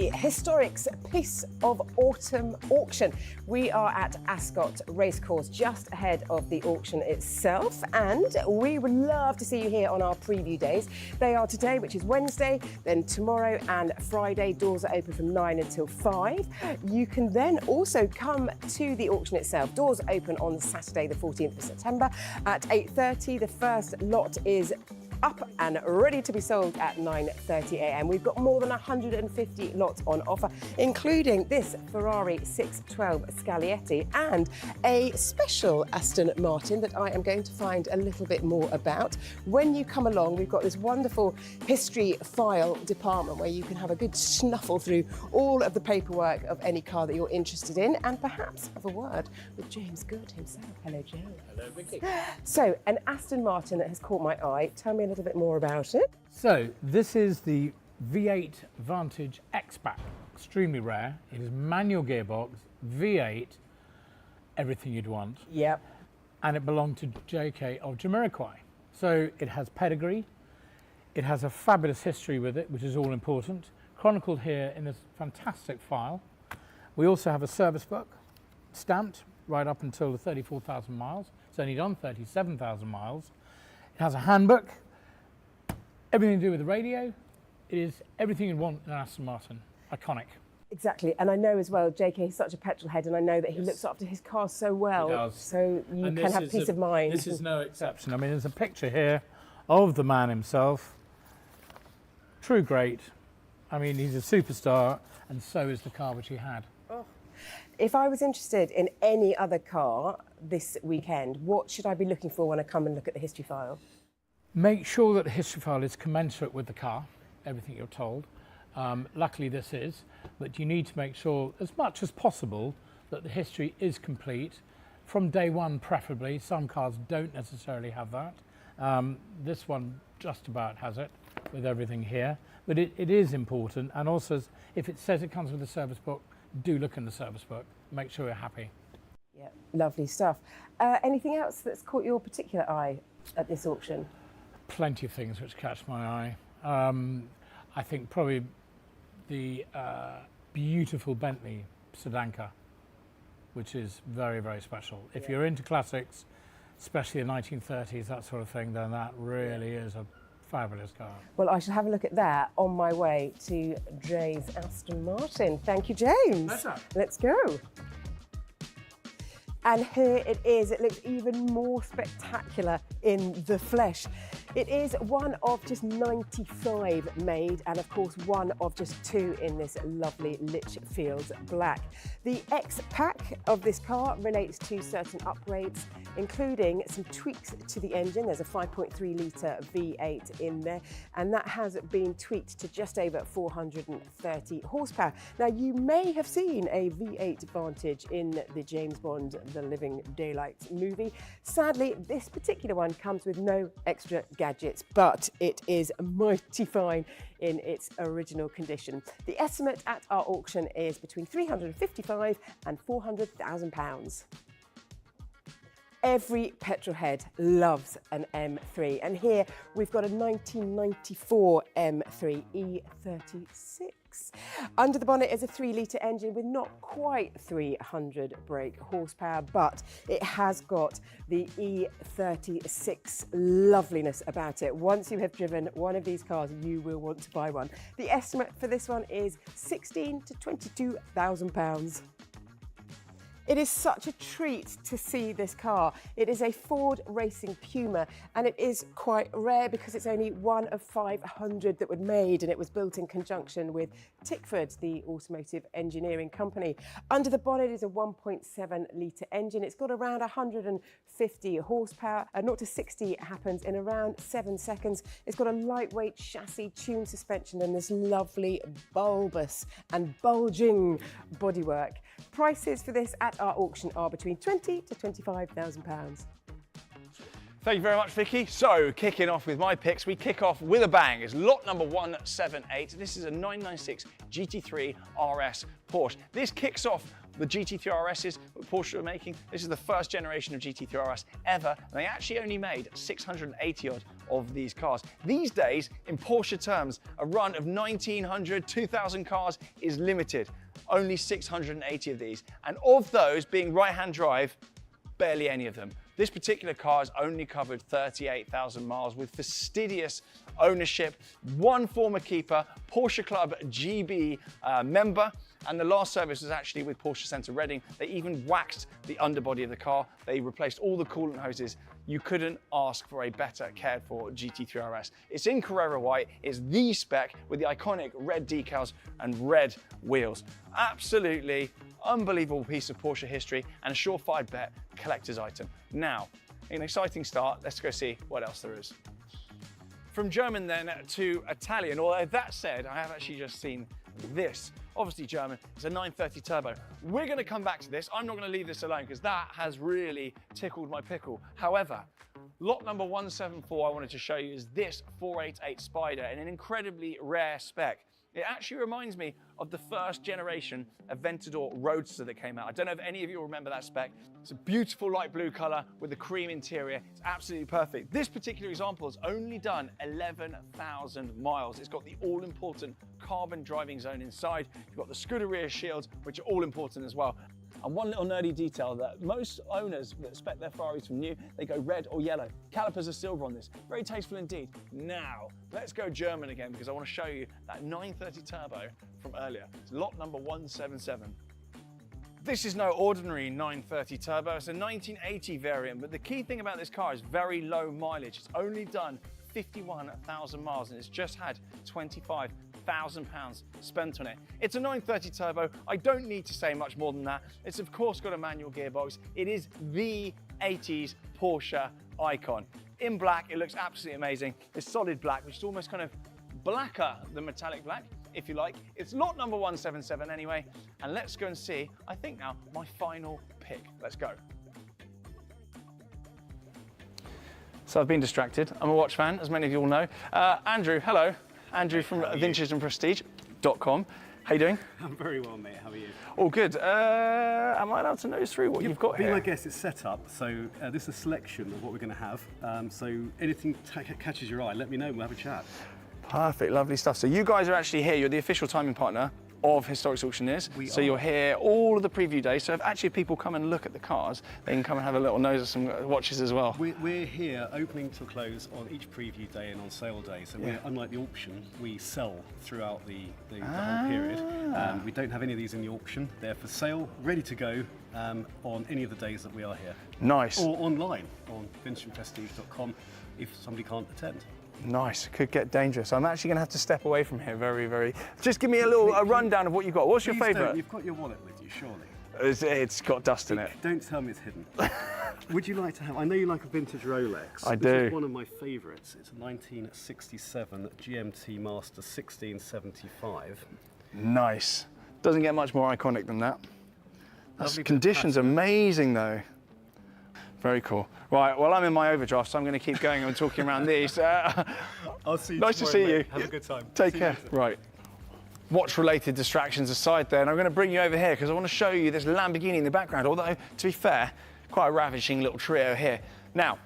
the Historics Piece of Autumn auction. We are at Ascot Racecourse, just ahead of the auction itself, and we would love to see you here on our preview days. They are today, which is Wednesday, then tomorrow and Friday. Doors are open from 9 until 5. You can then also come to the auction itself. Doors open on Saturday, the 14th of September at 8:30. The first lot is up and ready to be sold at 9:30 a.m. We've got more than 150 lots on offer, including this Ferrari 612 Scaglietti and a special Aston Martin that I am going to find a little bit more about. When you come along, we've got this wonderful history file department where you can have a good snuffle through all of the paperwork of any car that you're interested in and perhaps have a word with James Good himself. Hello, Joe. Hello, Vicky. So, an Aston Martin that has caught my eye. Tell me a little bit more about it. So, this is the V8 Vantage X-Pack. Extremely rare. It is manual gearbox, V8, everything you'd want. Yep. And it belonged to JK of Jamiroquai. So, it has pedigree. It has a fabulous history with it, which is all important. Chronicled here in this fantastic file. We also have a service book, stamped right up until the 34,000 miles. It's only done 37,000 miles. It has a handbook, everything to do with the radio. It is everything you'd want in an Aston Martin. Iconic. Exactly, and I know as well, JK is such a petrol head, and I know that he looks after his car so well. He does. So you can have peace of mind. This is no exception. I mean, there's a picture here of the man himself. True great. I mean, he's a superstar, and so is the car which he had. Oh. If I was interested in any other car this weekend, what should I be looking for when I come and look at the history file? Make sure that the history file is commensurate with the car, everything you're told. Luckily this is, but you need to make sure as much as possible that the history is complete from day one preferably. Some cars don't necessarily have that. This one just about has it with everything here, but it is important, and also if it says it comes with a service book, do look in the service book, make sure you're happy. Yeah, lovely stuff. Anything else that's caught your particular eye at this auction? Plenty of things which catch my eye. I think probably the beautiful Bentley sedan car, which is very, very special. If you're into classics, especially the 1930s, that sort of thing, then that really is a fabulous car. Well, I shall have a look at that on my way to Jay's Aston Martin. Thank you, James. Pleasure. Let's go. And here it is. It looks even more spectacular in the flesh. It is one of just 95 made, and of course one of just 2 in this lovely Litchfield black. The X-Pack of this car relates to certain upgrades, including some tweaks to the engine. There's a 5.3 litre V8 in there, and that has been tweaked to just over 430 horsepower. Now, you may have seen a V8 Vantage in the James Bond The Living Daylights movie. Sadly, this particular one comes with no extra gadgets, but it is mighty fine in its original condition. The estimate at our auction is between £355,000 and £400,000. Every petrolhead loves an M3, and here we've got a 1994 M3 E36. Under the bonnet is a 3 litre engine with not quite 300 brake horsepower, but it has got the E36 loveliness about it. Once you have driven one of these cars, you will want to buy one. The estimate for this one is £16,000 to £22,000. It is such a treat to see this car. It is a Ford Racing Puma, and it is quite rare because it's only one of 500 that were made, and it was built in conjunction with Tickford, the automotive engineering company. Under the bonnet is a 1.7 litre engine. It's got around 150 horsepower. 0 to 60 happens in around 7 seconds. It's got a lightweight chassis, tuned suspension, and this lovely bulbous and bulging bodywork. Prices for this at our auction are between £20,000 to £25,000. Thank you very much, Vicky. So, kicking off with my picks, we kick off with a bang. It's lot number 178. This is a 996 GT3 RS Porsche. This kicks off the GT3 RSs that Porsche are making. This is the first generation of GT3 RS ever, and they actually only made 680 odd of these cars. These days, in Porsche terms, a run of 1,900, 2,000 cars is limited. Only 680 of these, and of those being right-hand drive, barely any of them. This particular car has only covered 38,000 miles with fastidious ownership, one former keeper, Porsche Club GB member, and the last service was actually with Porsche Centre Reading. They even waxed the underbody of the car. They replaced all the coolant hoses. You couldn't ask for a better cared for GT3 RS. It's in Carrera white, it's the spec with the iconic red decals and red wheels. Absolutely unbelievable piece of Porsche history and a surefire bet collector's item. Now, an exciting start, let's go see what else there is. From German then to Italian, although that said, I have actually just seen this. Obviously German, it's a 930 turbo. We're gonna come back to this. I'm not gonna leave this alone because that has really tickled my pickle. However, lot number 174 I wanted to show you is this 488 Spider in an incredibly rare spec. It actually reminds me of the first generation Aventador Roadster that came out. I don't know if any of you remember that spec. It's a beautiful light blue color with a cream interior. It's absolutely perfect. This particular example has only done 11,000 miles. It's got the all-important carbon driving zone inside. You've got the Scuderia shields, which are all important as well. And one little nerdy detail that most owners that spec their Ferraris from new, they go red or yellow. Calipers are silver on this. Very tasteful indeed. Now, let's go German again because I want to show you that 930 turbo from earlier. It's lot number 177. This is no ordinary 930 turbo. It's a 1980 variant, but the key thing about this car is very low mileage. It's only done 51,000 miles and it's just had 25,000 pounds spent on it. It's a 930 turbo. I don't need to say much more than that. It's of course got a manual gearbox. It is the 80s Porsche icon. In black, it looks absolutely amazing. It's solid black, which is almost kind of blacker than metallic black, if you like. It's lot number 177 anyway. And let's go and see, I think now, my final pick. Let's go. So I've been distracted. I'm a watch fan, as many of you all know. Andrew, hello. Andrew from vintageandprestige.com. How you doing? I'm very well, mate. How are you? All good. Am I allowed to nose through what you've got here? Be my guest, it's set up. So this is a selection of what we're going to have. So anything catches your eye, let me know and we'll have a chat. Perfect, lovely stuff. So you guys are actually here. You're the official timing partner of Historics Auctioneers. So you're here all of the preview days. So if actually people come and look at the cars, they can come and have a little nose at some watches as well. We're here opening till close on each preview day and on sale day. So we're, unlike the auction, we sell throughout the whole period. We don't have any of these in the auction. They're for sale, ready to go on any of the days that we are here. Nice. Or online on vintageandprestige.com if somebody can't attend. Nice, could get dangerous. I'm actually gonna have to step away from here very. Just give me a rundown of what you've got. What's your favourite? You've got your wallet with you, surely. It's got dust in it. Don't tell me it's hidden. Would you like to have, I know you like a vintage Rolex. I do. This is one of my favourites. It's a 1967 GMT Master 1675. Nice. Doesn't get much more iconic than that. Lovely Condition's amazing though. Very cool. Right, well, I'm in my overdraft, so I'm going to keep going and talking around these. I'll see you Nice to see you. Have a good time. Take care. Right. Watch-related distractions aside then, I'm going to bring you over here because I want to show you this Lamborghini in the background, although, to be fair, quite a ravishing little trio here. Now,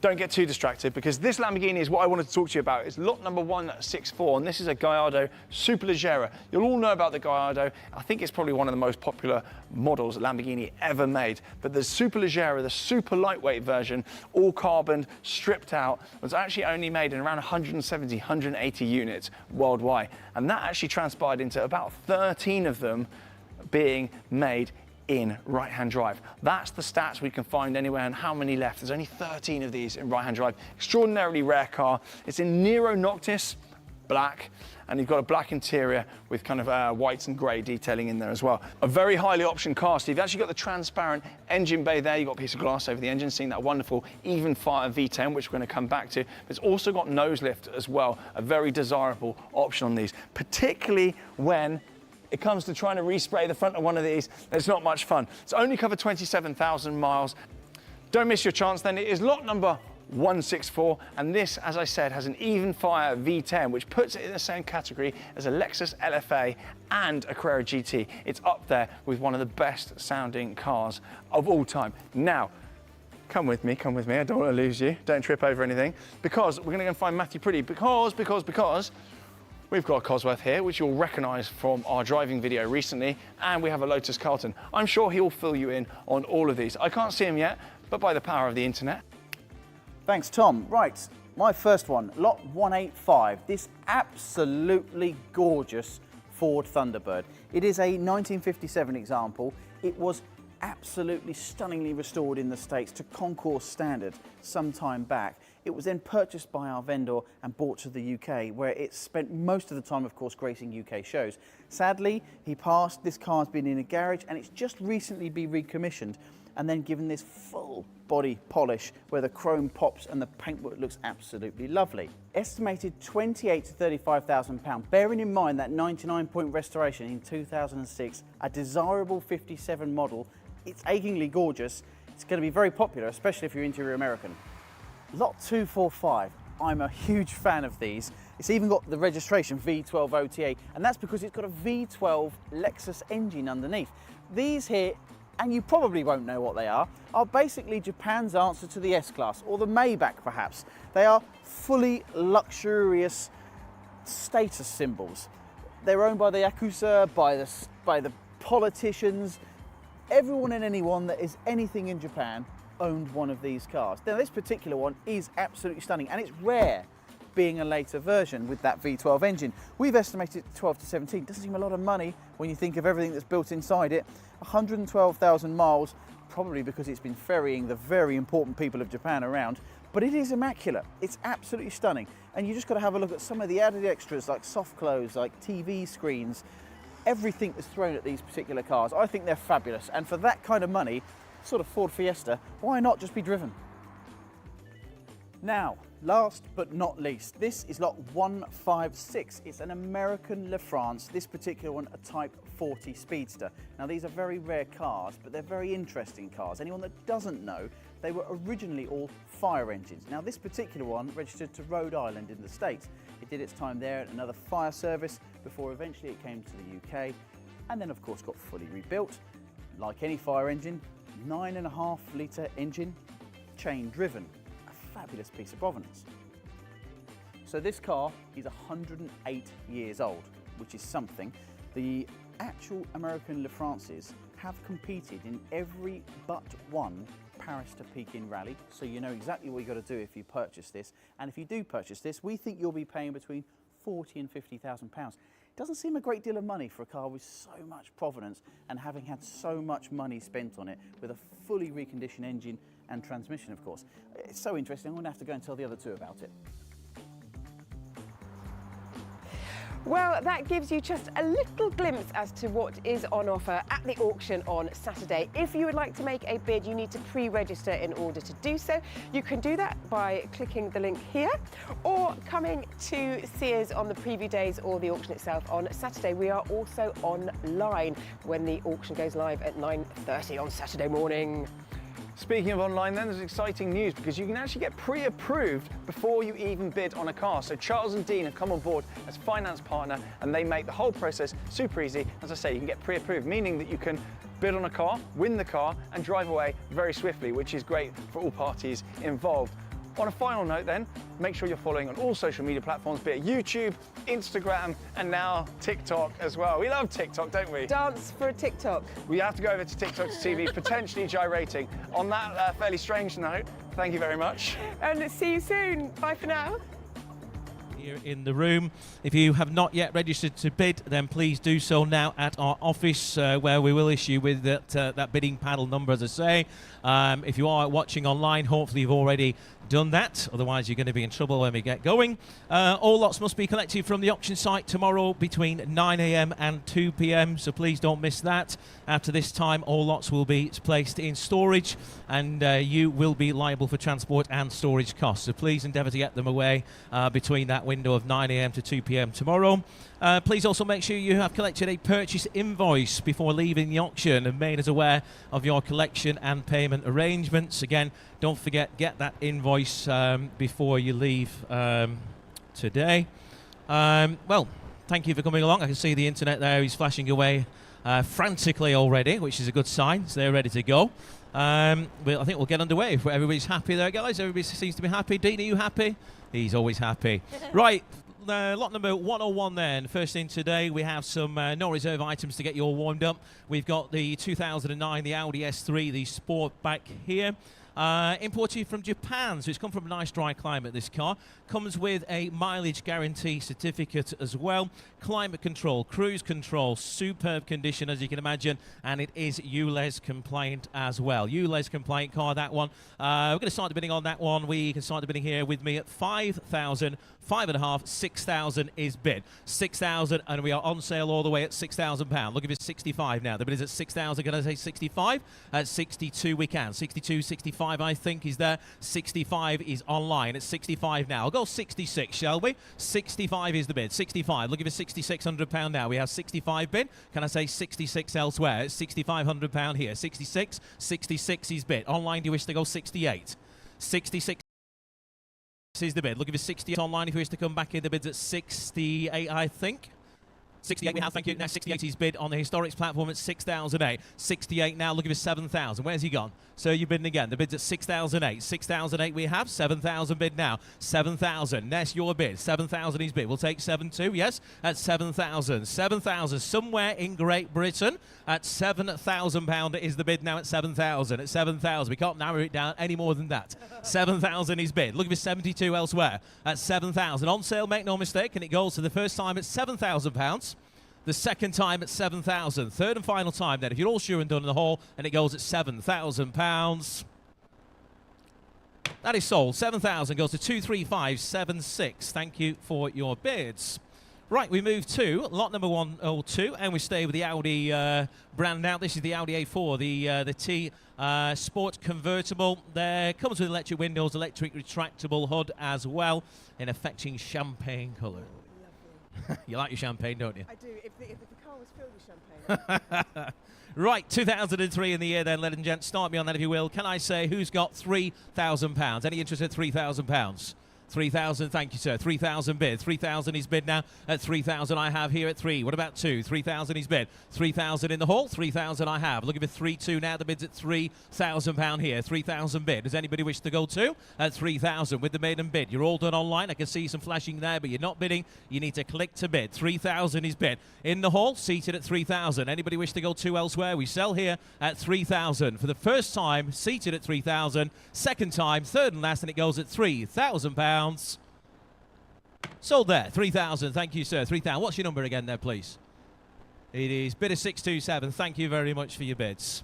don't get too distracted because this Lamborghini is what I wanted to talk to you about. It's lot number 164, and this is a Gallardo Superleggera. You'll all know about the Gallardo. I think it's probably one of the most popular models Lamborghini ever made. But the Superleggera, the super lightweight version, all carbon, stripped out, was actually only made in around 170, 180 units worldwide. And that actually transpired into about 13 of them being made in right-hand drive. That's the stats we can find anywhere and how many left. There's only 13 of these in right-hand drive. Extraordinarily rare car. It's in Nero Noctis, black, and you've got a black interior with kind of whites and grey detailing in there as well. A very highly optioned car, so you've actually got the transparent engine bay there. You've got a piece of glass over the engine, seeing that wonderful even fire V10, which we're going to come back to. But it's also got nose lift as well, a very desirable option on these, particularly when it comes to trying to respray the front of one of these. It's not much fun. It's only covered 27,000 miles. Don't miss your chance then. It is lot number 164, and this, as I said, has an even fire V10, which puts it in the same category as a Lexus LFA and a Carrera GT. It's up there with one of the best sounding cars of all time. Now, come with me, I don't want to lose you, don't trip over anything, because we're going to go and find Matthew Pretty, because we've got a Cosworth here, which you'll recognise from our driving video recently, and we have a Lotus Carlton. I'm sure he'll fill you in on all of these. I can't see him yet, but by the power of the internet. Thanks, Tom. Right, my first one, lot 185. This absolutely gorgeous Ford Thunderbird. It is a 1957 example. It was absolutely stunningly restored in the States to concours standard some time back. It was then purchased by our vendor and brought to the UK, where it spent most of the time, of course, gracing UK shows. Sadly, he passed. This car's been in a garage and it's just recently been recommissioned and then given this full body polish where the chrome pops and the paintwork looks absolutely lovely. Estimated 28 to 35,000 pounds. Bearing in mind that 99-point restoration in 2006, a desirable 57 model, it's achingly gorgeous. It's going to be very popular, especially if you're interior American. Lot 245, I'm a huge fan of these. It's even got the registration V12 OTA, and that's because it's got a V12 Lexus engine underneath. These here, and you probably won't know what they are basically Japan's answer to the S-Class, or the Maybach perhaps. They are fully luxurious status symbols. They're owned by the Yakuza, by the politicians. Everyone and anyone that is anything in Japan owned one of these cars. Now this particular one is absolutely stunning, and it's rare being a later version with that V12 engine. We've estimated 12 to 17. Doesn't seem a lot of money when you think of everything that's built inside it. 112,000 miles, probably because it's been ferrying the very important people of Japan around, but it is immaculate. It's absolutely stunning. And you just got to have a look at some of the added extras like soft clothes, like TV screens, everything that's thrown at these particular cars. I think they're fabulous. And for that kind of money, sort of Ford Fiesta, why not just be driven? Now, last but not least, this is lot 156. It's an American LaFrance, this particular one a Type 40 Speedster. Now these are very rare cars, but they're very interesting cars. Anyone that doesn't know, they were originally all fire engines. Now this particular one registered to Rhode Island in the States. It did its time there at another fire service before eventually it came to the UK, and then of course got fully rebuilt. Like any fire engine, 9.5 litre engine, chain driven. Fabulous piece of provenance. So this car is 108 years old, which is something. The actual American LaFrances have competed in every but one Paris to Pekin rally, so you know exactly what you've got to do if you purchase this. And if you do purchase this, we think you'll be paying between 40 and 50,000 pounds. Doesn't seem a great deal of money for a car with so much provenance and having had so much money spent on it, with a fully reconditioned engine and transmission, of course. It's so interesting, I'm going to have to go and tell the other two about it. Well, that gives you just a little glimpse as to what is on offer at the auction on Saturday. If you would like to make a bid, you need to pre-register in order to do so. You can do that by clicking the link here or coming to Sears on the preview days or the auction itself on Saturday. We are also online when the auction goes live at 9:30 on Saturday morning. Speaking of online then, there's exciting news because you can actually get pre-approved before you even bid on a car. So Charles and Dean have come on board as finance partner and they make the whole process super easy. As I say, you can get pre-approved, meaning that you can bid on a car, win the car and drive away very swiftly, which is great for all parties involved. On a final note then, make sure you're following on all social media platforms, be it YouTube, Instagram, and now TikTok as well. We love TikTok, don't we? Dance for a TikTok. We have to go over to TikTok TV, potentially gyrating. On that fairly strange note, thank you very much. And see you soon. Bye for now. Here in the room. If you have not yet registered to bid, then please do so now at our office, where we will issue with that bidding panel number, as I say. If you are watching online, hopefully you've already done that, otherwise you're going to be in trouble when we get going. All lots must be collected from the auction site tomorrow between 9 AM and 2 PM, so please don't miss that. After this time, all lots will be placed in storage and you will be liable for transport and storage costs, so please endeavour to get them away between that window of 9 a.m. to 2 p.m. tomorrow. Please also make sure you have collected a purchase invoice before leaving the auction and made us aware of your collection and payment arrangements. Again, don't forget, get that invoice before you leave today. Well, thank you for coming along. I can see the internet there is flashing away frantically already, which is a good sign. So they're ready to go. I think we'll get underway. If everybody's happy there, guys. Everybody seems to be happy. Dean, are you happy? He's always happy. Right. Lot number 101 then. First in today, we have some no reserve items to get you all warmed up. We've got the 2009, the Audi S3, the Sport back here. Imported from Japan, so it's come from a nice dry climate, this car. Comes with a mileage guarantee certificate as well. Climate control, cruise control, superb condition as you can imagine, and it is ULEZ compliant as well. ULEZ compliant car, that one. We're going to start the bidding on that one. We can start the bidding here with me at 5,000, 5.5, 6,000 is bid. 6,000, and we are on sale all the way at £6,000. Look, if it's 65 now. The bid is at 6,000. Can I say 65? At 62 we can. 62, 65 I think is there. 65 is online at 65 now. I'll go 66, shall we? 65 is the bid. 65. Look, if it's £6,600 now. We have 65 bid. Can I say 66 elsewhere? It's £6,500 here. 66, 66 is bid. Online, do you wish to go 68? 66 is the bid. Look, if it's 68 online, if you wish to come back in, the bid's at 68, I think. 68 we have, thank you. Now 68 is bid on the Historics platform at 6,008. 68 now, look at his 7,000. Where's he gone? So you're bidding again. The bid's at 6,008. 6,008 we have. 7,000 bid now. 7,000. Ness, your bid. 7,000 is bid. We'll take 7,2, yes, at 7,000. 7,000. Somewhere in Great Britain at £7,000 is the bid now at 7,000. At 7,000. We can't narrow it down any more than that. 7,000 is bid. Look at his 72 elsewhere at 7,000. On sale, make no mistake, and it goes for the first time at £7,000. The second time at 7,000. Third and final time then, if you're all sure and done in the hall, and it goes at £7,000. That is sold. 7,000 goes to 23576. Thank you for your bids. Right, we move to lot number 102, and we stay with the Audi brand now. This is the Audi A4, the T Sport convertible. There comes with electric windows, electric retractable hood as well, in a fetching champagne colour. You like your champagne, don't you? I do, if the car was filled with champagne. Right, 2003 in the year then, ladies and gents. Start me on that if you will. Can I say who's got £3,000? Any interest at £3,000? 3,000, thank you, sir. 3,000 bid. 3,000 is bid now at 3,000. I have here at 3. What about 2? 3,000 is bid. 3,000 in the hall. 3,000 I have. Looking for 3,2 now. The bid's at £3,000 here. 3,000 bid. Does anybody wish to go to? At 3,000 with the maiden bid. You're all done online. I can see some flashing there, but you're not bidding. You need to click to bid. 3,000 is bid. In the hall, seated at 3,000. Anybody wish to go to elsewhere? We sell here at 3,000. For the first time, seated at 3,000. Second time, third and last, and it goes at £3,000. Sold there. 3,000. Thank you, sir. 3,000. What's your number again there, please? It is bidder 627. Thank you very much for your bids.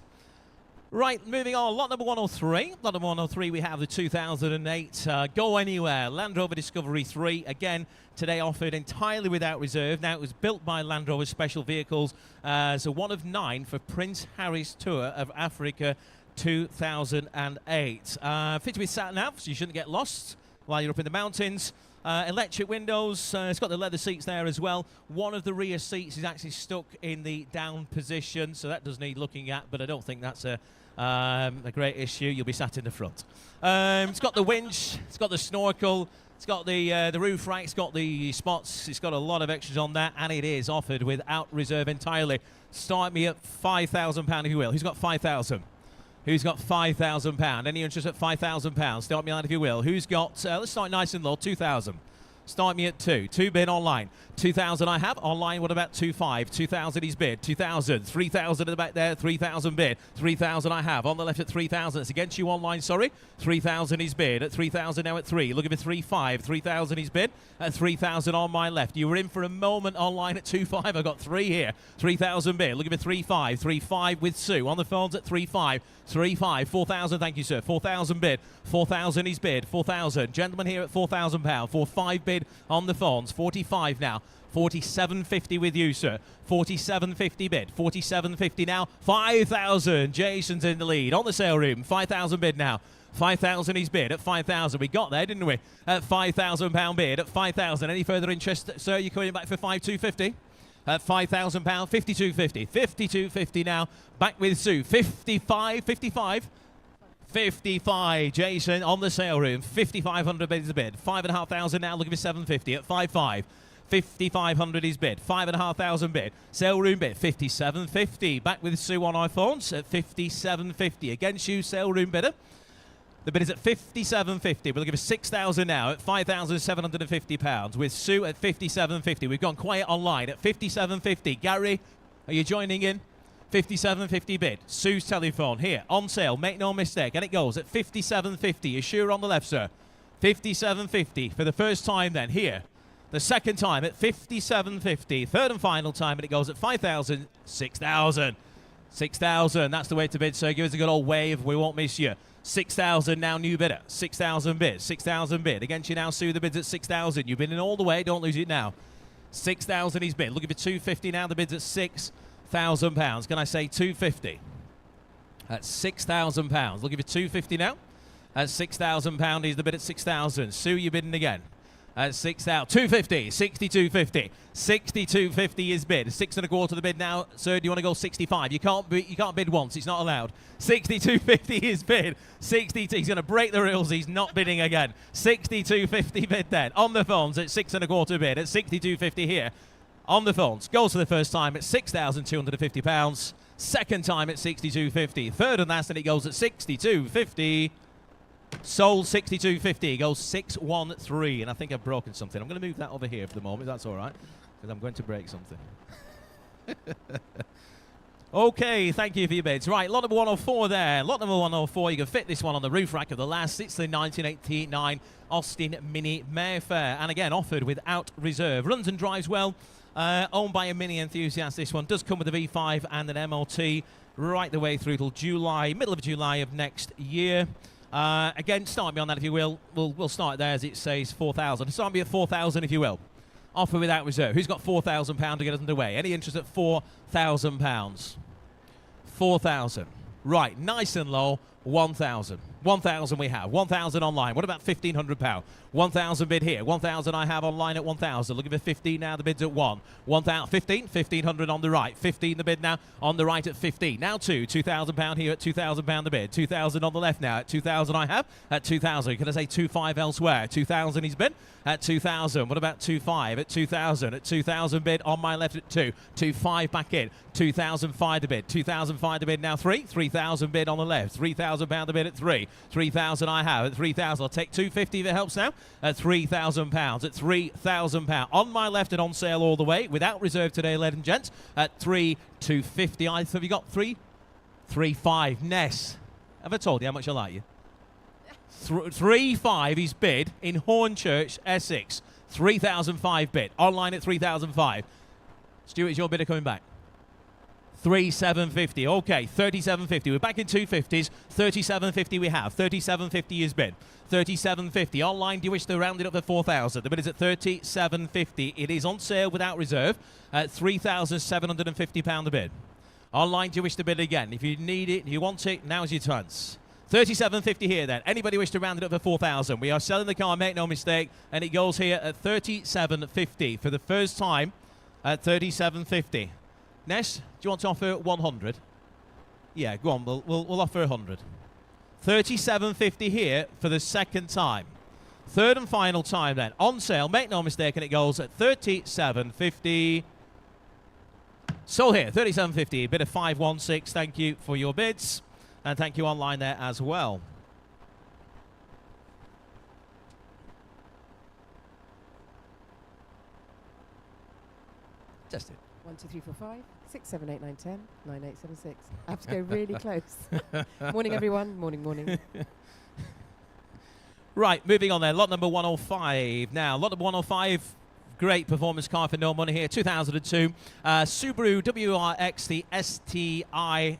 Right, moving on. Lot number 103. Lot number 103, we have the 2008 Go Anywhere Land Rover Discovery 3. Again, today offered entirely without reserve. Now, it was built by Land Rover Special Vehicles as a one of 9 for Prince Harry's Tour of Africa 2008. Fitted with sat-nav, so you shouldn't get lost while you're up in the mountains. Electric windows, it's got the leather seats there as well. One of the rear seats is actually stuck in the down position, so that does need looking at, but I don't think that's a great issue. You'll be sat in the front. It's got the winch, it's got the snorkel, it's got the roof rack, it's got the spots, it's got a lot of extras on that, and it is offered without reserve entirely. Start me at £5,000 if you will. Who's got 5,000? Who's got £5,000? Any interest at £5,000? Start me on if you will. Who's got, let's start nice and low, 2,000. Start me at 2. 2 bid online. 2,000 I have. Online, what about 2,500? 2,000 is bid. 2,000. 3,000 at the back there. 3,000 bid. 3,000 I have. On the left at 3,000. It's against you online, sorry. 3,000 is bid. At 3,000 now at 3. Looking for 3,500. 3,000 is bid. At 3,000 on my left. You were in for a moment online at 2,500. I've got 3 here. 3,000 bid. Looking for 3,500. 3,500 with Sue. On the phones at 3,500. 3,500. 4,000, thank you, sir. 4,000 bid. 4,000 is bid. 4,000. Gentleman here at £4,000. 4,500 bid. bid on the phones. 45 now. 47.50 with you, sir. 47.50 bid. 47.50 now. 5,000. Jason's in the lead on the sale room. 5,000 bid now. 5,000 he's bid at 5,000. We got there, didn't we? At £5,000 bid at 5,000. Any further interest, sir? You're coming back for 5,250? At £5,000, 52.50. 52.50 now. Back with Sue. 55. 55. Jason on the sale room. 5,500 bids a bid. 5,500 now. Looking for 750 at 5,500. 5,500 is bid. 5,500 bid. Sale room bid. 57.50. Back with Sue on our phones at 57.50. Against you, sale room bidder. The bid is at 57.50. We're looking for 6,000 now at £5,750. With Sue at 57.50. We've gone quiet online at 57.50. Gary, are you joining in? 57.50 bid. Sue's telephone here on sale. Make no mistake. And it goes at 57.50. You're sure on the left, sir? 57.50 for the first time then here. The second time at 57.50. Third and final time, and it goes at 5,000, 6,000. 6,000. That's the way to bid, sir. Give us a good old wave. We won't miss you. 6,000 now, new bidder. 6,000 bid. 6,000 bid. Against you now, Sue. The bid's at 6,000. You've been in all the way. Don't lose it now. 6,000 he's bid. Looking for 250 now. The bid's at £6,000. Can I say 250? At £6,000. Looking for 250 now. At £6,000 is the bid at 6,000. Sue, you're bidding again. At 6,000. 250. 62.50. 62.50 is bid. 6.25 the bid now. Sir, do you want to go 65? You can't bid once. It's not allowed. 62.50 is bid. 62. He's going to break the rules. He's not bidding again. 62.50 bid then. On the phones at 6.25 bid. At 62.50 here. On the phones. Goes for the first time at £6,250. Second time at 62.50. Third and last, and it goes at 62.50. Sold 62.50. Goes 613. And I think I've broken something. I'm going to move that over here for the moment. That's all right. Because I'm going to break something. Okay, thank you for your bids. Right, lot number 104 there. Lot number 104, you can fit this one on the roof rack of the last. It's the 1989 Austin Mini Mayfair. And again, offered without reserve. Runs and drives well. Owned by a Mini enthusiast. This one does come with a V5 and an MOT right the way through till July, middle of July of next year. Again, start me on that if you will. We'll start there as it says 4,000. Start me at 4,000 if you will. Offer without reserve. Who's got £4,000 to get us underway? Any interest at £4,000? 4,000. Right, nice and low. 1,000. 1,000 we have. 1,000 online. What about £1,500? 1,000 bid here. 1,000 I have online at 1,000. Looking for 15 now. The bid's at 1. 1,000. 15. 1,500 on the right. 15 the bid now. On the right at 15. Now £2,000 here at £2,000 the bid. 2,000 on the left now. At 2,000 I have. At 2,000. Can I say 2,500 elsewhere? 2,000 he's bid. At 2,000. What about 2,500? At 2,000. At 2,000 bid on my left at 2. 2,500 back in. 2,005 the bid. 2,005 the bid now 3. 3,000 bid on the left. £3,000 the bid at 3. 3,000 I have at 3,000. I'll take 250 if it helps now. At £3,000. At £3,000. On my left and on sale all the way. Without reserve today, ladies and gents. At 3,250. Have you got 3? 3,500. Ness. Have I told you how much I like you? 3,500 is bid in Hornchurch, Essex. 3,005 bid. Online at 3,005. Stuart, is your bidder coming back? 3,750. Okay, 3,750. We're back in 250s. 3,750 we have. 3,750 is bid. 3,750. Online, do you wish to round it up to 4,000? The bid is at 3,750. It is on sale without reserve at £3,750 a bid. Online, do you wish to bid again? If you need it, if you want it, now's your chance. 3,750 here then. Anybody wish to round it up for 4,000? We are selling the car, make no mistake, and it goes here at 3,750 for the first time at 3,750. Ness, do you want to offer 100? Yeah, go on. We'll offer 100. 3,750 here for the second time. Third and final time then. On sale, make no mistake, and it goes at 3,750. Sold here, 3,750. Bid of 516. Thank you for your bids. And thank you online there as well. Just it. 1, 2, 3, 4, 5, 6, 7, 8, 9, 10, 9, 8, 7, 6. I have to go really close. Morning, everyone. Morning. Right, moving on there. Lot number 105. Now, lot number 105, Great performance car for no money here. 2002 Subaru WRX, the STI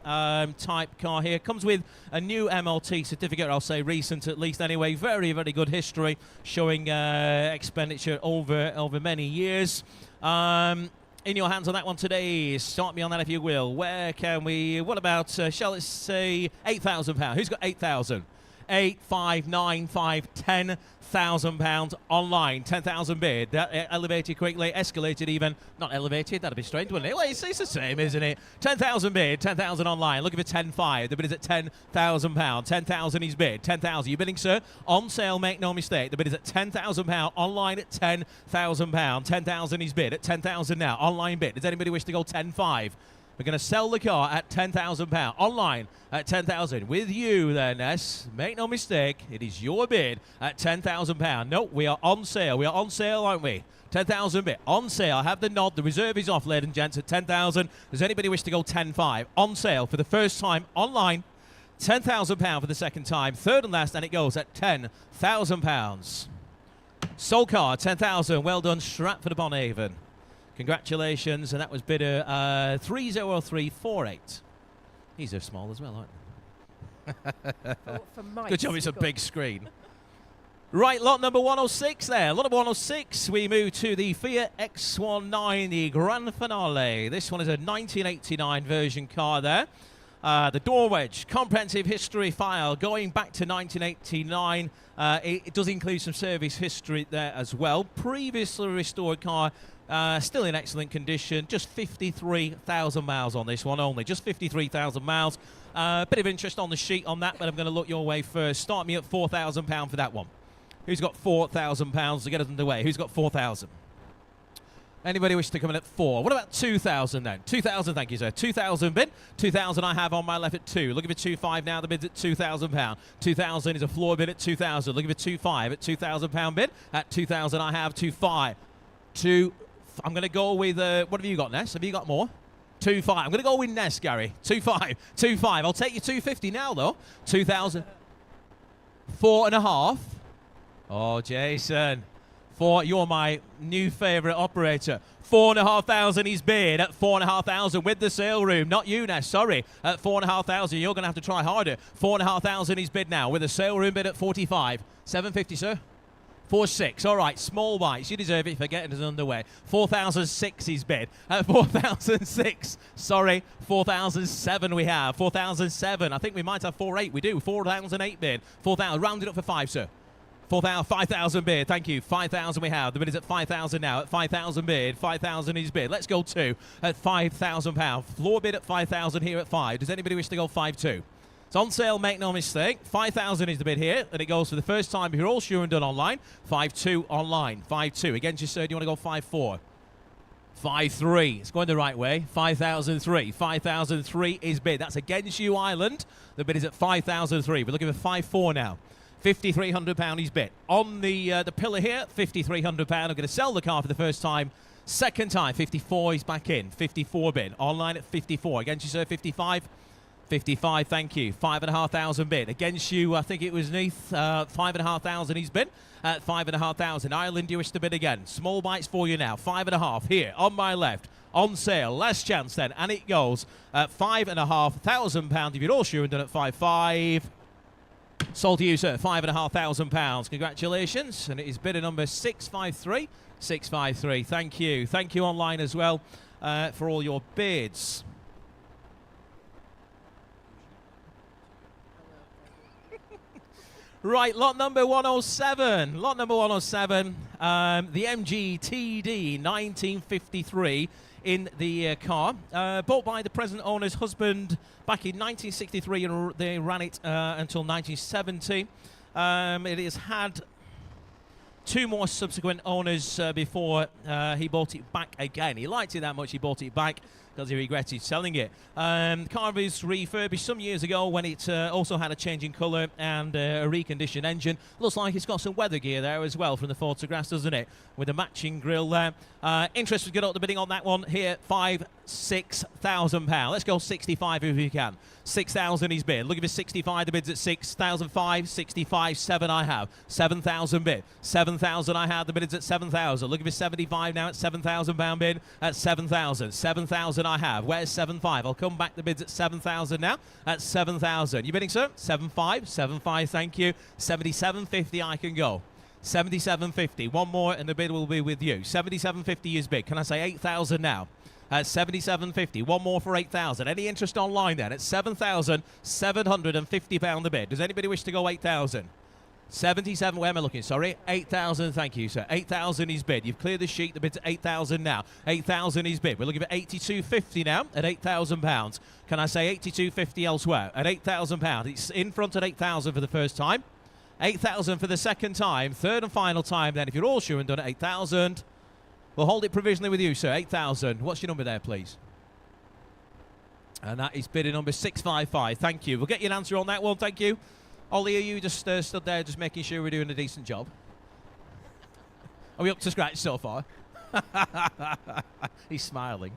type car here. Comes with a new MLT certificate, I'll say recent at least anyway. Very, very good history, showing expenditure over many years. In your hands on that one today. Start me on that if you will. Where can we, what about, shall it say £8,000? Who's got 8,000? 8, 5, 9, 5, 10,000 pounds online. 10,000 bid. That elevated quickly, escalated even. Not elevated, that'd be strange, wouldn't it? Well, it's the same, isn't it? 10,000 bid, 10,000 online. Looking for 10.5. The bid is at £10,000. 10,000 is bid. 10,000. You bidding, sir? On sale, make no mistake. The bid is at £10,000. Online at £10,000. 10,000 is bid at 10,000 now. Online bid. Does anybody wish to go 10.5? We're going to sell the car at £10,000. Online at 10,000. With you there, Ness. Make no mistake, it is your bid at £10,000. No, we are on sale. We are on sale, aren't we? 10,000 bid. On sale. I have the nod. The reserve is off, ladies and gents, at 10,000. Does anybody wish to go 10.5? On sale for the first time online. £10,000 for the second time. Third and last, and it goes at £10,000. Sold car, 10,000. Well done, Stratford-upon Avon. Congratulations, and that was bidder 30348. These are small as well, aren't they? Good job, it's a big screen. Right, lot number 106 there. Lot number 106, we move to the Fiat X19, the grand finale. This one is a 1989 version car there. The door wedge, comprehensive history file going back to 1989. It does include some service history there as well. Previously restored car. Still in excellent condition, just 53,000 miles on this one only, just 53,000 miles. Bit of interest on the sheet on that, but I'm going to look your way first. Start me at £4,000 for that one. Who's got £4,000 to get us underway? Who's got 4,000? Anybody wish to come in at 4? What about 2,000 then? 2,000, thank you, sir. 2,000 bid. 2,000 I have on my left at 2. Looking for 2.5 now. The bid's at £2,000. 2,000 is a floor bid at 2,000. Looking for 2.5 at £2,000 bid. At 2,000 I have 2.5. I'm going to go with, what have you got, Ness? Have you got more? 2.5. I'm going to go with Ness, Gary. 2.5. 2.5. I'll take you 250 now, though. 2,000. 4.5. Oh, Jason. 4. You're my new favourite operator. 4,500 is bid at 4,500 with the sale room. Not you, Ness, sorry. At 4,500, you're going to have to try harder. 4,500 is bid now with the sale room bid at 45. 750, sir. 4,600. All right, small bites. You deserve it for getting us underway. 4,006 is bid. At 4,006. Sorry, 4,007 we have. 4,007. I think we might have 4,800. We do. 4,008 bid. 4,000. Round it up for 5, sir. 5,000 bid. Thank you. 5,000 we have. The bid is at 5,000 now. At 5,000 bid. 5,000 is bid. Let's go 2 at £5,000. Floor bid at 5,000 here at 5. Does anybody wish to go 5.2? It's on sale, make no mistake. 5,000 is the bid here, and it goes for the first time. If you're all sure and done online, 5.2 online. 5.2. Against you, sir, do you want to go 5.4? 5.3. It's going the right way. 5,003. 5,003 is bid. That's against you, Ireland. The bid is at 5,003. We're looking for 5.4 now. £5,300 is bid. On the pillar here, £5,300. I'm going to sell the car for the first time. Second time, 54 is back in. 54 bid. Online at 54. Against you, sir, 55. 55, thank you. 5,500 bid. Against you, I think it was Neath. 5,500 he's bid at 5,500. Ireland, you wish to bid again. Small bites for you now. 5.5 here on my left. On sale. Last chance then. And it goes at £5,500. If you're all sure and done at 5.5. Sold to you, sir. £5,500. Congratulations. And it is bidder number 653. 653. Thank you. Thank you online as well for all your bids. Right, lot number 107. Lot number 107, the MG TD 1953 in the car. Bought by the present owner's husband back in 1963, and they ran it until 1970. It has had 2 more subsequent owners before he bought it back again. He liked it that much, he bought it back because he regretted selling it. The car was refurbished some years ago when it also had a change in colour and a reconditioned engine. Looks like it's got some weather gear there as well from the photographs, doesn't it? With a matching grille there. Interest was good at the bidding on that one here, 5 £6,000. Let's go 65 if we can. 6,000 is bid. Look at his 65. The bid's at 6,005. 65. 7 I have. 7,000 bid. 7,000 I have. The bid is at 7,000. Look at his 75 now at £7,000 bid at 7,000. 7,000 I have. Where's 7,5? I'll come back. The bid's at 7,000 now at 7,000. You bidding, sir? 7,5. 7,5. Thank you. 77.50 I can go. 77.50. One more and the bid will be with you. 77.50 is bid. Can I say 8,000 now? At 77.50. One more for 8,000. Any interest online then? At £7,750 the bid. Does anybody wish to go 8,000? 77. Where am I looking? Sorry. 8,000. Thank you, sir. 8,000 is bid. You've cleared the sheet. The bid's at 8,000 now. 8,000 is bid. We're looking for 82.50 now at £8,000. Can I say 82.50 elsewhere? At £8,000. It's in front at 8,000 for the first time. 8,000 for the second time. Third and final time then. If you're all sure and done at 8,000. We'll hold it provisionally with you, sir. 8,000. What's your number there, please? And that is bidding number 655. Thank you. We'll get you an answer on that one. Thank you. Ollie, are you just stood there just making sure we're doing a decent job? Are we up to scratch so far? He's smiling.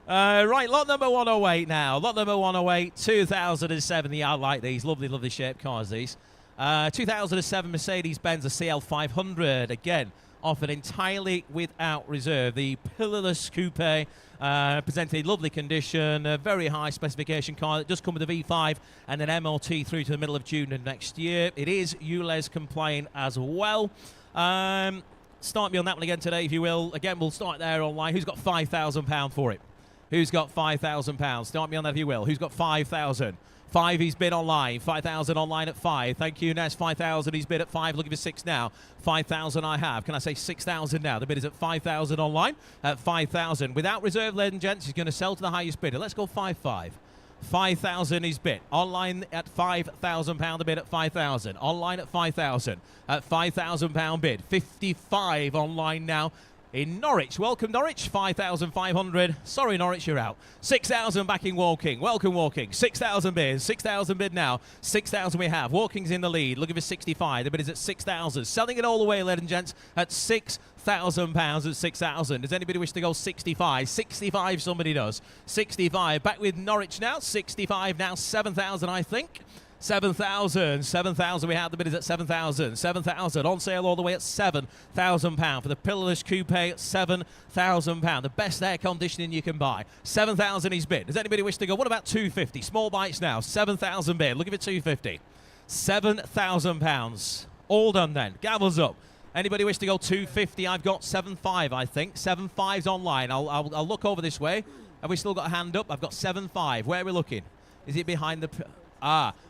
Right, lot number 108 now. Lot number 108, 2007. I like these. Lovely, lovely shaped cars, these. 2007 Mercedes-Benz, a CL500. Again, offered entirely without reserve. The pillarless coupe presented in lovely condition, a very high specification car that does come with a V5 and an MOT through to the middle of June of next year. It is ULEZ compliant as well. Start me on that one again today, if you will. Again, we'll start there online. Who's got £5,000 for it? Who's got £5,000? Start me on that, if you will. Who's got 5,000? 5 he's bid online. 5,000 online at 5. Thank you, Ness. 5,000 he's bid at 5. Looking for 6 now. 5,000 I have. Can I say 6,000 now? The bid is at 5,000 online. At 5,000. Without reserve, ladies and gents, he's going to sell to the highest bidder. Let's go 5,500. 5,000 is bid. Online at £5,000. The bid at 5,000. Online at 5,000. At £5,000 bid. 55 online now. In Norwich. Welcome, Norwich. 5,500. Sorry, Norwich, you're out. 6,000 backing Walking. Welcome, Walking. 6,000 bid. 6,000 bid now. 6,000 we have. Walking's in the lead. Looking for 65. The bid is at 6,000. Selling it all the way, ladies and gents, at £6,000 at 6,000. Does anybody wish to go 65? 65 somebody does. 65. Back with Norwich now. 65 now. 7,000, I think. 7,000. 7,000 we have. The bid is at 7,000. 7,000 on sale all the way at £7,000 for the pillarless coupe at £7,000. The best air conditioning you can buy. 7,000 is bid. Does anybody wish to go? What about 250? Small bites now. 7,000 bid. Looking for 250. £7,000. All done then. Gavels up. Anybody wish to go 250? I've got 7.5, I think. 7.5's online. I'll look over this way. Have we still got a hand up? I've got 7.5. Where are we looking? Is it behind the...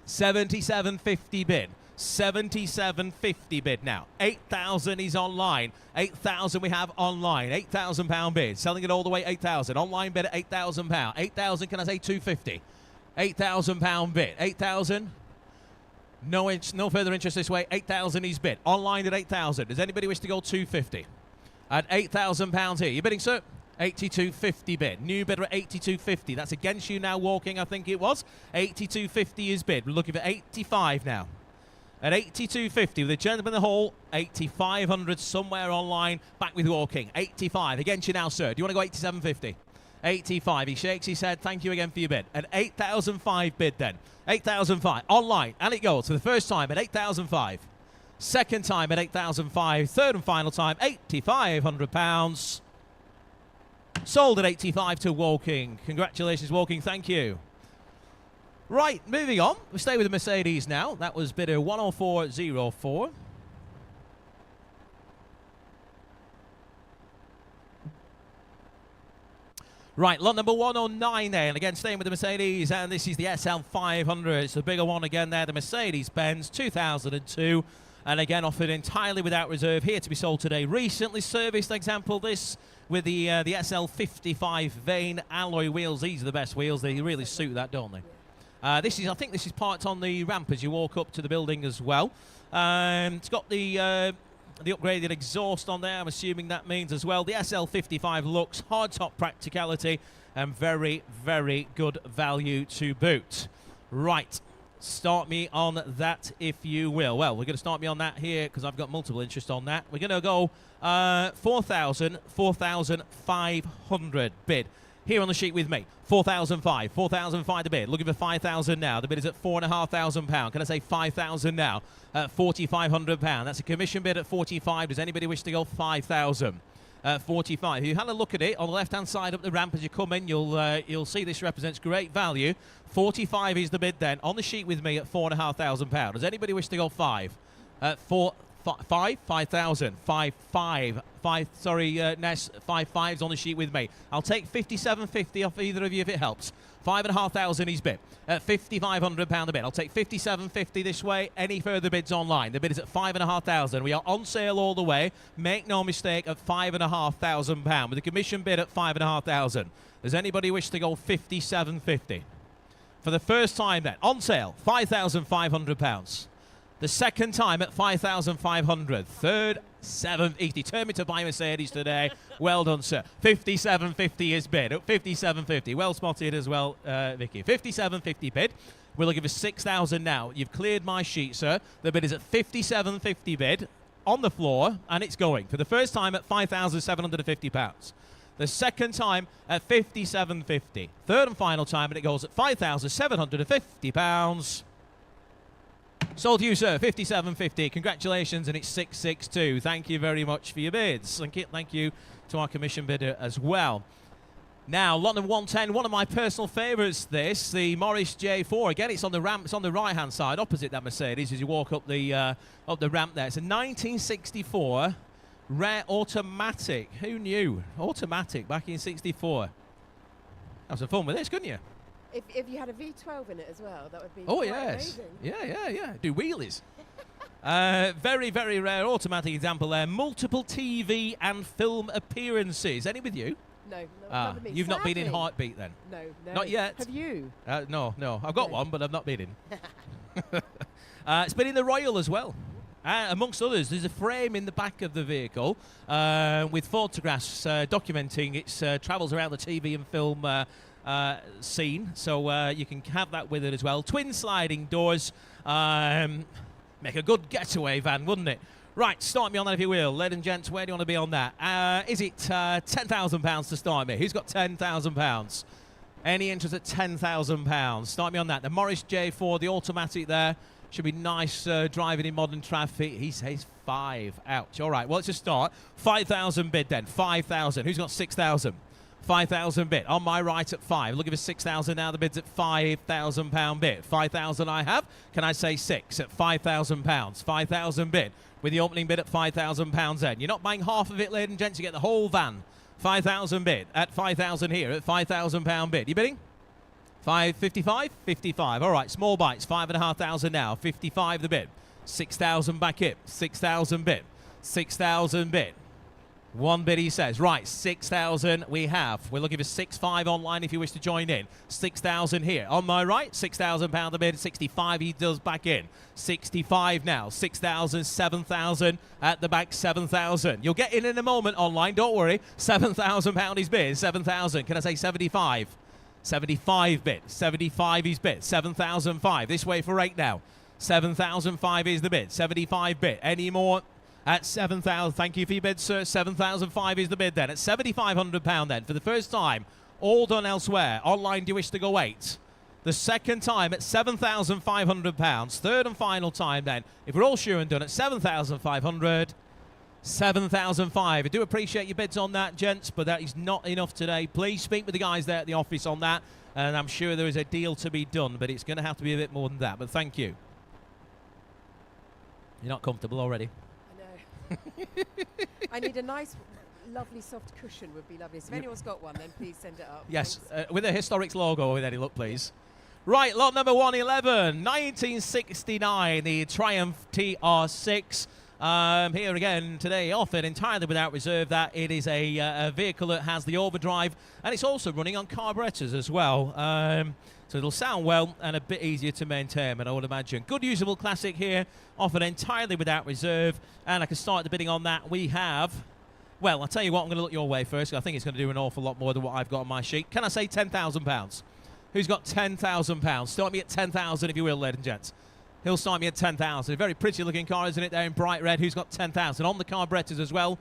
77.50 bid. 77.50 bid now. 8,000 is online. 8,000 we have online. £8,000 bid. Selling it all the way 8,000. Online bid at £8,000. 8,000, can I say 250? £8,000 bid. 8,000. No further interest this way. 8,000 is bid. Online at 8,000. Does anybody wish to go 250? At £8,000 here. You bidding, sir? 82.50 bid. New bidder at 82.50. That's against you now, Walking, I think it was. 82.50 is bid. We're looking for 85 now. At 82.50 with a gentleman in the hall. 8,500 somewhere online. Back with Walking. 85 against you now, sir. Do you want to go 87.50? 85. He shakes his head. Thank you again for your bid. At 8,005 bid then. 8,005 online. And it goes for the first time at 8,005. Second time at 8,005. Third and final time, £8,500. Sold at 85 to Walking. Congratulations, Walking. Thank you. Right, moving on. We stay with the Mercedes now. That was bidder 104.04. Right, lot number 109 there. And again, staying with the Mercedes. And this is the SL500. It's the bigger one again there. The Mercedes-Benz 2002. And again, offered entirely without reserve. Here to be sold today. Recently serviced example this. With the SL55 Vein alloy wheels. These are the best wheels. They really suit that, don't they? I think this is parked on the ramp as you walk up to the building as well. It's got the upgraded exhaust on there. I'm assuming that means as well. The SL55 looks hardtop practicality and very, very good value to boot. Right. Start me on that, if you will. Well, we're going to start me on that here because I've got multiple interest on that. We're going to go 4,500 bid. Here on the sheet with me, 4,005, 4,005 the bid. Looking for 5,000 now. The bid is at £4,500. Can I say 5,000 now? At £4,500. That's a commission bid at 45. Does anybody wish to go 5,000? 45. If you had a look at it on the left-hand side up the ramp as you come in, you'll see this represents great value. 45 is the bid then. On the sheet with me at £4,500. Does anybody wish to go 5? 5,000. 5. Sorry, Ness. 5 on the sheet with me. I'll take 57.50 off either of you if it helps. 5,500 is bid at £5,500 a bid. I'll take 57.50 this way. Any further bids online? The bid is at 5,500. We are on sale all the way. Make no mistake, at £5,500 with a commission bid at 5,500. Does anybody wish to go 57.50? For the first time then, on sale, £5,500. The second time at 5,500. Third, 7. He's determined to buy Mercedes today. Well done, sir. 57.50 is bid. 57.50. Well spotted as well, Vicky. 57.50 bid. We're looking for 6,000 now. You've cleared my sheet, sir. The bid is at 57.50 bid on the floor, and it's going. For the first time at £5,750. The second time at 57.50. Third and final time, and it goes at £5,750. Sold to you, sir. 57.50. Congratulations, and it's 662. Thank you very much for your bids. Thank you to our commission bidder as well. Now, lot number 110, one of my personal favourites, this, the Morris J4. Again, it's on the ramp. It's on the right-hand side, opposite that Mercedes, as you walk up the ramp there. It's a 1964 rare automatic. Who knew? Automatic back in 64. Have some fun with this, couldn't you? If you had a V12 in it as well, that would be yes. amazing. Yeah. Do wheelies. Very, very rare automatic example there. Multiple TV and film appearances. Any with you? No, none of me. You've not been in Sadly. Heartbeat then? No. Not yet. Have you? No. I've got one, but I've not been in. It's been in the Royal as well. Amongst others, there's a frame in the back of the vehicle with photographs documenting its travels around the TV and film scene, so you can have that with it as well. Twin sliding doors, make a good getaway van, wouldn't it? Right, start me on that if you will. Ladies and gents, where do you want to be on that? Is it £10,000 to start me? Who's got £10,000? Any interest at £10,000? Start me on that. The Morris J4, the automatic there. Should be nice driving in modern traffic. He says 5. Ouch. All right, well, let's just start. 5,000 bid then. 5,000. Who's got 6,000? 5,000 bid. On my right at 5. Looking for 6,000 now. The bid's at £5,000 bid. 5,000 I have. Can I say 6 at £5,000? 5,000 bid. With the opening bid at £5,000 then. You're not buying half of it, ladies and gents. You get the whole van. 5,000 bid. At 5,000 here at £5,000 bid. You bidding? 555? 55. All right, small bites. 5,500 now. 55 the bid. 6,000 back in. 6,000 bid. 6,000 bid. One bid, he says. Right, 6,000 we have. We're looking for 6.5 online if you wish to join in. 6,000 here. On my right, £6,000 the bid. 65 he does back in. 65 now. 6,000, 7,000 at the back. 7,000. You'll get in a moment online. Don't worry. £7,000 his bid. 7,000. Can I say 75? 75 bid. 75 is bid. 7,005. This way for 8 now. 7,005 is the bid. 75 bid. Any more? At 7,000, thank you for your bid, sir. 7,005 is the bid then. At £7,500 then, for the first time, all done elsewhere. Online, do you wish to go 8? The second time at £7,500. Third and final time then, if we're all sure and done, at 7,500. 7,005. I do appreciate your bids on that, gents, but that is not enough today. Please speak with the guys there at the office on that, and I'm sure there is a deal to be done, but it's going to have to be a bit more than that. But thank you. You're not comfortable already? I need a nice, lovely soft cushion would be lovely. So if anyone's got one, then please send it up. Yes, with a Historics logo with any look, please. Right, lot number 111, 1969, the Triumph TR6. Here again today, offered entirely without reserve. That it is a vehicle that has the overdrive, and it's also running on carburetors as well. So it'll sound well and a bit easier to maintain, and I would imagine. Good usable classic here, offered entirely without reserve, and I can start the bidding on that. We have, well, I'll tell you what, I'm going to look your way first. I think it's going to do an awful lot more than what I've got on my sheet. Can I say £10,000? Who's got £10,000? Start me at 10,000 if you will, ladies and gents. He'll start me at 10,000. A very pretty looking car, isn't it, there in bright red. Who's got 10,000? On the carburetors as well.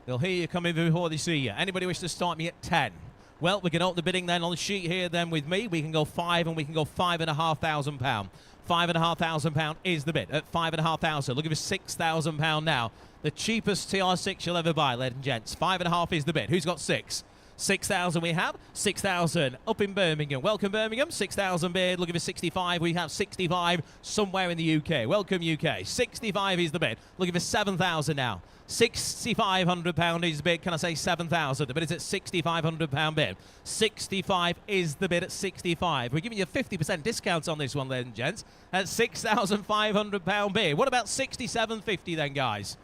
They'll hear you coming before they see you. Anybody wish to start me at 10? Well, we can open the bidding then on the sheet here then with me. We can go 5 and we can go £5,500. £5,500 is the bid at £5,500. Looking for £6,000 now. The cheapest TR6 you'll ever buy, ladies and gents. 5.5 is the bid. Who's got 6? 6,000 we have. 6,000 up in Birmingham. Welcome, Birmingham. 6,000 bid. Looking for 65. We have 65 somewhere in the UK. Welcome, UK. 65 is the bid. Looking for 7,000 now. £6,500 is the bid. Can I say 7,000? The bid is at £6,500 bid. 65 is the bid at 65. We're giving you a 50% discount on this one, ladies and gents, at £6,500 bid. What about 67.50 then, guys?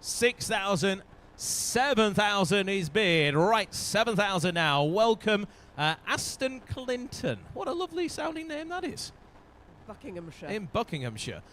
6,000. 7,000 is bid. Right, 7,000 now. Welcome, Aston Clinton. What a lovely sounding name that is. Buckinghamshire. In Buckinghamshire.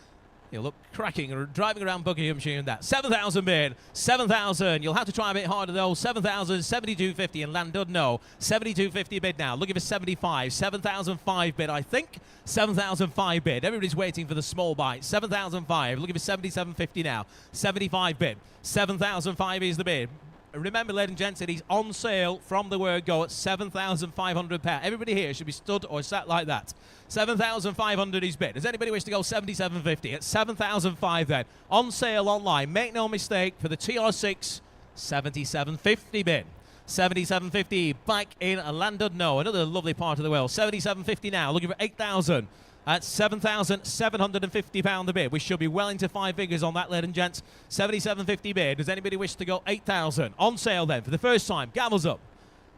You look cracking, driving around Buckinghamshire and that. 7,000 bid. 7,000. You'll have to try a bit harder though. 7,000, 72.50 and Landudno. 72.50 bid now. Looking for 75. 7,005 bid, I think. 7,005 bid. Everybody's waiting for the small bite. 7,005. Looking for 77.50 now. 75 bid. 7,005 is the bid. Remember, ladies and gents, it is on sale from the word go at £7,500. Everybody here should be stood or sat like that. 7,500 is bid. Does anybody wish to go 77.50 at 7,005 then? On sale online. Make no mistake, for the TR6, 77.50 bid. 77.50 back in Landudno, another lovely part of the world. 77.50 now, looking for 8,000. At £7,750 the bid. We should be well into 5 figures on that, ladies and gents. 77.50 bid. Does anybody wish to go 8,000? On sale then for the first time. Gavels up.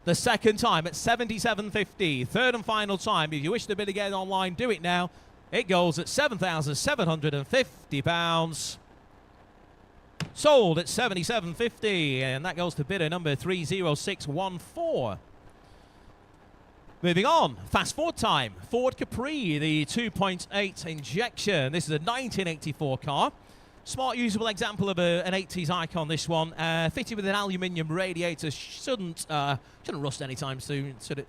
The second time at 77.50. Third and final time. If you wish to bid again online, do it now. It goes at £7,750. Sold at 77.50. And that goes to bidder number 30614. Moving on, fast forward time. Ford Capri, the 2.8 injection. This is a 1984 car. Smart, usable example of an 80s icon, this one. Fitted with an aluminium radiator. Shouldn't rust anytime soon, should it?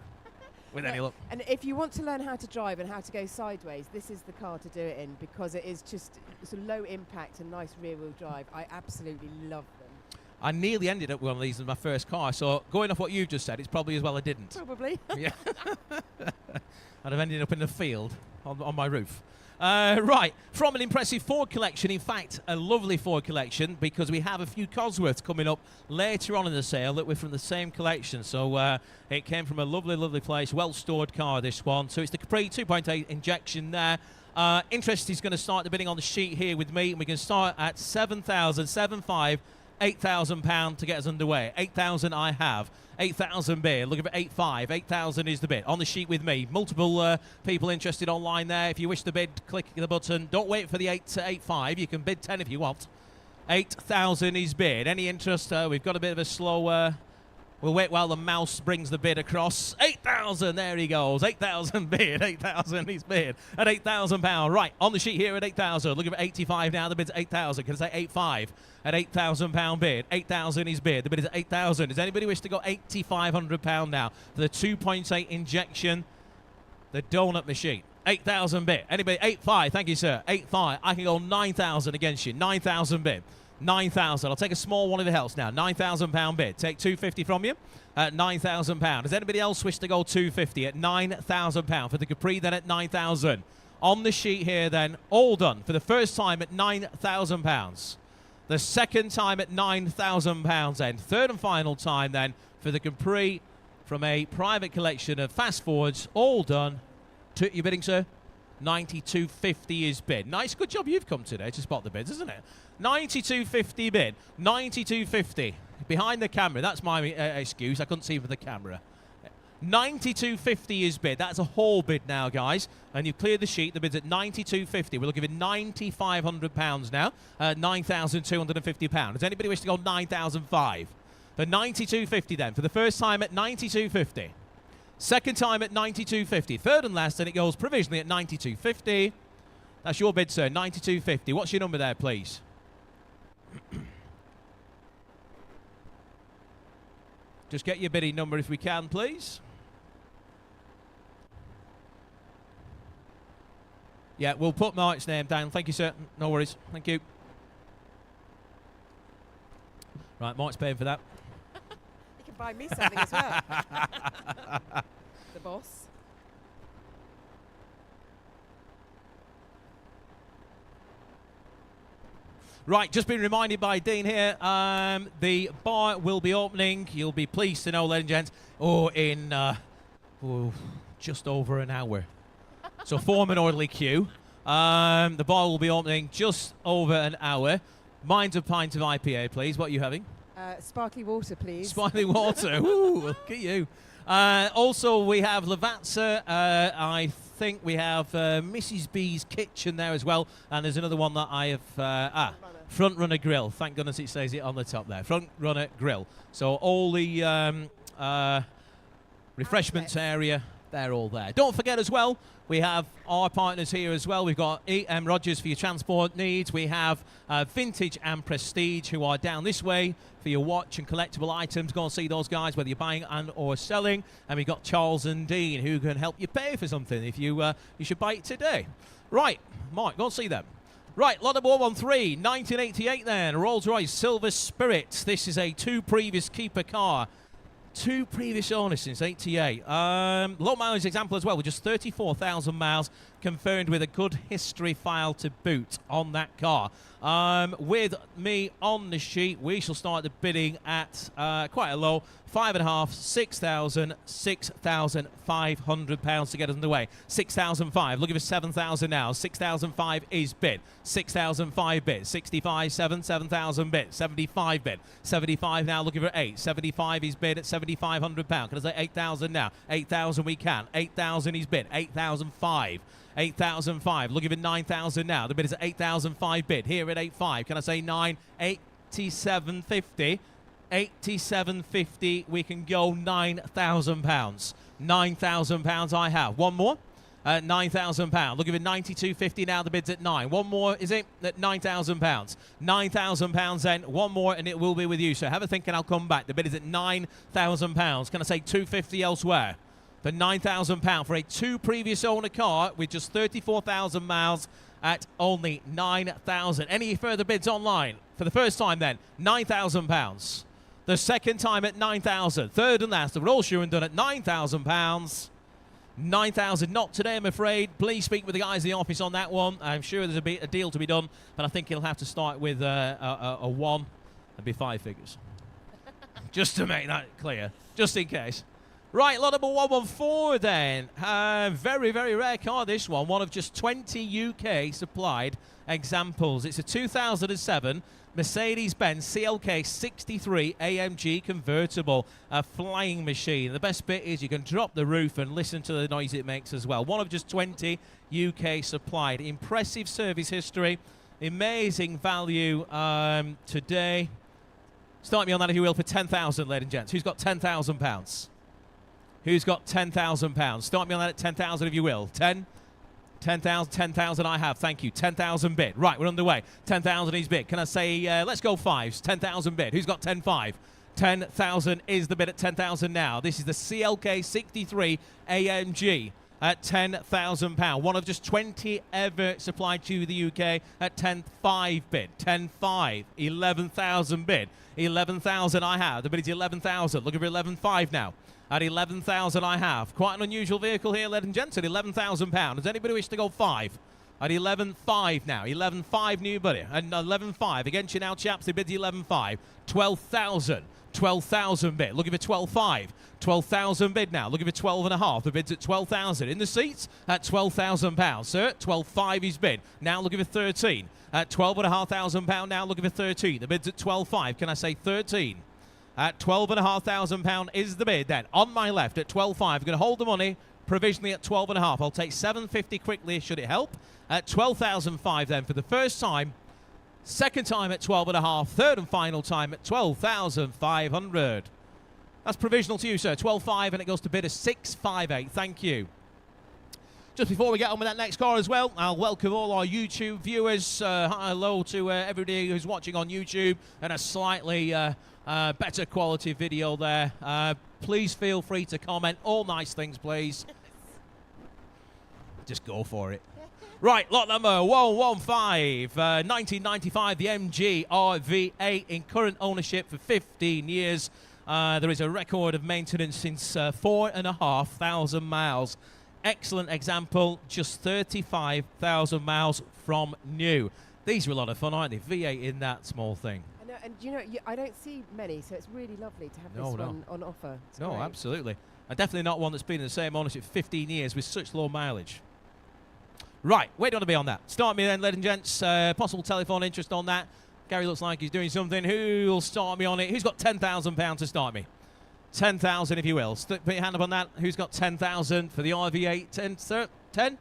With any luck. And if you want to learn how to drive and how to go sideways, this is the car to do it in, because it is just sort of low impact and nice rear-wheel drive. I absolutely love them. I nearly ended up with one of these in my first car, so going off what you've just said, it's probably as well I didn't. Probably. Yeah. I'd have ended up in the field on my roof. Right, from an impressive Ford collection, in fact, a lovely Ford collection, because we have a few Cosworths coming up later on in the sale that were from the same collection. So it came from a lovely, lovely place, well-stored car, this one. So it's the Capri 2.8 injection there. Interest is going to start the bidding on the sheet here with me, and we can start at 7,750. £8,000 to get us underway. 8,000 I have. 8,000 bid. Looking for 8,500. 8,000 is the bid. On the sheet with me. Multiple people interested online there. If you wish to bid, click the button. Don't wait for the 8 to 8,500. You can bid 10 if you want. 8,000 is bid. Any interest? We've got a bit of a slow... we'll wait while the mouse brings the bid across. 8,000, there he goes. 8,000 bid. 8,000 is bid at £8,000. Right, on the sheet here at 8,000. Looking for 85 now. The bid's 8,000. Can I say 8,500? At £8,000 bid. 8,000 is bid. The bid is at 8,000. Does anybody wish to go £8,500 now for the 2.8 injection, the donut machine? 8,000 bid. Anybody? 8,500. Thank you, sir. 8,500. I can go 9,000 against you. 9,000 bid. 9,000. I'll take a small one if it helps now. £9,000 bid. Take 250 from you at £9,000. Does anybody else wish to go 250 at £9,000 for the Capri? Then at 9,000. On the sheet here, then, all done for the first time at £9,000. The second time at £9,000 then. Third and final time then for the Capri from a private collection of fast forwards. All done. To your bidding, sir? 92.50 is bid. Nice, good job you've come today to spot the bids, isn't it? 92.50 bid. 92.50. Behind the camera. That's my excuse. I couldn't see for the camera. 92.50 is bid. That's a whole bid now, guys. And you've cleared the sheet. The bid's at 92.50. We're looking at £9,500 now. £9,250. Does anybody wish to go 9,500? For 92.50 then. For the first time at 92.50. Second time at 92.50. Third and last, and it goes provisionally at 92.50. That's your bid, sir. 92.50. What's your number there, please? Just get your bidding number if we can, please. Yeah, we'll put Mark's name down. Thank you, sir. No worries. Thank you. Right, Mark's paying for that. You can buy me something as well. The boss. Right, just been reminded by Dean here, the bar will be opening, you'll be pleased to know, ladies and gents, in just over an hour. So form an orderly queue. The bar will be opening just over an hour. Mine's a pint of IPA, please. What are you having? Sparkly water, please. Sparkling water. Ooh, look at you. Also, we have Lavazza. I think we have Mrs. B's Kitchen there as well. And there's another one that I have... Front Runner Grill. Thank goodness it says it on the top there. Front Runner Grill. So all the refreshments area, they're all there. Don't forget as well, we have our partners here as well. We've got E.M. Rogers for your transport needs. We have Vintage and Prestige, who are down this way for your watch and collectible items. Go and see those guys, whether you're buying and or selling. And we've got Charles and Dean, who can help you pay for something if you should buy it today. Right, Mike, go and see them. Right, lot number 113, 1988 then, Rolls-Royce Silver Spirit. This is a 2 previous keeper car. 2 previous owners since 88. Low mileage example as well, with just 34,000 miles, confirmed with a good history file to boot on that car. With me on the sheet, we shall start the bidding at quite a low, 5.5, 6,000, 6,500 pounds to get us underway. 6,005, looking for 7,000 now. 6,005 is bid. 6,005 bid. 65, 7,000 bid. 75 bid. 75 now, looking for 8. 75 is bid at 7,500 pounds. Can I say 8,000 now? 8,000 we can. 8,000 is bid. 8,005. 8,005, looking for 9,000 now. The bid is at 8,005 bid. Here at 8,500. Can I say 9? 87.50. 87.50. We can go 9,000 pounds. 9,000 pounds I have. One more. 9,000 pounds. Looking for 92.50 now. The bid's at 9. One more, is it? At 9,000 pounds. 9,000 pounds then. One more and it will be with you. So have a think and I'll come back. The bid is at 9,000 pounds. Can I say 250 elsewhere? For £9,000 for a 2 previous owner car with just 34,000 miles at only 9,000. Any further bids online? For the first time then, £9,000. The second time at 9,000. Third and last, we're all sure and done at £9,000. 9,000, not today, I'm afraid. Please speak with the guys in the office on that one. I'm sure there's a deal to be done, but I think it'll have to start with a 1 and be 5 figures. Just to make that clear, just in case. Right, lot number 114 then. Very, very rare car, this one. One of just 20 UK supplied examples. It's a 2007 Mercedes-Benz CLK 63 AMG convertible. A flying machine. The best bit is you can drop the roof and listen to the noise it makes as well. One of just 20 UK supplied. Impressive service history. Amazing value today. Start me on that if you will for 10,000, ladies and gents. Who's got £10,000? Who's got £10,000? Start me on that at 10,000 if you will. 10? 10,000, 10,000 I have, thank you. 10,000 bid. Right, we're underway. 10,000 is bid. Can I say, let's go 5s. 10,000 bid. Who's got 10.5? 10,000 is the bid at 10,000 now. This is the CLK 63 AMG at £10,000. One of just 20 ever supplied to the UK at 10.5 bid. 10.5. 11,000 bid. 11,000 I have. The bid is 11,000. Looking for 11.5 now. At 11,000 I have. Quite an unusual vehicle here, ladies and gents, at £11,000. Does anybody wish to go 5? At 11.5 now. 11.5 new buddy. And 11.5 against you now, chaps. The bid's 11.5. 12,000. 12,000 bid. Looking for 12.5. 12,000 bid now. Looking for 12.5. The bid's at 12,000. In the seats at £12,000. Sir, 12.5 is bid. Now looking for 13. At £12,500 now. Looking for 13. The bid's at 12.5. Can I say 13? At £12,500 is the bid then. On my left at 12.5. I'm going to hold the money provisionally at 12.5. I'll take 750 quickly should it help. At 12,005 then for the first time. Second time at 12.5. Third and final time at 12,500. That's provisional to you, sir. 12.5 and it goes to bid of 658. Thank you. Just before we get on with that next car as well, I'll welcome all our YouTube viewers. Hello to everybody who's watching on YouTube and a slightly better quality video there. Please feel free to comment. All nice things, please. Just go for it. Right, lot number 115, 1995, the MG RV8 in current ownership for 15 years. There is a record of maintenance since 4,500 miles. Excellent example, just 35,000 miles from new. These are a lot of fun, aren't they? V8 in that small thing. I know, and you know, I don't see many, so it's really lovely to have this one on offer. It's No, great. absolutely. And definitely not one that's been in the same ownership 15 years with such low mileage. Right, where do you want to be on that? Start me then, ladies and gents. Possible telephone interest on that. Gary looks like he's doing something. Who will start me on it? Who's got £10,000 to start me? 10,000 if you will. Put your hand up on that. Who's got 10,000 for the RV8? 10, sir? 10?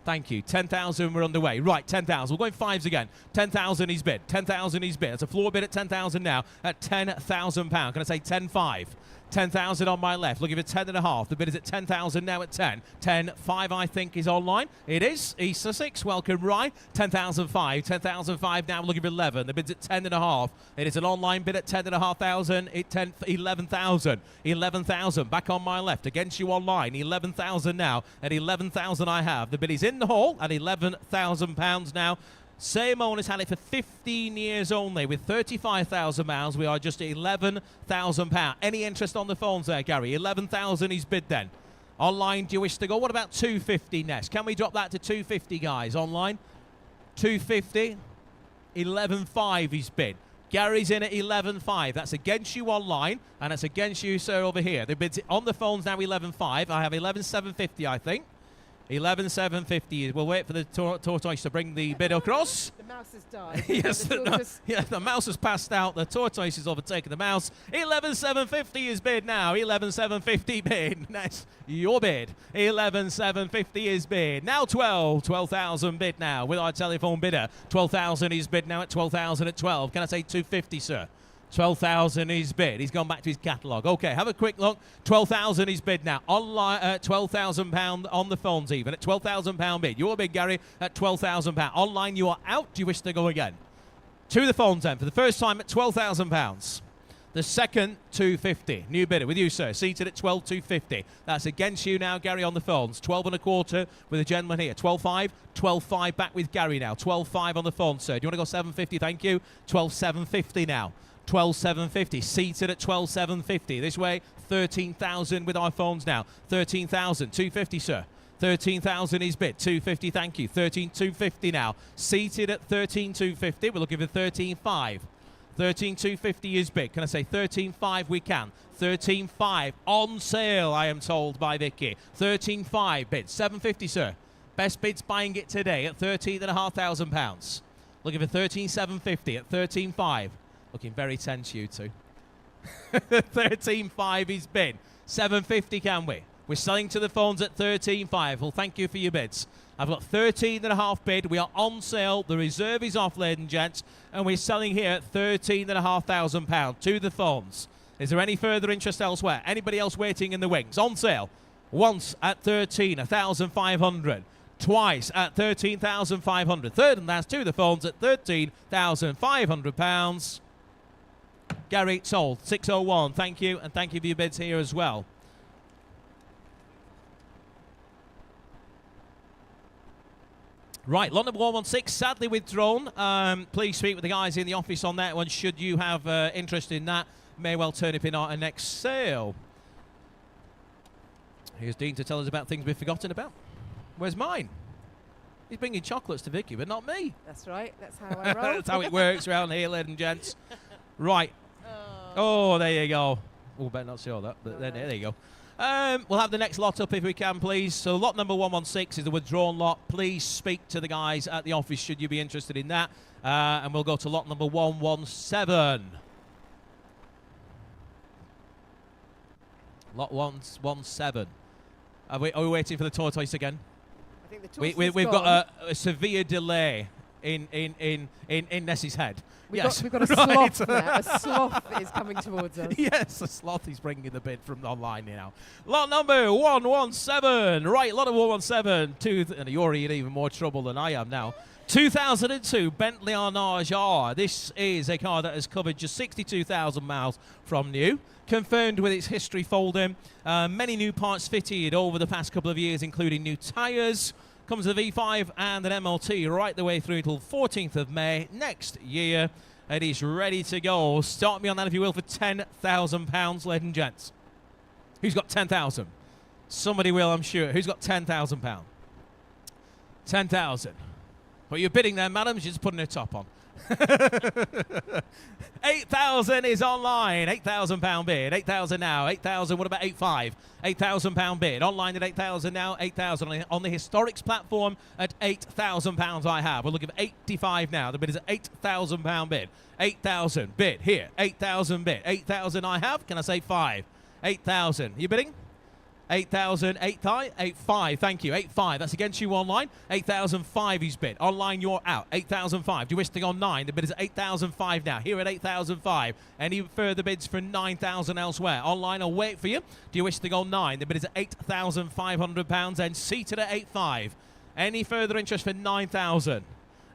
Thank you. 10,000, we're underway. Right, 10,000. We're going fives again. 10,000 he's bid. 10,000 he's bid. It's a floor bid at 10,000 now at £10,000. Can I say 10.5? 10,000 on my left. Looking for 10.5. The bid is at 10,000 now at 10. 10.5 I think is online. It is. East Sussex. Welcome, Rye. 10,005. 10,005 now. Looking for 11. The bid's at 10.5. It is an online bid at 10,500. 11,000. 11,000. Back on my left. Against you online. 11,000 now. At 11,000 I have. The bid is in the hall at £11,000 now. Same owner's had it for 15 years only with 35,000 miles. We are just at £11,000. Any interest on the phones there, Gary? 11,000 he's bid then. Online, do you wish to go? What about 250 next? Can we drop that to 250, guys? Online? 250. 11.5 he's bid. Gary's in at 11.5. That's against you online, and that's against you, sir, over here. The bid's on the phones now 11.5. I have 11.750, I think. 11,750. We'll wait for the tortoise to bring the bid across. The mouse has died. Yes, the mouse has passed out. The tortoise has overtaken the mouse. 11,750 is bid now. 11,750 bid. That's your bid. 11,750 is bid. Now 12,000 bid now with our telephone bidder. 12,000 is bid now at 12,000 at 12. Can I say 250, sir? 12,000 is bid. He's gone back to his catalogue. Okay, have a quick look. 12,000 is bid now. Online, £12,000 on the phones even at £12,000 bid. Your bid, Gary, at £12,000. Online, you are out. Do you wish to go again? To the phones then for the first time at £12,000. The second, 250. New bidder with you, sir. Seated at 12,250. That's against you now, Gary, on the phones. 12.25 with a gentleman here. 12.5. 12.5 back with Gary now. 12.5 on the phone, sir. Do you want to go 750? Thank you. 12,750 now. 12,750, seated at 12,750. This way, 13,000 with our phones now. 13,000, 250, sir. 13,000 is bid. 250, thank you. 13,250 now. Seated at 13,250. We're looking for 13,5. 13,250 is bid. Can I say 13,5? We can. 13,5 on sale, I am told by Vicky. 13,5 bid. 750, sir. Best bids buying it today at £13,500. Looking for 13,750 at 13,5. Looking very tense, you two. 13.5 is bid. 750, can we? We're selling to the phones at 13.5. Well, thank you for your bids. I've got 13.5 bid. We are on sale. The reserve is off, ladies and gents. And we're selling here at £13,500 to the phones. Is there any further interest elsewhere? Anybody else waiting in the wings? On sale. Once at 13,500. Twice at 13,500. Third and last to the phones at £13,500. Gary, sold. 601. Thank you, and thank you for your bids here as well. Right, lot number 116, sadly withdrawn. Please speak with the guys in the office on that one. Should you have interest in that, may well turn up in our next sale. Here's Dean to tell us about things we've forgotten about. Where's mine? He's bringing chocolates to Vicky, but not me. That's right. That's how I roll. That's how it works around here, ladies and gents. Right. Oh, there you go. Oh, better not say all that, but then there you go. We'll have the next lot up if we can, please. So lot number 116 is the withdrawn lot. Please speak to the guys at the office should you be interested in that. And we'll go to lot number 117. Lot 117. Are we waiting for the tortoise again? I think the tortoise We've got a severe delay in Nessie's head. We've got a sloth there. A sloth is coming towards us. Yes, a sloth is bringing the bid from online now. Lot number 117. Right, lot of 117. And you're in even more trouble than I am now. 2002 Bentley Arnage R. This is a car that has covered just 62,000 miles from new. Confirmed with its history folding. Many new parts fitted over the past couple of years, including new tyres. Comes with a V5 and an MLT right the way through until 14th of May next year. It is ready to go. Start me on that, if you will, for £10,000, ladies and gents. Who's got 10,000? Somebody will, I'm sure. Who's got £10,000? 10,000. What you're bidding there, madam, is just putting a top on. 8,000 is online. £8,000 bid. 8,000 now. 8,000. What about 8,500? £8,000 bid. Online at 8,000 now. 8,000 on the Historics platform at £8,000. I have. We're looking for 85 now. The bid is at £8,000 bid. 8,000 bid here. 8,000 bid. 8,000 I have. Can I say 5? 8,000. You bidding? 8,000, 8,500, thank you, 8,500, that's against you online. 8,005 he's bid, online you're out. 8,005, do you wish to go 9? The bid is at 8,005 now, here at 8,005. Any further bids for 9,000 elsewhere? Online I'll wait for you. Do you wish to go 9? The bid is at £8,500 and seated at 8,500. Any further interest for 9,000?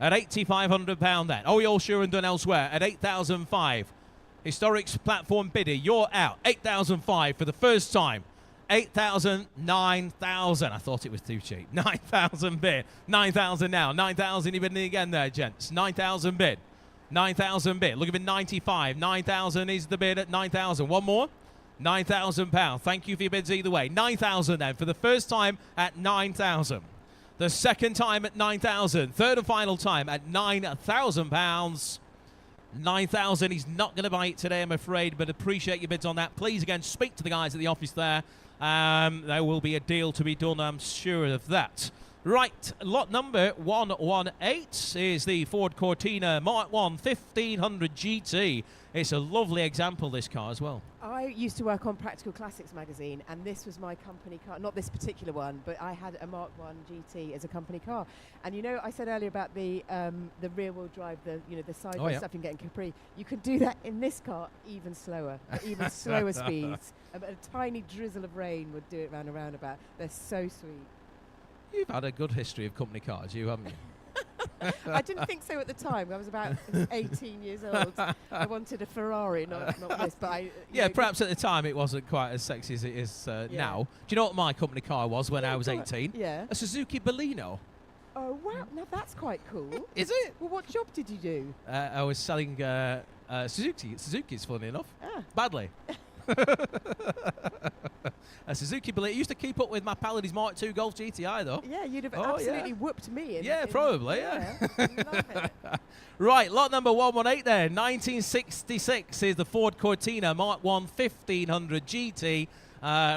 At £8,500 then. Oh, you're sure and done elsewhere at 8,005. Historics platform bidder, you're out. 8,005 for the first time. 8,000, 9,000. I thought it was too cheap. 9,000 bid. 9,000 now. 9,000 you're bidding again there, gents. 9,000 bid. 9,000 bid. Look at it, 95. 9,000 is the bid at 9,000. One more. £9,000. Thank you for your bids either way. 9,000 then for the first time at 9,000. The second time at 9,000. Third and final time at £9,000. 9,000. He's not going to buy it today, I'm afraid, but appreciate your bids on that. Please, again, speak to the guys at the office there. There will be a deal to be done, I'm sure of that. Right, lot number 118 is the Ford Cortina Mark 1 1500 GT. It's a lovely example, this car, as well. I used to work on Practical Classics magazine, and this was my company car. Not this particular one, but I had a Mark 1 GT as a company car. And you know, I said earlier about the rear-wheel drive, the sideways stuff you can get in Capri. You can do that in this car even slower, at even slower speeds. A tiny drizzle of rain would do it round a roundabout. They're so sweet. You've had a good history of company cars, you haven't you? I didn't think so at the time. I was about 18 years old. I wanted a Ferrari, not this. But perhaps at the time it wasn't quite as sexy as it is now. Do you know what my company car was when I was 18? Yeah. A Suzuki Baleno. Oh, wow. Now that's quite cool. Is it? Well, what job did you do? I was selling Suzuki's, funny enough. Ah. Badly. A Suzuki Baleno. It used to keep up with my pal and his Mark II Golf GTI, though. Yeah, you'd have absolutely whooped me. Probably. Love it. Right, lot number 118 there. 1966 is the Ford Cortina Mark 1 1500 GT.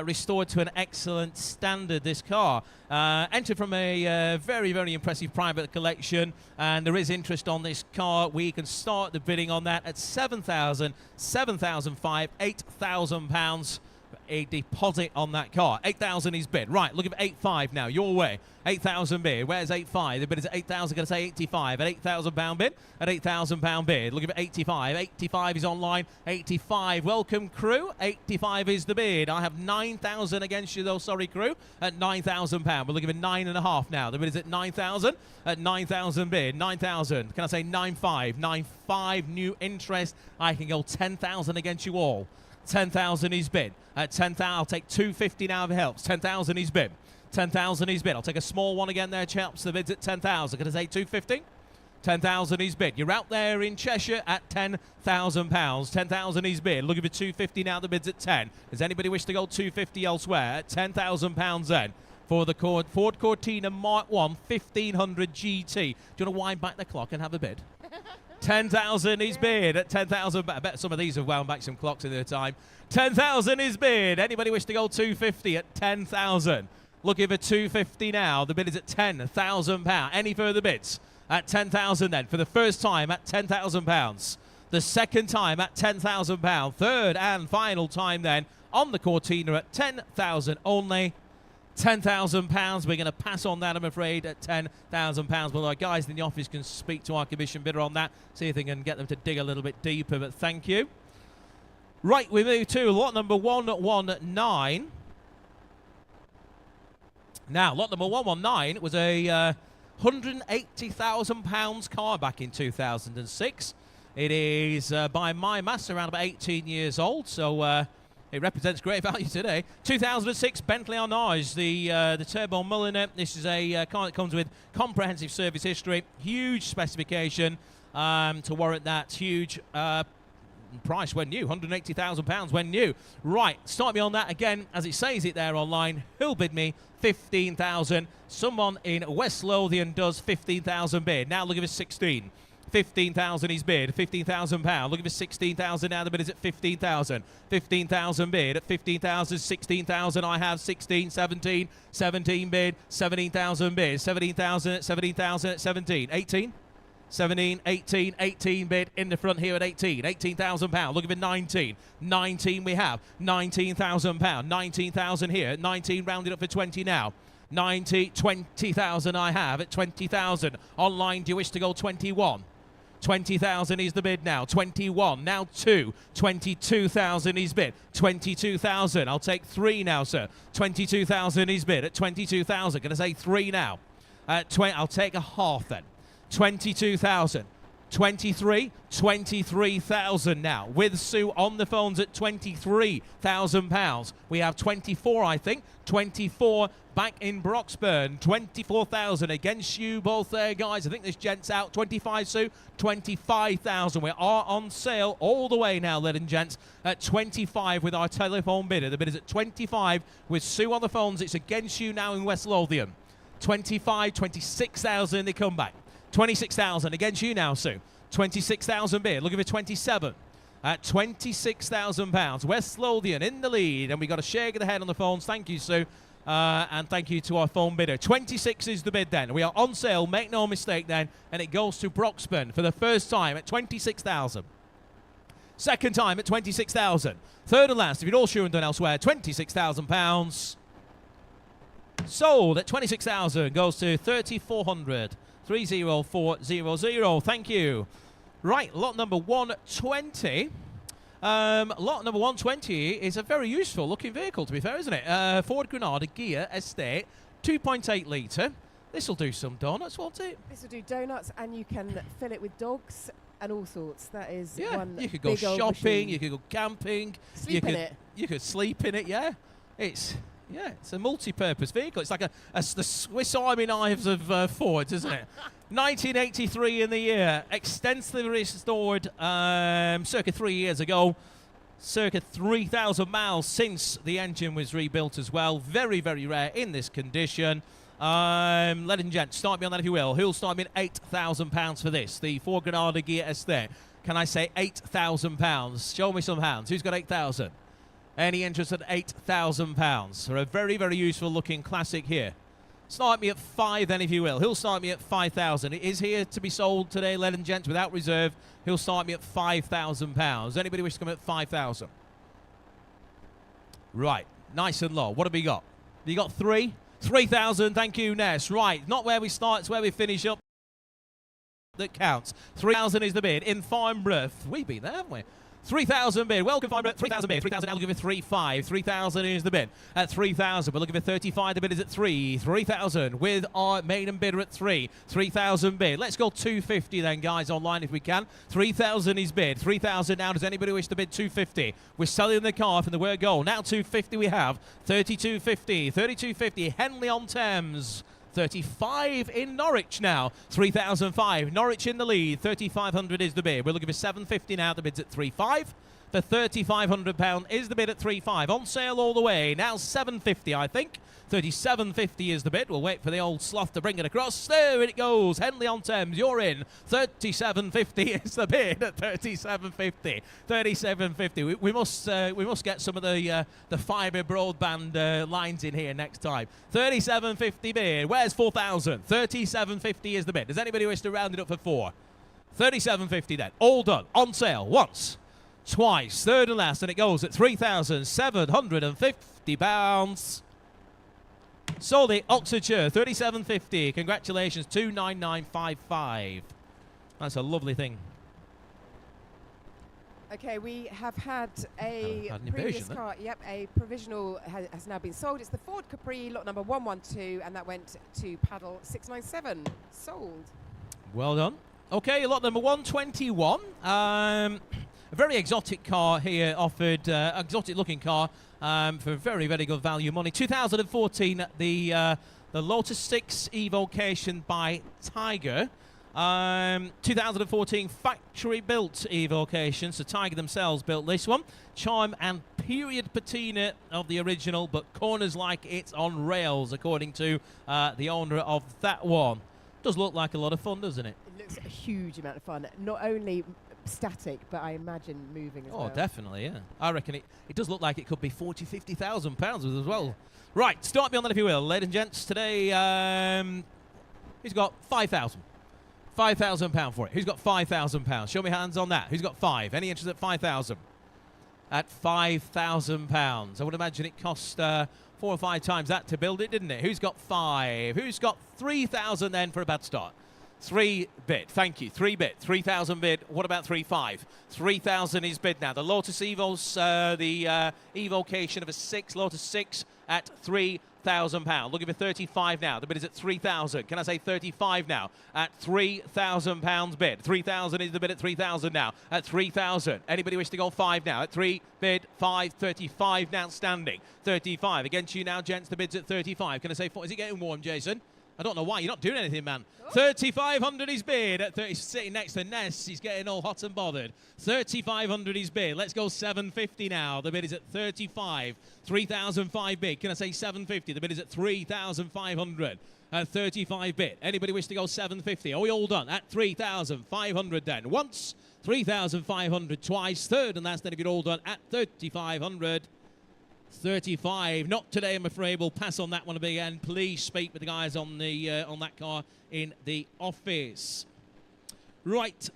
Restored to an excellent standard, this car. Entered from a very, very impressive private collection, and there is interest on this car. We can start the bidding on that at 7,000, 7,500, £8,000. A deposit on that car. 8,000 is bid. Right, look at 8,500 now. Your way. 8,000 bid. Where's 8,500? The bid is at 8,000. Going to say 85. At £8,000 bid. At £8,000 bid. Look at 85. 85 is online. 85. Welcome, crew. 85 is the bid. I have 9,000 against you, though. Sorry, crew. At £9,000. We're looking at 9.5 now. The bid is at 9,000. At 9,000 bid. 9,000. Can I say 9,500? 9,500 new interest. I can go 10,000 against you all. 10,000 is bid. At 10,000, I'll take 250 now if it helps. 10,000 is bid. 10,000 is bid. I'll take a small one again there, chaps. The bid's at 10,000. Can I say 250? 10,000 is bid. You're out there in Cheshire at £10,000. 10,000 is bid. Looking for 250 now. The bid's at 10. Does anybody wish to go 250 elsewhere? At £10,000 then. For the Ford Cortina Mark 1 1500 GT. Do you want to wind back the clock and have a bid? 10,000 is bid at 10,000. I bet some of these have wound back some clocks in their time. 10,000 is bid. Anybody wish to go 250 at 10,000? Looking for 250 now. The bid is at £10,000. Any further bids? At 10,000 then. For the first time at £10,000. The second time at £10,000. Third and final time then on the Cortina at 10,000 only. £10,000. We're going to pass on that, I'm afraid, at £10,000. Well, our guys in the office can speak to our commission bidder on that, see if they can get them to dig a little bit deeper, but thank you. Right, we move to lot number 119. Now, lot number 119 was a £180,000 car back in 2006. It is, by my maths, around about 18 years old, so it represents great value today. 2006 Bentley Arnage, the Turbo Mulliner. This is a car that comes with comprehensive service history, huge specification. to warrant that huge price when new, £180,000 when new. Right, start me on that again, as it says it there online. Who'll bid me 15,000? Someone in West Lothian does 15,000 bid. Now look at his 16. 15,000 is bid, £15,000. Look at his 16,000 now, the bid is at 15,000. 15,000 bid at 15,000, 16,000 I have, 16, 17, 17 bid, 17,000 bid, 17,000 at 17,000 at 17, 18. 17, 18, 18 bid in the front here at 18, £18,000. Look at it, 19, 19 we have, £19,000, 19,000 here, 19 rounded up for 20 now. 20,000 I have at 20,000. Online, do you wish to go 21? 20,000 is the bid now. 21, now 2. 22,000 is bid. 22,000. I'll take 3 now, sir. 22,000 is bid at 22,000. Can I say 3 now? I'll take a half then. 22,000. 23, 23,000 now. With Sue on the phones at £23,000. We have 24, I think. 24 back in Broxburn. 24,000 against you both there, guys. I think this gent's out. 25, Sue. 25,000. We are on sale all the way now, ladies and gents, at 25 with our telephone bidder. The bid is at 25 with Sue on the phones. It's against you now in West Lothian. 25, 26,000 they come back. 26,000 against you now, Sue. 26,000 bid. Look at it, 27 at £26,000. West Lothian in the lead, and we got a shake of the head on the phones. Thank you, Sue, and thank you to our phone bidder. 26 is the bid then. We are on sale, make no mistake then, and it goes to Broxburn for the first time at 26,000. Second time at 26,000. Third and last, if you're all sure and done elsewhere, £26,000. Sold at 26,000, goes to 3,400. 30400. Thank you. Right, lot number 120. Lot number 120 is a very useful looking vehicle, to be fair, isn't it? Ford Granada Gear Estate, 2.8 litre. This will do some donuts, won't it? This will do donuts, and you can fill it with dogs and all sorts. That is one. You could go big old shopping, machine. you could go camping. Sleep in it. You could sleep in it, yeah. It's a multi-purpose vehicle. It's like the Swiss Army knives of Fords, isn't it? 1983 in the year, extensively restored circa 3 years ago. Circa 3,000 miles since the engine was rebuilt as well. Very, very rare in this condition. Ladies and gents, start me on that if you will. Who'll start me at £8,000 for this? The Ford Granada Gear Estate. Can I say £8,000? Show me some hands. Who's got 8,000? Any interest at £8,000 for a very, very useful looking classic here. Start me at 5 then if you will. He'll start me at 5,000. It is here to be sold today, ladies and gents, without reserve. He'll start me at £5,000. Anybody wish to come at 5,000? Right, nice and low. What have we got? You got 3? 3,000, thank you, Ness. Right, not where we start, it's where we finish up. That counts. 3,000 is the bid. In fine breath. We've been there, haven't we? 3,000 bid. Welcome, 3,000 bid. 3,000. I'll give it 3,500. 3,000 is the bid. At 3,000, we're looking for 35. The bid is at 3. 3,000 with our maiden bidder at 3. 3,000 bid. Let's go 250 then, guys, online if we can. 3,000 is bid. 3,000 now. Does anybody wish to bid 250? We're selling the car from the word go. Now 250 we have. 32.50. 32.50. Henley on Thames. 35 in Norwich now. 3,005. Norwich in the lead. 3,500 is the bid. We're looking for 750 now. The bid's at 3,500. For £3,500 is the bid at 3,500. On sale all the way. Now 750, I think. 37.50 is the bid. We'll wait for the old sloth to bring it across. There it goes. Henley on Thames, you're in. 37.50 is the bid at 37.50. 37.50. We must get some of the fibre broadband lines in here next time. 37.50 bid. Where's 4,000? 37.50 is the bid. Does anybody wish to round it up for 4? 37.50 then. All done. On sale. Once. Twice. Third and last. And it goes at £3,750. Sold it, Oxfordshire, 37.50. Congratulations, 29955. That's a lovely thing. Okay, we have had a Had an previous invasion, car. Yep, a provisional has now been sold. It's the Ford Capri, lot number 112, and that went to Paddle 697. Sold. Well done. Okay, lot number 121. A very exotic car here offered, exotic looking car for very, very good value money. 2014, the Lotus 6 Evocation by Tiger. 2014 factory built evocation, so Tiger themselves built this one. Charm and period patina of the original, but corners like it's on rails, according to the owner of that one. Does look like a lot of fun, doesn't it? It looks a huge amount of fun. Not only static, but I imagine moving as well. Oh, definitely, yeah. I reckon it does look like it could be 40, 50,000 pounds as well. Right, start me on that if you will, ladies and gents. Today, who's got 5,000? £5,000 for it. Who's got £5,000? Show me hands on that. Who's got 5? Any interest at 5,000? At £5,000. I would imagine it cost 4 or 5 times that to build it, didn't it? Who's got 5? Who's got 3,000 then for a bad start? 3 bid. Thank you. 3 bid. 3,000 bid. What about 3.5? 3,000 is bid now. The Lotus Evos, the evocation of a 6, Lotus 6 at £3,000. Looking for 35 now. The bid is at 3,000. Can I say 35 now? At £3,000 bid. 3,000 is the bid at 3,000 now. At 3,000. Anybody wish to go 5 now? At 3 bid 5. 35 now standing. 35 against you now, gents. The bid's at 35. Can I say 4? Is it getting warm, Jason? I don't know why. You're not doing anything, man. 3,500 is bid at 30. Sitting next to Ness. He's getting all hot and bothered. 3,500 is bid. Let's go 750 now. The bid is at 35. 3,005 bid. Can I say 750? The bid is at 3,500. At 35 bid. Anybody wish to go 750? Are we all done? At 3,500 then. Once. 3,500 twice. Third and last then if you're all done at 3,500. 35. Not today, I'm afraid. We'll pass on that one again. Please speak with the guys on the on that car in the office. Right.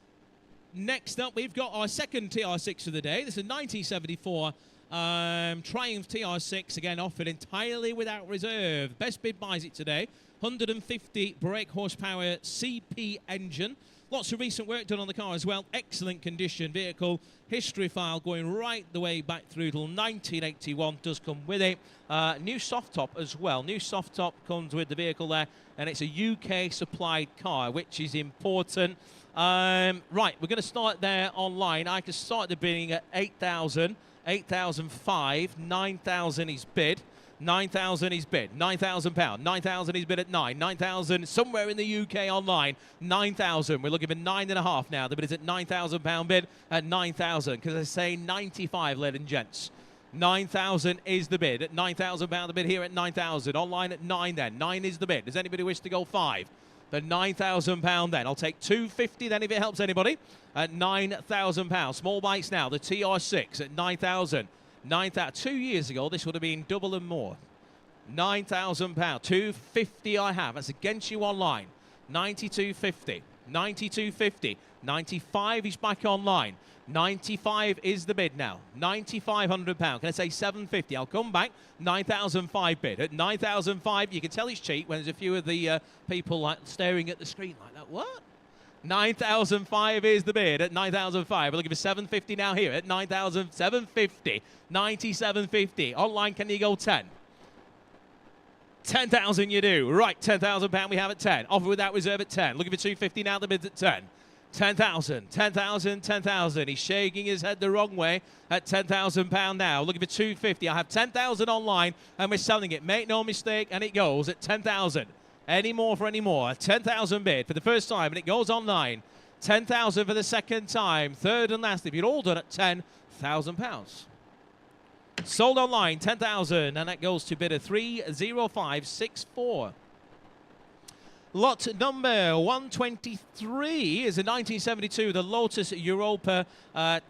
Next up, we've got our second TR6 of the day. This is a 1974 Triumph TR6, again offered entirely without reserve. Best bid buys it today. 150 brake horsepower CP engine. Lots of recent work done on the car as well. Excellent condition vehicle. History file going right the way back through till 1981 does come with it. New soft top as well. New soft top comes with the vehicle there, and it's a UK supplied car, which is important. Right, we're going to start there online. I can start the bidding at 8,000, 8,005, 9,000 is bid. 9,000 is bid. £9,000. 9,000 is bid at 9. 9,000 somewhere in the UK online. 9,000. We're looking for 9.5 now. The bid is at £9,000 bid at 9,000. Because I say 95, ladies and gents. 9,000 is the bid. At £9,000 the bid here at 9,000. Online at 9 then. 9 is the bid. Does anybody wish to go 5? The £9,000 then. I'll take 250 then if it helps anybody. At £9,000. Small bites now. The TR6 at 9,000. 2 years ago, this would have been double and more. £9,000. 250 I have. That's against you online. 92.50. 92.50. 95 is back online. 95 is the bid now. £9,500. Can I say 750? I'll come back. 9,005 bid. At 9,005, you can tell it's cheap when there's a few of the people like staring at the screen like that. What? 9,005 is the bid at 9,005. We're looking for 750 now here at 9,750. 97.50. Online, can you go 10? 10,000 you do. Right, £10,000 we have at 10. Offer without reserve at 10. Looking for 250 now, the bid's at 10. 10,000, 10,000, 10,000. He's shaking his head the wrong way at £10,000 now. Looking for 250. I have 10,000 online and we're selling it. Make no mistake, and it goes at 10,000. Any more for any more. 10,000 bid for the first time, and it goes online. 10,000 for the second time. Third and last, if you're all done at £10,000. Sold online, 10,000, and that goes to bidder 30564. Lot number 123 is a 1972, the Lotus Europa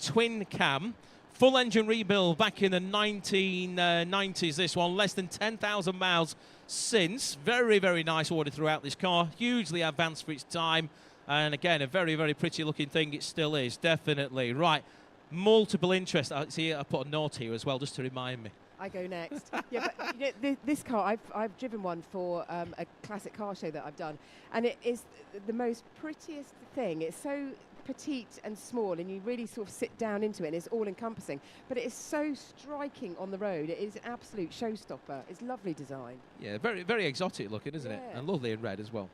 twin cam. Full engine rebuild back in the 1990s, this one. Less than 10,000 miles since. Very, very nice order throughout this car. Hugely advanced for its time. And again, a very, very pretty looking thing. It still is, definitely. Right, multiple interest. See, I put a note here as well, just to remind me. I go next. Yeah, but you know, this car, I've driven one for a classic car show that I've done. And it is the most prettiest thing. It's so petite and small, and you really sort of sit down into it, and it's all encompassing, but it is so striking on the road. It is an absolute showstopper. It's lovely design. Yeah, very, very exotic looking, isn't it? And lovely in red as well.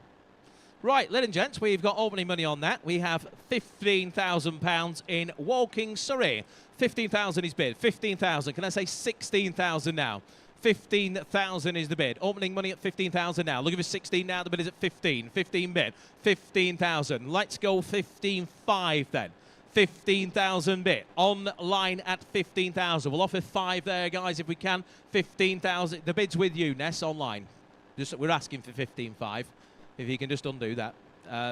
Right, ladies and gents, we've got opening money on that. We have £15,000 in Woking, Surrey. 15,000 is bid. 15,000. Can I say 16,000 now? 15,000 is the bid. Opening money at 15,000 now. Looking for 16 now. The bid is at 15. 15 bid. 15,000. Let's go 15.5 then. 15,000 bid. Online at 15,000. We'll offer 5 there, guys, if we can. 15,000. The bid's with you, Ness, online. We're asking for 15.5. If you can just undo that.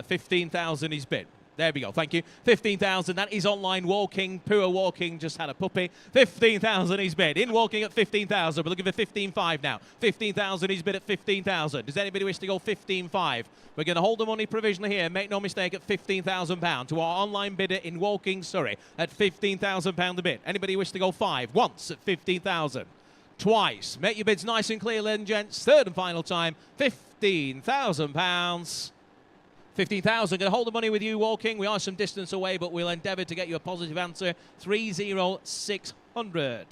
15,000 is bid. There we go, thank you. 15,000, that is online walking. Poor walking just had a puppy. 15,000 is bid. In walking at 15,000. We're looking for 15.5 now. 15,000 is bid at 15,000. Does anybody wish to go 15.5? We're going to hold the money provisionally here. Make no mistake, at £15,000 to our online bidder in Walking, Surrey at £15,000 a bid. Anybody wish to go 5? Once at 15,000. Twice. Make your bids nice and clear, ladies and gents. Third and final time, £15,000. 15,000. Going to hold the money with you, Walking. We are some distance away, but we'll endeavour to get you a positive answer. 30,600.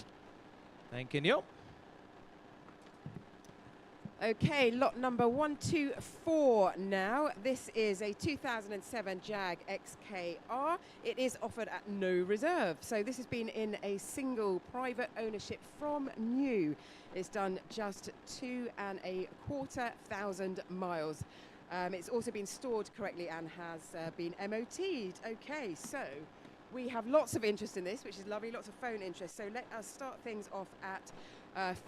Thanking you. Okay, lot number 124 now. This is a 2007 Jag XKR. It is offered at no reserve. So this has been in a single private ownership from new. It's done just 2,250 miles. It's also been stored correctly and has been MOT'd. Okay, so we have lots of interest in this, which is lovely, lots of phone interest. So let us start things off at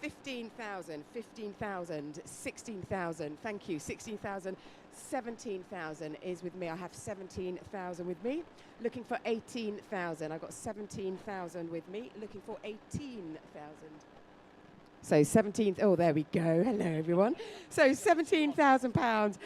15,000, 15,000, 16,000. Thank you. 16,000, 17,000 is with me. I have 17,000 with me. Looking for 18,000. I've got 17,000 with me. Looking for 18,000. So 17th. Oh, there we go. Hello, everyone. So £17,000.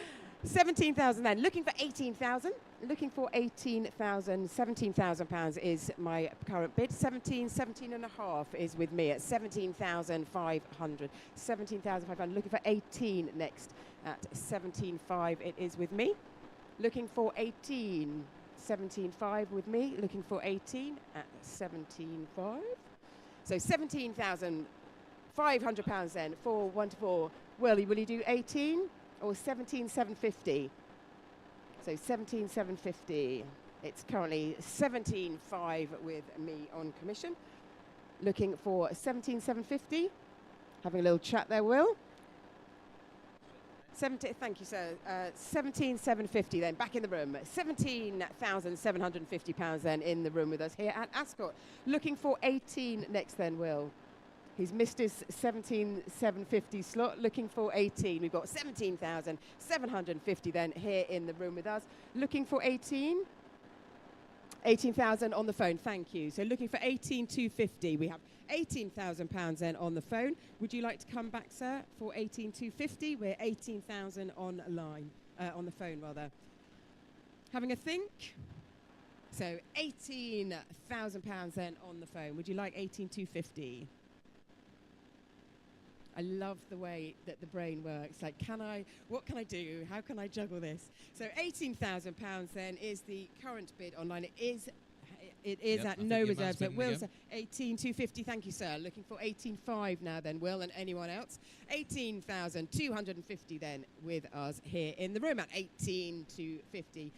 17,000 then. Looking for 18,000. Looking for 18,000. £17,000 is my current bid. 17 and a half is with me at 17,500. 17,500. Looking for 18 next at 17.5. It is with me. Looking for 18. 17.5 with me. Looking for 18 at 17.5. So £17,500 then for 1 to 4. Will you do 18 or 17,750? So 17,750. It's currently 17.5 with me on commission. Looking for 17,750. Having a little chat there, Will. Thank you, sir. 17,750 then, back in the room. £17,750 then in the room with us here at Ascot. Looking for 18 next then, Will. He's missed his 17,750 slot, looking for 18. We've got 17,750 then here in the room with us. Looking for 18. 18,000 on the phone, thank you. So looking for 18,250. We have £18,000 then on the phone. Would you like to come back, sir, for 18,250? We're 18,000 online, on the phone rather. Having a think? So £18,000 then on the phone. Would you like 18,250? I love the way that the brain works. Like, what can I do? How can I juggle this? So £18,000 then is the current bid online. It is at no reserve. So Will, 18,250. Thank you, sir. Looking for 18.5 now then, Will, and anyone else. 18,250 then with us here in the room at 18,250.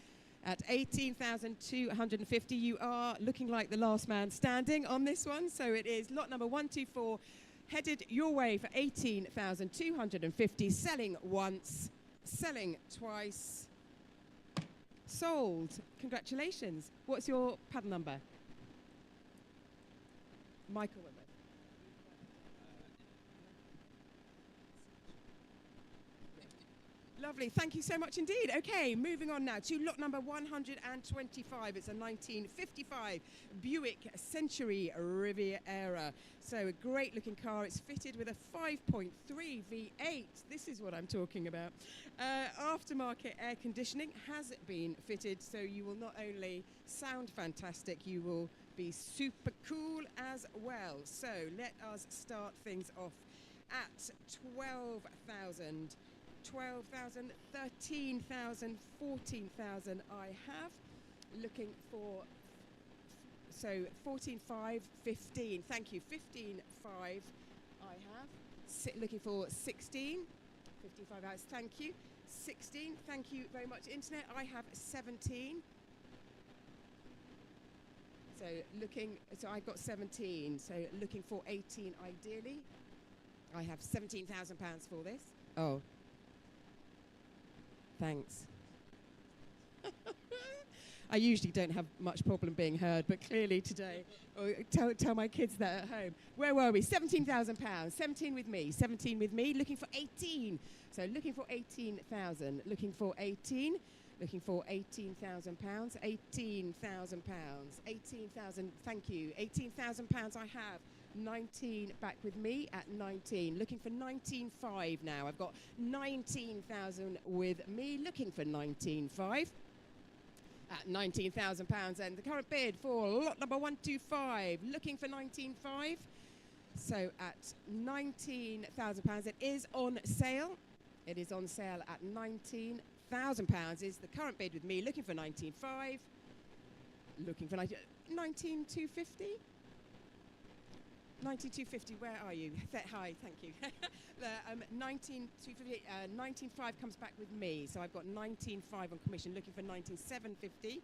At 18,250, you are looking like the last man standing on this one. So it is lot number 124. Headed your way for 18,250, selling once, selling twice, sold. Congratulations. What's your paddle number? Michael Whitman. Lovely, thank you so much indeed. Okay, moving on now to lot number 125. It's a 1955 Buick Century Riviera. So a great looking car. It's fitted with a 5.3 V8. This is what I'm talking about. Aftermarket air conditioning has been fitted, so you will not only sound fantastic, you will be super cool as well. So let us start things off at 12,000. 12,000, 13,000, 14,000 I have. Looking for, so 14.5, 15. Thank you. 15.5 I have. Looking for 16. 55 hours. Thank you. 16. Thank you very much, Internet. I have 17. So I got 17. So looking for 18 ideally. I have £17,000 for this. Oh. Thanks. I usually don't have much problem being heard, but clearly today, tell my kids that at home. Where were we? £17,000. 17 with me. 17 with me. Looking for 18. So looking for 18,000. Looking for 18. Looking for £18,000. 18,000 £. 18,000. Thank you. £18,000 I have. 19 back with me at 19. Looking for 19.5 now. I've got 19,000 with me. Looking for 19.5 at £19,000, and the current bid for lot number 125. Looking for 19.5. So at £19,000, it is on sale. It is on sale at £19,000 is the current bid with me. Looking for 19.5. Looking for 19,250. 92.50, where are you? Hi, thank you. 19.250, 19.5 comes back with me, so I've got 19.5 on commission, looking for 19.750.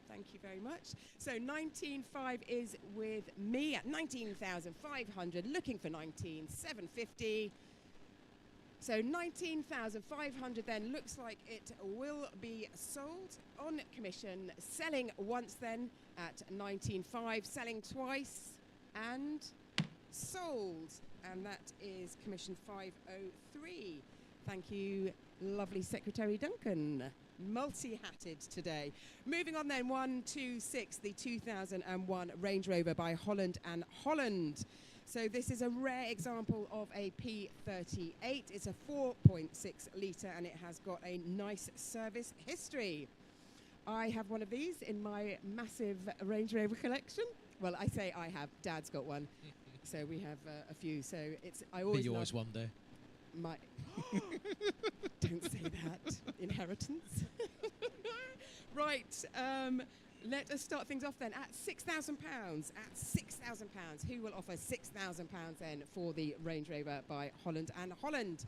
Thank you very much. So 19.5 is with me at 19,500, looking for 19.750. So 19,500 then looks like it will be sold on commission, selling once then at 19.5, selling twice and sold, and that is commission 503. Thank you, lovely Secretary Duncan. Multi-hatted today. Moving on then, 126, the 2001 Range Rover by Holland and Holland. So this is a rare example of a P38. It's a 4.6 litre and it has got a nice service history. I have one of these in my massive Range Rover collection. Well, I say I have. Dad's got one. So we have a few. So it's I always be yours one day. My don't say that. Inheritance. Right. Let us start things off then at £6,000. At £6,000, who will offer £6,000 then for the Range Rover by Holland and Holland?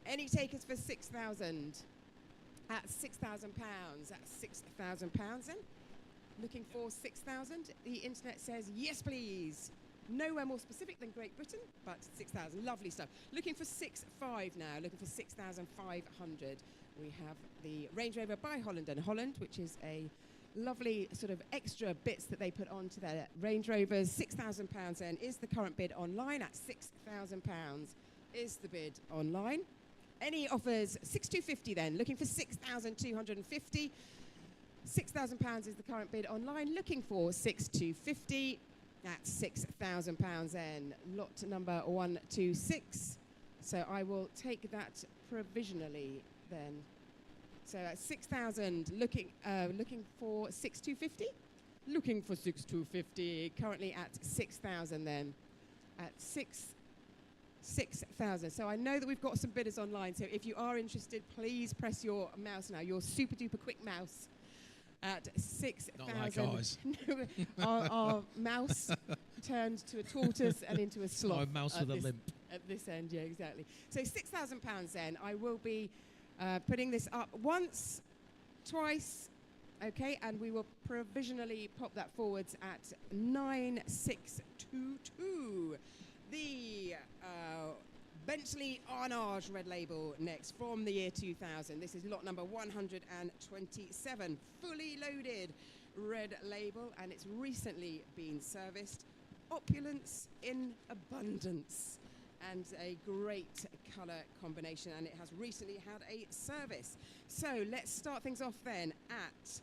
Any takers for 6,000? At £6,000. At £6,000 then. Looking for 6,000. The internet says yes, please. Nowhere more specific than Great Britain, but 6,000. Lovely stuff. Looking for 6,500 now. Looking for 6,500. We have the Range Rover by Holland and Holland, which is a lovely sort of extra bits that they put onto their Range Rovers. £6,000 then is the current bid online. At £6,000 is the bid online. Any offers? 6,250 then. Looking for 6,250. £6,000 is the current bid online. Looking for 6,250. That's £6,000 then. Lot number 126. So I will take that provisionally then. So at 6,000. Looking for 6,250. Looking for 6,250. Currently at 6,000 then. At 6,000. So I know that we've got some bidders online. So if you are interested, please press your mouse now. Your super duper quick mouse. At 6,000. Not like ours. our mouse turned to a tortoise and into a sloth. Our mouse with a limp. At this end, yeah, exactly. So £6,000 then. I will be putting this up once, twice, okay, and we will provisionally pop that forwards at 9,622. The Bentley Arnage red label next from the year 2000. This is lot number 127, fully loaded red label, and it's recently been serviced. Opulence in abundance and a great colour combination, and it has recently had a service. So let's start things off then at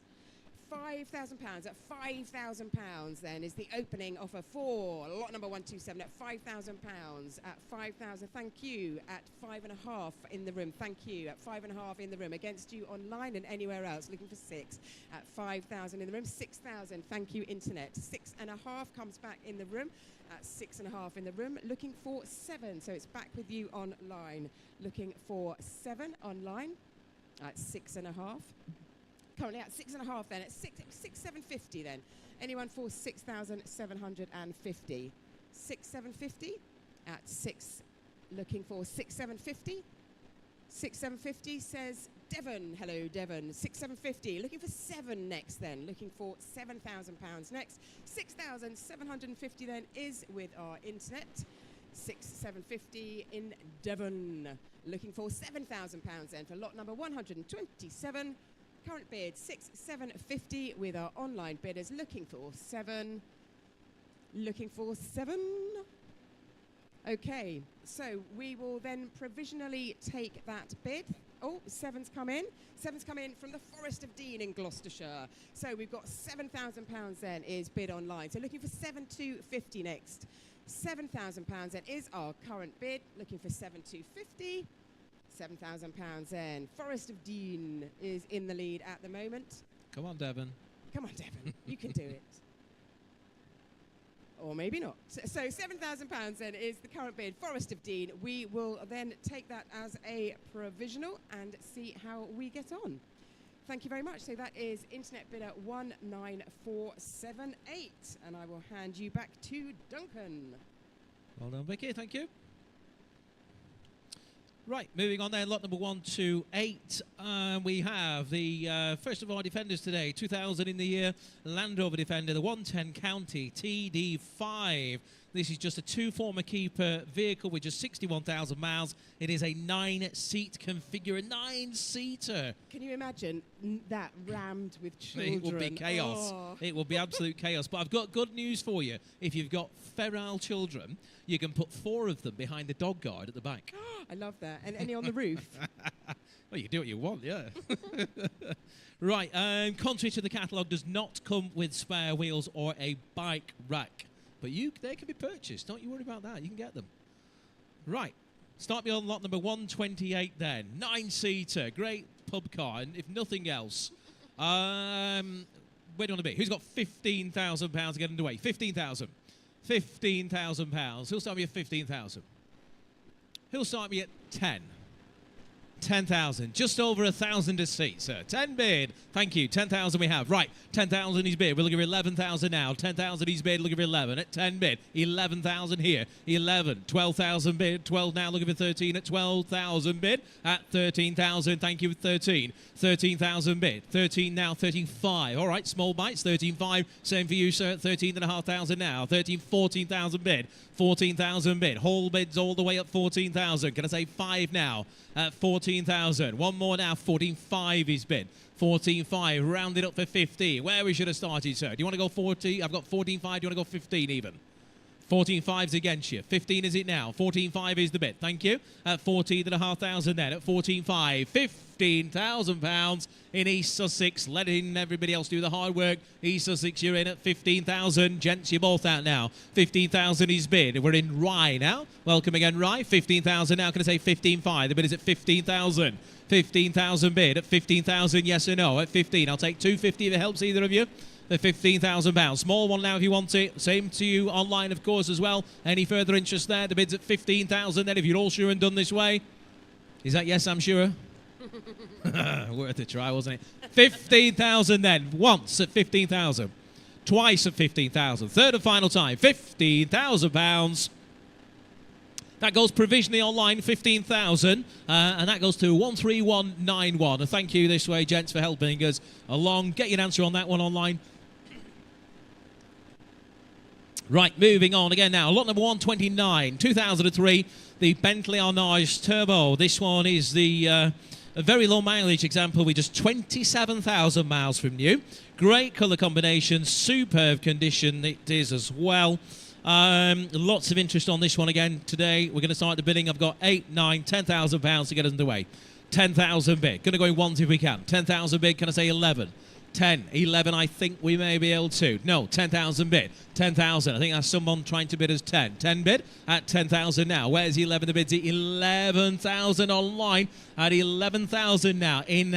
£5,000. At £5,000 then is the opening offer for lot number 127 at £5,000. At 5,000, thank you. At 5.5 in the room, thank you. At 5.5 in the room, against you online and anywhere else, looking for 6. At 5,000 in the room, 6,000, thank you internet. 6.5 comes back in the room. At 6.5 in the room, looking for 7. So it's back with you online. Looking for 7 online at 6.5. Currently at 6.5 then, at 6,750 then. Anyone for 6,750? 6,750 at 6, looking for 6,750. 6,750 says Devon. Hello, Devon. 6,750. Looking for 7 next then. Looking for £7,000 next. 6,750 then is with our internet. 6,750 in Devon. Looking for £7,000 then for lot number 127. Current bid 6,750 with our online bidders looking for 7. Looking for 7. Okay, so we will then provisionally take that bid. Oh, 7's come in. 7's come in from the Forest of Dean in Gloucestershire. So we've got £7,000 then is bid online. So looking for 7,250 next. £7,000 then is our current bid. Looking for 7,250. £7,000 then. Forest of Dean is in the lead at the moment. Come on, Devon. Come on, Devon. You can do it. Or maybe not. So £7,000 then is the current bid, Forest of Dean. We will then take that as a provisional and see how we get on. Thank you very much. So that is internet bidder 19478. And I will hand you back to Duncan. Well done, Vicky. Thank you. Right, moving on then, lot number 128. We have the first of our defenders today, 2000 in the year, Land Rover Defender, the 110 County TD5. This is just a 2-former keeper vehicle with just 61,000 miles. It is a 9-seat configure, 9-seater. Can you imagine that rammed with children? It will be chaos. Oh. It will be absolute chaos. But I've got good news for you. If you've got feral children, you can put 4 of them behind the dog guard at the back. I love that. And any on the roof? Well, you do what you want, yeah. Right, contrary to the catalogue, does not come with spare wheels or a bike rack. But they can be purchased. Don't you worry about that. You can get them. Right. Start me on lot number 128 then. 9-seater. Great pub car. And if nothing else, where do you want to be? Who's got £15,000 to get underway? 15,000. £15,000. Who'll start me at 15,000? Who'll start me at 10? 10,000. Just over 1,000 a seat, sir. 10 bid. Thank you. 10,000 we have. Right. 10,000 he's bid. We're looking for 11,000 now. 10,000 he's bid. Looking for 11 at 10 bid. 11,000 here. 11. 12,000 bid. 12 now. Looking for 13 at 12,000 bid. At 13,000. Thank you. 13. 13,000 bid. 13 now. 13,500. All right. Small bites. 13,500. Same for you, sir. 13,500 now. 13, 14,000 bid. 14,000 bid. Whole bids all the way up 14,000. Can I say 5 now? At 14,000. One more now. 14,500 is bid. 14,500. Rounded up for 15. Where we should have started, sir. Do you want to go 40? I've got 14,500. Do you want to go 15 even? 14,500's against you. 15 is it now? 14,500 is the bid. Thank you. At 14,500 then. At 14,500. £15,000 in East Sussex. Letting everybody else do the hard work. East Sussex, you're in at 15,000. Gents, you're both out now. 15,000 is bid. We're in Rye now. Welcome again, Rye. 15,000 now. Can I say 15,500? The bid is at 15,000. 15,000 bid. At 15,000, yes or no? At 15. I'll take 250 if it helps either of you. The £15,000. Small one now if you want it. Same to you online, of course, as well. Any further interest there? The bid's at 15,000 then if you're all sure and done this way. Is that yes, I'm sure? Worth a try, wasn't it? 15,000 then. Once at 15,000. Twice at 15,000. Third and final time. £15,000. That goes provisionally online, 15,000, and that goes to 13191. And thank you this way, gents, for helping us along. Get your answer on that one online. Right, moving on again now. Lot number 129, 2003, the Bentley Arnage Turbo. This one is the a very low mileage example with just 27,000 miles from new. Great colour combination, superb condition it is as well. Lots of interest on this one again today. We're going to start the bidding. I've got 8, 9, 10,000 pounds to get us underway. 10,000 bid. Going to go in ones if we can. 10,000 bid. Can I say 11? 10, 11, I think we may be able to. No, 10,000 bid. 10,000. I think that's someone trying to bid us 10. 10 bid at 10,000 now. Where's 11 the bids? 11,000 online at 11,000 now in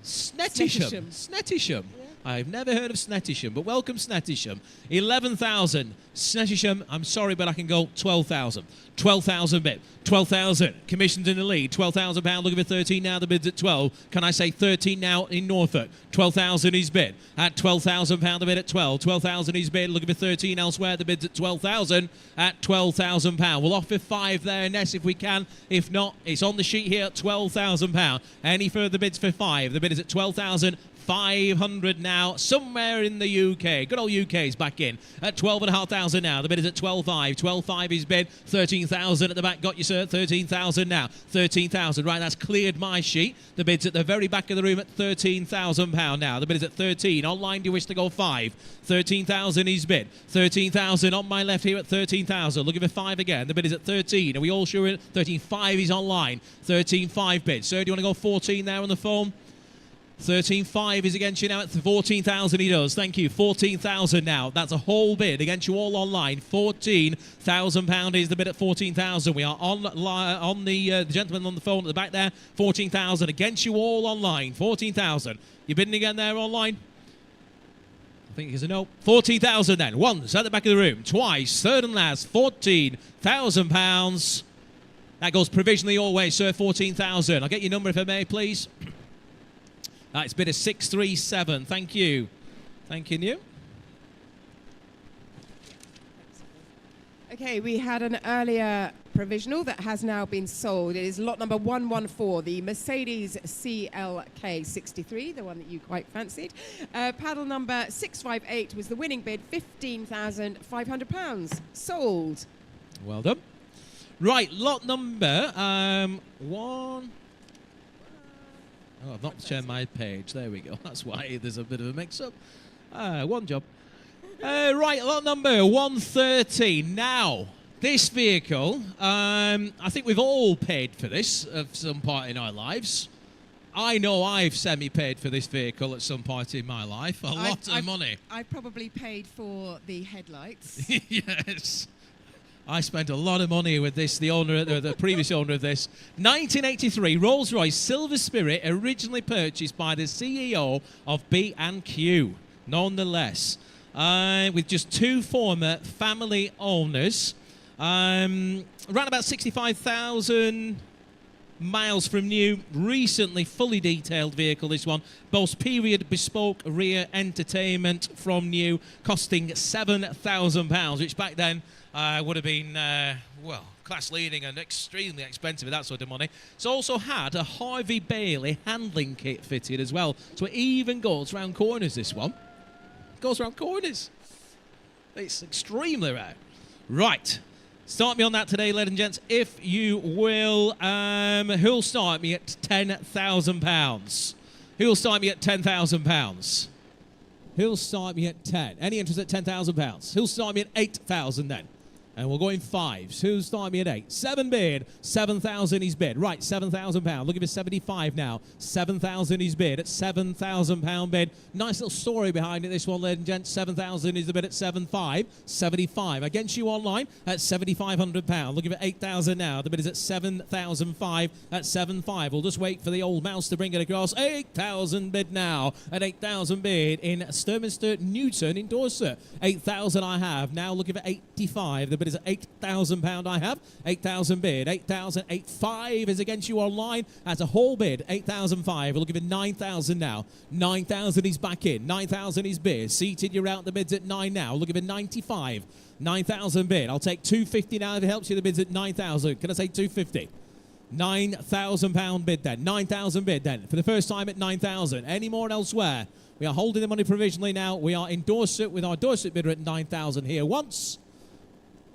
Snettisham. Snettisham. Yeah. I've never heard of Snettisham, but welcome Snettisham. 11,000. Snettisham, I'm sorry, but I can go 12,000. 12,000 bid. 12,000. Commissioned in the lead. £12,000. Looking for 13 now. The bid's at 12. Can I say 13 now in Norfolk? 12,000 is bid. At £12,000 the bid at 12. 12,000 is bid. Looking for 13 elsewhere. The bid's at 12,000. At £12,000. We'll offer 5 there, Ness, if we can. If not, it's on the sheet here at £12,000. Any further bids for 5? The bid is at 12,000. 500 now, somewhere in the UK. Good old UK's back in at 12,500 now. The bid is at 12.5. 12.5 is bid. 13,000 at the back. Got you, sir. 13,000 now. 13,000. Right, that's cleared my sheet. The bid's at the very back of the room at £13,000 now. The bid is at 13. Online, do you wish to go 5? 13,000 is bid. 13,000 on my left here at 13,000. Looking for 5 again. The bid is at 13. Are we all sure? 13.5 is online. 13.5 bid. Sir, do you want to go 14 there on the phone? 13.5 is against you now at 14,000 he does. Thank you. 14,000 now. That's a whole bid against you all online. £14,000 is the bid at 14,000. We are on the gentleman on the phone at the back there. 14,000 against you all online. 14,000. You bidding again there online? I think it's a no. 14,000 then. Once at the back of the room. Twice. Third and last. £14,000. That goes provisionally your way, sir. 14,000. I'll get your number if I may, please. It's bid of 637. Thank you. Thanking you. Okay, we had an earlier provisional that has now been sold. It is lot number 114, the Mercedes CLK 63, the one that you quite fancied. Paddle number 658 was the winning bid, £15,500. Sold. Well done. Right, lot number one. Oh, I've not shared my page. There we go. That's why there's a bit of a mix-up. One job. Right, lot number 130. Now, this vehicle, I think we've all paid for this at some point in our lives. I know I've semi-paid for this vehicle at some point in my life. A lot of money. I probably paid for the headlights. Yes. I spent a lot of money with this, the previous owner of this. 1983 Rolls-Royce Silver Spirit, originally purchased by the CEO of B&Q, nonetheless. With just 2 former family owners. Around about 65,000 miles from new, recently fully detailed vehicle, this one. Boasts period bespoke rear entertainment from new, costing £7,000, which back then would have been, well, class leading and extremely expensive at that sort of money. It's also had a Harvey Bailey handling kit fitted as well. So it even goes round corners, this one. It goes round corners. It's extremely rare. Right. Start me on that today, ladies and gents, if you will. Who'll start me at £10,000? Who'll start me at £10,000? Who'll start me at 10? Any interest at £10,000? Who'll start me at 8,000 then? And we'll go in 5s. Who'll start me at 8? 7 bid. 7,000 is bid. Right, £7,000. Looking for 75 now. 7,000 is bid at £7,000 bid. Nice little story behind it, this one, ladies and gents. 7,000 is the bid at 7.5. 75. Against you online at £7,500. Looking for 8,000 now. The bid is at 7,005 at 7.5. We'll just wait for the old mouse to bring it across. 8,000 bid now. At 8,000 bid in Sturminster Newton in Dorset. 8,000 I have. Now looking for 85. The bid is at £8,000 I have. 8,000 bid. 8,000. 8.5 is against you online. As a whole bid, 8,005. We're looking for 9,000 now. 9,000 is back in. 9,000 is bid. Seated, you're out. The bid's at 9 now. Looking for 95. 9,000 bid. I'll take 250 now if it helps you. The bid's at 9,000. Can I say 250? £9,000 bid then. 9,000 bid then. For the first time at 9,000. Any more elsewhere? We are holding the money provisionally now. We are in Dorset with our Dorset bidder at 9,000 here once.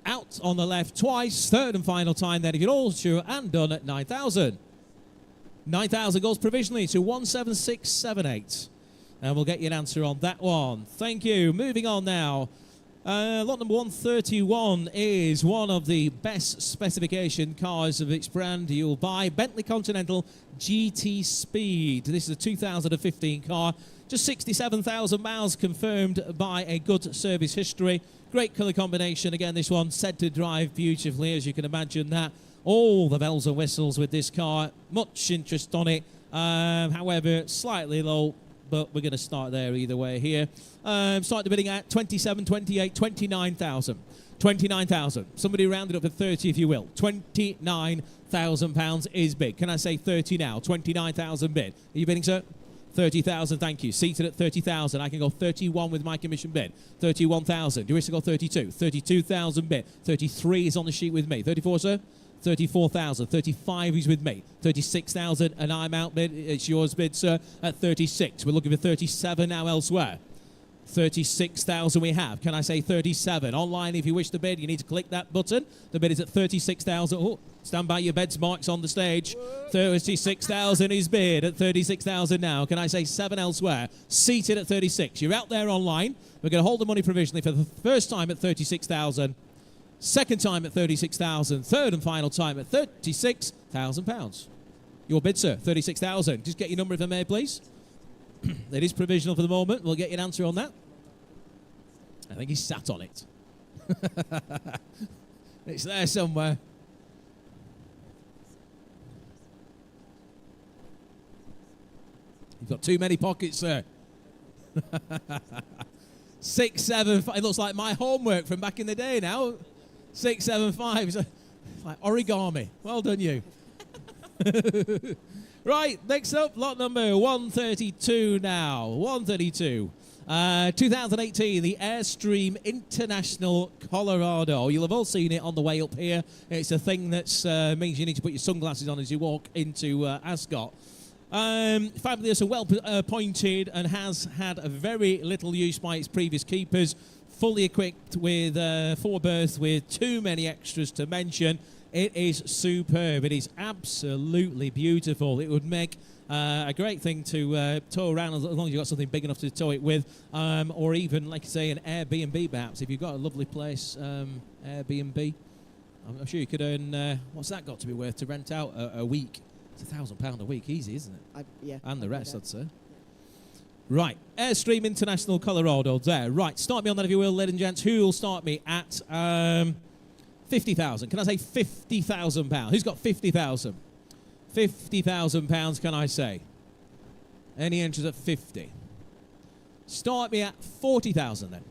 Out on the left twice. Third and final time then if you're all sure, and done at 9,000. 9,000 goes provisionally to 17678. And we'll get you an answer on that one. Thank you. Moving on now. Lot number 131 is one of the best specification cars of its brand you'll buy. Bentley Continental GT Speed. This is a 2015 car. Just 67,000 miles confirmed by a good service history. Great colour combination. Again, this one said to drive beautifully, as you can imagine that. All the bells and whistles with this car. Much interest on it. However, slightly low, but we're going to start there either way here. Start the bidding at 27, 28, 29,000. 29,000. Somebody round it up to 30 if you will. £29,000 is bid. Can I say 30 now? 29,000 bid. Are you bidding, sir? 30,000, thank you. Seated at 30,000. I can go 31 with my commission bid. 31,000. Do you wish to go 32? 32,000 bid. 33 is on the sheet with me. 34, sir? 34,000. 35 is with me. 36,000, and I'm outbid. It's yours bid, sir, at 36. We're looking for 37 now elsewhere. 36,000 we have. Can I say 37? Online, if you wish to bid, you need to click that button. The bid is at 36,000. Oh, stand by your beds, marks on the stage. 36,000 is bid at 36,000 now. Can I say 7 elsewhere? Seated at 36. You're out there online. We're going to hold the money provisionally for the first time at 36,000. Second time at 36,000. Third and final time at £36,000. Your bid, sir, 36,000. Just get your number if I may, please. It is provisional for the moment. We'll get you an answer on that. I think he's sat on it. It's there somewhere. You've got too many pockets, sir. 675. It looks like my homework from back in the day now. 675. It's like origami. Well done, you. Right, next up, lot number 132 now. 132. 2018, the Airstream International Colorado. You'll have all seen it on the way up here. It's a thing that means you need to put your sunglasses on as you walk into Ascot. Fabulous and well appointed, and has had a very little use by its previous keepers. Fully equipped with 4 berths with too many extras to mention. It is superb. It is absolutely beautiful. It would make a great thing to tow around as long as you've got something big enough to tow it with, or even, like I say, an Airbnb perhaps. If you've got a lovely place, Airbnb, I'm sure you could earn, what's that got to be worth to rent out a week? It's £1,000 a week, easy, isn't it? Yeah. And the rest, I'd say. Right, Airstream International Colorado there. Right, start me on that if you will, ladies and gents. Who will start me at 50,000? Can I say £50,000? Who's got 50,000? £50,000, can I say? Any interest at 50? Start me at 40,000 then.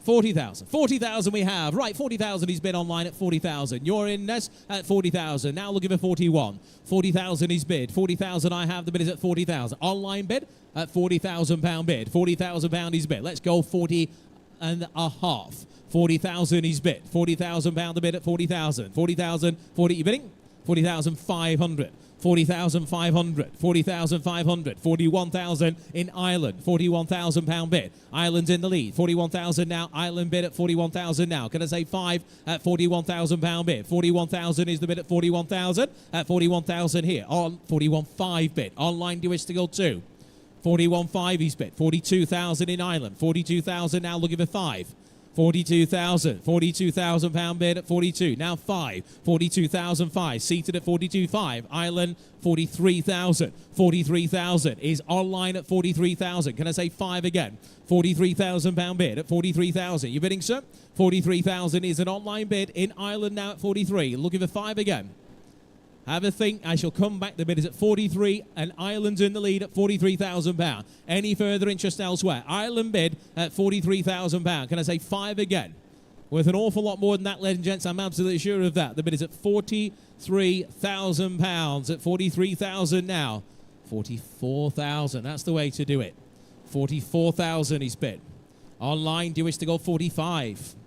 40,000. 40,000 we have. Right, 40,000 he's bid online at 40,000. You're in, Ness, at 40,000. Now looking for 41. 40,000 is bid. 40,000 I have. The bid is at 40,000. Online bid at £40,000 bid. £40,000 is bid. Let's go 40 and a half. 40,000 is bid. £40,000 the bid at 40,000. 40,000, 40, you bidding? 40,500. 40,500, 40,500, 41,000 in Ireland, £41,000 bid. Ireland's in the lead, 41,000 now. Ireland bid at 41,000 now. Can I say 5 at £41,000 bid? 41,000 is the bid at 41,000. At 41,000 here on 41.5 bid. Online, do you wish to go 2? 41.5 he's bid. 42,000 in Ireland. 42,000 now looking for 5. 42,000, £42,000 bid at 42. Now 5, 42,005, seated at 42.5. Ireland, 43,000. 43,000 is online at 43,000. Can I say 5 again? £43,000 bid at 43,000. You bidding, sir? 43,000 is an online bid in Ireland now at 43. Looking for 5 again. Have a think. I shall come back. The bid is at 43, and Ireland's in the lead at £43,000. Any further interest elsewhere? Ireland bid at £43,000. Can I say 5 again? Worth an awful lot more than that, ladies and gents. I'm absolutely sure of that. The bid is at £43,000. At 43,000 now. 44,000. That's the way to do it. 44,000 is bid. Online, do you wish to go 45?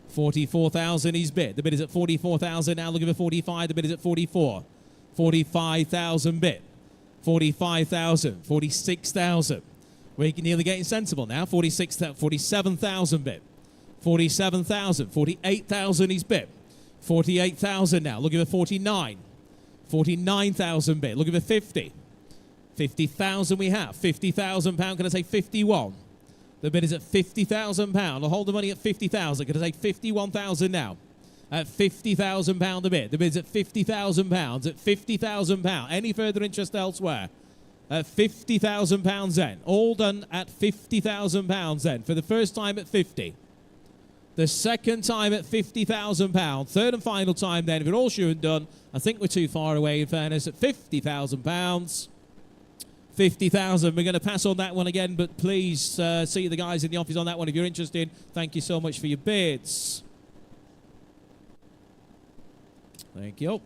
44,000 is bid. The bid is at 44,000 now. Looking for 45. The bid is at 44. 45,000 bid. 45,000. 46,000. We're nearly getting sensible now. 47,000 bid. 47,000. 48,000 is bid. 48,000 now. Looking for 49. 49,000 bid. Looking for 50. 50,000 we have. £50,000. Can I say 51? The bid is at £50,000. I'll hold the money at 50,000. Can I say 51,000 now? At £50,000 the bid. The bid is at £50,000. At £50,000. Any further interest elsewhere? At £50,000 then. All done at £50,000 then. For the first time at 50. The second time at £50,000. Third and final time then. If you're all sure and done, I think we're too far away in fairness. At £50,000. 50,000. We're going to pass on that one again, but please see the guys in the office on that one if you're interested. Thank you so much for your bids. Thank you.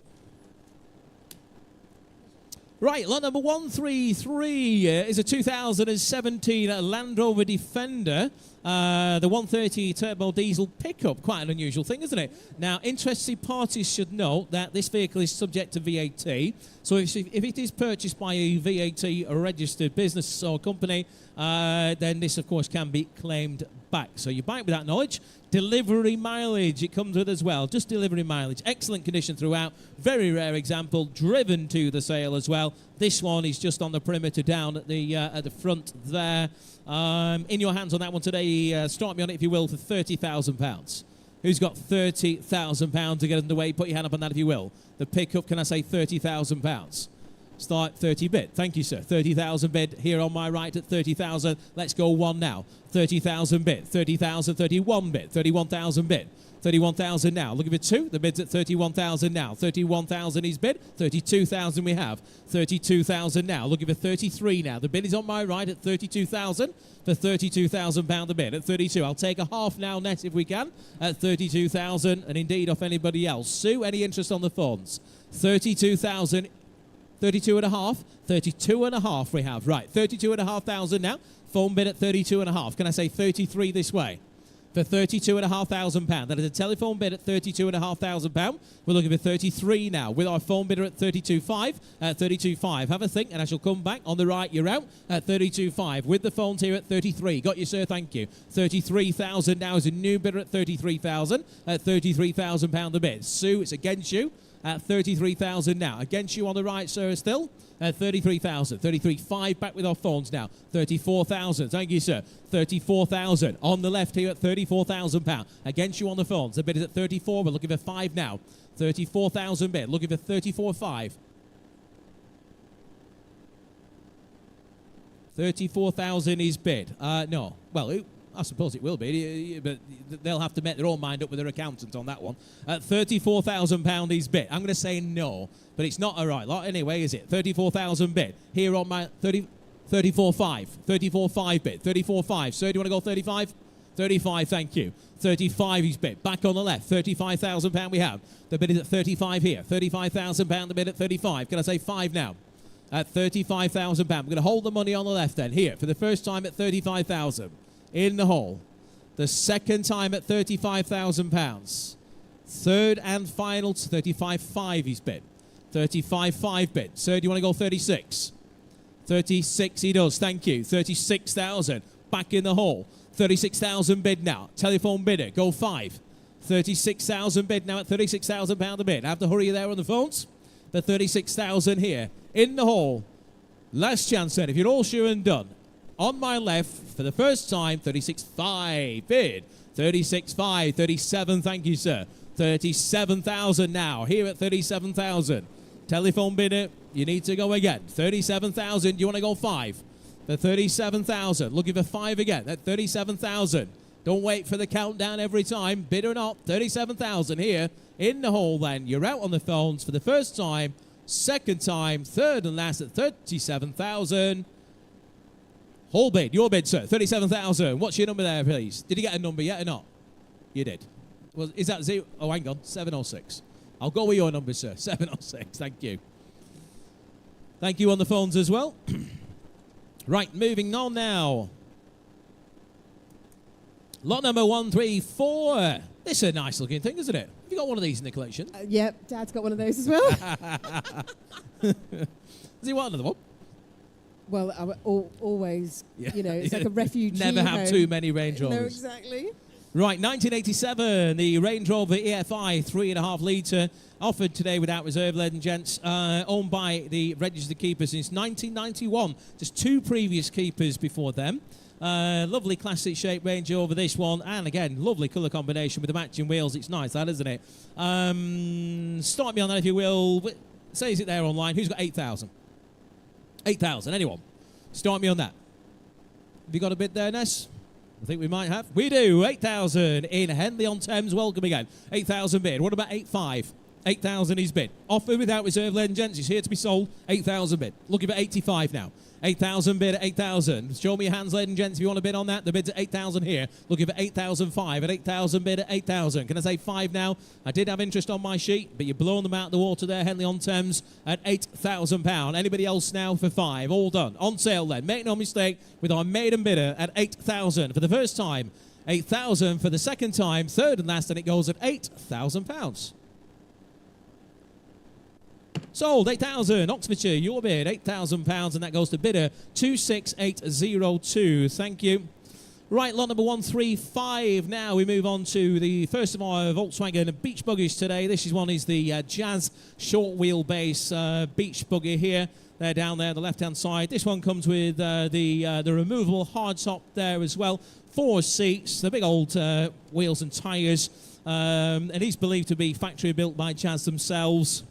Right, lot number 133 is a 2017 Land Rover Defender. The 130 turbo diesel pickup, quite an unusual thing, isn't it? Now, interested parties should note that this vehicle is subject to VAT. So if it is purchased by a VAT registered business or company, then this, of course, can be claimed back. So you buy it with that knowledge. Delivery mileage, it comes with as well. Just delivery mileage. Excellent condition throughout. Very rare example. Driven to the sale as well. This one is just on the perimeter down at the front there. In your hands on that one today. Start me on it, if you will, for £30,000. Who's got £30,000 to get underway? Put your hand up on that, if you will. The pickup, can I say £30,000? Start 30 bid. Thank you, sir. 30,000 bid here on my right at 30,000. Let's go one now. 30,000 bid. 30,000, 31 bid. 31,000 bid. 31,000 now. Looking for two. The bid's at 31,000 now. 31,000 is bid. 32,000 we have. 32,000 now. Looking for 33 now. The bid is on my right at 32,000 for £32,000 a bid. At 32, I'll take a half now net if we can. At 32,000, and indeed off anybody else. Sue, any interest on the phones? 32,000. 32 and a half. 32 and a half we have. Right, 32,500 now. Phone bid at 32 and a half. Can I say 33 this way? For £32,500. That is a telephone bid at £32,500. We're looking for 33 now with our phone bidder at 32.5. At 32.5. Have a think and I shall come back. On the right, you're out at 32.5 with the phones here at 33. Got you, sir, thank you. 33,000 now is a new bidder at 33,000. At £33,000 a bid. Sue, it's against you. At 33,000 now. Against you on the right, sir, still. At 33,000. 33.5 back with our phones now. 34,000. Thank you, sir. 34,000. On the left here at £34,000. Against you on the phones. The bid is at 34. We're looking for 5 now. 34,000 bid. Looking for 34.5. 34,000 is bid. No. Well, I suppose it will be, but they'll have to make their own mind up with their accountant on that one. At £34,000 is bid. I'm going to say no, but it's not a right lot anyway, is it? 34,000 bid. Here on my 34.5. 34.5 bid. 34.5. Sir, do you want to go 35? 35, thank you. 35 is bid. Back on the left. £35,000 we have. The bid is at 35 here. £35,000 the bid at 35. Can I say 5 now? At £35,000. We're going to hold the money on the left then. Here, for the first time at 35,000. In the hole. The second time at £35,000. Third and final 35.5 he's bid. 35.5 bid. Sir, do you want to go 36? 36 he does, thank you. 36,000. Back in the hole. 36,000 bid now. Telephone bidder, go 5. 36,000 bid now at £36,000 a bid. I have to hurry you there on the phones. The 36,000 here. In the hole. Last chance then, if you're all sure and done. On my left, for the first time, 36.5 bid. 36.5, 37, thank you, sir. 37,000 now, here at 37,000. Telephone bidder, you need to go again. 37,000, you want to go 5? For 37,000, looking for 5 again at 37,000. Don't wait for the countdown every time, bid or not. 37,000 here in the hole then. You're out on the phones for the first time, second time, third and last at 37,000. Whole bid, your bid, sir. 37,000. What's your number there, please? Did you get a number yet or not? You did. Well, is that 0? Oh, hang on. 706. I'll go with your number, sir. 706. Thank you. Thank you on the phones as well. Right, moving on now. Lot number 134. This is a nice looking thing, isn't it? Have you got one of these in the collection? Yep, Dad's got one of those as well. Does he want another one? Well, always, you know, it's like a refugee Never have home. too many Range Rovers. No, exactly. Right, 1987, the Range Rover EFI 3.5 litre, offered today without reserve, ladies and gents, owned by the registered keeper since 1991. Just 2 previous keepers before them. Lovely classic shape Range Rover, this one, and again, lovely colour combination with the matching wheels. It's nice, that, isn't it? Start me on that, if you will. Says it there online. Who's got 8,000? 8,000, anyone? Start me on that. Have you got a bid there, Ness? I think we might have. We do. 8,000 in Henley on Thames. Welcome again. 8,000 bid. What about 8.5? 8,000 is bid. Offer without reserve, ladies and gents. It's here to be sold. 8,000 bid. Looking for 85 now. 8,000 bid at 8,000. Show me your hands, ladies and gents, if you want to bid on that. The bid's at 8,000 here. Looking for 8,005 at 8,000 bid at 8,000. Can I say 5 now? I did have interest on my sheet, but you're blowing them out of the water there, Henley-on-Thames, at £8,000. Anybody else now for 5? All done. On sale then. Make no mistake with our maiden bidder at 8,000 for the first time. 8,000 for the second time. Third and last, and it goes at £8,000. Sold, 8,000, Oxfordshire, your bid, £8,000, and that goes to bidder 26802. Thank you. Right, lot number 135. Now we move on to the first of our Volkswagen beach buggies today. This is the Jazz short wheelbase beach buggy here. They're down there on the left-hand side. This one comes with the removable hardtop there as well. 4 seats, the big old wheels and tyres, and he's believed to be factory built by Jazz themselves.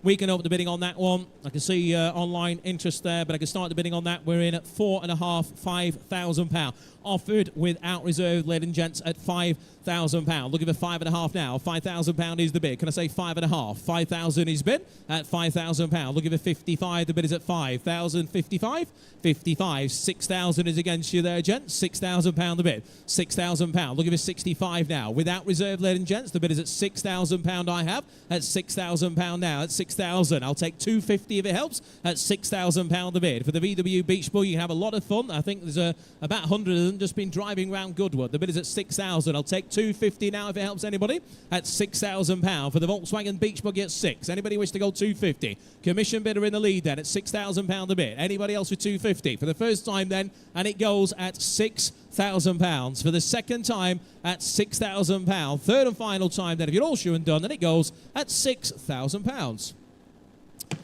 We can open the bidding on that one. I can see online interest there, but I can start the bidding on that. We're in at £4,500, £5,000. Offered without reserve, ladies and gents, at £5,000. Looking for 5.5 now. £5,000 is the bid. Can I say 5.5? 5,000 is bid at £5,000. Looking for 55. The bid is at 5,000. 55. 55. 6,000 is against you there, gents. £6,000 the bid. £6,000. Looking for 65 now. Without reserve, ladies and gents, the bid is at £6,000. I have at £6,000 now. At 6,000. I'll take 250 if it helps. At £6,000 the bid. For the VW Beach Buggy, you have a lot of fun. I think there's about 100 of them just been driving around Goodwood. The bid is at 6,000. I'll take 250 now if it helps anybody. At £6,000 for the Volkswagen Beach Buggy at 6. Anybody wish to go 250? Commission bidder in the lead then at £6,000 a bid. Anybody else with 250 for the first time then, and it goes at £6,000 for the second time at £6,000. Third and final time then, if you're all sure and done, then it goes at £6,000.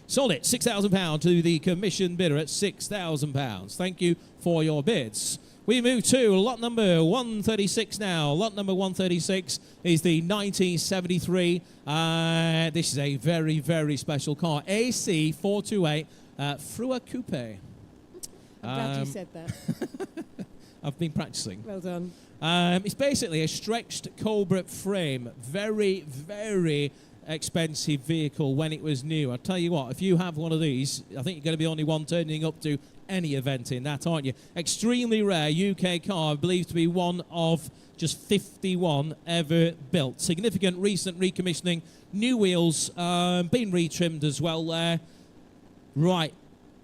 Sold it, £6,000 to the commission bidder at £6,000. Thank you for your bids. We move to lot number 136 now. Lot number 136 is the 1973. This is a very, very special car. AC 428 Frua Coupe. I'm glad you said that. I've been practicing. Well done. It's basically a stretched Cobra frame. Very, very expensive vehicle when it was new. I'll tell you what, if you have one of these, I think you're going to be only one turning up to any event in that, aren't you? Extremely rare UK car, believed to be one of just 51 ever built. Significant recent recommissioning, new wheels, been retrimmed as well there. Right,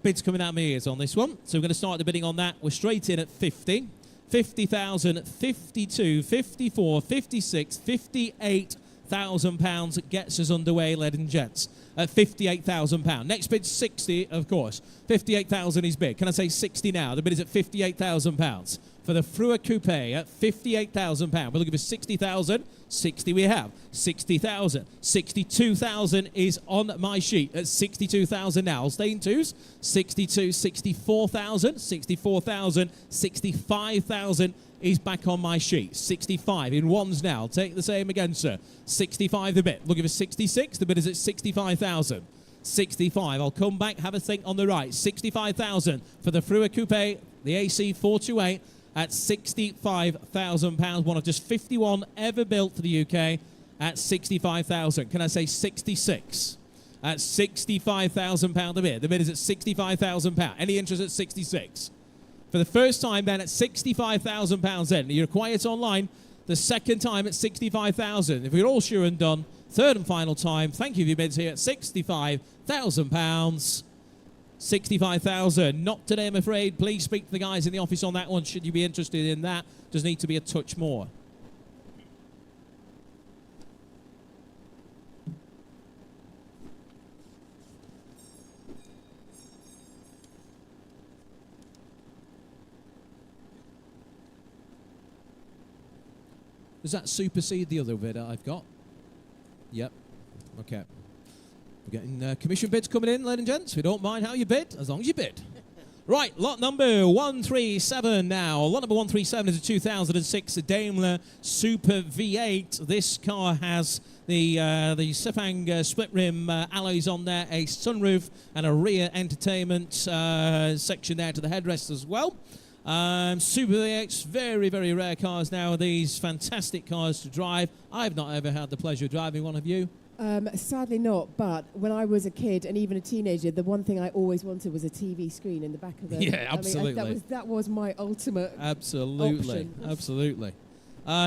bids coming out of my ears on this one. So we're going to start the bidding on that. We're straight in at 50. 50,000, 52, 54, 56, 58,000 pounds gets us underway, ladies and gents, at £58,000. Next bid 60, of course. 58,000 is bid. Can I say 60 now? The bid is at £58,000 for the Frua Coupe at £58,000. We're looking for 60,000. 60 we have. 60,000. 62,000 is on my sheet at 62,000 now. I'll stay in twos. 62, 64,000, 64,000, 65,000 is back on my sheet. 65 in ones now. I'll take the same again, sir. 65 the bid. Looking for 66. The bid is at 65,000. 65. I'll come back, have a think on the right. 65,000 for the Frua Coupe, the AC 428 at £65,000. One of just 51 ever built for the UK at 65,000. Can I say 66? At £65,000 the bid. The bid is at £65,000. Any interest at 66? For the first time then at £65,000 then. You're quiet online. The second time at 65,000. If we're all sure and done, third and final time. Thank you for your bids here at £65,000. 65,000. Not today, I'm afraid. Please speak to the guys in the office on that one should you be interested in that. Does need to be a touch more. Does that supersede the other bid I've got? Yep. Okay. We're getting commission bids coming in, ladies and gents. We don't mind how you bid, as long as you bid. Right, lot number 137 now. Lot number 137 is a 2006 Daimler Super V8. This car has the Sepang split rim alloys on there, a sunroof, and a rear entertainment section there to the headrest as well. Super V8s, very, very rare cars now. These fantastic cars to drive. I've not ever had the pleasure of driving one of you. Sadly not, but when I was a kid and even a teenager, the one thing I always wanted was a TV screen in the back of the... Yeah, absolutely. I mean, that was my ultimate Absolutely, option. absolutely.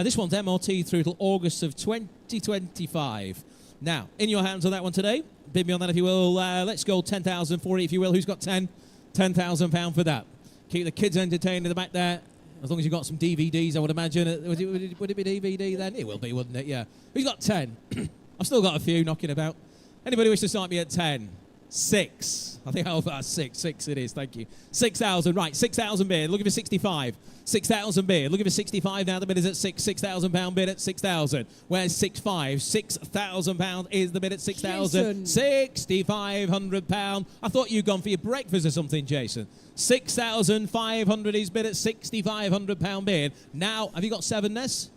This one's MOT through till August of 2025. Now, in your hands on that one today. Bid me on that if you will. Let's go 10,000 for it if you will. Who's got 10? £10,000 for that. Keep the kids entertained in the back there. As long as you've got some DVDs, I would imagine. Would it be DVD then? It will be, wouldn't it? Yeah. Who's got 10? I've still got a few knocking about. Anybody wish to start me at 10? 6. I think I'll have 6. 6 it is, thank you. 6,000, right. 6,000 bid. Looking for 65. 6,000 bid. Looking for 65 now. The bid is at 6. £6,000 bid at 6,000. Where's 6,500? £6,000 is the bid at 6,000. £6,500. I thought you'd gone for your breakfast or something, Jason. 6,500 is bid at £6,500 bid. Now, have you got 7, Ness?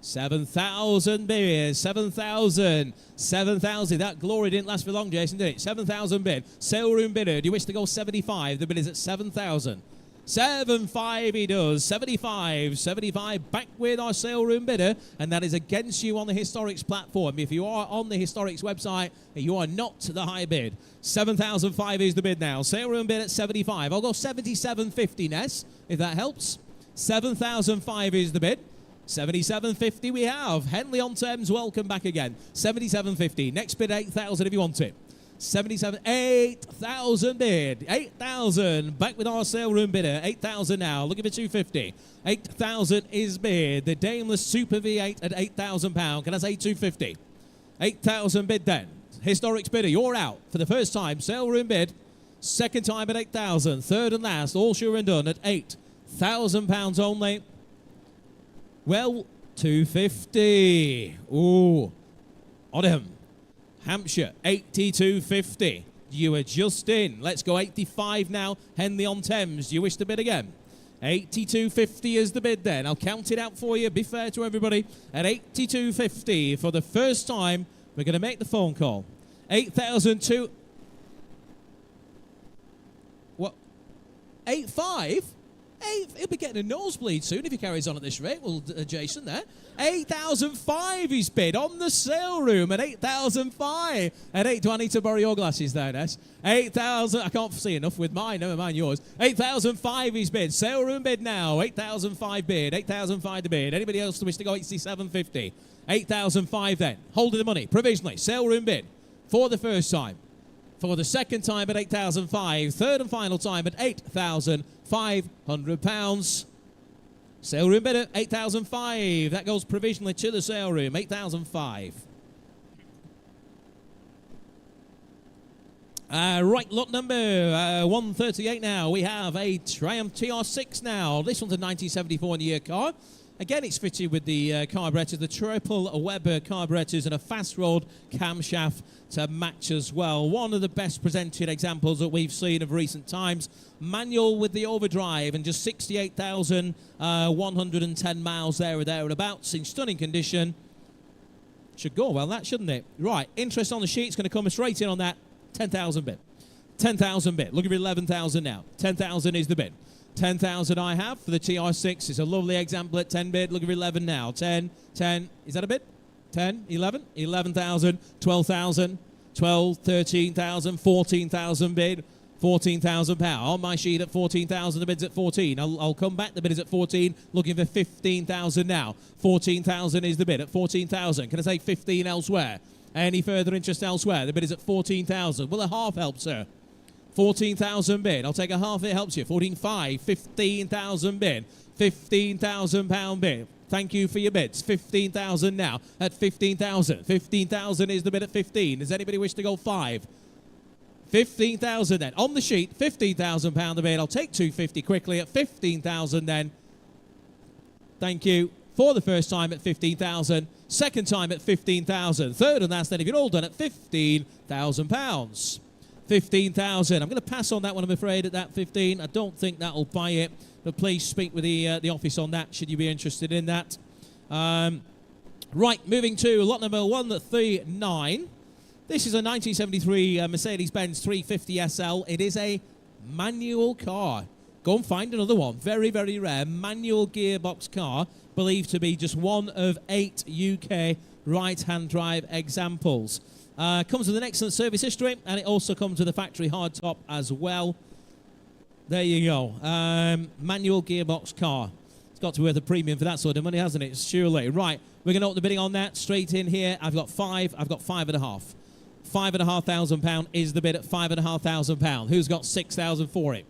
7,000 bid, 7,000, 7,000. That glory didn't last for long, Jason, did it? 7,000 bid. Sale room bidder. Do you wish to go 75? The bid is at 7,000. 75 he does. 75, 75. Back with our sale room bidder, and that is against you on the Historics platform. If you are on the Historics website, you are not the high bid. 7,005 is the bid now. Sale room bid at 75. I'll go 77.50, Ness, if that helps. 7,005 is the bid. 77.50 we have. Henley on Thames, welcome back again. 77.50. Next bid 8,000 if you want it. 77, 8,000 bid. 8,000. Back with our sale room bidder. 8,000 now. Looking for 250. 8,000 is bid. The Daimler Super V8 at £8,000. Can I say 250? 8,000 bid then. Historics bidder, you're out for the first time. Sale room bid. Second time at 8,000. Third and last. All sure and done at £8,000 only. Well, 250. Ooh. Odham. Hampshire, 82.50. You are just in. Let's go 85 now. Henley on Thames. Do you wish to bid again? 82.50 is the bid then. I'll count it out for you. Be fair to everybody. At 82.50 for the first time, we're going to make the phone call. 8,002. What? 85? He'll be getting a nosebleed soon if he carries on at this rate. Well, Jason there. 8,005 he's bid on the sale room at 8,005. At 8, do I need to borrow your glasses there, Ness? 8,000, I can't see enough with mine, never mind yours. 8,005 he's bid. Sale room bid now. 8,005 bid. 8,005 to bid. Anybody else wish to go 87.50? 8,005 then. Holding the money, provisionally. Sale room bid for the first time. For the second time at 8,005. Third and final time at £8,500. Sale room bid at 8,005. That goes provisionally to the sale room. 8,005. Right, lot number 138 now. We have a Triumph TR6 now. This one's a 1974 year car. Again, it's fitted with the carburetors, the triple Weber carburetors, and a fast road camshaft to match as well. One of the best presented examples that we've seen of recent times. Manual with the overdrive and just 68,110 miles there or thereabouts in stunning condition. Should go well, that shouldn't it? Right, interest on the sheet's going to come straight in on that. 10,000 bid. 10,000 bid. Looking for 11,000 now. 10,000 is the bid. 10,000 I have for the TR6. It's a lovely example at 10 bid. Looking for 11 now. 10, 10. Is that a bid? 10, 11, 11,000, 12,000, 12, 13,000, 14,000 bid. £14,000 on my sheet at 14,000. The bid's at 14. I'll come back. The bid is at 14. Looking for 15,000 now. 14,000 is the bid at 14,000. Can I say 15 elsewhere? Any further interest elsewhere? The bid is at 14,000. Will a half help, sir? 14,000 bid. I'll take a half if it helps you. 14,500. 15,000 bid. £15,000 bid. Thank you for your bids. 15,000 now at 15,000. 15,000 is the bid at 15. Does anybody wish to go 5? 15,000 then. On the sheet, £15,000 the bid. I'll take 250 quickly at 15,000 then. Thank you. For the first time at 15,000. Second time at 15,000. Third and last then, if you're all done at £15,000. 15,000. I'm going to pass on that one, I'm afraid, at that 15. I don't think that'll buy it. But please speak with the office on that, should you be interested in that. Right, moving to lot number 139. This is a 1973 Mercedes-Benz 350 SL. It is a manual car. Go and find another one. Very, very rare. Manual gearbox car. Believed to be just one of 8 UK right-hand drive examples. Comes with an excellent service history, and it also comes with a factory hardtop as well. There you go. Manual gearbox car. It's got to be worth a premium for that sort of money, hasn't it? Surely. Right, we're going to open the bidding on that. Straight in here. I've got 5. I've got 5.5. £5,500 is the bid at £5,500. Who's got 6,000 for it?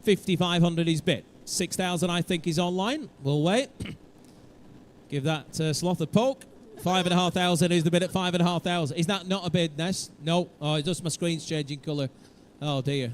5,500 is bid. 6,000 I think is online. We'll wait. Give that sloth a poke. 5,500 is the bid at 5,500. Is that not a bid, Ness? No. Oh, it's just my screen's changing colour. Oh dear.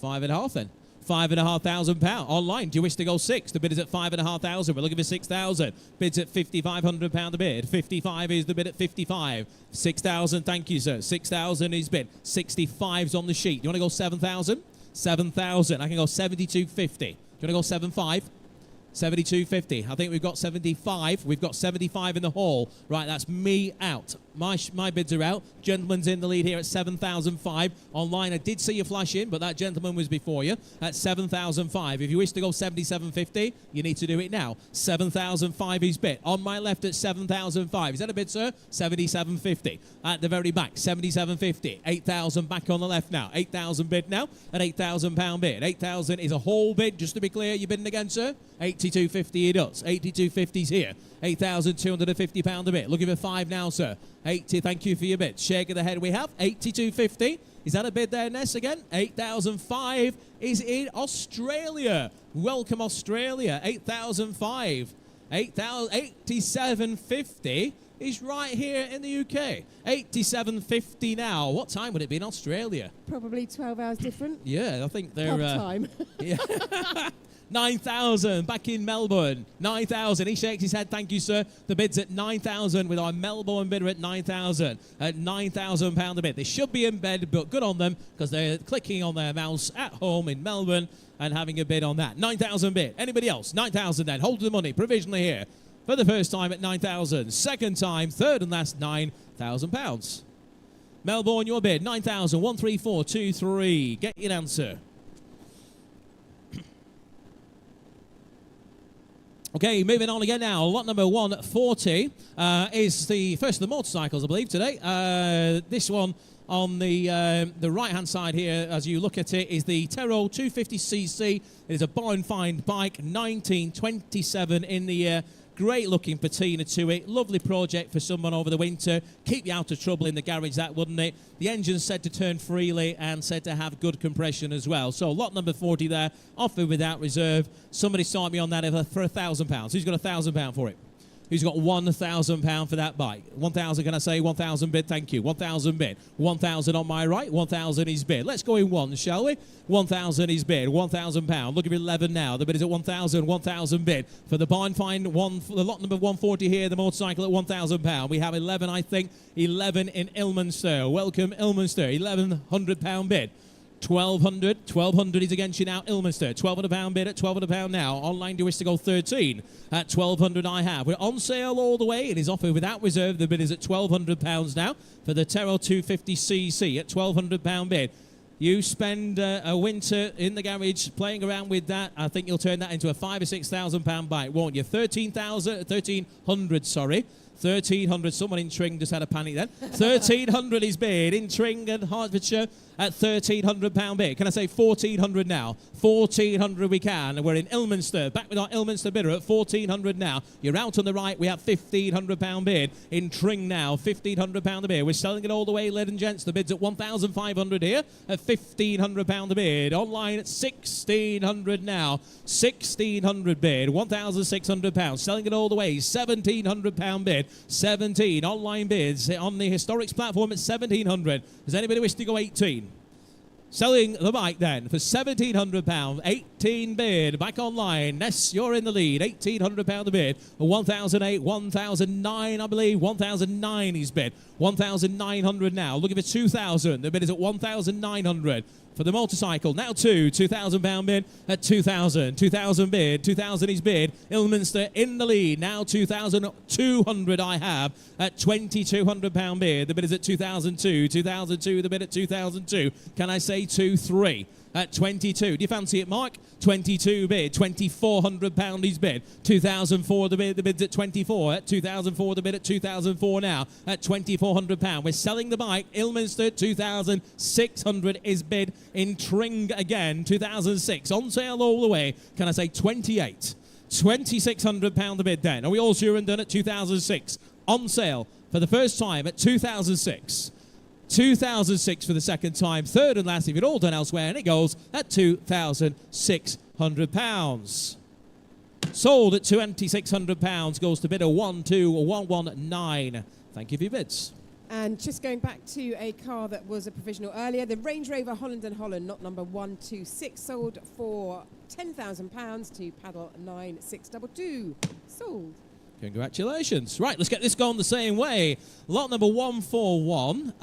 5.5 then. £5,500 online. Do you wish to go 6? The bid is at 5,500. We're looking for 6,000. Bids at £5,500 a bid. 55 is the bid at 55. 6,000. Thank you, sir. 6,000 is bid. 65's on the sheet. Do you want to go 7,000? 7,000. I can go 72.50. Do you want to go 7.5? 72.50. I think we've got 75. We've got 75 in the hall. Right, that's me out. My bids are out. Gentleman's in the lead here at 7,005. Online, I did see you flash in, but that gentleman was before you at 7,005. If you wish to go 77.50, you need to do it now. 7,005 is bid. On my left at 7,005. Is that a bid, sir? 77.50. At the very back, 77.50. 8,000 back on the left now. 8,000 bid now. An £8,000 bid. 8,000 is a whole bid. Just to be clear, you bidding again, sir? 82.50 it does. 82.50's here. £8,250 a bit. Looking for 5 now, sir. 80, thank you for your bid. Shake of the head we have. 82.50. Is that a bid there, Ness, again? 8,005 is in Australia. Welcome, Australia. 8,005. 87.50 is right here in the UK. 87.50 now. What time would it be in Australia? Probably 12 hours different. Yeah, I think they're... Pub time. Yeah. 9,000 back in Melbourne. 9,000. He shakes his head. Thank you, sir. The bid's at 9,000 with our Melbourne bidder at 9,000. At £9,000 a bid. They should be in bed, but good on them because they're clicking on their mouse at home in Melbourne and having a bid on that. 9,000 bid. Anybody else? 9,000 then. Hold the money provisionally here. For the first time at 9,000. Second time, third and last, £9,000. Melbourne, your bid. 9,000. 13423. Get your answer. Okay, moving on again now. Lot number 140 is the first of the motorcycles, I believe, today. This one on the right-hand side here, as you look at it, is the Tero 250cc. It is a barn find bike, 1927 in the year. Great looking patina to it. Lovely project for someone over the winter. Keep you out of trouble in the garage, that wouldn't it? The engine's said to turn freely and said to have good compression as well. So lot number 40 there, offered without reserve. Somebody start me on that for £1,000. Who's got £1,000 for it? Who's got £1,000 for that bike? 1,000, can I say 1,000 bid? Thank you. 1,000 bid. 1,000 on my right. 1,000 is bid. Let's go in one, shall we? 1,000 is bid. £1,000. Look at 11 now. The bid is at 1,000. 1,000 bid. For the barn find, the lot number 140 here, the motorcycle at £1,000. We have 11, I think. 11 in Ilminster. Welcome, Ilminster. £1,100 bid. 1,200. 1,200 is against you now, Ilminster. £1,200 bid at £1,200 now. Online, do you wish to go 13? At 1,200 I have. We're on sale all the way. It is offered without reserve. The bid is at £1,200 now for the Tero 250cc at £1,200 bid. You spend a winter in the garage playing around with that. I think you'll turn that into a £5,000 or £6,000 bike, won't you? 1,300, sorry. 1,300. Someone in Tring just had a panic then. 1,300 is bid in Tring and Hertfordshire at £1,300 bid. Can I say 1,400 now? 1,400 we can. We're in Ilminster. Back with our Ilminster bidder at 1,400 now. You're out on the right. We have £1,500 bid in Tring now. £1,500 a bid. We're selling it all the way, ladies and gents. The bid's at 1,500 here at £1,500 a bid. Online at 1,600 now. 1,600 bid. £1,600. Selling it all the way. £1,700 bid. 17 online bids on the Historics platform at 1,700. Does anybody wish to go 18? Selling the bike then for £1,700. 18 bid. Back online. Ness, you're in the lead. £1,800 a bid. 1,008, 1,009, I believe. 1,009 is bid. 1,900 now. Looking for 2,000. The bid is at 1,900. For the motorcycle, now £2,000 bid at 2,000. 2,000 bid, 2,000 is bid. Ilminster in the lead, now 2,200 I have at £2,200 bid. The bid is at 2,002. 2,002, the bid at 2,002. Can I say 2,3? at 22. Do you fancy it, Mark? 22 bid. £2,400 is bid. 2004 the bid. The bid's at 24. At 2004 the bid at 2004 now at £2,400. We're selling the bike. Ilminster 2,600 is bid in Tring again. 2006 on sale all the way. Can I say 28? £2,600 the bid then. Are we all sure and done at 2006? On sale for the first time at 2006. 2006 for the second time. Third and last if you'd all done elsewhere. And it goes at £2,600. Sold at £2,600. Goes to bidder 12119. Thank you for your bids. And just going back to a car that was a provisional earlier, the Range Rover Holland & Holland, lot number 126, sold for £10,000 to paddle 9622. Sold. Congratulations. Right, let's get this going the same way. Lot number 141.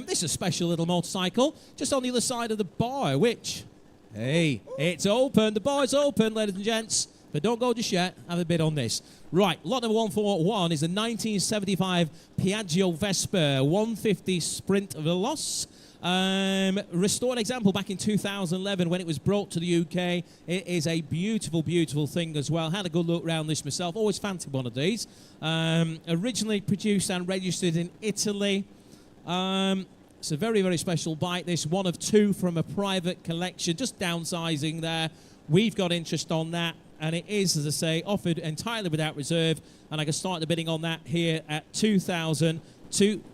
This is a special little motorcycle just on the other side of the bar, which, hey, it's open. The bar's open, ladies and gents. But don't go just yet. Have a bid on this. Right, lot number 141 is a 1975 Piaggio Vespa 150 Sprint Veloce. Restored example back in 2011 when it was brought to the UK. It is a beautiful, beautiful thing as well. Had a good look around this myself. Always fancied one of these. Originally produced and registered in Italy. It's a very, very special bike. This one of two from a private collection. Just downsizing there. We've got interest on that. And it is, as I say, offered entirely without reserve. And I can start the bidding on that here at 2,000.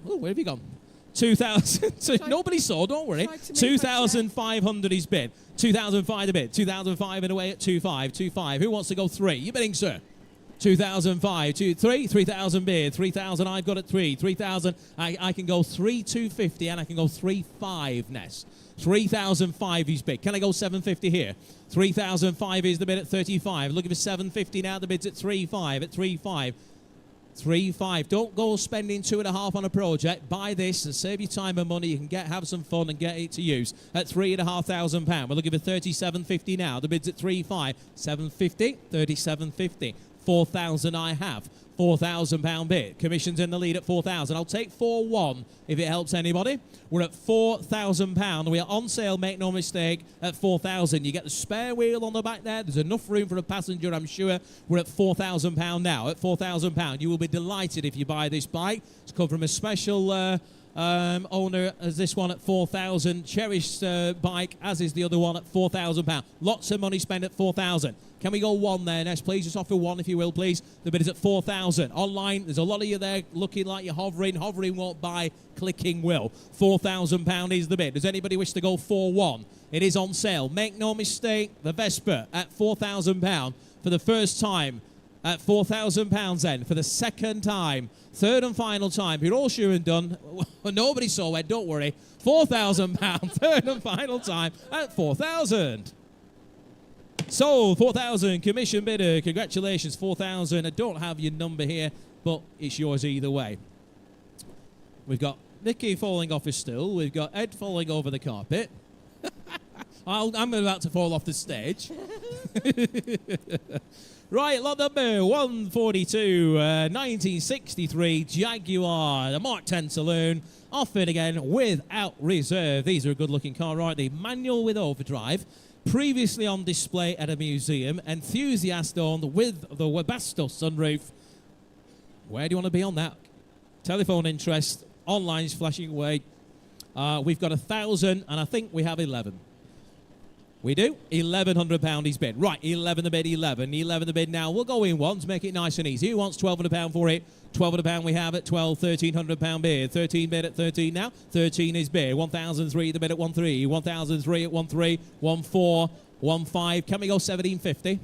Oh, where have you gone? 2,000. Nobody saw, don't worry. 2,500 is bid. 2,005 the bid. 2,005 and away at 2,500. 2,500. Who wants to go 3? You bidding, sir? 2,005. 3. 3,000 bid. 3,000 I've got at 3. 3,000. I can go 3,250 and I can go 3,500, Ness. 3,005 is bid. Can I go 750 here? 3,005 is the bid at 35. Looking for 750 now. The bid's at 3,500. At 3,500. 3,500. Don't go spending 2.5 on a project. Buy this and save you time and money. You can have some fun and get it to use at £3,500. We're looking for 37.50 now. The bid's at 3,500. 750. 37.50. 4,000 I have. £4,000 bid. Commission's in the lead at 4,000. I'll take 4,1 if it helps anybody. We're at £4,000. We are on sale, make no mistake, at 4,000. You get the spare wheel on the back there. There's enough room for a passenger, I'm sure. We're at £4,000 now. At £4,000. You will be delighted if you buy this bike. It's come from a special owner as this one at 4,000. Cherished bike, as is the other one at £4,000. Lots of money spent at 4,000. Can we go 1 there, Ness, please? Just offer 1 if you will, please. The bid is at 4,000. Online, there's a lot of you there looking like you're hovering. Hovering won't buy, clicking will. £4,000 is the bid. Does anybody wish to go 4,1? It is on sale. Make no mistake, the Vespa at £4,000 for the first time. At £4,000 then, for the second time. Third and final time. You're all sure and done. Nobody saw it, don't worry. £4,000, third and final time at 4,000. Sold, 4,000, commission bidder. Congratulations, 4,000. I don't have your number here, but it's yours either way. We've got Nicky falling off his stool. We've got Ed falling over the carpet. I'm about to fall off the stage. Right, lot number 142, 1963 Jaguar, the Mark 10 Saloon, offered again without reserve. These are a good-looking car, aren't they? Manual with overdrive, previously on display at a museum, enthusiast owned with the Webasto sunroof. Where do you want to be on that? Telephone interest, online is flashing away. We've got 1,000, and I think we have 11. We do. £1,100 is bid. Right, 11 the bid, 11. 11 the bid now. We'll go in ones, make it nice and easy. Who wants £1,200 for it? £1,200 we have at 12, £1,300 bid. 13 bid at 13 now. 13 is bid. 1,003 the bid at 1,3. 1,003 at 1,3. 1,4. 1,5. Can we go 1,750?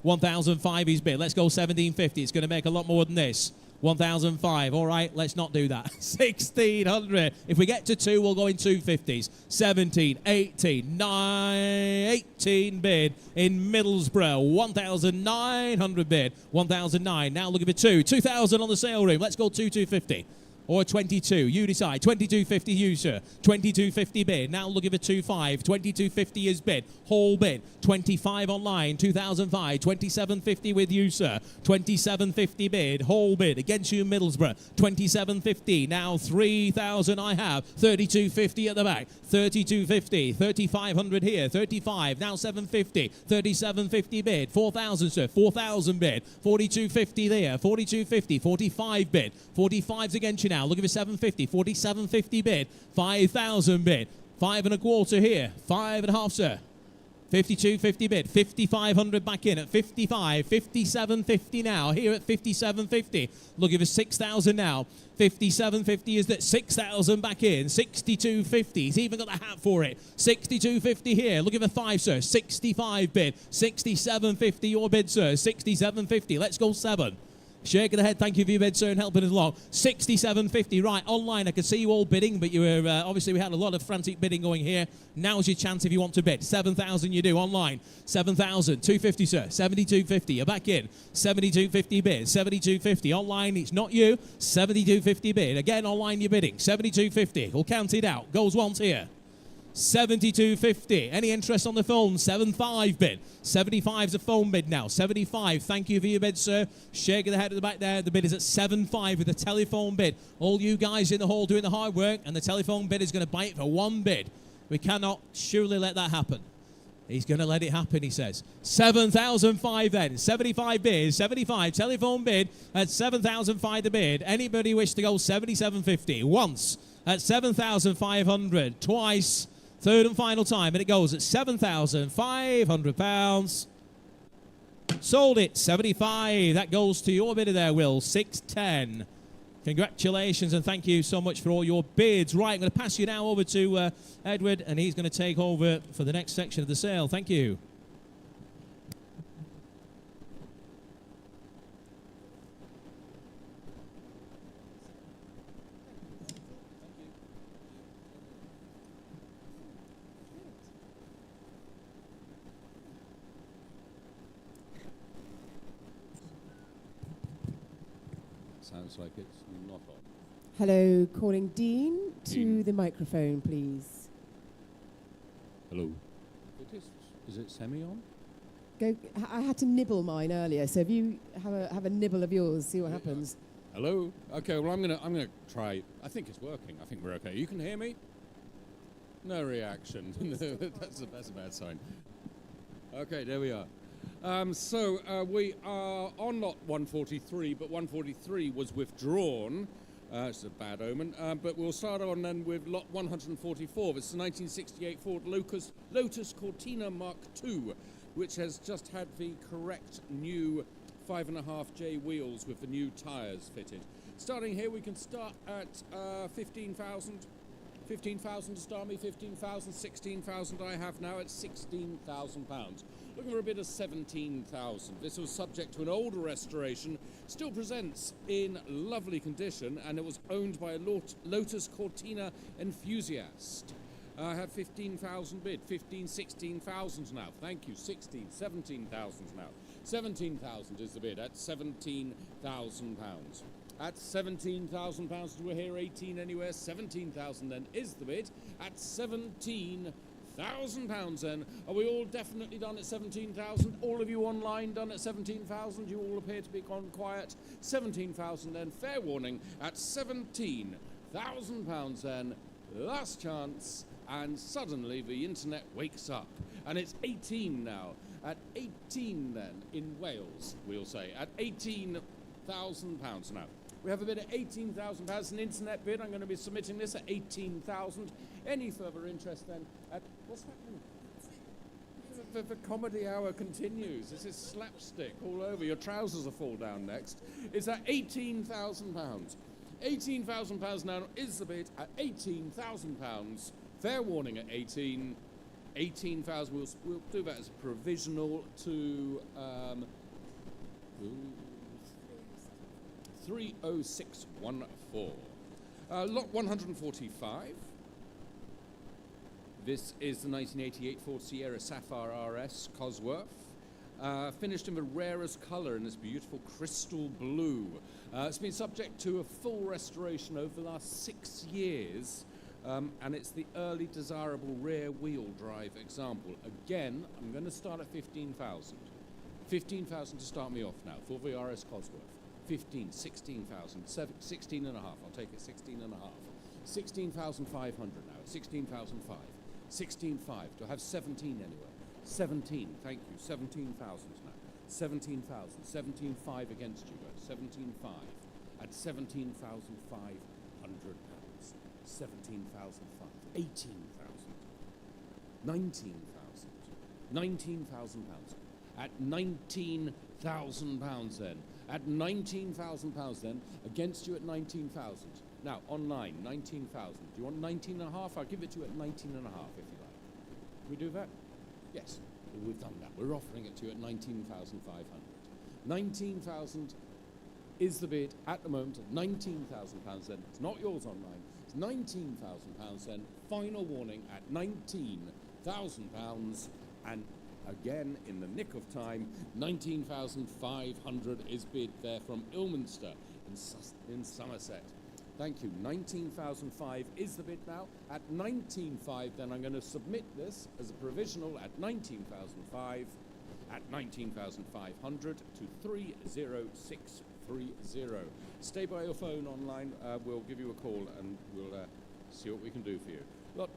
1,005 is bid. Let's go 1,750. It's going to make a lot more than this. 1,005. All right, let's not do that. 1,600. If we get to 2, we'll go in 250s. 17, 18, 9, 18 bid in Middlesbrough. 1,900 bid. 1,009. Now looking for 2. 2,000 on the sale room. Let's go 2,250. or 22? You decide. 22.50 you, sir. 22.50 bid. Now looking for 2.5. 22.50 is bid. Whole bid. 25 online. 2005. 27.50 with you, sir. 27.50 bid. Whole bid. Against you, Middlesbrough. 27.50. Now 3,000 I have. 32.50 at the back. 32.50. 3,500 here. 35. Now 7.50. 37.50 bid. 4,000, sir. 4,000 bid. 42.50 there. 42.50. 45 bid. 45's against you now. Looking for 7.50. 47.50 bid. 5,000 bid. 5 and a quarter here. 5 and a half, sir. 52.50 bid. 5,500 back in at 55. 57.50 now. Here at 57.50. Looking for 6,000 now. 57.50 is that. 6,000 back in. 62.50. He's even got the hat for it. 62.50 here. Looking for 5, sir. 65 bid. 67.50 your bid, sir. 67.50. Let's go 7. Shaking the head, thank you for your bid, sir, and helping us along. 67.50, right, online, I can see you all bidding, but you were, obviously we had a lot of frantic bidding going here. Now's your chance if you want to bid. 7,000 you do, online. 7,000, 250, sir, 72.50, you're back in. 72.50 bid, 72.50, online, it's not you. 72.50 bid, again, online you're bidding. 72.50, we'll count it out, goes once here. 72.50. Any interest on the phone? 75 bid. 75's a phone bid now. 75. Thank you for your bid, sir. Shaking the head at the back there. The bid is at 7.5 with a telephone bid. All you guys in the hall doing the hard work, and the telephone bid is going to bite for 1 bid. We cannot surely let that happen. He's going to let it happen, he says. 7,005 then. 75 bids. 75. Telephone bid at 7,005 the bid. Anybody wish to go 77.50? Once at 7,500. Twice. Third and final time, and it goes at £7,500. Sold it, 75. That goes to your bidder there, Will, 610. Congratulations, and thank you so much for all your bids. Right, I'm going to pass you now over to Edward, and he's going to take over for the next section of the sale. Thank you. Sounds like it's not on. Hello, calling Dean to Dean. the microphone, please. Hello. Is it semi on? Go. I had to nibble mine earlier, so if you have a nibble of yours, see what happens. Hello. Okay. Well, I'm gonna try. I think it's working. I think we're okay. You can hear me? No reaction. that's a bad sign. Okay. There we are. So we are on lot 143, but 143 was withdrawn. It's a bad omen. But we'll start on then with lot 144. It's a 1968 Ford Lotus Cortina Mark II, which has just had the correct new 5.5J wheels with the new tyres fitted. Starting here, we can start at 15,000. 15,000 to start me, 15,000, 16,000 I have now at £16,000. Looking for a bid of 17,000. This was subject to an older restoration, still presents in lovely condition, and it was owned by a Lotus Cortina enthusiast. I have 15,000 bid, 15, 16,000 now. Thank you, 16, 17,000 now. 17,000 is the bid at £17,000. At £17,000, do we hear 18 anywhere? 17,000 then is the bid at £17,000 then. Are we all definitely done at 17,000? All of you online done at 17,000? You all appear to be gone quiet. 17,000 then, fair warning, at £17,000 then. Last chance, and suddenly the internet wakes up. And it's 18 now. At 18 then, in Wales, we'll say. At £18,000 now. We have a bid at £18,000, an internet bid. I'm going to be submitting this at 18,000. Any further interest then at, what's happening? The comedy hour continues. This is slapstick all over. Your trousers will fall down next. It's at £18,000. £18,000 now is the bid at £18,000. Fair warning at 18,000. We'll do that as a provisional to 30614. Lot 145. This is the 1988 Ford Sierra Sapphire RS Cosworth. finished in the rarest colour in this beautiful crystal blue. It's been subject to a full restoration over the last 6 years, and it's the early desirable rear wheel drive example. Again, I'm going to start at 15,000. 15,000 to start me off now for the RS Cosworth. 15, 16,000, 16 and a half. I'll take it 16 and a half. 16,500 now. 16,005. 16,500. Do I have 17 anyway? 17. Thank you. 17,000 now. 17,000. 17,500 against you guys. 17,500 at 17,500 pounds. 17,500. 18,000. 19,000. 19,000 pounds. At 19,000 pounds then. At 19,000 pounds then, against you at 19,000. Now, online, 19,000. Do you want 19 and a half? I'll give it to you at 19 and a half, if you like. Can we do that? Yes, we've done that. We're offering it to you at 19,500. 19,000 is the bid at the moment at 19,000 pounds then. It's not yours online. It's 19,000 pounds then. Final warning at 19,000 pounds. And again, in the nick of time, 19,500 is bid there from Ilminster in Somerset. Thank you. 19,500 is the bid now. At 19,500, then I'm going to submit this as a provisional at 19,500, at 19,500 to 30630. Stay by your phone online. We'll give you a call and we'll see what we can do for you. Lot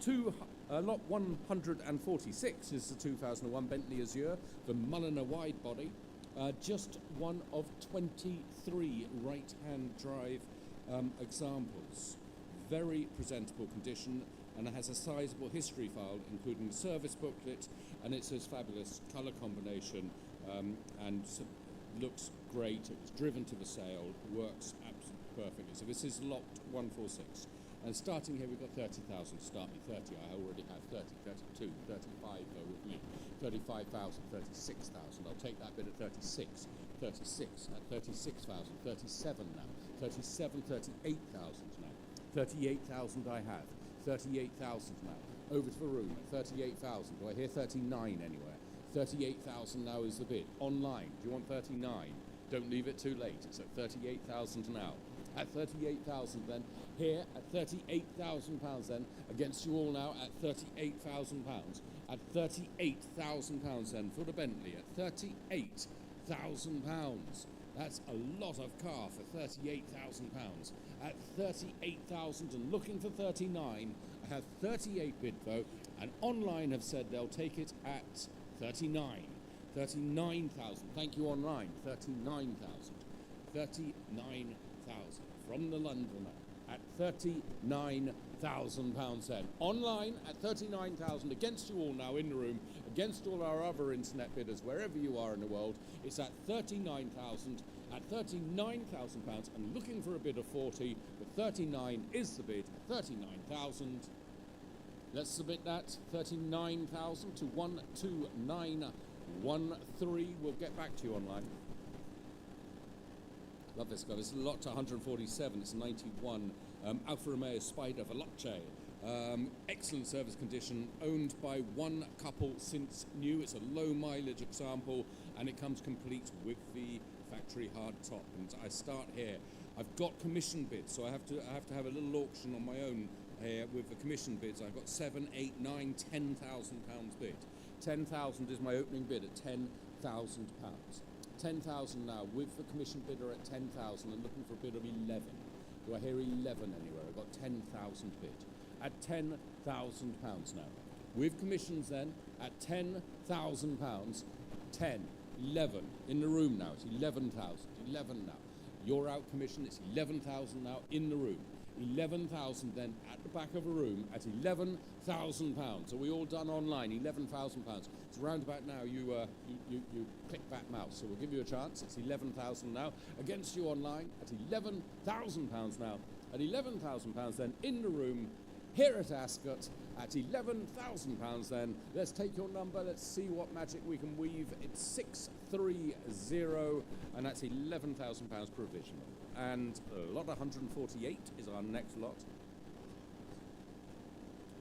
146 is the 2001 Bentley Azure, the Mulliner wide body. Just one of 23 right-hand drive examples. Very presentable condition, and it has a sizable history file, including the service booklet, and it's this fabulous colour combination, and looks great. It was driven to the sale, works absolutely perfectly. So this is lot 146. And starting here, we've got 30,000 to start me. 30, I already have 30, 32, 35 go with me. 35,000, 36,000. I'll take that bit at 36. 36, at 36,000, 37 now. 37, 38,000 now. 38,000 I have. 38,000 now. Over to the room at 38,000. Do I hear 39 anywhere? 38,000 now is the bid. Online, do you want 39? Don't leave it too late. It's at 38,000 now. At 38,000 then, here at 38,000 pounds then, against you all now at 38,000 pounds. At 38,000 pounds then for the Bentley at 38,000 pounds. That's a lot of car for 38,000 pounds. At 38,000 and looking for 39, I have 38 bid though, and online have said they'll take it at 39. 39,000. Thank you online. 39,000. 39,000 from the Londoner at 39,000 pounds then. Online at 39,000 against you all now in the room, against all our other internet bidders wherever you are in the world. It's at 39,000. At 39,000 pounds and looking for a bid of 40, but 39 is the bid. 39,000. Let's submit that. 39,000 to 12913. We'll get back to you online. Love this guy. This is lot 147. It's 91. Alfa Romeo Spider Veloce. Excellent service condition. Owned by one couple since new. It's a low mileage example, and it comes complete with the factory hard top. And I start here. I've got commission bids, so I have to have a little auction on my own here with the commission bids. I've got 7, 8, 9, 10,000 pounds bid. 10,000 is my opening bid at 10,000 pounds. 10,000 now with the commission bidder at 10,000 and looking for a bid of 11. Do I hear 11 anywhere? I've got 10,000 bid. At 10,000 pounds now. With commissions then at 10,000 pounds. 10, 11 in the room now. It's 11,000. 11 now. You're out commission. It's 11,000 now in the room. 11,000 then at the back of a room at 11,000 pounds. Are we all done online? 11,000 pounds. It's round about now. You click that mouse, so we'll give you a chance. It's 11,000 now against you online at 11,000 pounds now. At 11,000 pounds then in the room here at Ascot at 11,000 pounds then. Let's take your number. Let's see what magic we can weave. It's 630 and that's 11,000 pounds provisional. And lot 148 is our next lot.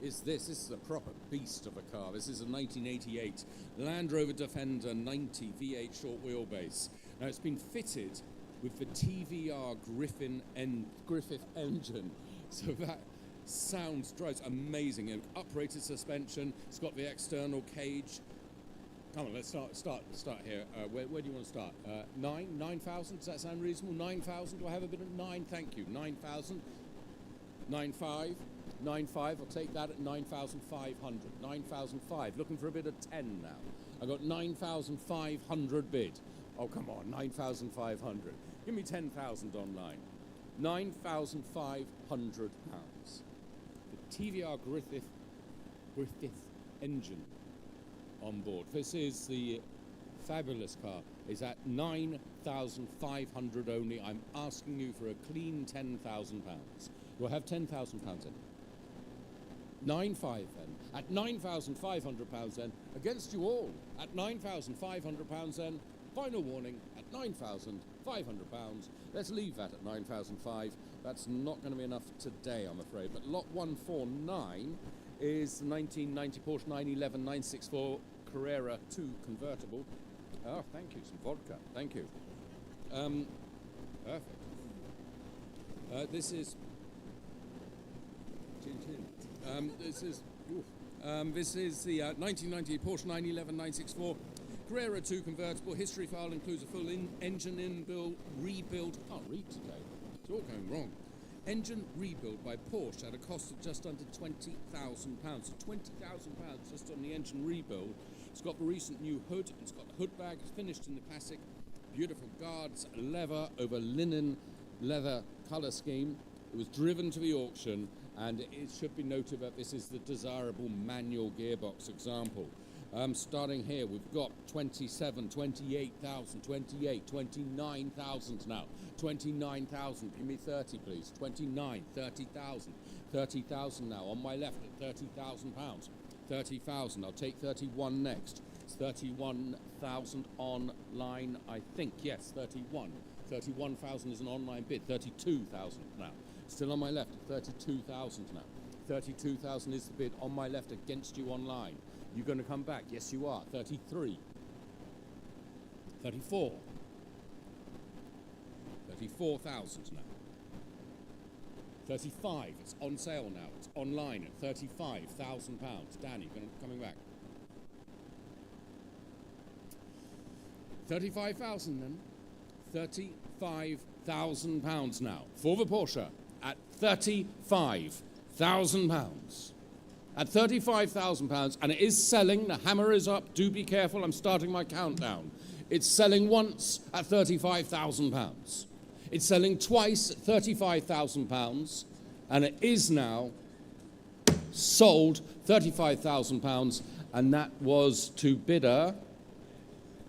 is this. This is a proper beast of a car. This is a 1988 Land Rover Defender 90 V8 short wheelbase. Now it's been fitted with the TVR Griffith engine, so that drives amazing. Uprated suspension. It's got the external cage. Come on, let's start here. Where do you want to start? 9,000? Does that sound reasonable? 9,000? Do I have a bit of 9? Thank you. 9,000. 9,500. 9,500. I'll take that at 9,500. 9,500. Looking for a bit of 10 now. I got 9,500 bid. Oh, come on, 9,500. Give me 10,000 online. 9,500 pounds. The TVR Griffith engine on board. This is the fabulous car. Is at 9,500 only. I'm asking you for a clean 10,000 pounds. You'll have 10,000 pounds in. 9,500 then. At 9,500 pounds then. Against you all. At 9,500 pounds then. Final warning at 9,500 pounds. Let's leave that at 9,500. That's not going to be enough today, I'm afraid. But lot 149 is the 1990 Porsche 911 964 Carrera 2 convertible. Oh, thank you. Some vodka. Thank you. Perfect. This is... This is the 1990 Porsche 911 964 Carrera 2 convertible. History file includes a full engine rebuild. I can't read today. It's all going wrong. Engine rebuild by Porsche at a cost of just under £20,000. So £20,000 just on the engine rebuild. It's got the recent new hood. It's got the hood bag. It's finished in the classic beautiful guards leather over linen leather colour scheme. It was driven to the auction, and it should be noted that this is the desirable manual gearbox example. Starting here, we've got 27, 28,000, 28, 29,000 now. 29,000, give me 30 please. 29, 30,000, 30,000 now. On my left at 30,000 pounds. 30,000, I'll take 31 next. It's 31,000 online, I think, yes, 31. 31,000 is an online bid, 32,000 now. Still on my left at 32,000 now. 32,000 is the bid on my left against you online. You're going to come back? Yes, you are. 33. 34. 34,000 now. 35. It's on sale now. It's online at £35,000. Danny, coming back. 35,000 then. £35,000 now for the Porsche at £35,000. At £35,000, and it is selling. The hammer is up. Do be careful. I'm starting my countdown. It's selling once at £35,000. It's selling twice at £35,000, and it is now sold £35,000, and that was to bidder.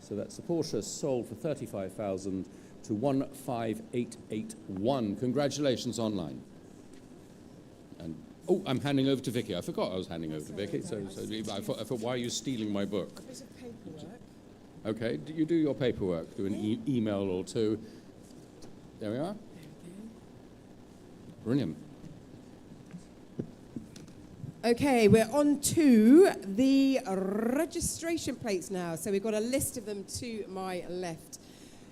So that's the Porsche sold for £35,000 to 15881. Congratulations online. And oh, I'm handing over to Vicky. I forgot I was handing over to Vicky. So I thought, why are you stealing my book? A bit of paperwork. Okay, you do your paperwork. Do an email or two. There we are. Brilliant. Okay, we're on to the registration plates now. So we've got a list of them to my left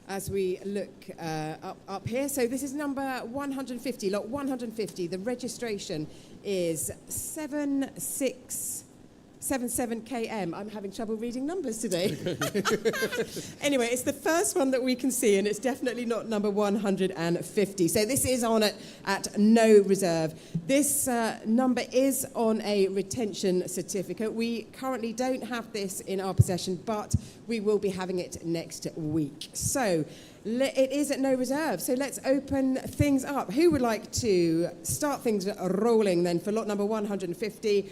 as we look up here. So this is number 150, lot 150. The registration is 7677KM. I'm having trouble reading numbers today. Anyway, it's the first one that we can see, and it's definitely not number 150. So this is on at no reserve. This number is on a retention certificate. We currently don't have this in our possession, but we will be having it next week. So it is at no reserve. So let's open things up. Who would like to start things rolling then for lot number 150?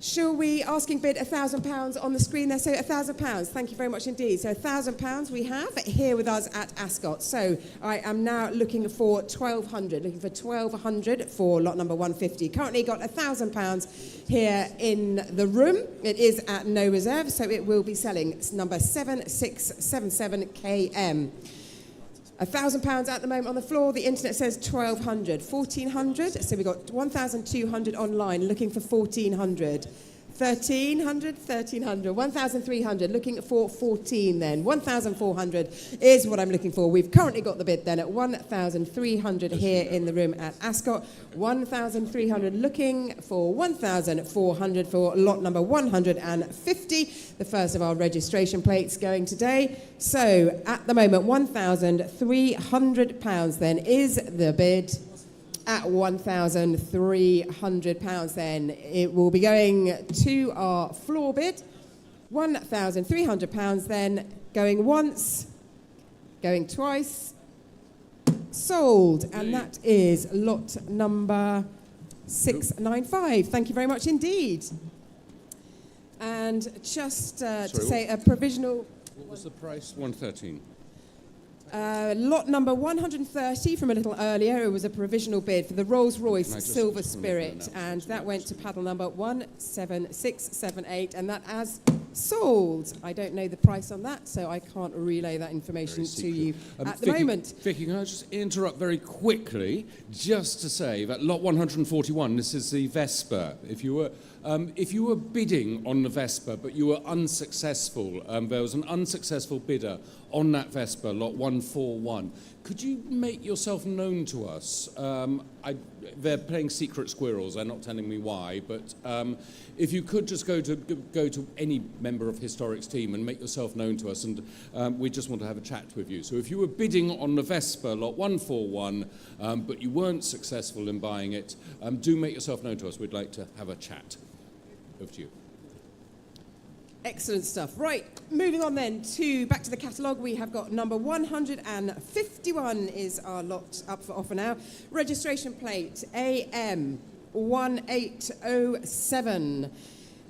Shall we asking bid £1,000 on the screen there? So £1,000. Thank you very much indeed. So £1,000 we have here with us at Ascot. So I am now looking for 1,200. Looking for 1,200 for lot number 150. Currently got £1,000 here in the room. It is at no reserve, so it will be selling. It's number 7677KM. £1,000 at the moment on the floor. The internet says 1,200. 1,400. So we've got 1,200 online, looking for 1,400. 1,300, 1,300, 1,300, looking for 14 then. 1,400 is what I'm looking for. We've currently got the bid then at 1,300 here in the room at Ascot. 1,300, looking for 1,400 for lot number 150, the first of our registration plates going today. So at the moment, £1,300 then is the bid. At £1,300 then, it will be going to our floor bid. £1,300 then, going once, going twice, sold. And that is lot number 695. Thank you very much indeed. And just to say a provisional... What was the price? 113. Lot number 130 from a little earlier, it was a provisional bid for the Rolls-Royce Silver Spirit, and that went to paddle number 17678, and that has sold. I don't know the price on that, so I can't relay that information to you at the moment. Vicky, can I just interrupt very quickly, just to say that lot 141, this is the Vespa. If you were bidding on the Vespa, but you were unsuccessful, there was an unsuccessful bidder on that Vespa, lot 141. Could you make yourself known to us? They're playing secret squirrels. They're not telling me why, but if you could just go to any member of Historic's team and make yourself known to us, and we just want to have a chat with you. So if you were bidding on the Vespa, lot 141, but you weren't successful in buying it, do make yourself known to us. We'd like to have a chat. Over to you. Excellent stuff. Right, moving on then to back to the catalogue. We have got number 151 is our lot up for offer now. Registration plate AM 1807.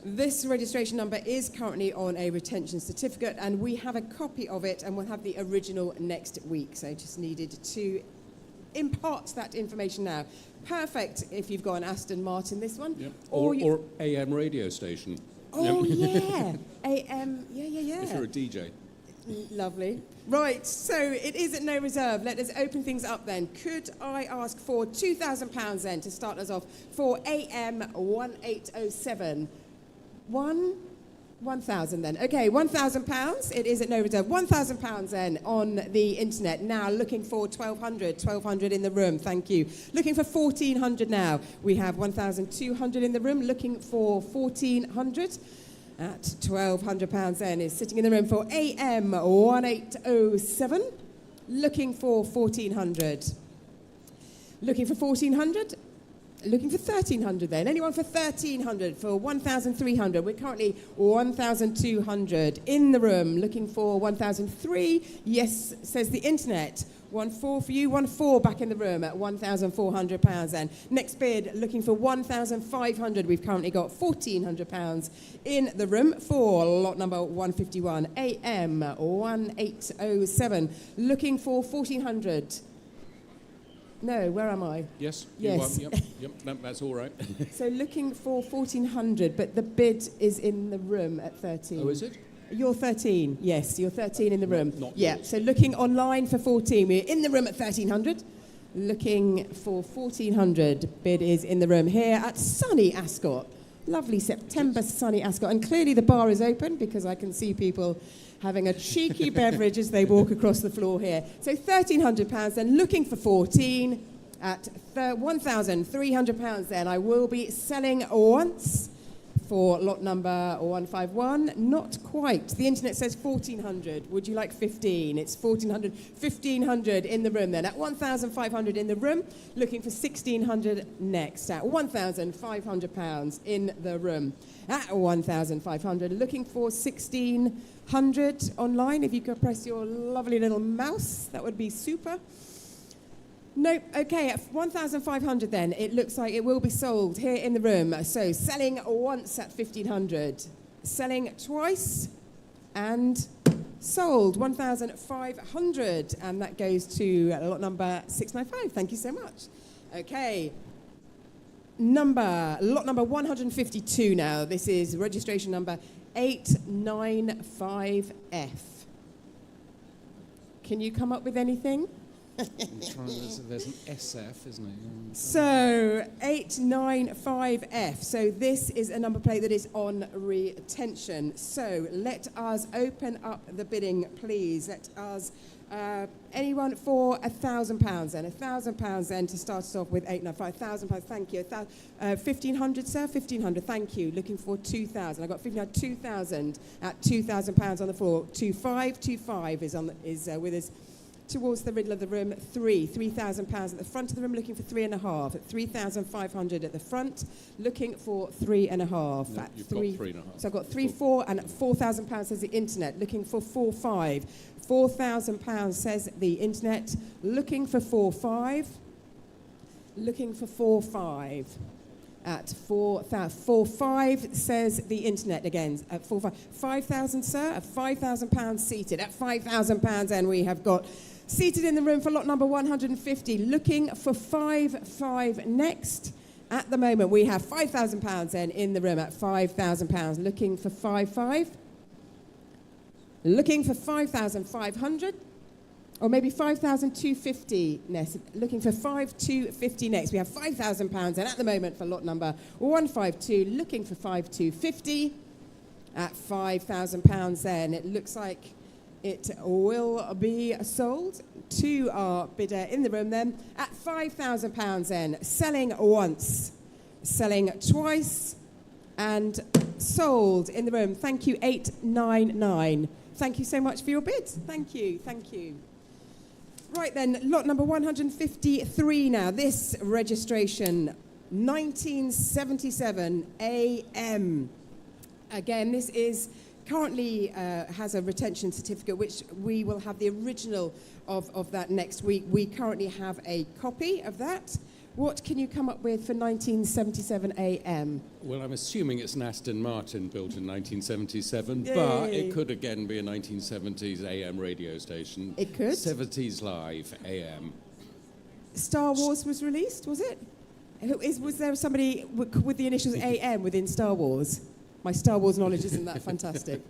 This registration number is currently on a retention certificate, and we have a copy of it, and we'll have the original next week. So just needed to impart that information now. Perfect if you've got an Aston Martin, this one. Yep. Or AM radio station. Oh, yeah. AM, yeah. If you're a DJ. Lovely. Right, so it is at no reserve. Let us open things up then. Could I ask for £2,000 then to start us off for AM 1807? 1,000 then. Okay, £1,000. It is at no reserve. £1,000 then on the internet. Now looking for 1,200 in the room. Thank you. Looking for 1,400 now. We have 1,200 in the room. Looking for 1,400. At £1,200 then is sitting in the room for AM 1807. Looking for 1,400. Looking for 1,400. Looking for 1,300 then. Anyone for 1,300? For 1,300. We're currently 1,200 in the room. Looking for 1,003. Yes, says the internet. 1,400 for you. 1,400 back in the room at £1,400 then. Next bid, looking for 1,500. We've currently got £1,400 in the room for lot number 151. AM 1807. Looking for 1,400. No, where am I? Yes. Yes. Yep. No, that's all right. So looking for 1,400, but the bid is in the room at 13. Oh, is it? You're 13. Yes, you're 13 in the room. Not yeah. yours. So looking online for 14. We're in the room at 1,300. Looking for 1,400. Bid is in the room here at sunny Ascot. Lovely September sunny Ascot, and clearly the bar is open because I can see people having a cheeky beverage as they walk across the floor here. So £1,300 then, looking for 14 at £1,300 then. I will be selling once for lot number 151. Not quite. The internet says 1,400. Would you like 15? It's 1,400. 1,500 in the room then. At 1,500 in the room. Looking for 1,600 next at £1,500 in the room. At 1,500. Looking for 1,600 online. If you could press your lovely little mouse, that would be super. Nope. Okay, at 1,500 then, it looks like it will be sold here in the room. So selling once at 1,500, selling twice, and sold 1,500, and that goes to lot number 695. Thank you so much. Okay. Lot number 152 now. This is registration number 895F. Can you come up with anything? There's an SF, isn't it? So 895F. So this is a number plate that is on retention. So let us open up the bidding, please. Let us, anyone for £1,000 then? £1,000 then to start us off with 895. £1,000, thank you. 1,500, sir? 1,500, thank you. Looking for 2,000. I got 2,000 at £2,000 on the floor. 2525 is with us. Towards the middle of the room, £3,000 at the front of the room, looking for 3.5. At 3,500 at the front, looking for 3.5. No, at you've got 3.5. So I've got 3, 4, and £4,000 says the internet, looking for 4.5. £4,000 says the internet, looking for 4.5. Looking for 4.5. At 4.5 says the internet again. At 4.5, 5,000, sir. At £5,000 seated. At £5,000, and we have got seated in the room for lot number 150. Looking for 5.5 next. At the moment, we have £5,000 then in the room at £5,000. Looking for 5.5. Looking for 5,500. Or maybe 5,250 next. Looking for 5,250 next. We have £5,000, and at the moment for lot number 152, looking for 5,250 at £5,000. Then it looks like it will be sold to our bidder in the room. Then at £5,000. Then selling once, selling twice, and sold in the room. Thank you, 899. Thank you so much for your bid. Thank you. Thank you. Right then, lot number 153 now. This registration, 1977 AM. Again, this is currently has a retention certificate, which we will have the original of that next week. We currently have a copy of that. What can you come up with for 1977 AM? Well, I'm assuming it's an Aston Martin built in 1977, Yay. but it could again be a 1970s AM radio station. It could. 70s Live AM. Star Wars was released, was it? Was there somebody with the initials AM within Star Wars? My Star Wars knowledge isn't that fantastic.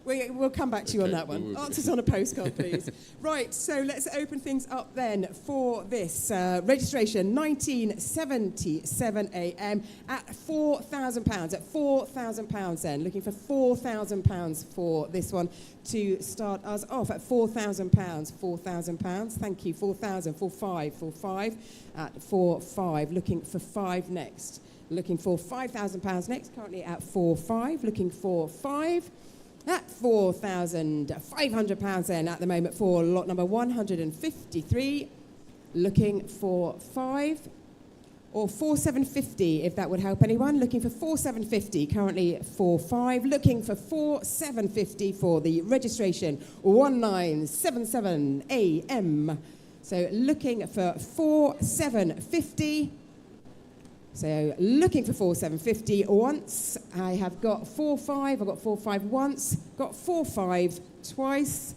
We'll come back to you on that one. Answers on a postcard, please. Right, so let's open things up then for this registration, 1977 AM at £4,000. At £4,000 then, looking for £4,000 for this one to start us off at £4,000. £4,000, thank you, 4,000, 4.5, 4.5 at 4.5, looking for 5 next. Looking for £5,000 next, currently at 4.5, looking for 5. At £4,500 then at the moment for lot number 153. Looking for 5 or 4,750 if that would help anyone. Looking for 4,750, currently 4.5. Looking for 4,750 for the registration 1977 AM. So looking for 4,750. So looking for 4,750 once. I have got 4.5. I've got 4.5 once. Got 4.5 twice.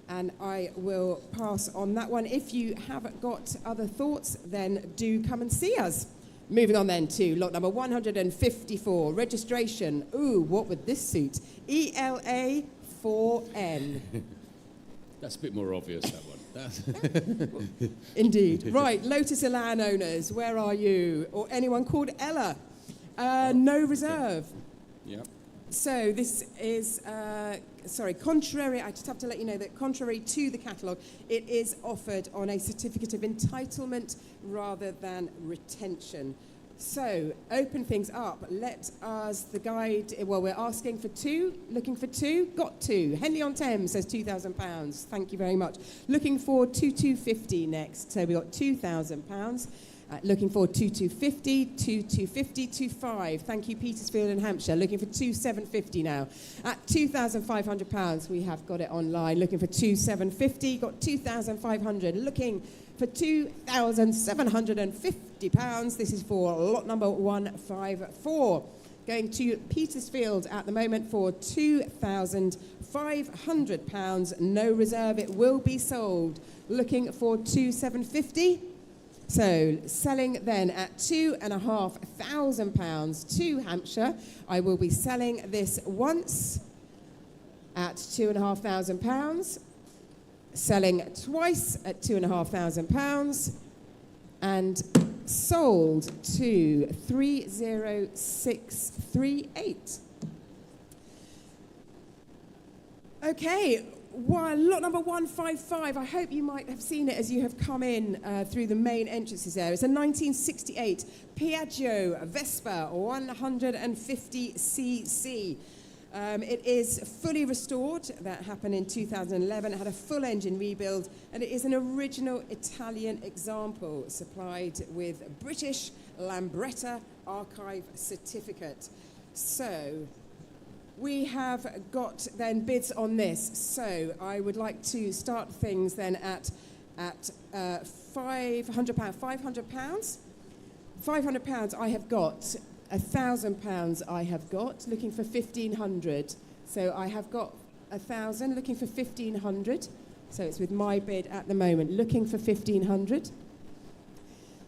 And I will pass on that one. If you have got other thoughts, then do come and see us. Moving on then to lot number 154. Registration. Ooh, what would this suit? ELA 4N. That's a bit more obvious, that one. Indeed. Right, Lotus Elan owners, where are you? Or anyone called Ella? No reserve. Yep. So this is, contrary, I just have to let you know that contrary to the catalogue, it is offered on a certificate of entitlement rather than retention. So, open things up. Let us, the guide, well, we're asking for 2, looking for 2, got 2. Henley-on-Thames says £2,000. Thank you very much. Looking for 2,250 next. So we got £2,000. Looking for 2,250, 2,250, 2,5. Thank you, Petersfield in Hampshire. Looking for 2,750 now. At £2,500, we have got it online. Looking for 2,750, got 2,500. Looking for £2,750. This is for lot number 154. Going to Petersfield at the moment for £2,500. No reserve. It will be sold. Looking for 2,750. So selling then at £2,500 to Hampshire. I will be selling this once at £2,500. selling twice at £2,500 and sold to 30638. Okay, lot number 155. I hope you might have seen it as you have come in through the main entrances there. It's a 1968 Piaggio Vespa 150cc. It is fully restored. That happened in 2011. It had a full engine rebuild, and it is an original Italian example supplied with British Lambretta Archive certificate. So we have got then bids on this. So I would like to start things then at £500. £500 I have got. £1,000 I have got, looking for 1,500. So I have got 1,000, looking for 1,500. So it's with my bid at the moment, looking for 1,500.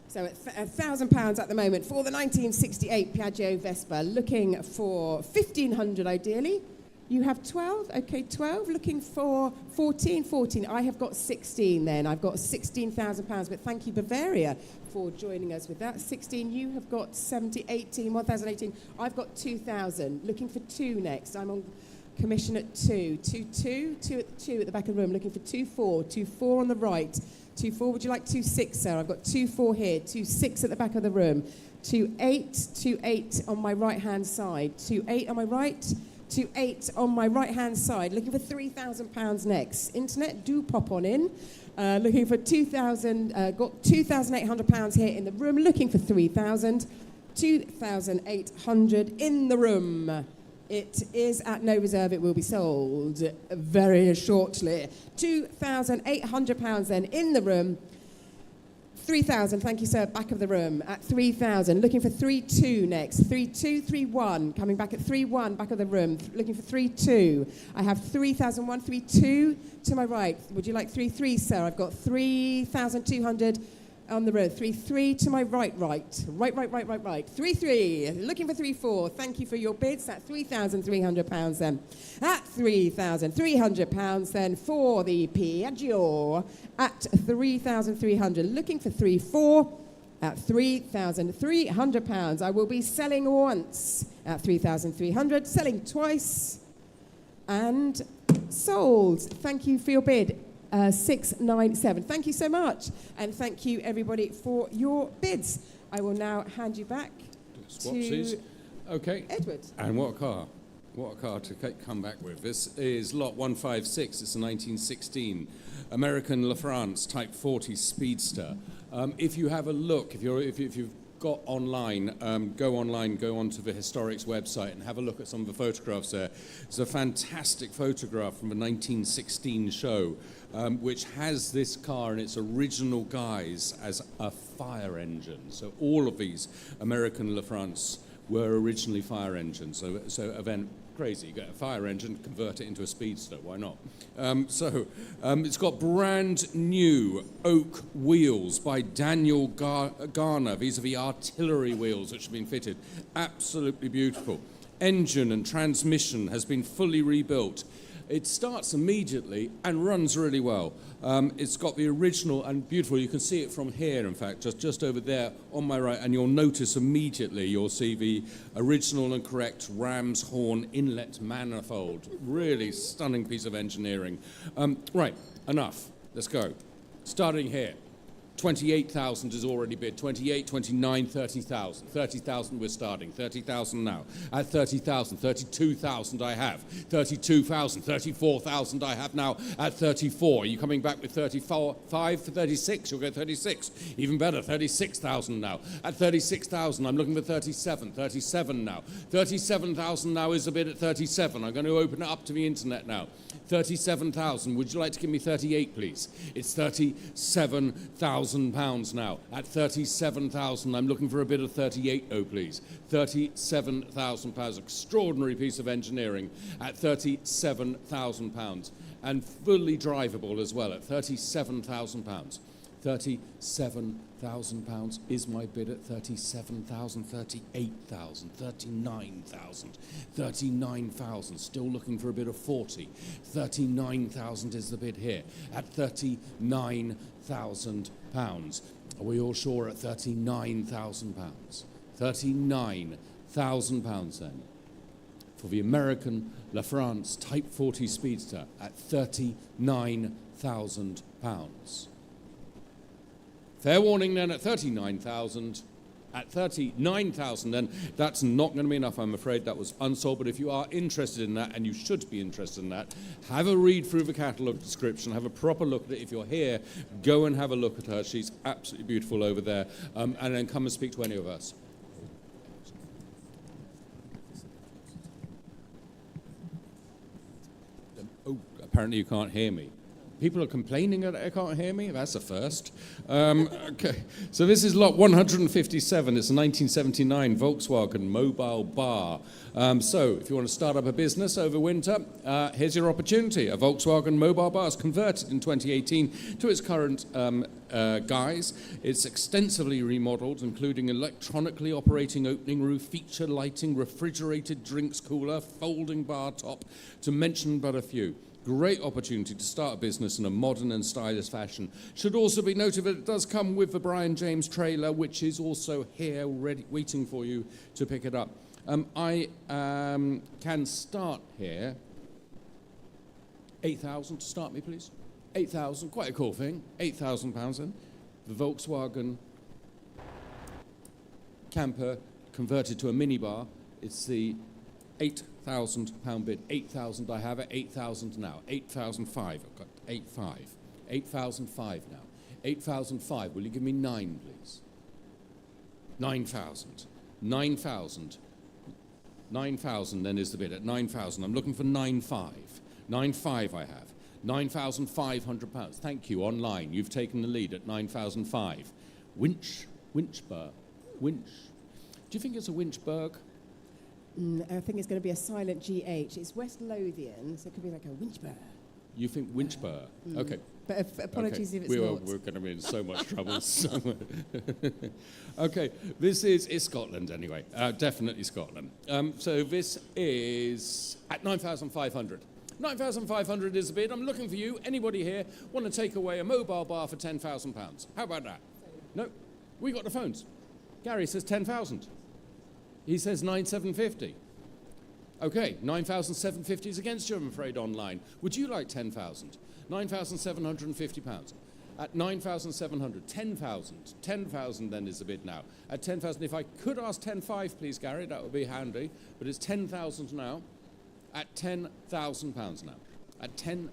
So at £1,000 at the moment for the 1968 Piaggio Vespa, looking for 1,500 ideally. You have 12, okay, 12, looking for 14, 14. I have got 16 then. I've got £16,000, but thank you, Bavaria, for joining us with that. 16, you have got 70, 18, 1,018. I've got 2,000, looking for 2 next. I'm on commission at 2. 2 at the back of the room, looking for 2-4. 2-4 on the right. 2-4, would you like 2-6, sir? I've got 2-4 here. 2-6 at the back of the room. 2-8, 2-8 on my right-hand side. 2-8 on my right. 2-8 on my right-hand side, looking for £3,000 next. Internet, do pop on in. Looking for got £2,800 here in the room, looking for 3,000. 2,800 in the room. It is at no reserve, it will be sold very shortly. £2,800 then in the room. 3,000, thank you, sir, back of the room at 3,000. Looking for 3-2 next. 3-2, 3-1. Coming back at 3-1, back of the room. Looking for 3-2. I have 3,001, 3-2 to my right. Would you like 3-3, sir? I've got 3,200 on the road. 3-3 to my right. Right. 3-3. Looking for 3-4. Thank you for your bids. At £3,300 then. At £3,300 then for the Piaggio. At 3,300. Looking for 3-4. At £3,300. I will be selling once. At 3,300. Selling twice. And sold. Thank you for your bid. 697. Thank you so much, and thank you everybody for your bids. I will now hand you back to Edward. And what a car! What a car to come back with. This is lot 156. It's a 1916 American LaFrance Type 40 Speedster. If you have a look, if you've got online, go onto the Historics website and have a look at some of the photographs there. It's a fantastic photograph from a 1916 show, which has this car in its original guise as a fire engine. So all of these American LaFrance were originally fire engines. So event crazy. You get a fire engine, convert it into a speedster. Why not? It's got brand new oak wheels by Daniel Garner. These are the artillery wheels which have been fitted. Absolutely beautiful. Engine and transmission has been fully rebuilt. It starts immediately and runs really well. It's got the original and beautiful. You can see it from here, in fact, just over there on my right, and you'll notice immediately, you'll see the original and correct ram's horn inlet manifold. Really stunning piece of engineering. Right, enough. Let's go. Starting here. 28,000 is already bid. 28, 29, 30,000. 30,000 we're starting. 30,000 now. At 30,000, 32,000 I have. 32,000, 34,000 I have now. At 34, are you coming back with 35 for 36? You'll go 36. Even better, 36,000 now. At 36,000, I'm looking for 37. 37 now. 37,000 now is a bid at 37. I'm going to open it up to the internet now. 37,000. Would you like to give me 38, please? It's 37,000 pounds now. At 37,000, I'm looking for a bid of 38, oh please. 37,000 pounds. Extraordinary piece of engineering at 37,000 pounds. And fully drivable as well at 37,000 pounds. £37,000 is my bid at 37,000, 38,000, 39,000, 39,000. Still looking for a bid of 40. 39,000 is the bid here at £39,000. Are we all sure at £39,000? £39,000 then for the American La France Type 40 Speedster at £39,000. Fair warning then at 39,000. At 39,000 then, that's not going to be enough, I'm afraid. That was unsold, but if you are interested in that, and you should be interested in that, have a read through the catalogue description, have a proper look at it. If you're here, go and have a look at her. She's absolutely beautiful over there, and then come and speak to any of us. Oh, apparently you can't hear me. People are complaining that they can't hear me. That's a first. Okay, so this is lot 157. It's a 1979 Volkswagen mobile bar. So if you want to start up a business over winter, here's your opportunity. A Volkswagen mobile bar is converted in 2018 to its current guise. It's extensively remodeled, including electronically operating opening roof, feature lighting, refrigerated drinks cooler, folding bar top, to mention but a few. Great opportunity to start a business in a modern and stylish fashion. Should also be noted that it does come with the Brian James trailer, which is also here ready, waiting for you to pick it up. I can start here. 8,000 to start me, please. 8,000, quite a cool thing. £8,000 then. The Volkswagen camper converted to a minibar. It's the £8,000 bid. 8,000 I have it. 8,000 now. 8,005. I've got 8,500. 8,005 now. 8,005. Will you give me 9, please? 9,000. 9,000. 9,000 then is the bid at 9,000. I'm looking for 9,500. 9,500 I have. £9,500. Thank you, online. You've taken the lead at 9,005. Winchburg. Winch. Do you think it's a Winchburg? I think it's going to be a silent GH. It's West Lothian, so it could be like a Winchburg. You think Winchburg? Okay. But apologies if it's not. not. We're going to be in so much trouble. Okay, this is Scotland anyway. Definitely Scotland. So this is at 9,500. 9,500 is the bid. I'm looking for you. Anybody here want to take away a mobile bar for £10,000? How about that? No? We got the phones. Gary says 10,000. He says 9,750. Okay, 9,750 is against you, I'm afraid, online. Would you like 10,000? £9,750. At 9,700, 10,000. 10,000 then is the bid now. At 10,000, if I could ask 10,500, please, Gary, that would be handy. But it's 10,000 now. At £10,000 now. At £10,000.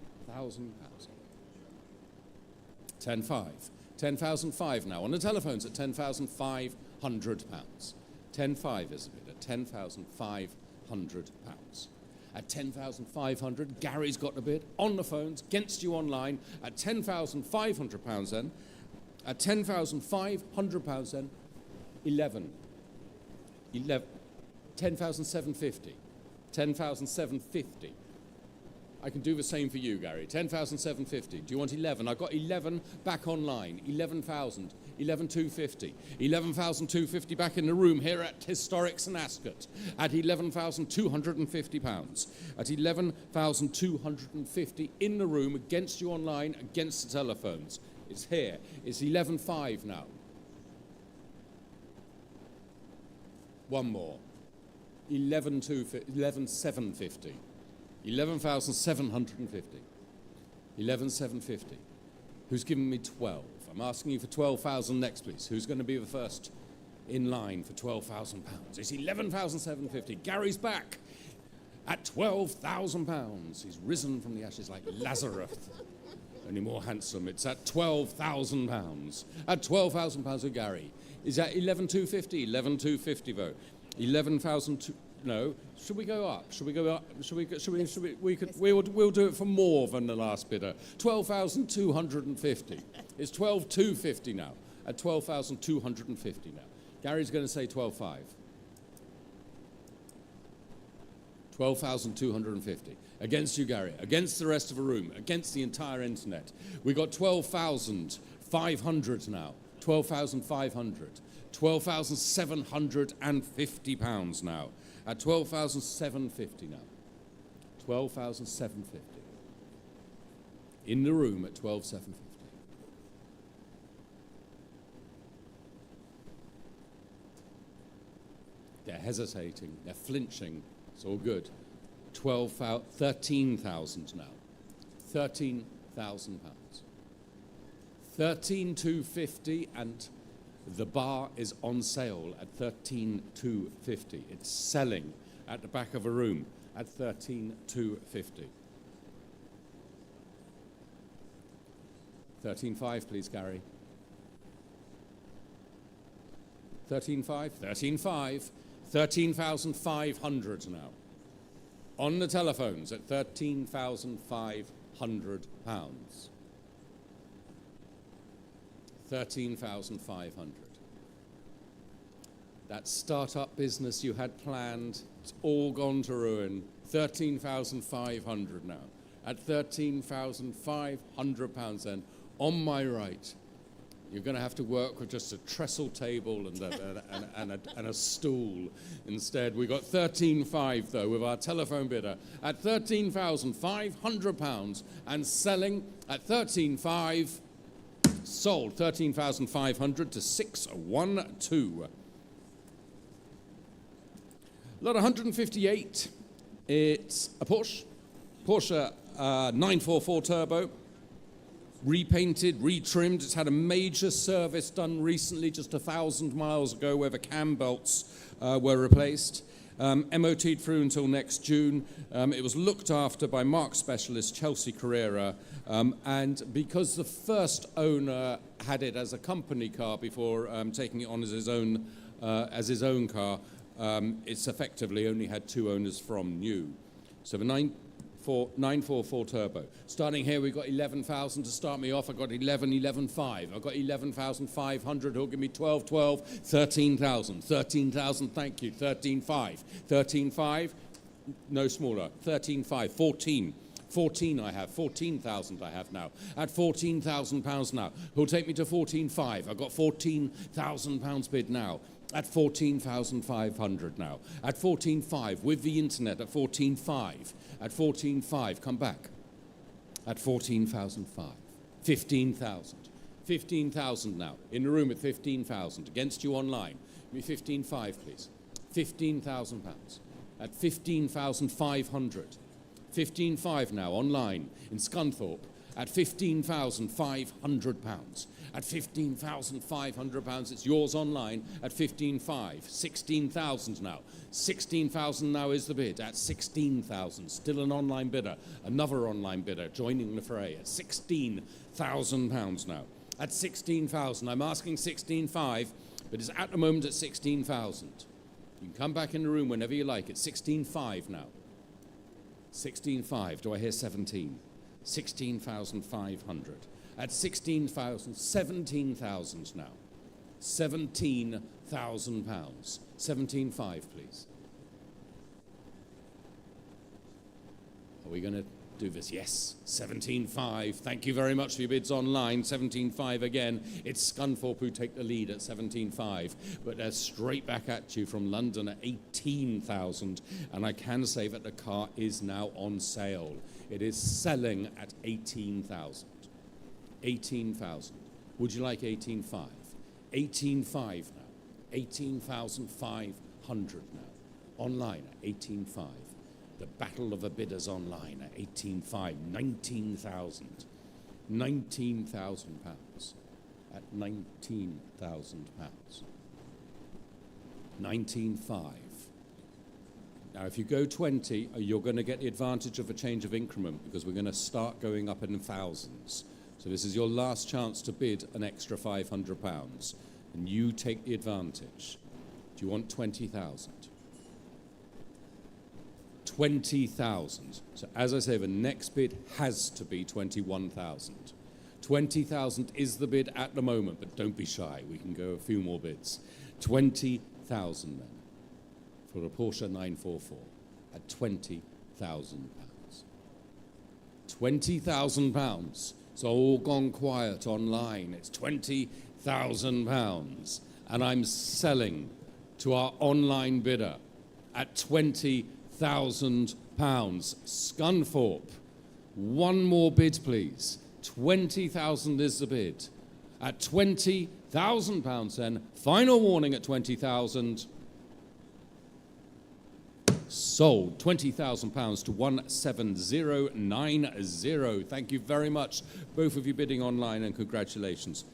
10,500. 10,500 now. On the telephones at £10,500. 10,500 is the bid at £10,500. At 10,500, Gary's got the bid on the phones, against you online, at £10,500 then. At £10,500 then, 10,750. 10,750. I can do the same for you, Gary. 10,750. Do you want 11? I've got 11 back online. 11,000. 11,250. 11,250 back in the room here at Historics and Ascot at £11,250. At 11,250 in the room, against you online, against the telephones. It's here. It's 11,500 now. One more. 11,750. 11,750. 11,750. Who's giving me 12? I'm asking you for 12,000 next, please. Who's going to be the first in line for £12,000? It's 11,750. Gary's back at £12,000. He's risen from the ashes like Lazarus. Only more handsome. It's at £12,000. At £12,000 with Gary. Is that 11,250? 11,250 vote. 11,000. No. Should we go up? Should we go up? We'll do it for more than the last bidder. 12,250. It's 12,250 now. At 12,250 now. Gary's going to say 12,500. 12,250. Against you, Gary. Against the rest of the room. Against the entire internet. We got 12,000 500 now. 12,500. 12,750 pounds now. At 12,750 now. 12,750. In the room at 12,750. They're hesitating, they're flinching, it's all good. 13,000 now. 13,000 pounds. 13,250, and the bar is on sale at 13,250. It's selling at the back of a room at 13,250. 13,500, please, Gary. 13,500, 13,500, 13,500 now. On the telephones at 13,500 pounds. 13,500. That startup business you had planned, it's all gone to ruin. 13,500 now. At 13,500 pounds then, on my right, you're going to have to work with just a trestle table and a stool instead. We got 13,500 though with our telephone bidder at 13,500 pounds and selling at 13,500. Sold 13,500 to 612. Lot 158. It's a Porsche 944 Turbo. Repainted, retrimmed. It's had a major service done recently, just 1,000 miles ago, where the cam belts were replaced. MOT'd through until next June. It was looked after by marque specialist Chelsea Carrera, and because the first owner had it as a company car before taking it on as his own car, it's effectively only had 2 owners from new. So the 944 Turbo. Starting here, we've got 11,000 to start me off. I've got 11,500. I've got 11,500. Who'll give me 12, 13,000. 13,000, thank you. 13,500. 13,500, no smaller. 13,500. 14 I have. 14,000 I have now. At 14,000 pounds now. Who'll take me to 14,500? I've got 14,000 pounds bid now. At 14,500 now. At 14,500 with the internet at 14,500. At 14,500, come back. At 14,500. 15,000. 15,000 now. In the room at 15,000. Against you online. Give me 15,500, please. 15,000 pounds. At 15,500. 15,500 now online in Scunthorpe. At 15,500 pounds. At 15,500 pounds, it's yours online at 15,500. 16,000 now. 16,000 now is the bid at 16,000. Still an online bidder. Another online bidder joining the fray at 16,000 pounds now. At 16,000, I'm asking 16,500, but it's at the moment at 16,000. You can come back in the room whenever you like. It's 16,500 now. 16,500. Do I hear 17? 16,500. At 16,000, 17,000 now. 17,000 pounds. 17,500, please. Are we going to do this? Yes. 17,500. Thank you very much for your bids online. 17,500 again. It's Scunthorpe who take the lead at 17,500. But they're straight back at you from London at 18,000. And I can say that the car is now on sale. It is selling at 18,000. 18,000. Would you like 18,500? 18,500 now. 18,500 now. Online at 18,500. The battle of the bidders online at 18,500. 19,000. 19,000 pounds. At 19,000 pounds. 19,500. Now, if you go 20, you're going to get the advantage of a change of increment because we're going to start going up in thousands. So this is your last chance to bid an extra £500, and you take the advantage. Do you want 20,000? 20,000. So as I say, the next bid has to be 21,000. 20,000 is the bid at the moment, but don't be shy. We can go a few more bids. 20,000 then for a Porsche 944 at £20,000. £20,000. It's all gone quiet online. It's £20,000. And I'm selling to our online bidder at £20,000. Scunthorpe, one more bid, please. 20,000 is the bid. At £20,000 then, final warning at 20,000. Sold. £20,000 to 17090. Thank you very much, both of you bidding online, and congratulations.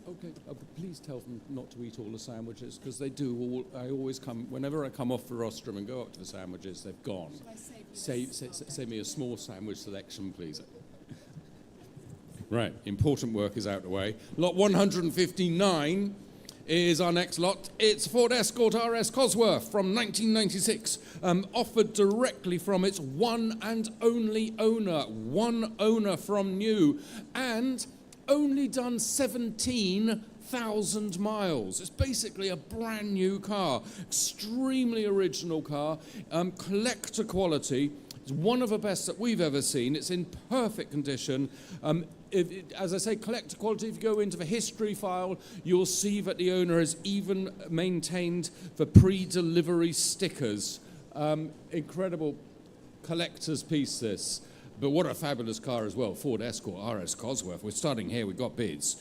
Okay, please tell them not to eat all the sandwiches, because they do. I always come, whenever I come off the rostrum and go up to the sandwiches, they've gone. Save me a small sandwich selection, please. Right, important work is out the way. Lot 159 is our next lot. It's Ford Escort RS Cosworth from 1996, offered directly from its one and only owner, one owner from new, and only done 17,000 miles. It's basically a brand new car, extremely original car, collector quality. It's one of the best that we've ever seen. It's in perfect condition. As I say, collector quality, if you go into the history file, you'll see that the owner has even maintained the pre-delivery stickers. Incredible collector's piece, this. But what a fabulous car as well, Ford Escort RS Cosworth. We're starting here, we've got bids.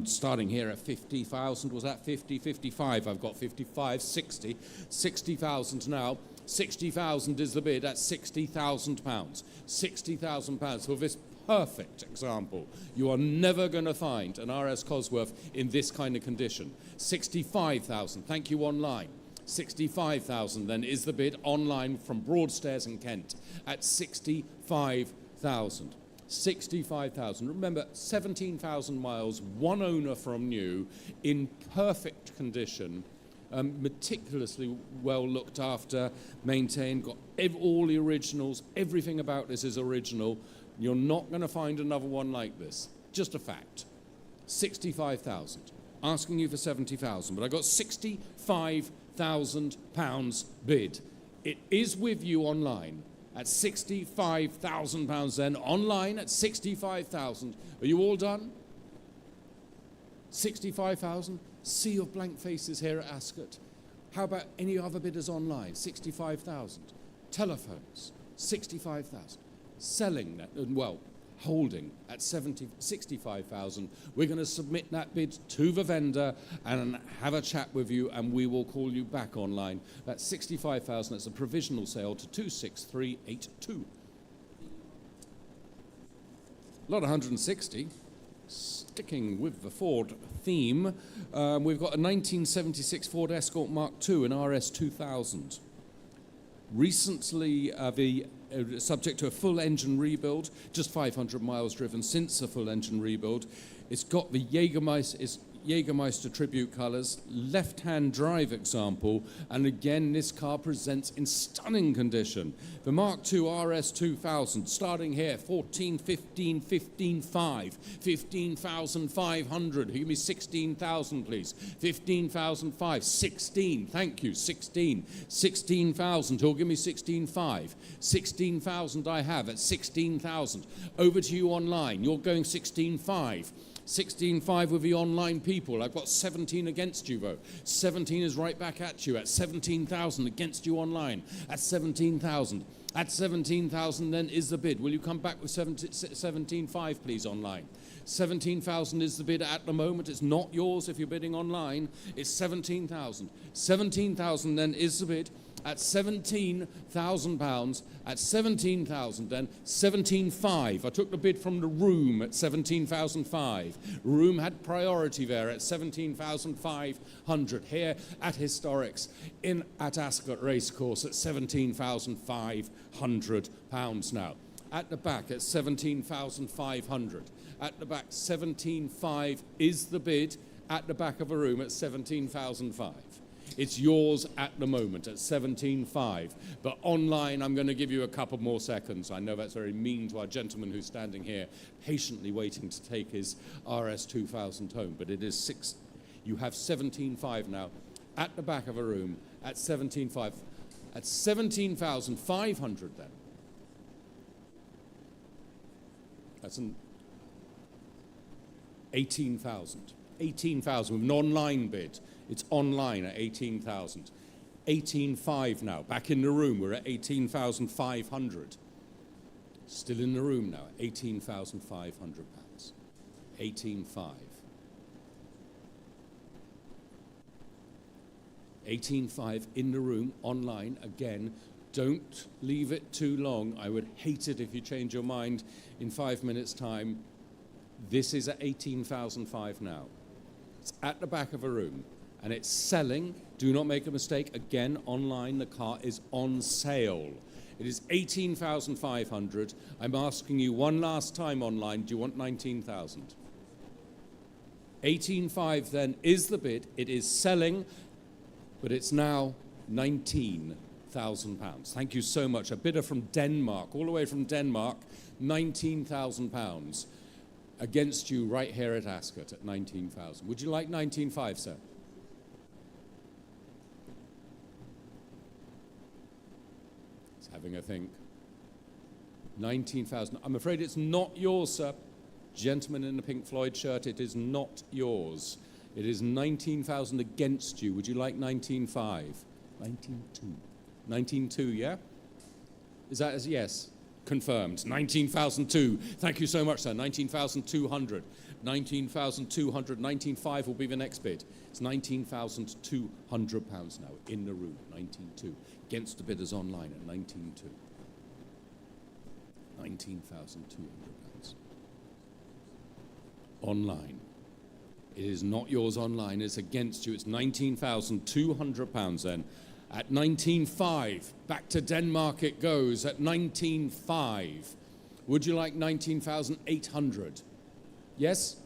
Starting here at 50,000, was that 50, 55? I've got 55, 60, 60,000 now. 60,000 is the bid at £60,000. £60,000 for this perfect example. You are never going to find an RS Cosworth in this kind of condition. 65,000, thank you online. 65,000 then is the bid online from Broadstairs in Kent at 65,000. 65,000. Remember, 17,000 miles, one owner from new, in perfect condition. Meticulously well looked after, maintained, got all the originals, everything about this is original. You're not going to find another one like this. Just a fact. 65,000. Asking you for 70,000, but I got £65,000 bid. It is with you online at £65,000 then, online at 65,000. Are you all done? 65,000? Sea of blank faces here at Ascot. How about any other bidders online? 65,000. Telephones, 65,000. Selling that, well, holding at 65,000. We're going to submit that bid to the vendor and have a chat with you, and we will call you back online. That's 65,000. That's a provisional sale to 26382. Lot 160. Sticking with the Ford theme, we've got a 1976 Ford Escort Mark II in RS 2000. Recently, subject to a full engine rebuild, just 500 miles driven since a full engine rebuild. It's got the Jägermeister tribute colours, left-hand drive example, and again this car presents in stunning condition. The Mark II RS 2000, starting here, 14, 15, 15, 5, 15,500. Give me 16,000 please. 15,005, 16, thank you, 16, 16,000, who'll give me 16,5, 16,000 I have at 16,000. Over to you online, you're going 16,5. 16.5 with the online people. I've got 17 against you, though. 17 is right back at you at 17,000 against you online at 17,000. At 17,000 then is the bid. Will you come back with 17.5, please, online? 17,000 is the bid at the moment. It's not yours if you're bidding online. It's 17,000. 17,000 then is the bid at £17,000. At 17,000 then, 17.5. I took the bid from the room at 17,005. Room had priority there at 17,500. Here at Historics at Ascot Racecourse at 17,500 pounds now. At the back at 17,500. At the back, 17.5 is the bid at the back of a room at 17,005. It's yours at the moment at 17.5. But online, I'm going to give you a couple more seconds. I know that's very mean to our gentleman who's standing here, patiently waiting to take his RS 2000 home. But it is six. You have 17.5 now at the back of a room at 17.5. At 17,500 then. That's an 18,000. 18,000 with an online bid. It's online at 18,000. 18,500 now. Back in the room, we're at 18,500. Still in the room now, 18,500 pounds. 18,500. 18,500 in the room, online again. Don't leave it too long. I would hate it if you change your mind in 5 minutes' time. This is at 18,500 now. It's at the back of a room and it's selling. Do not make a mistake. Again, online, the car is on sale. It is 18,500. I'm asking you one last time online, do you want 19,000? 18,500 then is the bid. It is selling, but it's now 19,000 pounds. Thank you so much. A bidder from Denmark, all the way from Denmark, 19,000 pounds against you right here at Ascot at 19,000. Would you like 19,500, sir? He's having a think. 19,000. I'm afraid it's not yours, sir. Gentleman in the Pink Floyd shirt, it is not yours. It is 19,000 against you. Would you like 19,500? 19,200. 19,200, yeah? Is that as yes? Confirmed. 19,002. Thank you so much, sir. 19,200. 19,200. 19,500 will be the next bid. It's 19,200 pounds now in the room. 19,200. Against the bidders online at 19,200. 19,200 pounds. Online. It is not yours online. It's against you. It's 19,200 pounds then. At 19,500, back to Denmark it goes at 19,500. Would you like 19,800? Yes?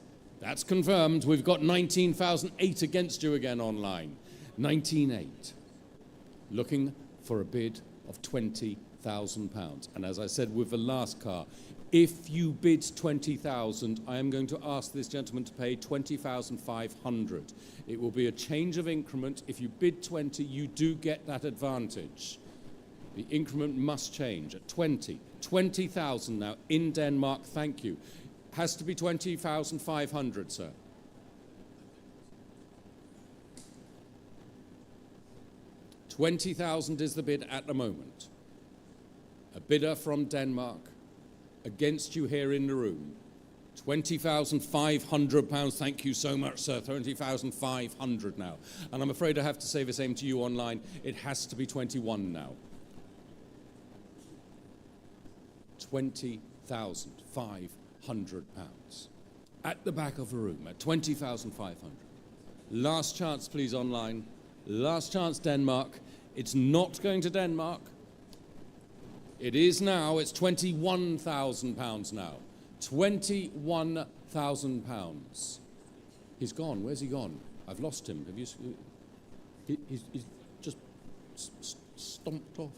That's confirmed. We've got 19,008 against you again online. 19,800. Looking for a bid of £20,000. And as I said with the last car, if you bid 20,000, I am going to ask this gentleman to pay 20,500. It will be a change of increment. If you bid 20, you do get that advantage. The increment must change at 20. 20,000 now in Denmark, thank you. Has to be 20,500, sir. £20,000 is the bid at the moment. A bidder from Denmark against you here in the room. £20,500. Thank you so much, sir. 20,500 now. And I'm afraid I have to say the same to you online. It has to be 21 now. £20,500. At the back of the room at 20,500. Last chance, please, online. Last chance, Denmark. It's not going to Denmark. It is now. It's £21,000 now. £21,000. He's gone. Where's he gone? I've lost him. Have you? He's just stomped off.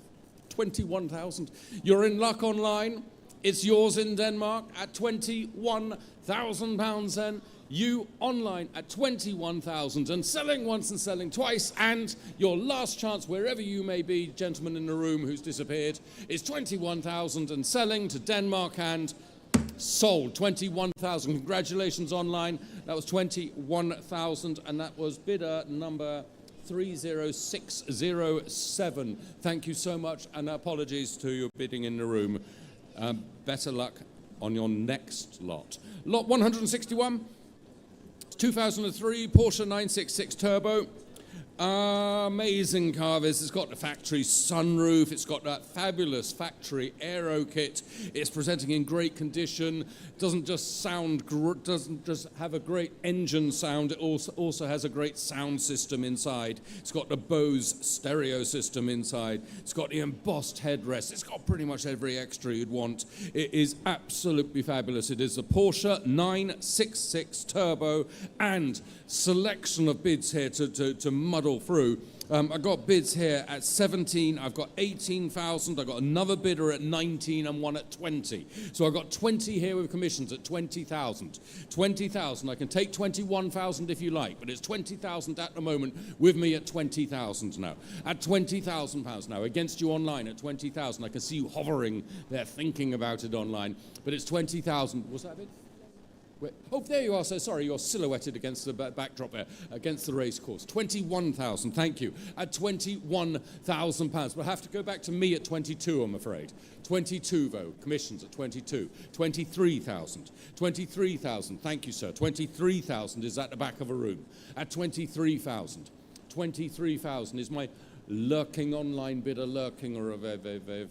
21,000. You're in luck online. It's yours in Denmark at £21,000 then. You online at 21,000 and selling once and selling twice, and your last chance wherever you may be, gentleman in the room who's disappeared, is 21,000 and selling to Denmark and sold. 21,000. Congratulations online. That was 21,000 and that was bidder number 30607. Thank you so much and apologies to your bidding in the room. Better luck on your next lot. Lot 161. 2003 Porsche 966 Turbo. Amazing car this. It's got the factory sunroof. It's got that fabulous factory aero kit. It's presenting in great condition. Doesn't just have a great engine sound. It also has a great sound system inside. It's got the Bose stereo system inside. It's got the embossed headrest. It's got pretty much every extra you'd want. It is absolutely fabulous. It is a Porsche 966 Turbo and selection of bids here to muddle through. I've got bids here at 17, I've got 18,000, I've got another bidder at 19 and one at 20. So I've got 20 here with commissions at 20,000. 20,000, I can take 21,000 if you like, but it's 20,000 at the moment with me at 20,000 now. At £20,000 now, against you online at 20,000. I can see you hovering there thinking about it online, but it's 20,000. Was that a bid? Oh, there you are, so sorry, you're silhouetted against the backdrop there, against the racecourse. 21,000, thank you, at £21,000. We'll have to go back to me at 22, I'm afraid. 22, though, commissions at 22. 23,000. 23,000, thank you, sir. 23,000 is at the back of a room. At 23,000. 23,000 is my lurking online bidder, lurking, or they've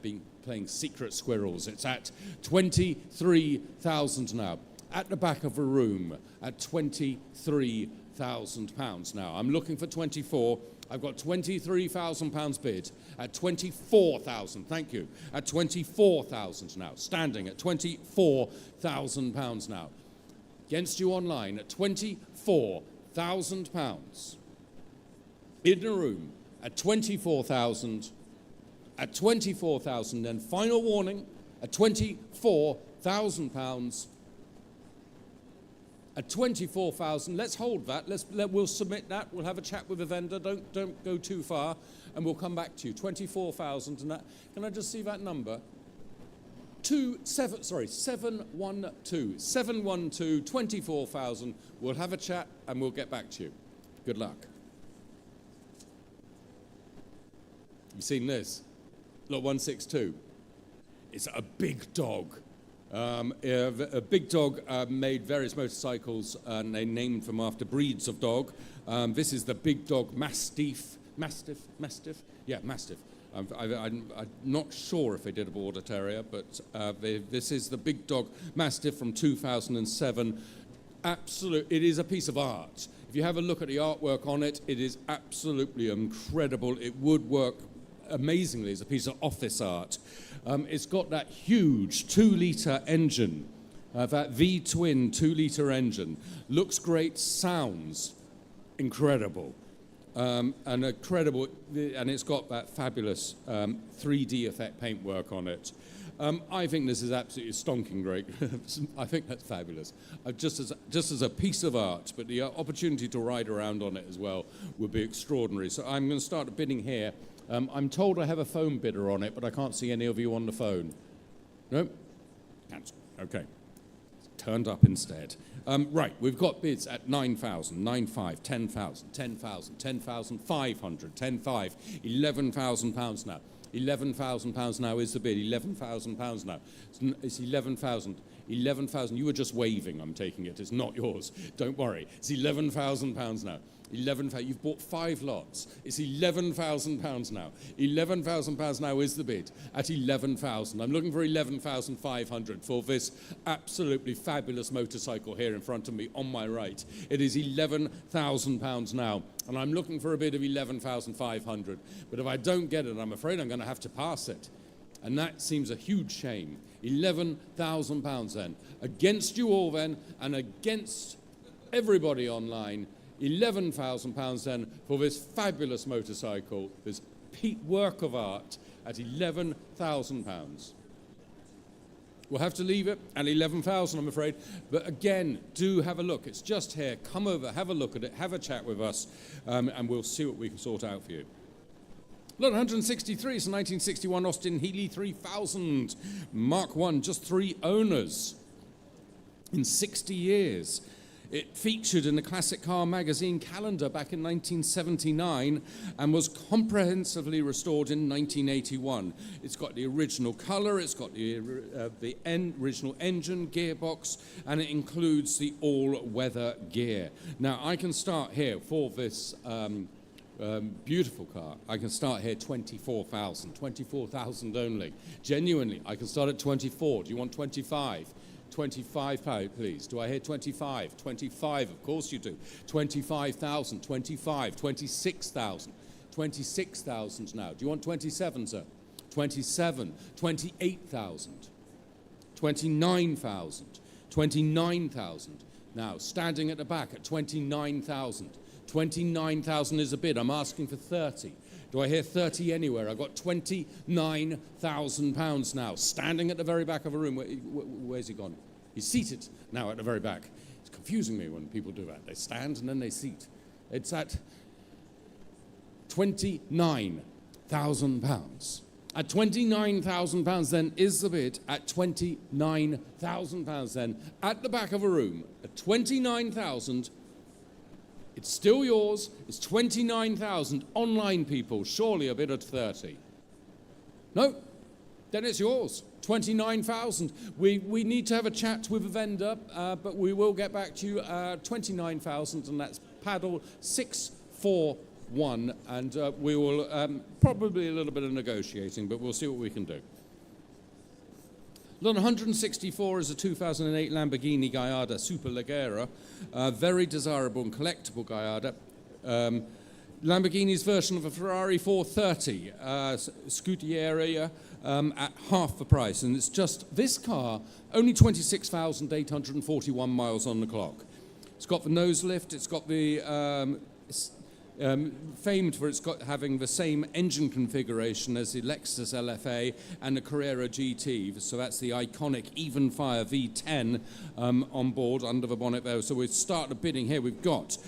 been playing secret squirrels. It's at 23,000 now. At the back of a room at £23,000 now. I'm looking for 24. I've got £23,000 bid at 24,000. Thank you. At 24,000 now. Standing at £24,000 now. Against you online at £24,000. In a room at 24,000. At 24,000, then final warning at £24,000. At 24,000, let's hold that. We'll submit that. We'll have a chat with the vendor. Don't go too far, and we'll come back to you. 24,000, and that. Can I just see that number? 712, 24,000. We'll have a chat, and we'll get back to you. Good luck. You've seen this? Lot 162. It's a big dog. A big dog made various motorcycles, and they named them after breeds of dog. This is the big dog Mastiff. Yeah, Mastiff. I'm not sure if they did a Border Terrier, but this is the big dog Mastiff from 2007. It is a piece of art. If you have a look at the artwork on it, it is absolutely incredible. It would work amazingly as a piece of office art. It's got that huge 2-litre engine, that V-twin 2-litre engine. Looks great, sounds incredible. And it's got that fabulous 3D effect paintwork on it. I think this is absolutely stonking great. I think that's fabulous. Just as a piece of art, but the opportunity to ride around on it as well would be extraordinary. So I'm going to start bidding here. I'm told I have a phone bidder on it, but I can't see any of you on the phone. No? Cancel. Okay. Turned up instead. Right, we've got bids at 9,000, 9,500, 10,000, 10,000, 10,500, 10,500, £11,000 now. £11,000 now is the bid. £11,000 now. It's 11,000. 11,000. You were just waving, I'm taking it. It's not yours. Don't worry. It's £11,000 now. 11,000. You've bought 5 lots. It's £11,000 now. £11,000 now is the bid at 11,000. I'm looking for 11,500 for this absolutely fabulous motorcycle here in front of me on my right. It is £11,000 now, and I'm looking for a bid of 11,500. But if I don't get it, I'm afraid I'm going to have to pass it. And that seems a huge shame. £11,000 then. Against you all then, and against everybody online, £11,000 then for this fabulous motorcycle, this work of art at £11,000. We'll have to leave it at 11,000, I'm afraid. But again, do have a look. It's just here. Come over, have a look at it, have a chat with us, and we'll see what we can sort out for you. Lot 163, it's a 1961 Austin Healey 3000. Mark 1, just 3 owners in 60 years. It featured in the Classic Car magazine calendar back in 1979 and was comprehensively restored in 1981. It's got the original colour, it's got the original engine, gearbox, and it includes the all-weather gear. Now, I can start here for this beautiful car. I can start here 24,000 only. Genuinely, I can start at 24. Do you want 25? 25, please. Do I hear 25? 25, of course you do. 25,000, 25, 26,000. 26,000 now. Do you want 27, sir? 27, 28,000. 29,000. 29,000. Now, standing at the back at 29,000. 29,000 is a bid. I'm asking for 30. Do I hear 30 anywhere? I've got £29,000 now, standing at the very back of a room. Where's he gone? He's seated now at the very back. It's confusing me when people do that. They stand and then they seat. It's at £29,000. At £29,000 then is the bid, at £29,000 then, at the back of a room, at £29,000, it's still yours, it's £29,000, online people, surely a bid at 30. No, then it's yours, £29,000. We need to have a chat with the vendor, but we will get back to you, £29,000, and that's paddle 641, and we will probably a little bit of negotiating, but we'll see what we can do. Lot 164 is a 2008 Lamborghini Gallardo Superleggera, very desirable and collectible Gallardo. Lamborghini's version of a Ferrari 430 Scuderia at half the price, and it's just this car, only 26,841 miles on the clock. It's got the nose lift, it's got the famed for having the same engine configuration as the Lexus LFA and the Carrera GT, so that's the iconic even fire V10 on board under the bonnet there. So we start the bidding here. We've got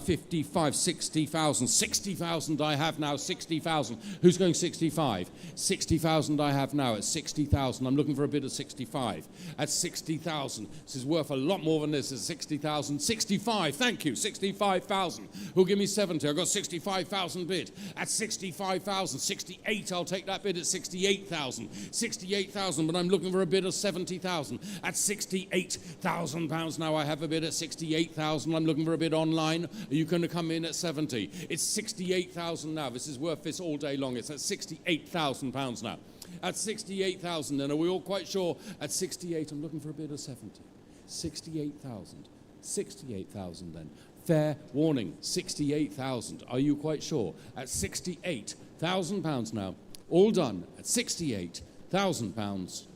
55, 60,000, 60,000 I have now, 60,000. Who's going 65? 60,000 I have now at 60,000. I'm looking for a bid of 65 at 60,000. This is worth a lot more than this. It's 60,000, 65. Thank you, 65,000. Who'll give me 70? I've got 65,000 bid at 65,000. 68, I'll take that bid at 68,000. 68,000, but I'm looking for a bid of 70,000 at 68,000 pounds. Now I have a bid at 68,000. I'm looking for a bid online. Are you going to come in at 70? It's 68,000 now. This is worth this all day long. It's at 68,000 pounds now. At 68,000, then are we all quite sure? At 68, I'm looking for a bid of 70. 68,000. 68,000 then. Fair warning, 68,000. Are you quite sure? At 68,000 pounds now. All done at 68,000 pounds.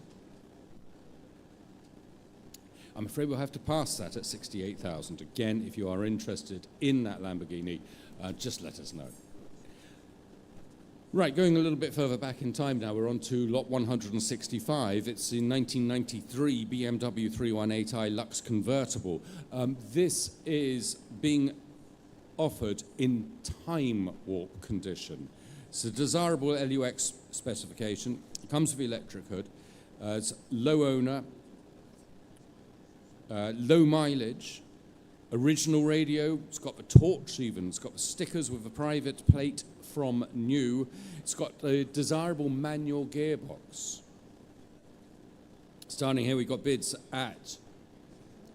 I'm afraid we'll have to pass that at 68,000. Again, if you are interested in that Lamborghini, just let us know. Right, going a little bit further back in time now, we're on to lot 165. It's the 1993 BMW 318i Lux convertible. This is being offered in time warp condition. It's a desirable LUX specification. It comes with electric hood. It's low owner, low mileage, original radio. It's got the torch even. It's got the stickers with the private plate from new. It's got a desirable manual gearbox. Starting here, we've got bids at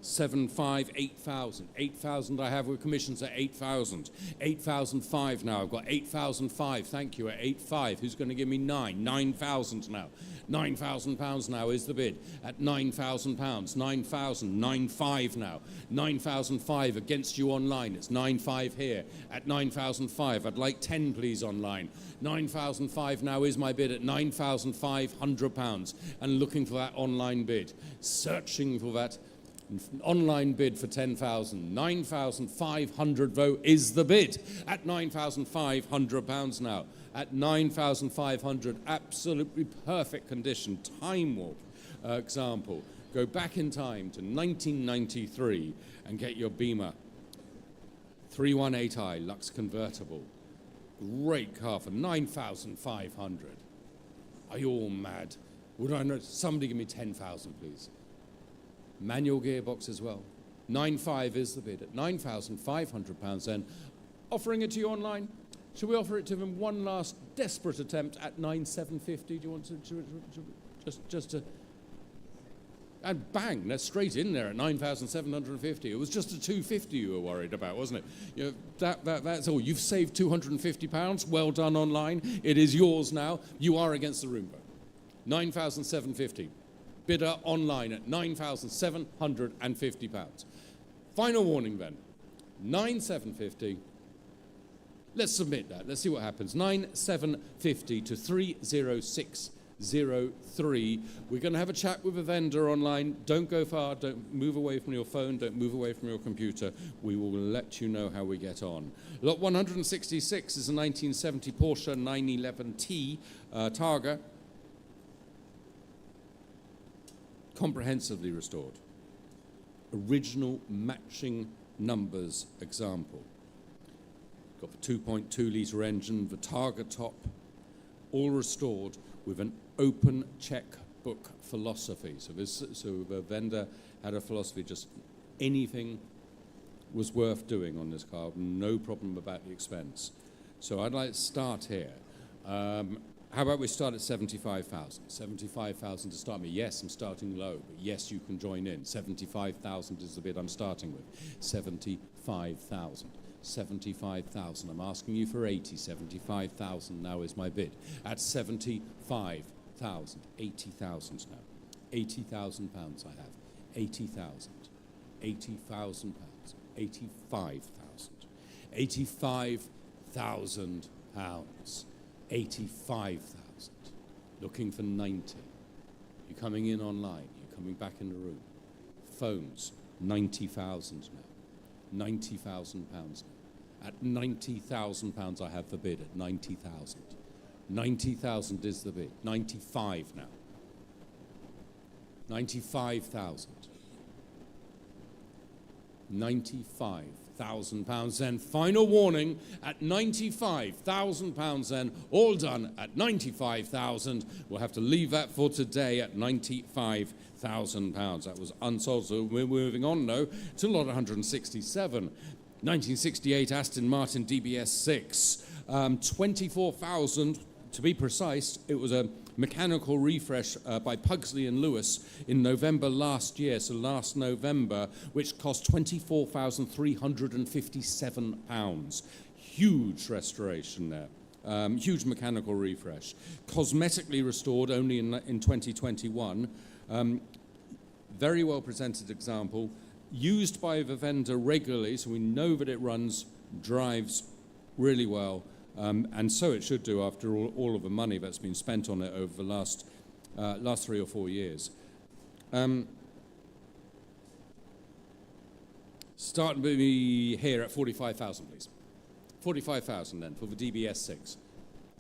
7,500, 8,000. 8,000 I have with commissions at 8,000. 8,005 now. I've got 8,005. Thank you, at 8,500. Who's going to give me 9? 9,000 now. 9,000 pounds now is the bid at 9,000 pounds. 9,000, 9,500 now. 9,005 against you online. It's 9,500 here at 9,005. I'd like 10 please online. 9,005 now is my bid at 9,500 pounds, and looking for that online bid. Searching for that online bid for 10,000. 9,500 though is the bid at 9,500 pounds now. At 9,500, absolutely perfect condition, time warp example. Go back in time to 1993 and get your Beamer 318i Lux convertible. Great car for 9,500. Are you all mad? Would I know? Somebody give me 10,000 please. Manual gearbox as well. 9,500 is the bid at 9,500 pounds then. Offering it to you online. Shall we offer it to them one last desperate attempt at 9,750? Do you want to just to... And bang, they're straight in there at 9,750. It was just a 250 you were worried about, wasn't it? You know, that's all. You've saved 250 pounds. Well done online. It is yours now. You are against the Roomba. 9,750. Bidder online at 9,750 pounds. Final warning then. 9,750. Let's submit that. Let's see what happens. 9,750 to 3,060. 03. We're going to have a chat with a vendor online. Don't go far. Don't move away from your phone. Don't move away from your computer. We will let you know how we get on. Lot 166 is a 1970 Porsche 911T Targa. Comprehensively restored. Original matching numbers example. Got the 2.2 litre engine, the Targa top, all restored with an open checkbook philosophy. So the vendor had a philosophy, just anything was worth doing on this car, no problem about the expense. So I'd like to start here. How about we start at 75,000? 75,000 to start me. Yes, I'm starting low, but yes, you can join in. 75,000 is the bid I'm starting with. 75,000. 75,000. I'm asking you for 80. 75,000 now is my bid. At 75,000. 80,000 now. 80,000 pounds I have. 80,000. 80,000 pounds. 85,000. 85,000 pounds. 85,000. Looking for 90. You're coming in online. You're coming back in the room. Phones, 90,000 now. 90,000 pounds now. At 90,000 pounds I have the bid at 90,000. 90,000 is the bid. 95 now. 95,000. 95,000 pounds then. Final warning at 95,000 pounds then. All done at 95,000. We'll have to leave that for today at 95,000 pounds. That was unsold, so we're moving on now to lot 167. 1968 Aston Martin DBS 6. 24,000 to be precise. It was a mechanical refresh by Pugsley and Lewis in November last year, so last November, which cost £24,357. Huge restoration there. Huge mechanical refresh. Cosmetically restored only in 2021. Very well presented example. Used by the vendor regularly, so we know that it runs, drives really well. And so it should do after all of the money that's been spent on it over the last 3 or 4 years. Start with me here at 45,000, please. 45,000 then for the DBS 6.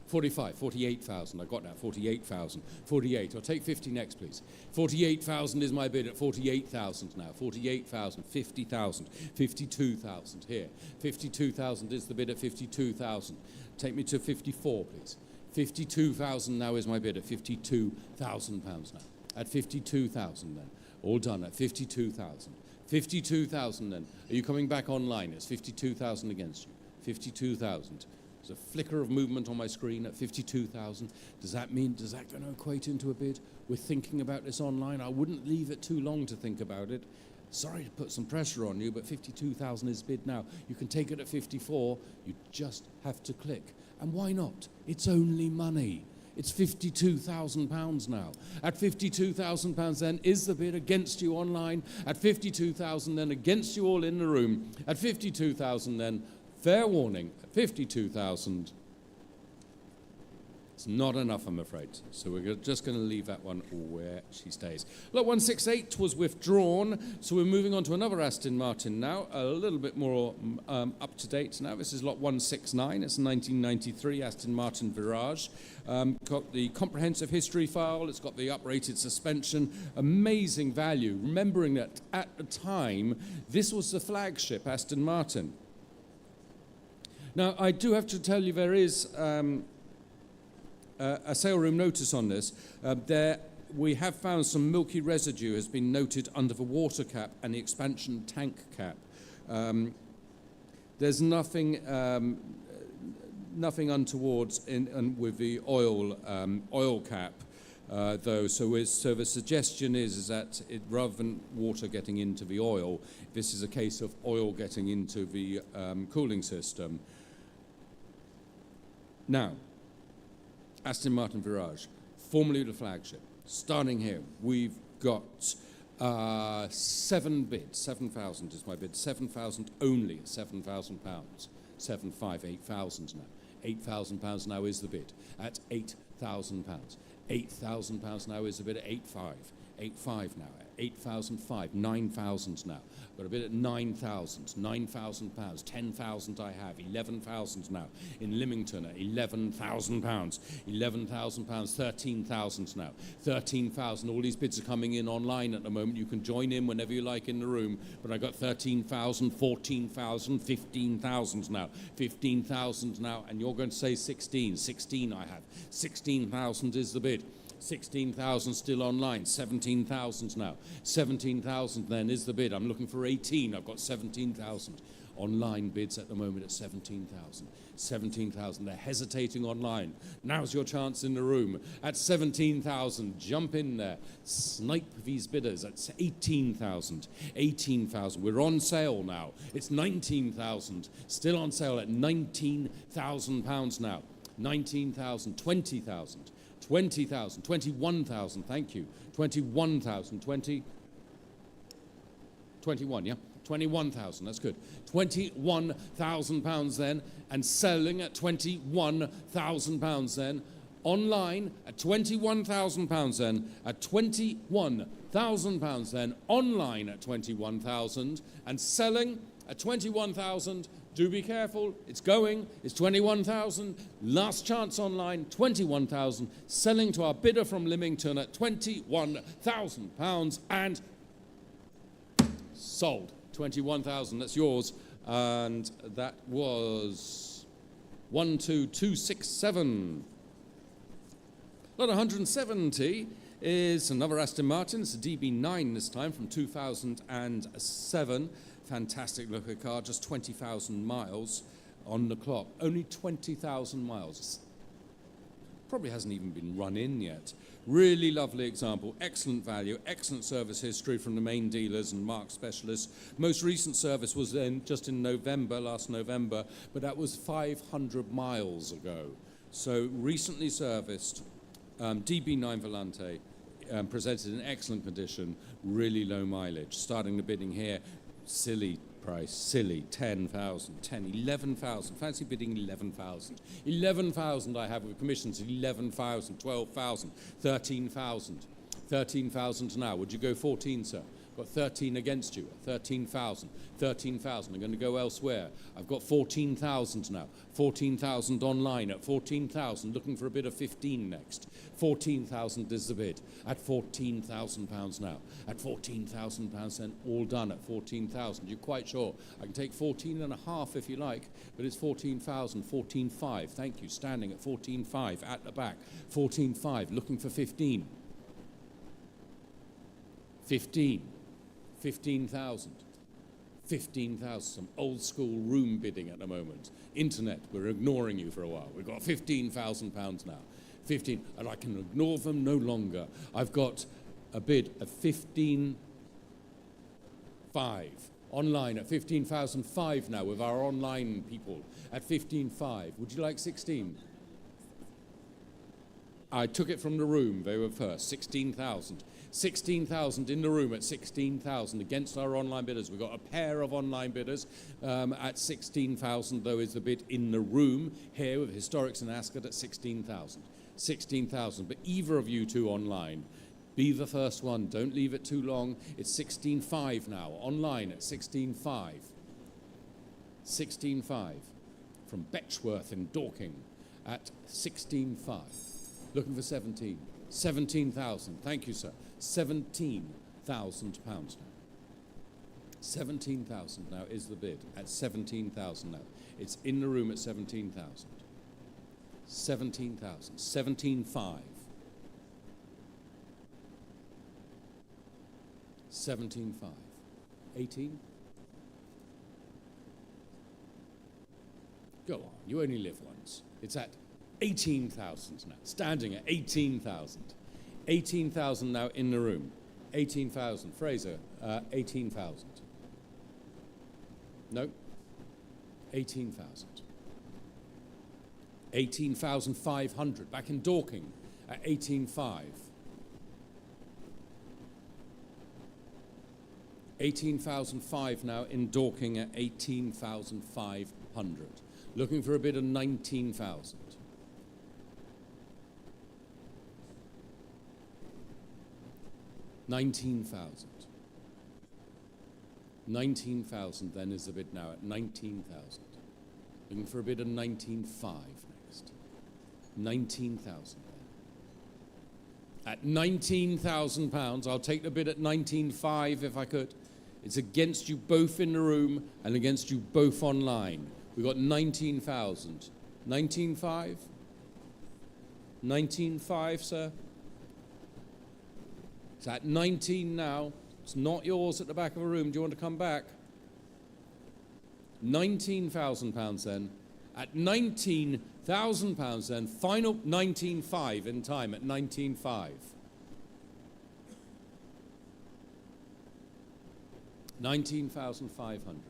45, 48,000, I got that, 48,000. 48, I'll take 50 next, please. 48,000 is my bid at 48,000 now. 48,000, 50,000, 52,000 here. 52,000 is the bid at 52,000. Take me to 54, please. 52,000 now is my bid at 52,000 pounds now. At 52,000 then. All done at 52,000. 52,000 then. Are you coming back online? It's 52,000 against you. 52,000. There's a flicker of movement on my screen at 52,000. Does that going to equate into a bid? We're thinking about this online. I wouldn't leave it too long to think about it. Sorry to put some pressure on you, but 52,000 is bid now. You can take it at 54. You just have to click. And why not? It's only money. It's £52,000 now. At £52,000 then is the bid against you online. At 52,000 then against you all in the room. At 52,000 then, fair warning, at 52,000. It's not enough, I'm afraid. So we're just going to leave that one where she stays. Lot 168 was withdrawn, so we're moving on to another Aston Martin now, a little bit more up to date now. This is lot 169. It's a 1993 Aston Martin Virage. Got the comprehensive history file. It's got the uprated suspension. Amazing value. Remembering that at the time, this was the flagship Aston Martin. Now, I do have to tell you there is a sale room notice on this. We have found some milky residue has been noted under the water cap and the expansion tank cap. There's nothing untoward with the oil cap, though. So the suggestion is that rather than water getting into the oil, this is a case of oil getting into the cooling system. Now, Aston Martin Virage, formerly the flagship. Starting here, we've got 7 bids. 7,000 is my bid. 7,000 only at £7,000. 7,500, 8,000 now. £8,000 now is the bid at £8,000. £8,000 now is a bit at 8.5. 8.5 now. 8,005. 9,000 now. Got a bid at 9,000. £9,000. 10,000 I have. 11,000 now. In Lymington at £11,000. £11,000. 13,000 now. 13,000. All these bids are coming in online at the moment. You can join in whenever you like in the room. But I got 13,000, 14,000, 15,000 now. 15,000 now. And you're going to say 16. 16 I have. 16,000 is the bid. 16,000 still online, 17,000 now. 17,000 then is the bid. I'm looking for 18. I've got 17,000. Online bids at the moment at 17,000. 17,000. They're hesitating online. Now's your chance in the room. At 17,000, jump in there. Snipe these bidders at 18,000. 18,000. We're on sale now. It's 19,000. Still on sale at £19,000 now. 19,000. 20,000. 20,000, 21,000, thank you. 21,000, 21, yeah? 21,000, that's good. £21,000 then, and selling at £21,000 then. Online at £21,000 then, at £21,000 then. Online at 21,000 and selling at 21,000. Do be careful, it's going, it's 21,000, last chance online, 21,000, selling to our bidder from Lymington at £21,000 and sold. 21,000, that's yours, and that was 12267. Lot 170 is another Aston Martin, it's a DB9 this time from 2007. Fantastic looking car, just 20,000 miles on the clock. Only 20,000 miles. Probably hasn't even been run in yet. Really lovely example, excellent value, excellent service history from the main dealers and marque specialists. Most recent service was just in November, last November, but that was 500 miles ago. So recently serviced, DB9 Volante, presented in excellent condition, really low mileage. Starting the bidding here. Silly price, silly, 10,000, 10, 11,000, fancy bidding 11,000. 11,000 I have with commissions, 11,000, 12,000, 13,000. 13,000 now, would you go 14, sir? Got 13 against you, 13,000, 13,000, I'm going to go elsewhere. I've got 14,000 now, 14,000 online at 14,000, looking for a bid of 15 next. 14,000 is the bid, at £14,000 now. At £14,000 then, all done at 14,000. You're quite sure? I can take 14 and a half if you like, but it's 14,000, 14,500, thank you, standing at 14,500 at the back. 14,500, looking for 15. 15. 15,000. 15,000. Some old school room bidding at the moment. Internet, we're ignoring you for a while. We've got £15,000 now. 15, and I can ignore them no longer. I've got a bid of 15,500. Online at 15,500 now with our online people at 15,500. Would you like 16? I took it from the room, they were first, 16,000. 16,000 in the room at 16,000 against our online bidders. We've got a pair of online bidders at 16,000, though is the bid in the room here with Historics and Ascot at 16,000. 16,000, but either of you two online, be the first one, don't leave it too long. It's 16,500 now, online at 16,500. 16,500 from Betchworth in Dorking at 16,500. Looking for 17. 17,000, thank you, sir. £17,000 now. 17,000 now is the bid at 17,000 now. It's in the room at 17,000. 17,000, 17,500. 17,500. 18? Go on, you only live once. It's at 18,000 now, standing at 18,000. 18,000 now in the room. 18,000. Fraser, 18,000. No? 18,000. 18,500. Back in Dorking at 18,500. 18,500 now in Dorking at 18,500. Looking for a bid of 19,000. 19,000. 19,000 then is the bid now at 19,000. Looking for a bid of 19,500 next. 19,000 then. At £19,000, I'll take the bid at 19,500 if I could. It's against you both in the room and against you both online. We've got 19,000. 19,500? 19,500, sir? It's at 19 now. It's not yours at the back of a room. Do you want to come back? £19,000 then. At £19,000 then. Final 19,500 in time at 19,500. 19,500.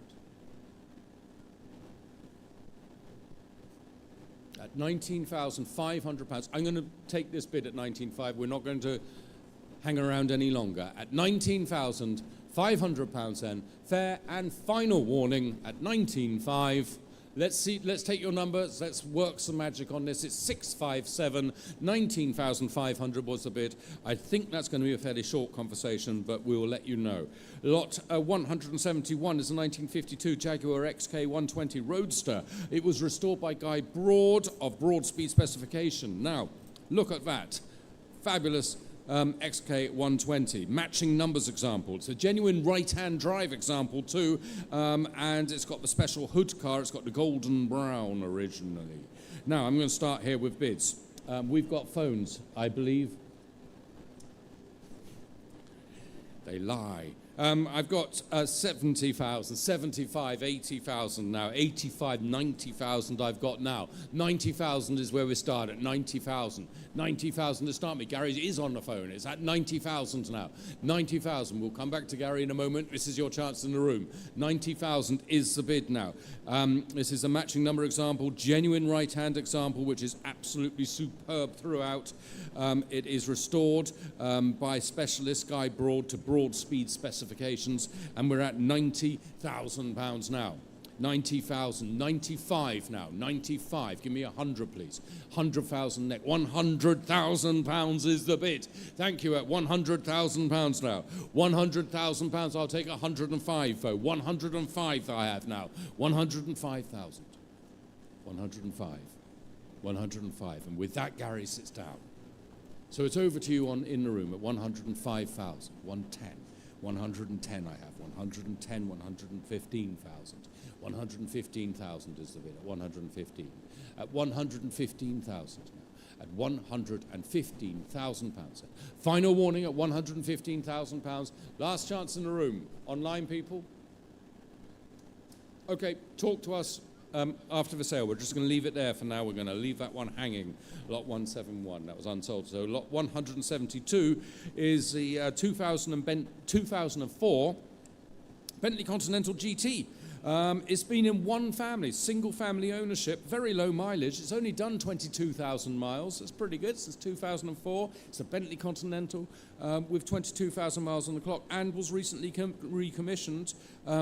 At £19,500. I'm going to take this bid at 19,500. We're not going to hang around any longer. At £19,500 then, fair and final warning at 19,500. Let's take your numbers, let's work some magic on this. It's 657, 19,500 was the bid. I think that's going to be a fairly short conversation, but we will let you know. Lot 171 is a 1952 Jaguar XK 120 Roadster. It was restored by Guy Broad of Broad Speed Specification. Now, look at that. Fabulous XK 120, matching numbers example. It's a genuine right-hand drive example too, and it's got the special hood car. It's got the golden brown originally. Now I'm going to start here with bids. We've got phones, I believe. They lie. I've got 70,000, 75, 80,000 now, 85, 90,000 I've got now. 90,000 is where we start at, 90,000. 90,000 to start me. Gary is on the phone. It's at 90,000 now. 90,000. We'll come back to Gary in a moment. This is your chance in the room. 90,000 is the bid now. This is a matching number example, genuine right-hand example, which is absolutely superb throughout. It is restored by specialist Guy Broad to Broad Speed Specifications, and we're at £90,000 now. 90,000, 95 now, 95. Give me 100, please. 100,000 next. £100,000 is the bid. Thank you. At £100,000 now. £100,000. I'll take 105 though. 105 I have now. 105,000. 105. 105. And with that, Gary sits down. So it's over to you in the room at 105,000. 110. 110 I have. 110, 115,000. 115,000 is the bid at 115. At 115,000 now. At £115,000. Final warning at £115,000. Last chance in the room. Online people? Okay, talk to us after the sale. We're just going to leave it there for now. We're going to leave that one hanging. Lot 171, that was unsold. So lot 172 is the 2004 Bentley Continental GT. It's been in one family, single family ownership, very low mileage. It's only done 22,000 miles. That's pretty good since 2004. It's a Bentley Continental with 22,000 miles on the clock and was recently recommissioned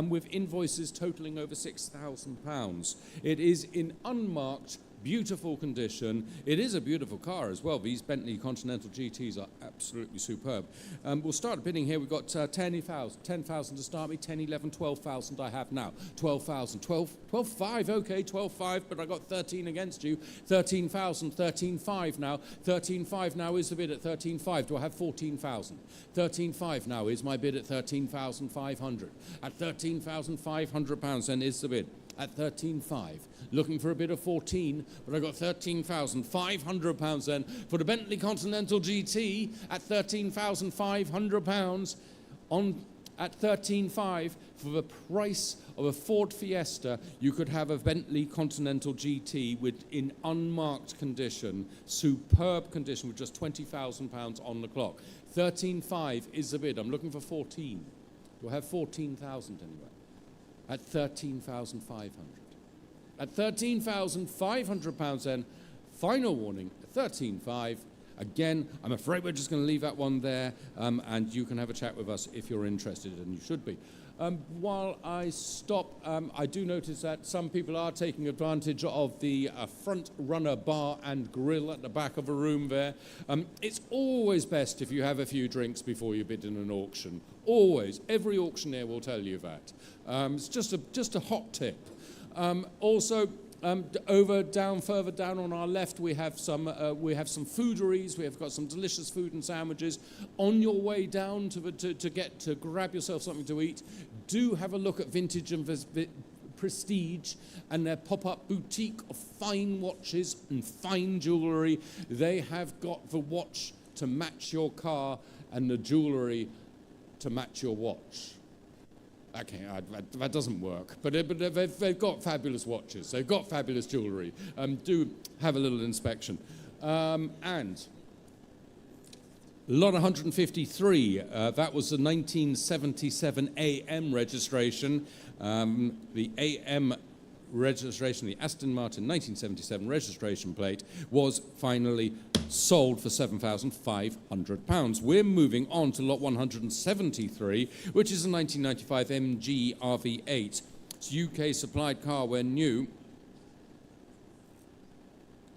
with invoices totaling over £6,000. It is in unmarked, beautiful condition. It is a beautiful car as well. These Bentley Continental GTs are absolutely superb. We'll start bidding here. We've got 10,000 to start me, 10, 11, 12,000 I have now. 12,000, 12,500, okay, 12,500, but I got 13 against you. 13,000, 13,500 now. 13,500 now is the bid at 13,500. Do I have 14,000? 13,500 now is my bid at 13,500. At £13,500 then is the bid. At 13,500. Looking for a bid of 14, but I got £13,500 then for the Bentley Continental GT at £13,500 on at 13,500 for the price of a Ford Fiesta. You could have a Bentley Continental GT in unmarked condition, superb condition with just £20,000 on the clock. 13,500 is the bid. I'm looking for 14. You'll have 14,000 anyway. At 13,500. At £13,500 then, final warning, 13,500. Again, I'm afraid we're just going to leave that one there, and you can have a chat with us if you're interested, and you should be. While I stop, I do notice that some people are taking advantage of the front runner bar and grill at the back of a room there. It's always best if you have a few drinks before you bid in an auction. Always. Every auctioneer will tell you that. It's just a hot tip. Also, further down on our left, we have some fooderies. We have got some delicious food and sandwiches. On your way down to grab yourself something to eat, do have a look at Vintage and Prestige and their pop-up boutique of fine watches and fine jewellery. They have got the watch to match your car and the jewellery to match your watch. Okay, that doesn't work, but they've got fabulous watches, they've got fabulous jewellery. Do have a little inspection. And lot 153, that was the 1977 AM registration. The AM registration, the Aston Martin 1977 registration plate, was finally sold for £7,500. We're moving on to lot 173, which is a 1995 MG RV8. It's UK supplied car when new,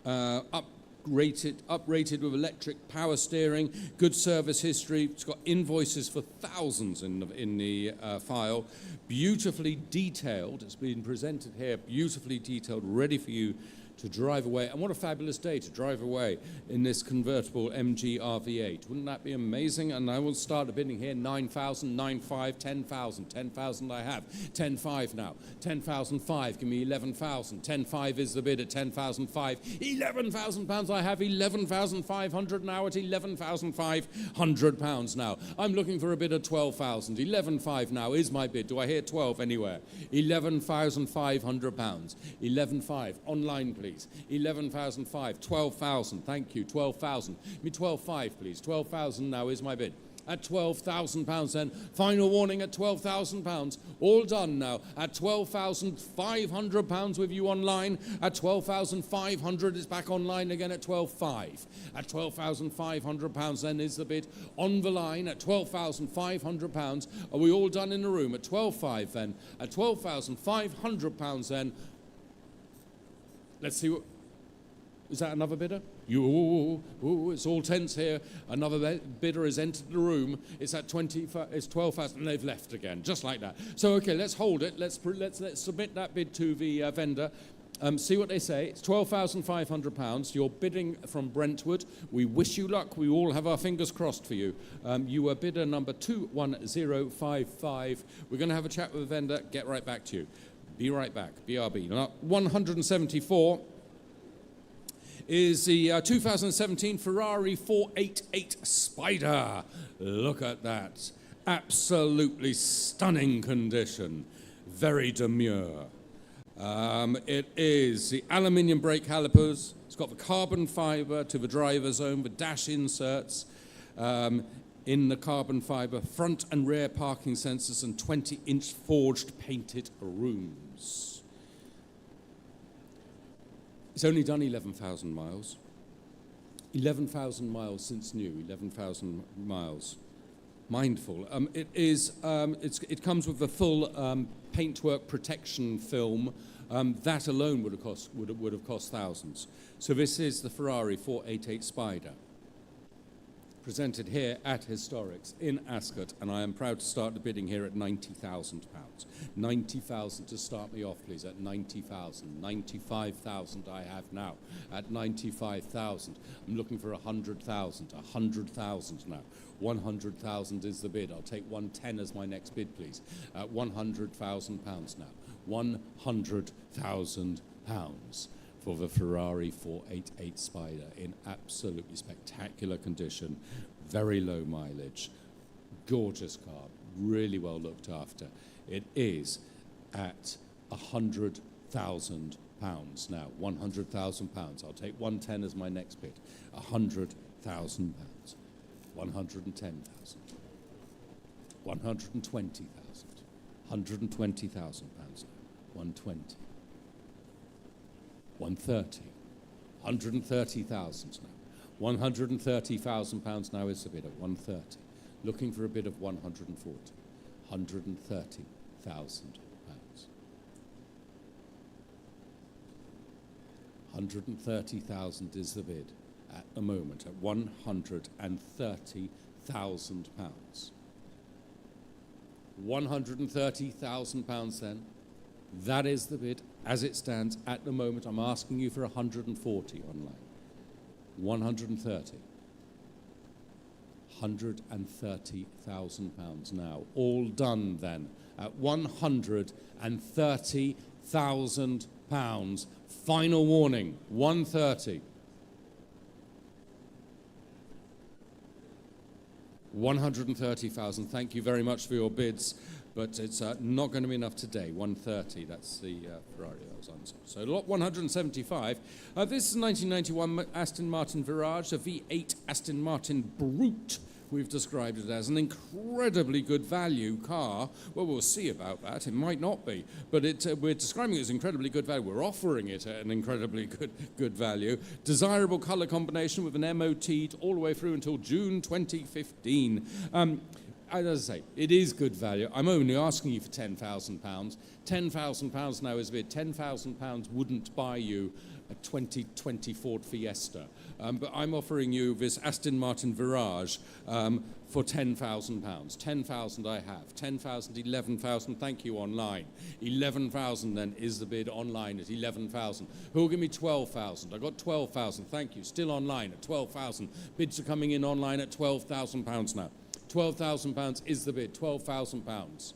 uprated with electric power steering, good service history. It's got invoices for thousands in the file. Beautifully detailed. It's been presented here, beautifully detailed, ready for you to drive away. And what a fabulous day to drive away in this convertible MG RV8. Wouldn't that be amazing? And I will start the bidding here. 9,000, 9,500, 10,000. 10,000 I have. 10,500 now. 10,500. Give me 11,000. 10,500 is the bid at 10,500. 11,000 pounds I have. 11,500 now at 11,500 pounds now. I'm looking for a bid at 12,000. 11,500 now is my bid. Do I hear 12 anywhere? 11,500 pounds. 11,500. Online, please. 11,500, 12,000, thank you, 12,000. Give me 12,500, please. 12,000 now is my bid. At £12,000 then. Final warning at £12,000. All done now. At £12,500 with you online. At 12,500 is back online again at 12,500. At £12,500 then is the bid on the line at £12,500. Are we all done in the room? At 12,500 then. At £12,500 then. Let's see what... Is that another bidder? It's all tense here. Another bidder has entered the room. It's at 12,000, and they've left again, just like that. So, okay, let's hold it. Let's submit that bid to the vendor. See what they say. It's £12,500. You're bidding from Brentwood. We wish you luck. We all have our fingers crossed for you. You are bidder number 21055. We're going to have a chat with the vendor. Get right back to you. Be right back. BRB. Now, 174 is the 2017 Ferrari 488 Spider. Look at that. Absolutely stunning condition. Very demure. It is the aluminium brake calipers. It's got the carbon fibre to the driver zone, the dash inserts in the carbon fibre, front and rear parking sensors, and 20-inch forged painted rooms. It's only done 11,000 miles. 11,000 miles since new, 11,000 miles. Mindful. It comes with a full paintwork protection film. That alone would have cost thousands. So this is the Ferrari 488 Spider, presented here at Historics in Ascot, and I am proud to start the bidding here at £90,000. 90,000 to start me off, please, at 90,000. 95,000 I have now at 95,000. I'm looking for 100,000. 100,000 now. 100,000 is the bid. I'll take 110 as my next bid, please. At £100,000 now. £100,000 for the Ferrari 488 Spider in absolutely spectacular condition, very low mileage, gorgeous car, really well looked after. It is at £100,000 now, £100,000. I'll take 110 as my next bid. £100,000, 110,000, 120,000, £120,000 now, 120. 130, 130,000 now, £130,000 now is the bid at 130. Looking for a bid of 140. £130,000. £130,000 is the bid at the moment at £130,000. £130,000 then. That is the bid as it stands at the moment. I'm asking you for 140 online. 130. £130,000 now. All done then at £130,000. Final warning, 130. 130,000. Thank you very much for your bids, but it's not going to be enough today. 130. That's the Ferrari that was on. So lot 175. This is 1991 Aston Martin Virage, a V8 Aston Martin Brute. We've described it as an incredibly good value car. Well, we'll see about that. It might not be, but we're describing it as incredibly good value. We're offering it at an incredibly good value. Desirable colour combination with an MOT all the way through until June 2015. As I say, it is good value. I'm only asking you for £10,000. £10,000 now is a bid. £10,000 wouldn't buy you a 2020 Ford Fiesta. But I'm offering you this Aston Martin Virage for £10,000. £10,000 I have. £10,000, £11,000. Thank you online. £11,000 then is the bid online at £11,000. Who will give me £12,000? I got £12,000. Thank you. Still online at £12,000. Bids are coming in online at £12,000 now. £12,000 is the bid. £12,000.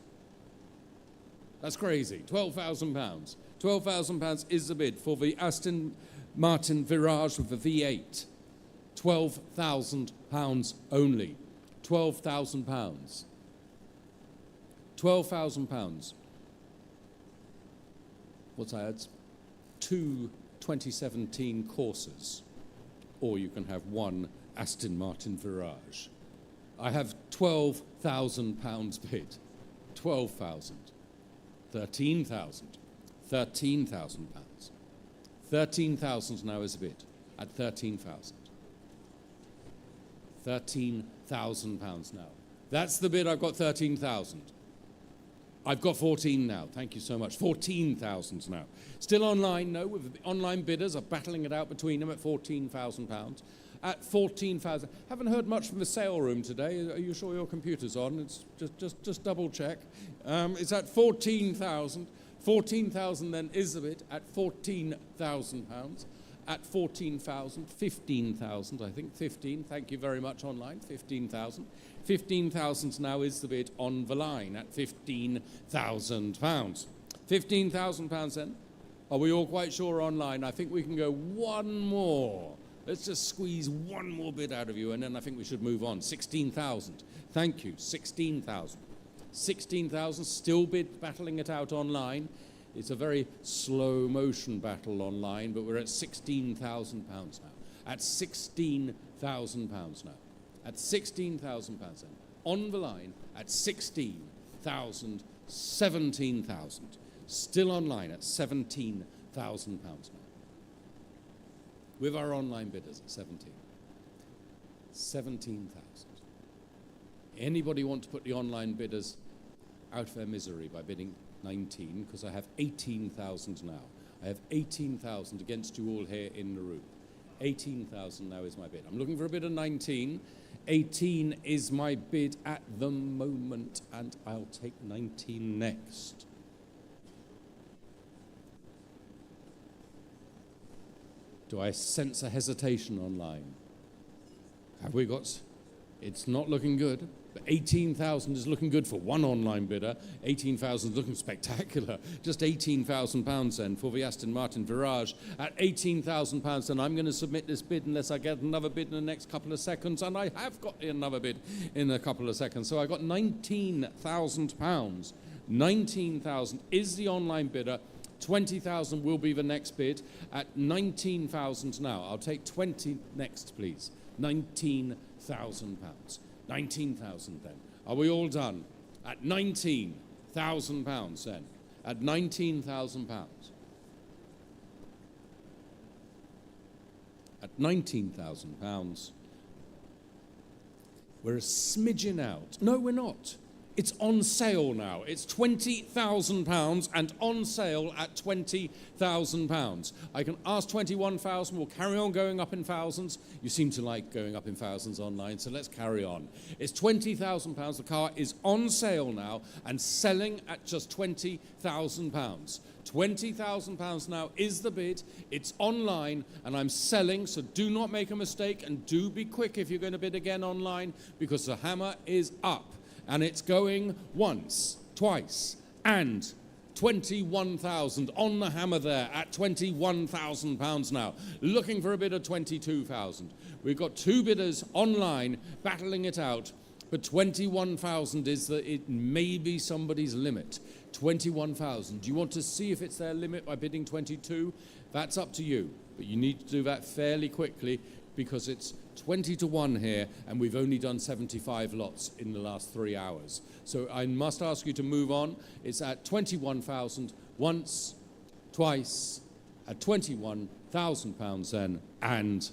That's crazy. £12,000. £12,000 is the bid for the Aston Martin Virage with the V8. £12,000 only. £12,000. £12,000. What's that? 2 2017 Corsas. Or you can have one Aston Martin Virage. I have £12,000 bid. 12,000. 13,000. £13,000. 13,000 now is a bid at 13,000. £13,000 now. That's the bid. I've got 13,000. I've got 14 now. Thank you so much. 14,000 now. Still online, no, with the online bidders are battling it out between them at £14,000. At 14,000. Haven't heard much from the sale room today. Are you sure your computer's on? It's just double check. It's at 14,000. 14,000 then is the bid at £14,000. At 14,000, 15,000, I think, 15. Thank you very much online, 15,000. 15,000 now is the bid on the line at £15,000. £15,000 then. Are we all quite sure online? I think we can go one more. Let's just squeeze one more bid out of you, and then I think we should move on. 16,000. Thank you, 16,000. 16,000, still battling it out online. It's a very slow motion battle online, but we're at £16,000 now. At £16,000 now. At £16,000 then. On the line at 16,000, 17,000. Still online at £17,000 now. With our online bidders at 17. 17,000. Anybody want to put the online bidders out of their misery by bidding 19? Because I have 18,000 now. I have 18,000 against you all here in the room. 18,000 now is my bid. I'm looking for a bid of 19. 18 is my bid at the moment, and I'll take 19 next. Do I sense a hesitation online? Have we got... It's not looking good. But 18,000 is looking good for one online bidder. 18,000 is looking spectacular. Just £18,000 then for the Aston Martin Virage. At £18,000 then I'm going to submit this bid unless I get another bid in the next couple of seconds. And I have got another bid in a couple of seconds. So I got £19,000. 19,000 is the online bidder. 20,000 will be the next bid at 19,000 now. I'll take 20 next, please. £19,000. 19,000 then. Are we all done? At £19,000 then. At £19,000. At £19,000. We're a smidgen out. No, we're not. It's on sale now. It's £20,000 and on sale at £20,000. I can ask 21,000. We'll carry on going up in thousands. You seem to like going up in thousands online, so let's carry on. It's £20,000. The car is on sale now and selling at just £20,000. £20,000 now is the bid. It's online and I'm selling, so do not make a mistake and do be quick if you're going to bid again online, because the hammer is up. And it's going once, twice, and 21,000 on the hammer there at £21,000 now. Looking for a bid of 22,000. We've got two bidders online battling it out, but 21,000 is it may be somebody's limit. 21,000. Do you want to see if it's their limit by bidding 22? That's up to you, but you need to do that fairly quickly because it's 20 to 1 here, and we've only done 75 lots in the last 3 hours. So I must ask you to move on. It's at 21,000 once, twice, at £21,000 then, and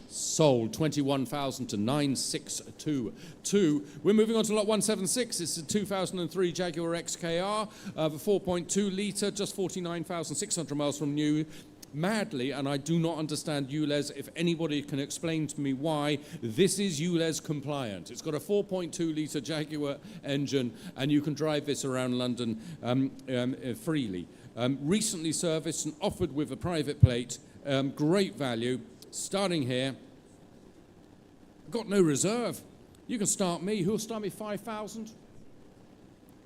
sold 21,000 to 9,622. We're moving on to lot 176. It's a 2003 Jaguar XKR, 4.2 litre, just 49,600 miles from new. Madly, and I do not understand ULEZ. If anybody can explain to me why this is ULEZ compliant. It's got a 4.2 litre Jaguar engine, and you can drive this around London freely. Recently serviced and offered with a private plate. Great value. Starting here. Got no reserve. You can start me. Who'll start me? 5,000?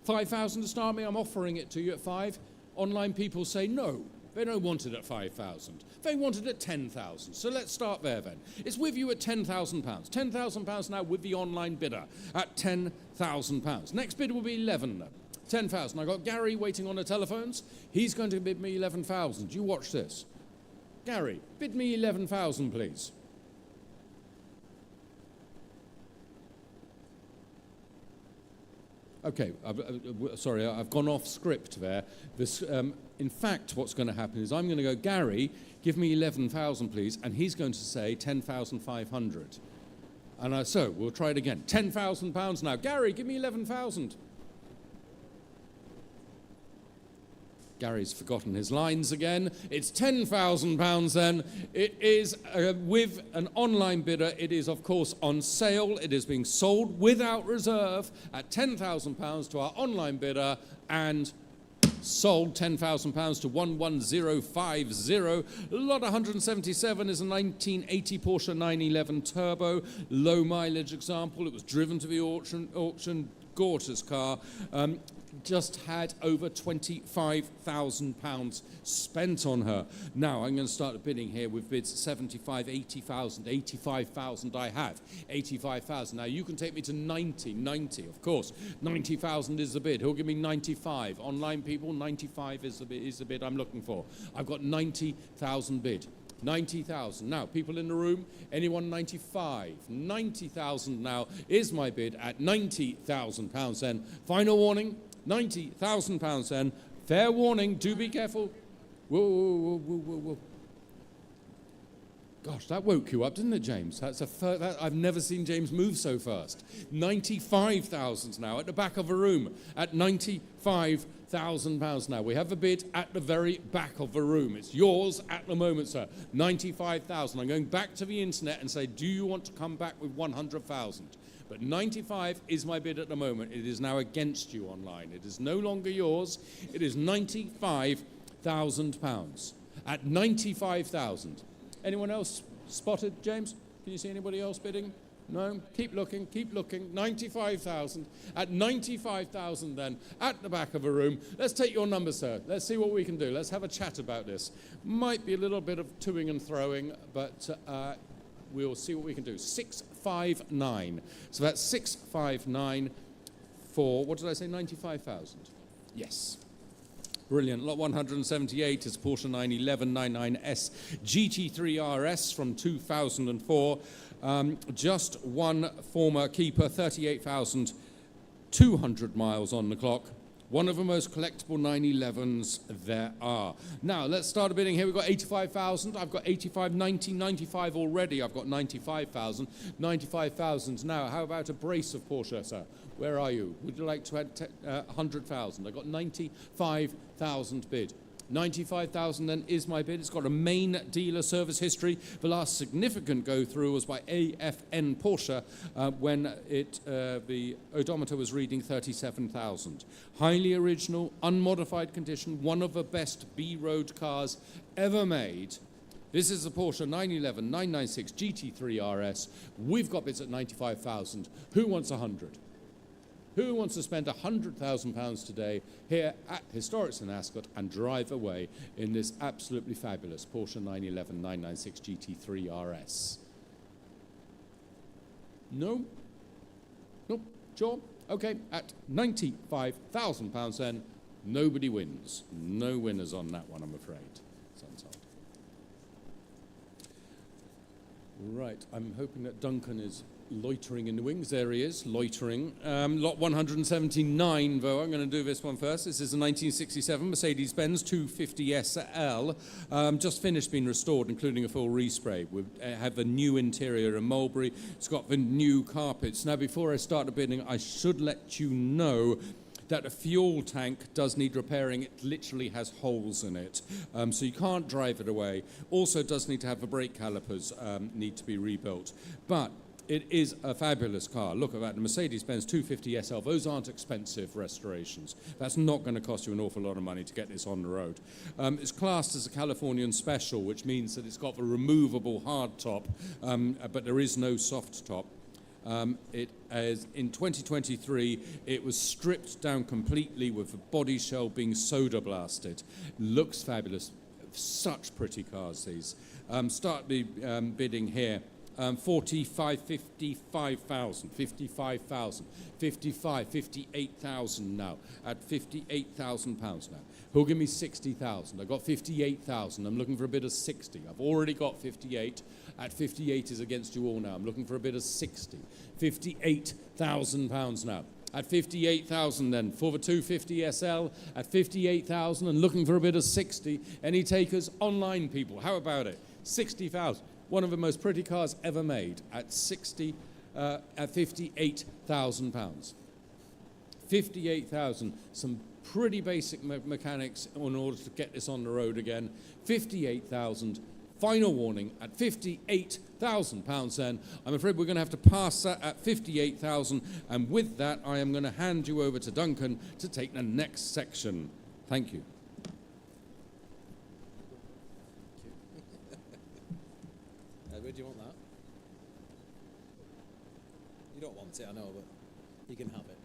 5,000 to start me. I'm offering it to you at 5. Online people say no. They don't want it at 5,000. They want it at 10,000. So let's start there then. It's with you at £10,000. £10,000 now with the online bidder at £10,000. Next bid will be 11. 10,000. I've got Gary waiting on the telephones. He's going to bid me 11,000. You watch this. Gary, bid me 11,000, please. Okay, sorry, I've gone off script there. This, in fact, what's going to happen is I'm going to go, Gary, give me 11,000, please, and he's going to say 10,500. And so we'll try it again. £10,000 now. Gary, give me 11,000. Gary's forgotten his lines again. It's £10,000 then. It is with an online bidder. It is, of course, on sale. It is being sold without reserve at £10,000 to our online bidder and sold £10,000 to 11050. Lot 177 is a 1980 Porsche 911 Turbo. Low mileage example. It was driven to the auction. Gorgeous car. Just had over £25,000 spent on her. Now I'm going to start bidding here with bids 75, 80,000, 85,000 I have, 85,000. Now you can take me to 90, of course. 90,000 is the bid. Who'll give me 95? Online people, 95 is the bid I'm looking for. I've got 90,000 bid. 90,000. Now, people in the room, anyone 95? 90,000 now is my bid at £90,000 then. Final warning, £90,000 then. Fair warning, do be careful. Whoa, whoa, whoa, whoa, whoa. Gosh, that woke you up, didn't it, James? I've never seen James move so fast. 95,000 now at the back of a room at £95,000 now. We have a bid at the very back of the room. It's yours at the moment, sir. 95,000. I'm going back to the internet and say, do you want to come back with 100,000? But 95 is my bid at the moment. It is now against you online. It is no longer yours. It is £95,000 at 95,000. Anyone else spotted, James? Can you see anybody else bidding? No? Keep looking, keep looking. 95,000. At 95,000 then, at the back of a room. Let's take your number, sir. Let's see what we can do. Let's have a chat about this. Might be a little bit of toing and throwing, but we'll see what we can do. 659. So that's 659 for, what did I say, 95,000? Yes. Brilliant. Lot 178 is Porsche 911 99S GT3 RS from 2004. Just one former keeper, 38,200 miles on the clock. One of the most collectible 911s there are. Now, let's start a bidding here. We've got 85,000. I've got 85, 90, 95 already. I've got 95,000. 95,000 now. How about a brace of Porsche, sir? Where are you? Would you like to add 100,000? I've got 95,000 bid. 95,000 then is my bid. It's got a main dealer service history. The last significant go through was by AFN Porsche when the odometer was reading 37,000. Highly original, unmodified condition, one of the best B-road cars ever made. This is the Porsche 911 996 GT3 RS. We've got bids at 95,000. Who wants 100? Who wants to spend £100,000 today here at Historics in Ascot and drive away in this absolutely fabulous Porsche 911 996 GT3 RS? No? Nope. Sure? Okay, at £95,000 then, nobody wins. No winners on that one, I'm afraid. Sunsold. Right, I'm hoping that Duncan is loitering in the wings. There he is, loitering. Lot 179, though. I'm going to do this one first. This is a 1967 Mercedes-Benz 250 SL. Just finished being restored, including a full respray. We have the new interior in Mulberry. It's got the new carpets. Now, before I start the bidding, I should let you know that a fuel tank does need repairing. It literally has holes in it, so you can't drive it away. Also does need to have the brake calipers need to be rebuilt. But it is a fabulous car. Look at that, the Mercedes-Benz 250 SL. Those aren't expensive restorations. That's not going to cost you an awful lot of money to get this on the road. It's classed as a Californian special, which means that it's got the removable hard top, but there is no soft top. In 2023, it was stripped down completely with the body shell being soda blasted. Looks fabulous. Such pretty cars, these. Start the bidding here. 45, 55,000, 55,000, 55, 58,000 now, at 58,000 pounds now. Who'll give me 60,000? I've got 58,000. I'm looking for a bid of 60. I've already got 58. At 58 is against you all now. I'm looking for a bid of 60. 58,000 pounds now. At 58,000 then, for the 250 SL, at 58,000 and looking for a bid of 60. Any takers? Online people, how about it? 60,000. One of the most pretty cars ever made at 58,000 pounds. 58,000. Some pretty basic mechanics in order to get this on the road again. 58,000. Final warning at 58,000 pounds then. I'm afraid we're going to have to pass that at 58,000. And with that, I am going to hand you over to Duncan to take the next section. Thank you. Where do you want that? You don't want it, I know, but you can have it.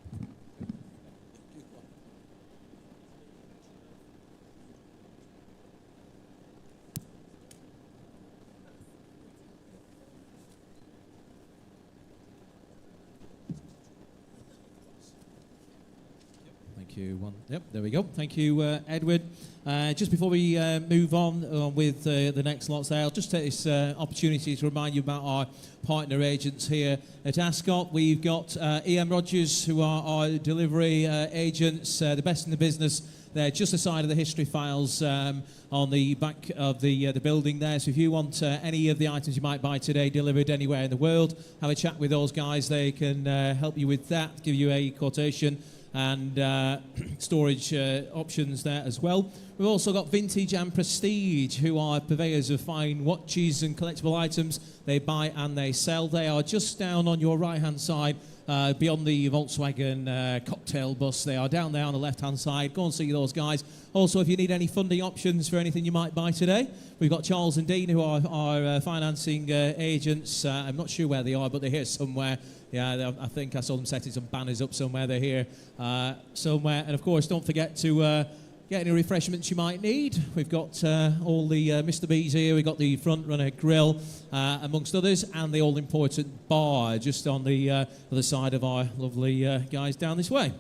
Thank you. Yep, there we go. Thank you, Edward. Just before we move on with the next lots there, I'll just take this opportunity to remind you about our partner agents here at Ascot. We've got EM Rogers, who are our delivery agents, the best in the business. They're just aside of the history files on the back of the building there. So if you want any of the items you might buy today delivered anywhere in the world, have a chat with those guys. They can help you with that, give you a quotation and storage options there as well. We've also got Vintage and Prestige, who are purveyors of fine watches and collectible items. They buy and they sell. They are just down on your right-hand side, beyond the Volkswagen cocktail bus. They are down there on the left-hand side. Go and see those guys. Also, if you need any funding options for anything you might buy today, we've got Charles and Dean, who are our financing agents. I'm not sure where they are, but they're here somewhere. Yeah, I think I saw them setting some banners up somewhere. They're here somewhere. And, of course, don't forget to get any refreshments you might need. We've got all the Mr. B's here. We've got the front runner grill, amongst others, and the all-important bar just on the other side of our lovely guys down this way.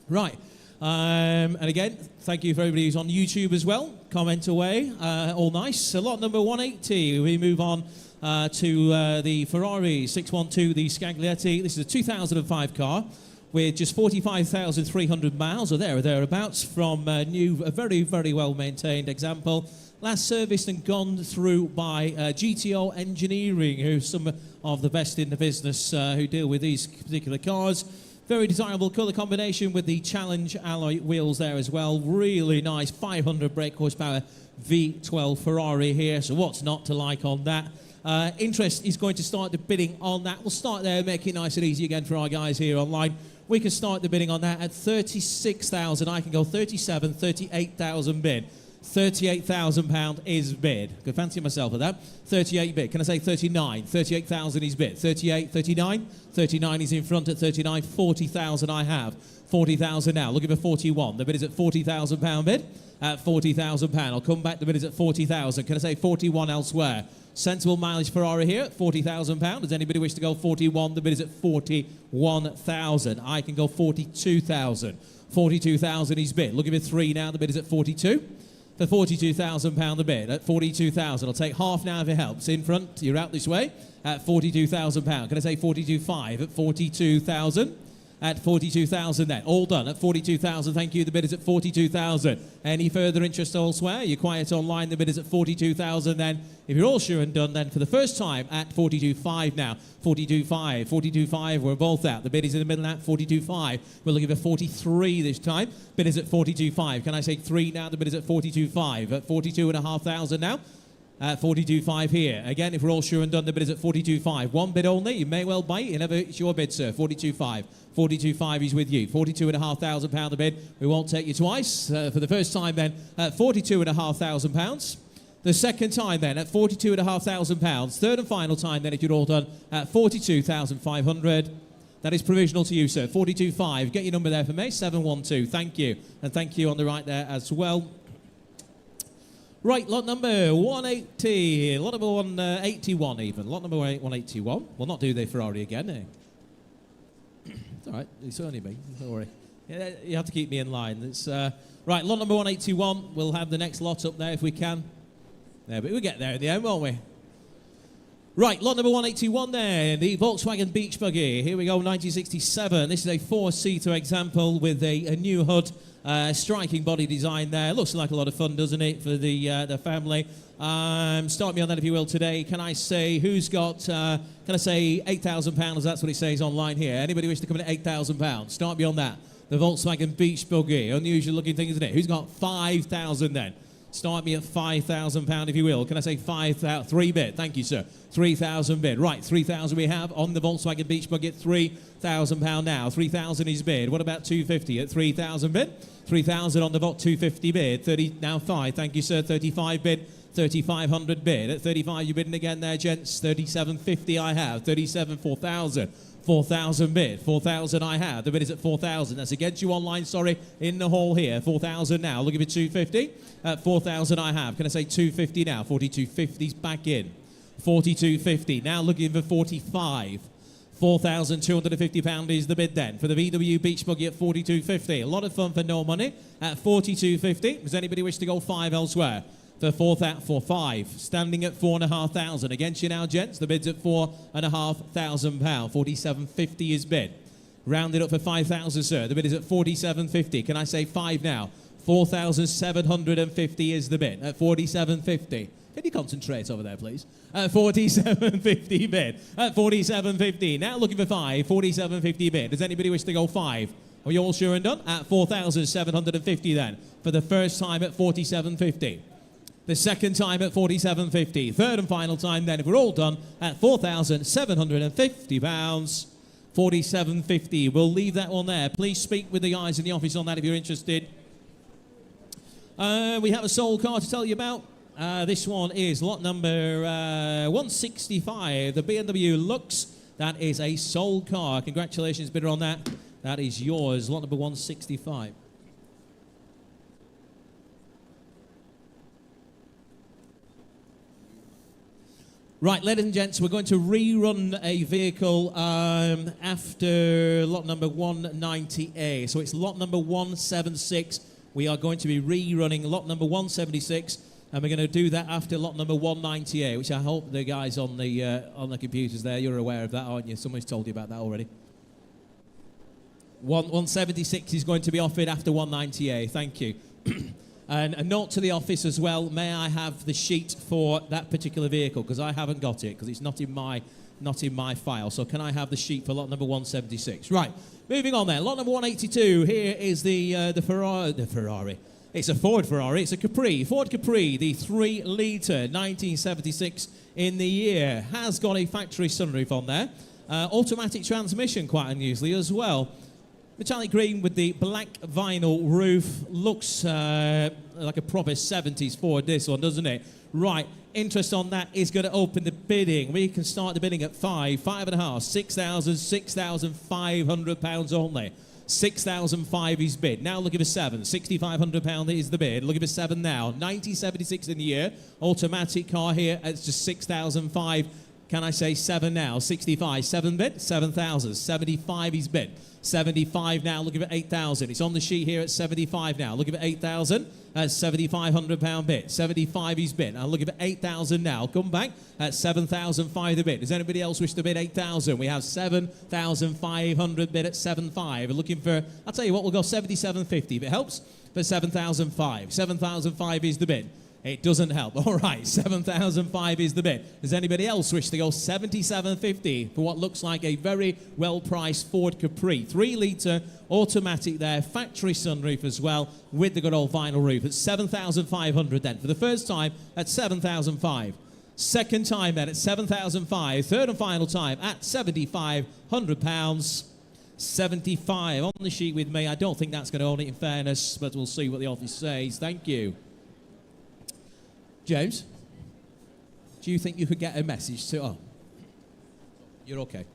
Right. And again, thank you for everybody who's on YouTube as well. Comment away. All nice. So lot number 180. We move on to the Ferrari 612, the Scaglietti. This is a 2005 car. with just 45,300 miles or there or thereabouts from a very, very well maintained example. Last serviced and gone through by GTO Engineering, who's some of the best in the business who deal with these particular cars. Very desirable colour combination with the Challenge alloy wheels there as well. Really nice 500 brake horsepower V12 Ferrari here. So what's not to like on that? Interest is going to start the bidding on that. We'll start there, make it nice and easy again for our guys here online. We can start the bidding on that at 36,000. I can go 37, 38,000 bid. £38,000 is bid. Could fancy myself at that. 38 bid. Can I say 39? 38,000 is bid. 38, 39. 39 is in front at 39. 40,000 I have. 40,000 now. Looking for 41. The bid is at £40,000 bid. At £40,000. I'll come back. The bid is at 40,000. Can I say 41 elsewhere? Sensible mileage Ferrari here at £40,000. Does anybody wish to go 41? The bid is at 41,000. I can go 42,000. 42,000 is bid. Looking for 3 now. The bid is at 42. For £42,000 the bid at 42,000. I'll take half now if it helps. In front, you're out this way at £42,000. Can I say 42,500 at 42,000? At 42,000 then. All done at 42,000. Thank you. The bid is at 42,000. Any further interest elsewhere? You're quiet online. The bid is at 42,000 then. If you're all sure and done then for the first time at 42,500 now. 42,500. 42,500. We're both out. The bid is in the middle at 42,500. We're looking for 43 this time. Bid is at 42,500. Can I say 3 now? The bid is at 42,500. At 42,500 now. At 42,500 here. Again, if we're all sure and done, the bid is at 42,500. One bid only. You may well buy it. It's your bid, sir. 42,500. 42,500 is with you. £42,500 the bid. We won't take you twice. For the first time then, at £42,500. The second time then, at £42,500. Third and final time then, if you're all done, at 42,500. That is provisional to you, sir. 42,500. Get your number there for me. 712. Thank you. And thank you on the right there as well. Right, lot number 180, lot number 181 even, lot number 181. We'll not do the Ferrari again, eh? It's all right, it's only me, don't worry. Yeah, you have to keep me in line. It's, right, lot number 181, we'll have the next lot up there if we can. There, but we'll get there in the end, won't we? Right, lot number 181 there, the Volkswagen Beach Buggy. Here we go, 1967. This is a 4-seater example with a new hood. Striking body design there. Looks like a lot of fun, doesn't it, for the family? Start me on that if you will today. Can I say who's got, can I say £8,000? That's what it says online here. Anybody wish to come in at £8,000? Start me on that. The Volkswagen Beach Buggy. Unusual looking thing, isn't it? Who's got 5,000 then? Start me at £5,000 if you will. Can I say 5,000? 3 bid. Thank you, sir. 3,000 bid. Right, 3,000 we have on the Volkswagen Beach Buggy at £3,000 now. 3,000 is bid. What about 250 at 3,000 bid? 3,000 on the Volt 250 bid. 30 now 5. Thank you, sir. 35 bid. 3,500 bid. At 35 you're bidding again there, gents. 37.50 I have. 37 4,000. 4,000 bid. 4,000 I have. The bid is at 4,000. That's against you online, sorry, in the hall here. 4,000 now. Looking for 250. At 4,000 I have. Can I say 250 now? 42.50's back in. 42.50. Now looking for 45. £4,250 is the bid then for the VW Beach Buggy at 42.50. A lot of fun for no money at 42.50. Does anybody wish to go 5 elsewhere? For 5, standing at 4,500. Against you now, gents. The bid's at £4,500. 47.50 is bid. Rounded up for 5,000, sir. The bid is at 47.50. Can I say 5 now? 4,750 is the bid at 47.50. Can you concentrate over there, please? At 47.50 bid. At 47.50. Now looking for 5. 47.50 bid. Does anybody wish to go 5? Are you all sure and done? At 4,750 then. For the first time at 47.50. The second time at 47.50. Third and final time then, if we're all done, at £4,750. 47.50. We'll leave that one there. Please speak with the guys in the office on that if you're interested. We have a sold car to tell you about. This one is lot number 165, the BMW Lux. That is a sold car. Congratulations, bidder, on that. That is yours, lot number 165. Right, ladies and gents, we're going to rerun a vehicle after lot number 190A. So it's lot number 176. We are going to be rerunning lot number 176. And we're going to do that after lot number 198, which I hope the guys on the computers there, you're aware of that, aren't you? Somebody's told you about that already. 176 is going to be offered after 198. Thank you. And a note to the office as well. May I have the sheet for that particular vehicle? Because I haven't got it, because it's not in my file. So can I have the sheet for lot number 176? Right. Moving on then. Lot number 182. Here is the Ferrari. It's a Ford Ferrari. It's a Capri. Ford Capri, the 3-litre, 1976 in the year. Has got a factory sunroof on there. Automatic transmission, quite unusually as well. Metallic green with the black vinyl roof. Looks like a proper 70s Ford, this one, doesn't it? Right, interest on that is going to open the bidding. We can start the bidding at 5, 5.5, 6,000, £6,500 only. 6,005 is bid. Now looking for 7. £6,500 is the bid. Looking for 7 now. 1976 in the year. Automatic car here. It's just 6,005. Can I say 7 now? 65. 7 bid. 7,000. 75 is bid. 75 now. Looking for 8,000. It's on the sheet here at 75 now. Looking for 8,000. That's £7,500 bid. 75 is bid. I'm looking for 8,000 now. Come back at 7,005 the bid. Does anybody else wish to bid 8,000? We have 7,500 bid at 7,500. We're looking for, I'll tell you what, we'll go 7,750 if it helps. For 7,005. 7,005 is the bid. It doesn't help. All right, 7,005 is the bid. Does anybody else wish to go 7,750 for what looks like a very well-priced Ford Capri? 3-litre automatic there, factory sunroof as well, with the good old vinyl roof. At 7,500 then. For the first time, at 7,005. Second time then, at 7,005. Third and final time, at £7,500. 75 on the sheet with me. I don't think that's going to own it in fairness, but we'll see what the office says. Thank you. James, do you think you could get a message to... Oh, you're okay.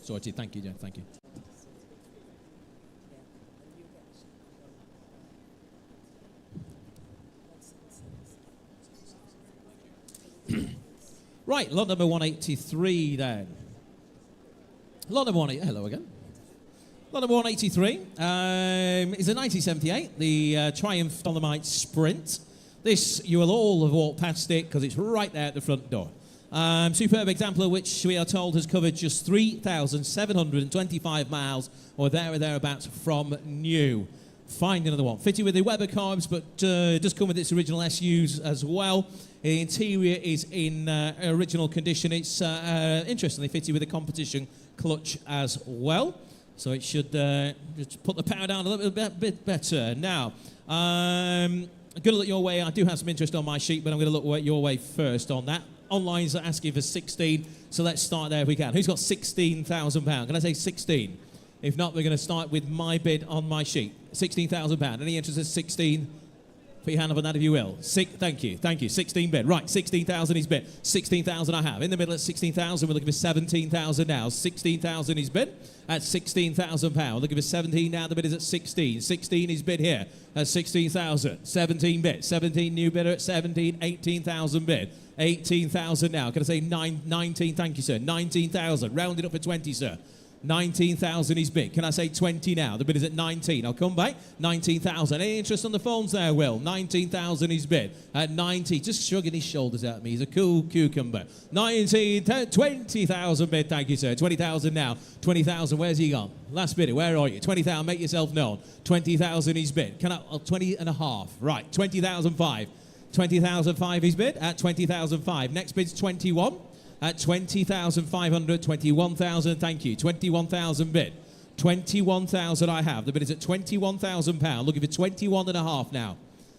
Sorted. Thank you, James. Thank you. Right, lot number 183 then. Lot number 183... Hello again. Lot number 183 is a 1978, the Triumph Dolomite Sprint. This, you will all have walked past it because it's right there at the front door. Superb example of which we are told has covered just 3,725 miles or there or thereabouts from new. Find another one. Fitted with the Weber carbs, but does come with its original SUs as well. The interior is in original condition. It's interestingly fitted with a competition clutch as well. So it should just put the power down a little bit better. Now, I'm going to look your way. I do have some interest on my sheet, but I'm going to look your way first on that. Online's asking for 16, so let's start there if we can. Who's got £16,000? Can I say 16? If not, we're going to start with my bid on my sheet. £16,000. Any interest at 16? Put your hand up on that if you will. Thank you. 16 bid. Right, 16,000 is bid. 16,000 I have. In the middle at 16,000, we're looking for 17,000 now. 16,000 is bid at £16,000. Looking for 17 now. The bid is at 16. 16 is bid here at 16,000. 17 bid. 17 new bidder at 17. 18,000 bid. 18,000 now. Can I say 19? Thank you, sir. 19,000. Round it up for 20, sir. 19,000 is bid. Can I say 20 now? The bid is at 19. I'll come back. 19,000. Any interest on the phones there, Will? 19,000 is bid. At 90. Just shrugging his shoulders at me. He's a cool cucumber. 20,000 bid. Thank you, sir. 20,000 now. 20,000. Where's he gone? Last bidder. Where are you? 20,000. Make yourself known. 20,000 is bid. Can I... 20 and a half. Right. 20,005. 20,005 is bid at 20,005. Next bid's 21. At 20,500, 21,000, thank you. 21,000 bid. 21,000 I have. The bid is at £21,000. Looking for 21 and a half now.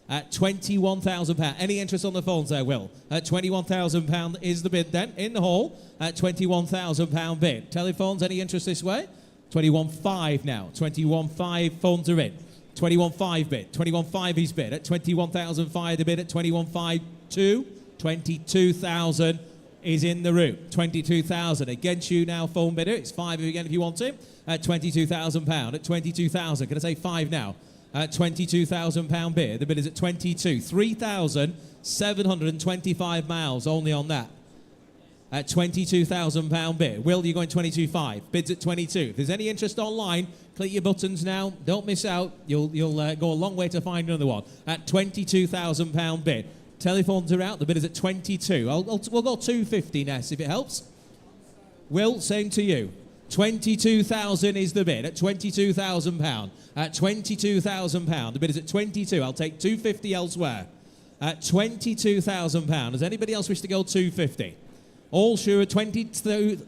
At £21,000. Any interest on the phones there, Will? At £21,000 is the bid then. In the hall, at £21,000 bid. Telephones, any interest this way? 21.5 now. 21.5 phones are in. 21.5 bid. 21.5 is bid. At 21,005 the bid at 21.5 2. 22,000 is in the room. 22,000 against you now, phone bidder. It's 5 again if you want to. At £22,000. At 22,000. Can I say 5 now? At £22,000 bid. The bid is at 22. 3,725 miles only on that. At £22,000 bid. Will, you're going 22.5. Bids at 22. If there's any interest online, click your buttons now. Don't miss out. You'll go a long way to find another one. At £22,000 bid. Telephones are out. The bid is at 22. We'll go 250, Ness, if it helps. Will, same to you. 22,000 is the bid at £22,000. At £22,000. The bid is at 22. I'll take 250 elsewhere. At £22,000. Does anybody else wish to go 250? All sure at 22.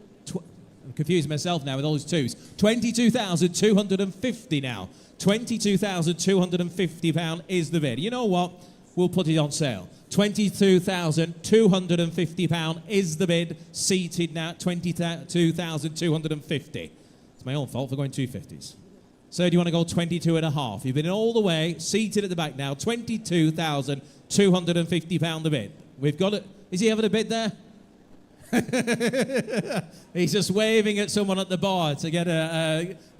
I'm confusing myself now with all those twos. 22,250 now. £22,250 is the bid. You know what? We'll put it on sale. £22,250 is the bid. Seated now at 22,250. It's my own fault for going 250s. So do you want to go 22 and a half? You've been in all the way, seated at the back now. £22,250 the bid. We've got it. Is he having a bid there? He's just waving at someone at the bar to get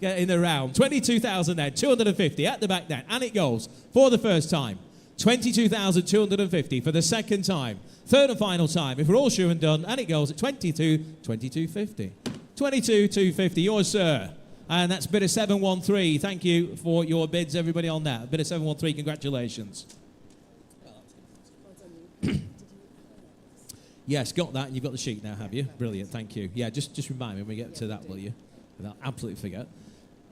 in the round. 22,000 then, 250 at the back then, and it goes for the first time. 22,250 for the second time. Third and final time, if we're all sure and done, and it goes at 22,250. 22,250, yours, sir. And that's bid of 713. Thank you for your bids, everybody on that. Bid of 713, congratulations. Yes, got that. You've got the sheet now, have you? Brilliant, thank you. Yeah, just remind me when we get to that, will you? I'll absolutely forget.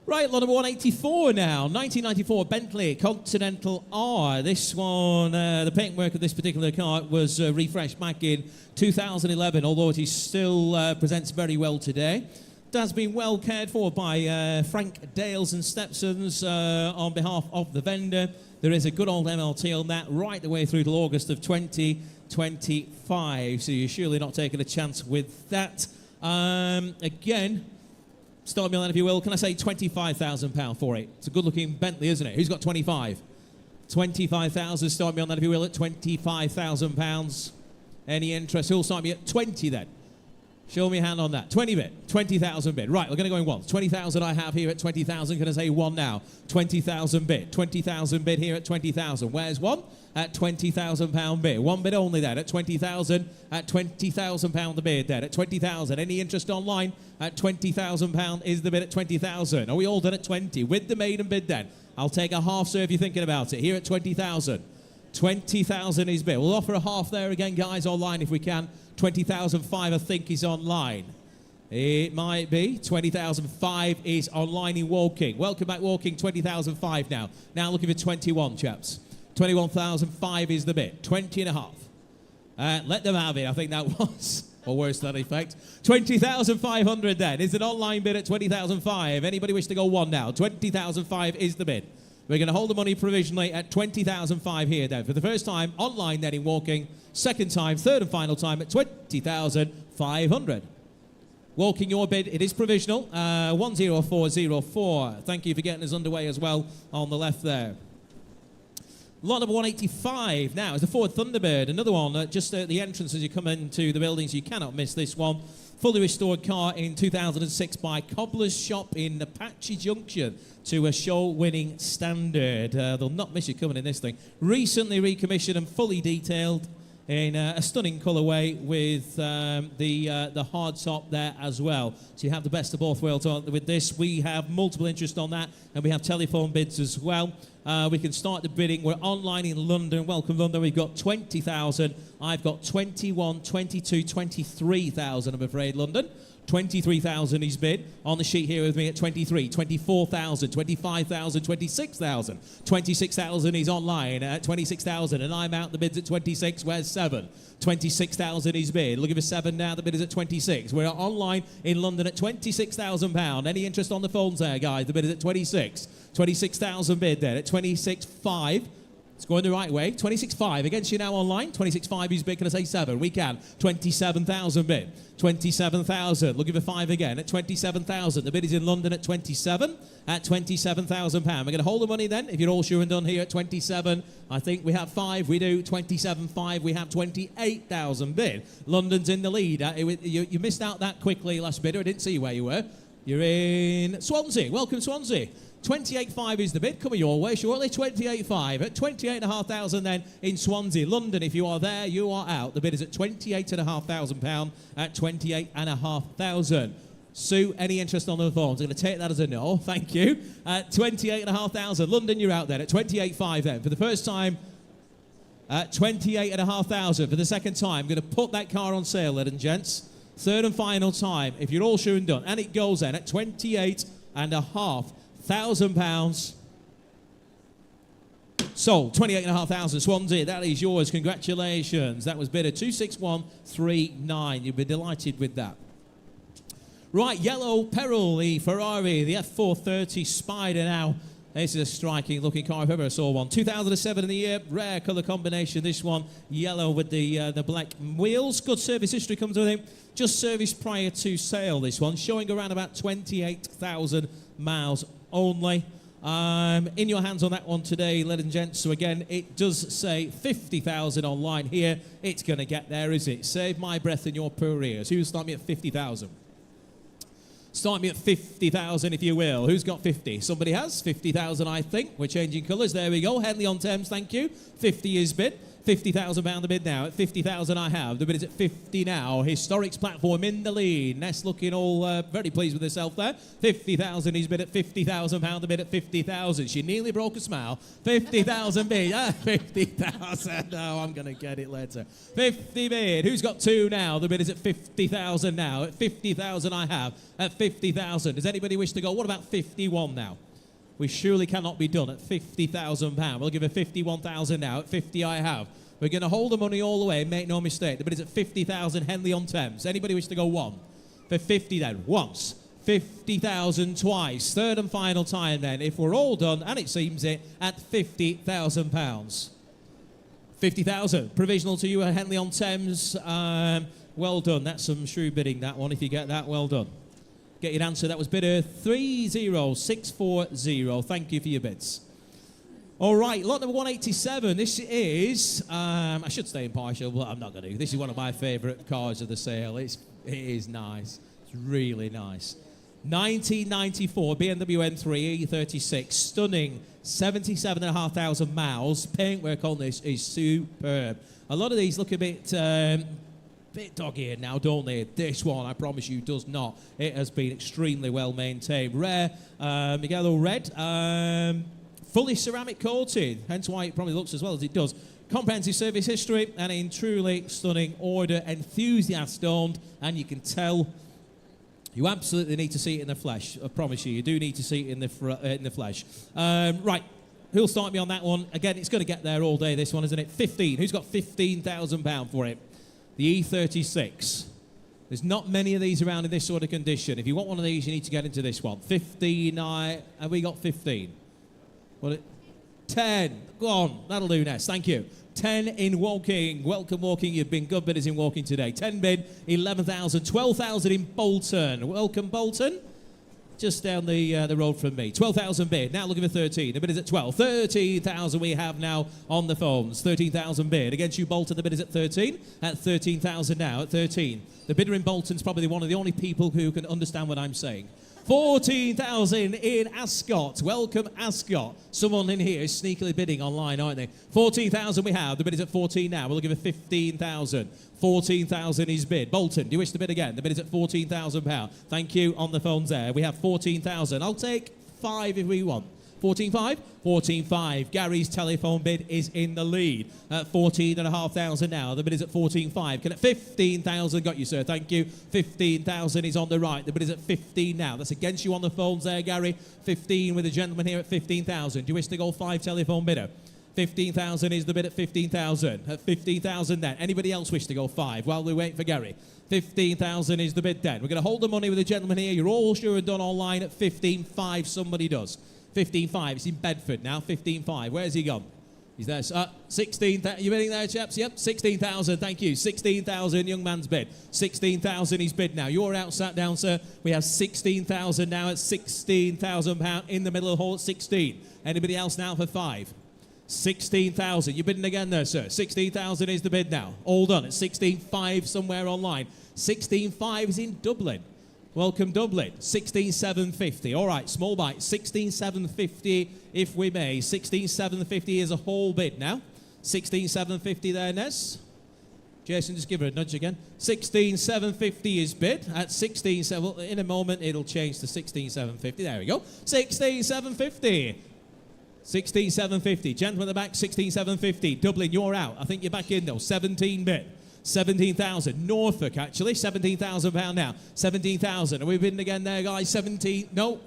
Right, lot number 184 now. 1994 Bentley Continental R. This one, the paintwork of this particular car was refreshed back in 2011, although it still presents very well today. It has been well cared for by Frank Dales and Stepsons on behalf of the vendor. There is a good old MLT on that right the way through to August of 2025, so you're surely not taking a chance with that. Again, start me on that if you will. Can I say £25,000 for it? It's a good-looking Bentley, isn't it? Who's got 25? 25,000. Start me on that if you will at £25,000. Any interest? Who'll start me at 20 then? Show me a hand on that. 20 bid. 20,000 bid. Right, we're going to go in once. 20,000 I have here at 20,000. Can I say one now? 20,000 bid. 20,000 bid here at 20,000. Where's one? At £20,000 bid. One bid only then at 20,000. At £20,000 the bid then at 20,000. Any interest online? At £20,000 is the bid at 20,000. Are we all done at 20? With the maiden bid then. I'll take a half, sir, if you're thinking about it. Here at 20,000. 20,000 is bid. We'll offer a half there again, guys, online if we can. 20,005 I think is online. It might be. 20,005 is online in Woking. Welcome back, Woking. 20,005 now. Now looking for 21, chaps. 21,005 is the bid. 20 and a half. Let them have it, I think that was. Or worse than that effect. 20,500 then. Is an online bid at 20,005. Anybody wish to go one now? 20,005 is the bid. We're going to hold the money provisionally at 20,005 here then. For the first time, online then in Woking. Second time, third and final time at 20,500. Woking, your bid, it is provisional. 10404. Thank you for getting us underway as well on the left there. Lot number 185 now is the Ford Thunderbird. Another one just at the entrance as you come into the buildings. You cannot miss this one. Fully restored car in 2006 by Cobbler's Shop in Apache Junction to a show-winning standard. They'll not miss you coming in this thing. Recently recommissioned and fully detailed in a stunning colourway with the hard top there as well. So you have the best of both worlds with this. We have multiple interest on that, and we have telephone bids as well. We can start the bidding. We're online in London. Welcome, London. We've got 20,000. I've got 21, 22, 23,000, I'm afraid, London. 23,000 is bid. On the sheet here with me at 23, 24,000, 25,000, 26,000. 26,000 is online at 26,000, and I'm out the bids at 26. Where's 7? 26,000 is bid. Looking for 7 now. The bid is at 26. We're online in London at £26,000. Any interest on the phones there, guys? The bid is at 26. 26,000 bid there at 26.5. It's going the right way. 26.5 against you now online. 26.5 is bid. Can I say 7? We can. 27,000 bid. 27,000. Looking for 5 again at 27,000. The bid is in London at 27. At £27,000. We're going to hold the money then. If you're all sure and done here at 27. I think we have 5. We do 27.5. We have 28,000 bid. London's in the lead. You missed out that quickly last bidder. I didn't see where you were. You're in Swansea. Welcome, Swansea. 28.5 is the bid, coming your way shortly. 28.5 at 28,500 then in Swansea. London, if you are there, you are out. The bid is at £28,500 at 28,500. Sue, any interest on the phones? I'm going to take that as a no. Thank you. At 28,500. London, you're out there at 28.5 then. For the first time, at 28,500. For the second time, I'm going to put that car on sale, ladies and gents. Third and final time, if you're all sure and done. And it goes then at £28,500. Sold, 28,500. Swansea, that is yours. Congratulations. That was bid at 26139. You'll be delighted with that. Right, Yellow Peril, the Ferrari, the F430 Spider now. This is a striking looking car if ever I saw one. 2007 in the year, rare colour combination. This one, yellow with the black wheels. Good service history comes with it. Just serviced prior to sale, this one. Showing around about 28,000 miles only. In your hands on that one today, ladies and gents. So again, it does say 50,000 online here. It's going to get there, is it? Save my breath in your poor ears. Who's starting me at 50,000? Start me at 50,000 if you will. Who's got 50? Somebody has 50,000, I think. We're changing colours. There we go. Henley on Thames, thank you. 50 is bid. £50,000 the bid now. At 50,000 I have. The bid is at 50 now. Historics platform in the lead. Ness looking all very pleased with herself there. 50,000 is bid at £50,000. The bid at 50,000. She nearly broke a smile. 50,000 bid. 50,000. No, I'm going to get it later. 50 bid. Who's got 2 now? The bid is at 50,000 now. At 50,000 I have. At 50,000. Does anybody wish to go? What about 51 now? We surely cannot be done at £50,000. We'll give her 51,000 now. At 50 I have. We're going to hold the money all the way, make no mistake. The bid is at 50,000, Henley on Thames. Anybody wish to go 1? For 50 then, once. 50,000 twice. Third and final time then, if we're all done, and it seems it, at £50,000. 50,000. Provisional to you, Henley on Thames. Well done. That's some shrewd bidding, that one. If you get that, well done. Get your answer. That was bidder 30640. Thank you for your bids. All right, lot number 187. This is, I should stay impartial, but I'm not going to. This is one of my favourite cars of the sale. It is nice. It's really nice. 1994 BMW M3 E36. Stunning. 77,500 miles. Paintwork on this is superb. A lot of these look a bit dog-eared now, don't they? This one, I promise you, does not. It has been extremely well maintained. Rare, yellow red, fully ceramic coated, hence why it probably looks as well as it does. Comprehensive service history and in truly stunning order. Enthusiast owned, and you can tell you absolutely need to see it in the flesh. I promise you, you do need to see it in the flesh. Right. Who'll start me on that one? Again, it's going to get there all day, this one, isn't it? 15. Who's got £15,000 for it? The E36. There's not many of these around in this sort of condition. If you want one of these, you need to get into this one. 15, have we got 15? Well, 10. Go on, that'll do, Ness. Thank you. 10 in Woking. Welcome, Woking. You've been good bidders in Woking today. 10 bid, 11,000, 12,000 in Bolton. Welcome, Bolton. Just down the road from me. 12,000 bid. Now looking for 13. The bid is at 12. 13,000 we have now on the phones. 13,000 bid. Against you, Bolton, the bid is at 13. At 13,000 now, at 13. The bidder in Bolton's probably one of the only people who can understand what I'm saying. 14,000 in Ascot. Welcome, Ascot. Someone in here is sneakily bidding online, aren't they? 14,000 we have. The bid is at 14 now. We're looking for 15,000. 14,000 is bid. Bolton, do you wish to bid again? The bid is at £14,000. Thank you on the phones there. We have 14,000. I'll take 5 if we want. 14.5? 14.5. Gary's telephone bid is in the lead at 14,500 now. The bid is at 14.5. Can at 15,000. Got you, sir. Thank you. 15,000 is on the right. The bid is at 15 now. That's against you on the phones there, Gary. 15 with a gentleman here at 15,000. Do you wish to go 5 telephone bidder? 15,000 is the bid at 15,000. At 15,000 then. Anybody else wish to go 5 while we wait for Gary? 15,000 is the bid then. We're going to hold the money with a gentleman here. You're all sure and done online at 15.5. Somebody does. 15.5. It's in Bedford now. 15.5. Where's he gone? He's there. 16,000. You bidding there, chaps? Yep. 16,000. Thank you. 16,000. Young man's bid. 16,000 is bid now. You're out, sat down, sir. We have 16,000 now at £16,000 in the middle of the hall at 16. Anybody else now for 5? 16,000. You're bidding again there, sir. 16,000 is the bid now. All done at 16.5 somewhere online. 16.5 is in Dublin. Welcome, Dublin. 16,750. All right, small bite. 16,750, if we may. 16,750 is a whole bid now. 16,750 there, Ness. Jason, just give her a nudge again. 16,750 is bid at 16,750. In a moment, it'll change to 16,750. There we go. 16,750. 16,750. Gentleman at the back, 16,750. Dublin, you're out. I think you're back in, though. 17 bid. 17,000. Norfolk, actually. £17,000 now. 17,000. Are we bidding again there, guys? 17. No.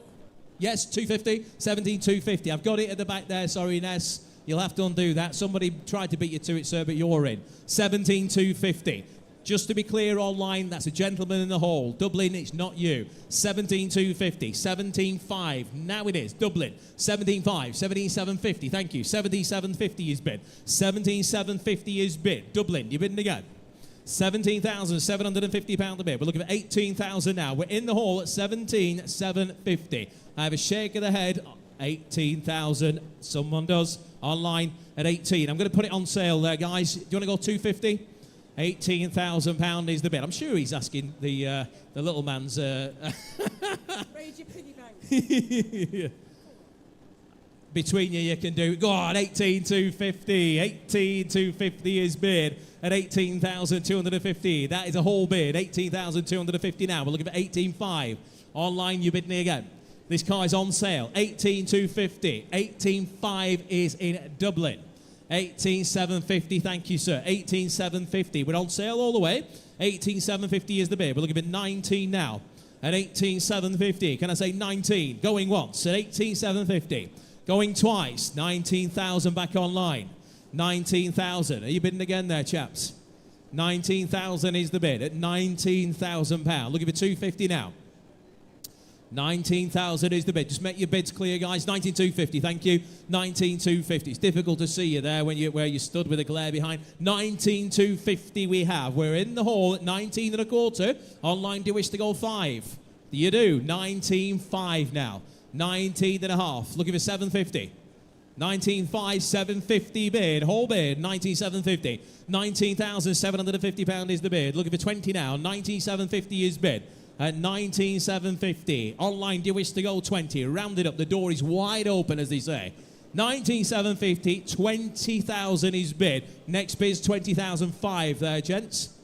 Yes, 250. 17,250. I've got it at the back there. Sorry, Ness. You'll have to undo that. Somebody tried to beat you to it, sir, but you're in. 17,250. Just to be clear online, that's a gentleman in the hall. Dublin, it's not you. 17,250. 17,5. Now it is. Dublin. 17,5. 17,750. Thank you. 17,750 is bid. 17,750 is bid. Dublin, you bidding again? £17,750 a bid. We're looking at 18,000 now. We're in the hall at 17,750. I have a shake of the head. 18,000. Someone does. Online at 18. I'm going to put it on sale there, guys. Do you want to go 250? £18,000 is the bid. I'm sure he's asking the little man's... Raise your piggy bank. Between you can do... Go on, 18,250. 18,250 is bid at 18,250. That is a whole bid. 18,250 now. We're looking for 18,500. Online, you're bidding again. This car is on sale. 18,250. 18,500 is in Dublin. 18,750, thank you, sir. 18,750. We're on sale all the way. 18,750 is the bid. We're looking at 19 now. At 18,750. Can I say 19? Going once at 18,750. Going twice. 19,000 back online. 19,000. Are you bidding again there, chaps? 19,000 is the bid at £19,000. Looking for 250 now. 19,000 is the bid. Just make your bids clear, guys. 19,250, thank you. 19,250. It's difficult to see you there where you stood with a glare behind. 19,250 we have. We're in the hall at 19 and a quarter. Online, do you wish to go 5? You do. 19,500 now. 19 and a half. Looking for 750. 19,500, 750 bid. Whole bid, 19,750. £19,750 is the bid. Looking for 20 now. 19,750 is bid. At 19,750. Online, do you wish to go 20? Round it up. The door is wide open, as they say. 19,750. 20,000 is bid. Next bid is 20,500 there, gents.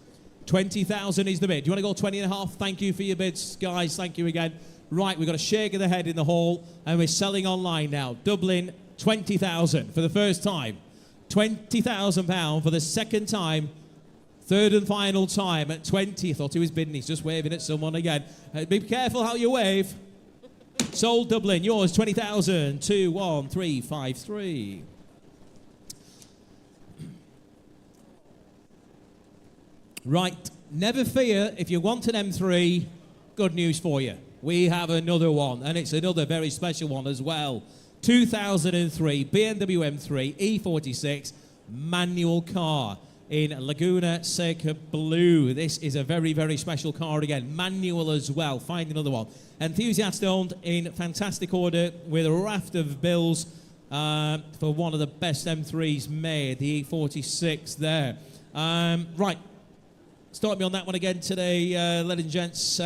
20,000 is the bid. Do you want to go 20 and a half? Thank you for your bids, guys. Thank you again. Right, we've got a shake of the head in the hall, and we're selling online now. Dublin, 20,000 for the first time. £20,000 for the second time. Third and final time at 20. Thought he was bidding. He's just waving at someone again. Be careful how you wave. Sold Dublin. Yours, 20,000. 21353. Right. Never fear. If you want an M3, good news for you. We have another one, and it's another very special one as well. 2003 BMW M3 E46 manual car in Laguna Seca Blue. This is a very, very special car again. Manual as well. Find another one. Enthusiast owned in fantastic order with a raft of bills for one of the best M3s made, the E46 there. Right. Start me on that one again today, ladies and gents.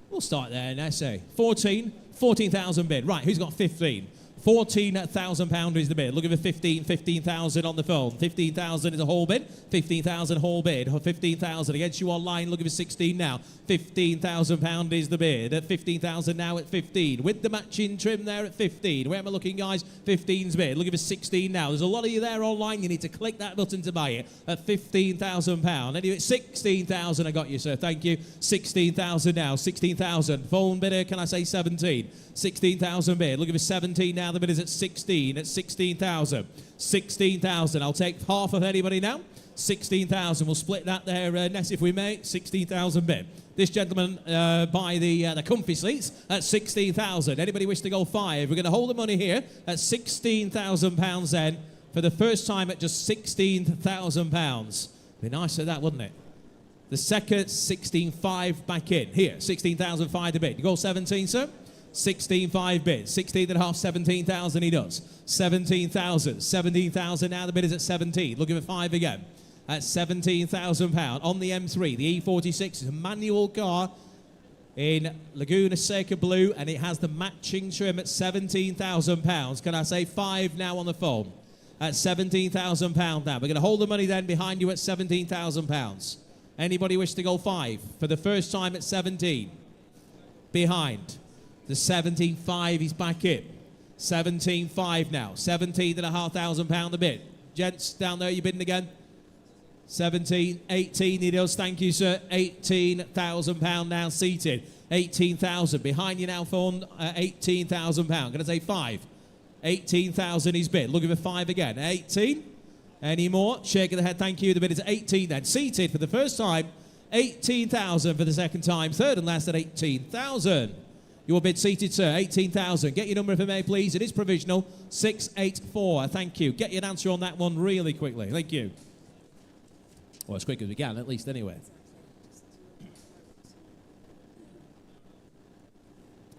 We'll start there, Nesse. 14,000 bid. Right, who's got 15? £14,000 is the bid. Looking for 15,000 on the phone. 15,000 is a whole bid. 15,000 whole bid. 15,000 against you online. Looking for 16 now. £15,000 is the bid. At 15,000 now at 15. With the matching trim there at 15. Where am I looking, guys? 15's bid. Looking for 16 now. There's a lot of you there online. You need to click that button to buy it at £15,000. Anyway, 16,000 I got you, sir. Thank you. 16,000 now. 16,000. Phone bidder, can I say 17? 16,000 bid. Looking for 17 now. The bid is at 16. At 16,000. 16,000. I'll take half of anybody now. 16,000. We'll split that there, Ness, if we may. 16,000 bid. This gentleman buy the comfy seats at 16,000. Anybody wish to go 5? We're going to hold the money here at £16,000 then for the first time at just £16,000. Be nice at that, wouldn't it? The second, 16,500 back in. Here, 16,500 to bid. You go 17, sir? 16,500 bid. 16 and a half, 17,000 he does. 17,000. 17,000 now the bid is at 17. Looking for 5 again. At £17,000 on the M3. The E46 is a manual car in Laguna Seca Blue, and it has the matching trim at £17,000. Can I say 5 now on the phone? At £17,000 now. We're going to hold the money then behind you at £17,000. Anybody wish to go 5 for the first time at 17? Behind. The 17,500 is back in. 17,500 now. £17,500 a bid. Gents down there, you bidding again? 17, 18 he does. Thank you, sir. £18,000 now seated. 18,000. Behind you now for £18,000. Going to say 5. 18,000 he's bid. Looking for 5 again. 18. Any more? Shake of the head. Thank you. The bid is 18 then. Seated for the first time. 18,000 for the second time. Third and last at 18,000. Your bid seated, sir. 18,000. Get your number if I may, please. It is provisional. 684. Thank you. Get your answer on that one really quickly. Thank you. Well, as quick as we can, at least, anyway.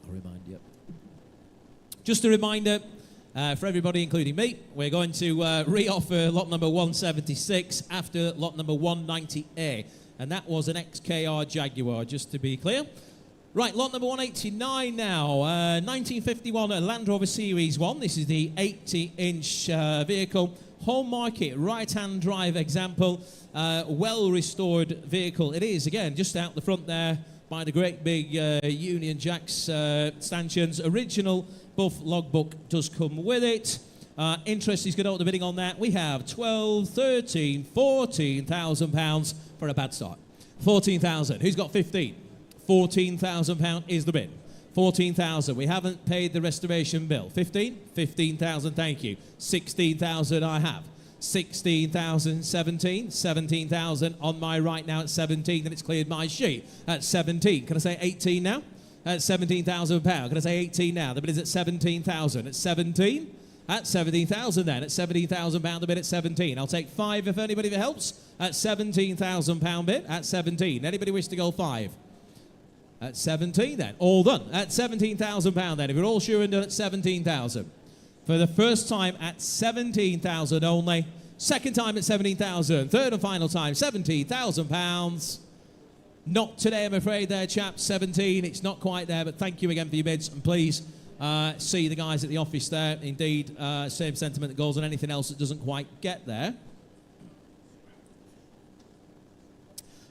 I'll remind you. Just a reminder for everybody, including me, we're going to re-offer lot number 176 after lot number 190A. And that was an XKR Jaguar, just to be clear. Right, lot number 189 now. 1951 Land Rover Series 1. This is the 80-inch vehicle. Home market, right-hand drive example. Well-restored vehicle. It is, again, just out the front there by the great big Union Jacks stanchions. Original buff logbook does come with it. Interest is going to open the bidding on that. We have 12, 13, 14,000 pounds for a bad start. 14,000. Who's got 15? 14,000 pound is the bid. 14,000. We haven't paid the restoration bill. 15? 15,000. Thank you. 16,000 I have. 16,000, 17, 17,000 on my right now at 17, and it's cleared my sheet at 17. Can I say 18 now? At 17,000 pounds. Can I say 18 now? The bid is at 17,000. At 17? At 17,000 then. At 17,000 pound the bid at 17. I'll take 5 if anybody that helps. At 17,000 pound bid at 17. Anybody wish to go 5? At 17 then. All done. At 17,000 pound then. If you're all sure and done at 17,000. For the first time at 17,000 only. Second time at 17,000. Third and final time, 17,000 pounds. Not today, I'm afraid, there, chaps. 17. It's not quite there, but thank you again for your bids. And please see the guys at the office there. Indeed, same sentiment that goes on anything else that doesn't quite get there.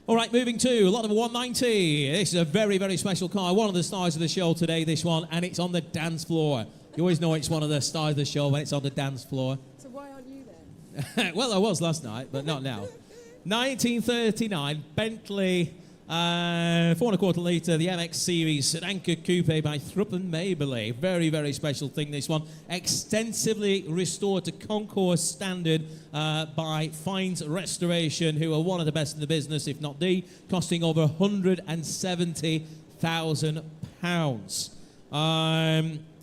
All right, moving to lot number 190. This is a very, very special car. One of the stars of the show today, this one, and it's on the dance floor. You always know it's one of the stars of the show when it's on the dance floor. So why aren't you there? Well, I was last night, but not now. 1939 Bentley 4.25 litre, the MX Series Sedan Coupe by Thrupp and Maberly. Very, very special thing, this one. Extensively restored to concourse standard by Fines Restoration, who are one of the best in the business, if not the, costing over £170,000.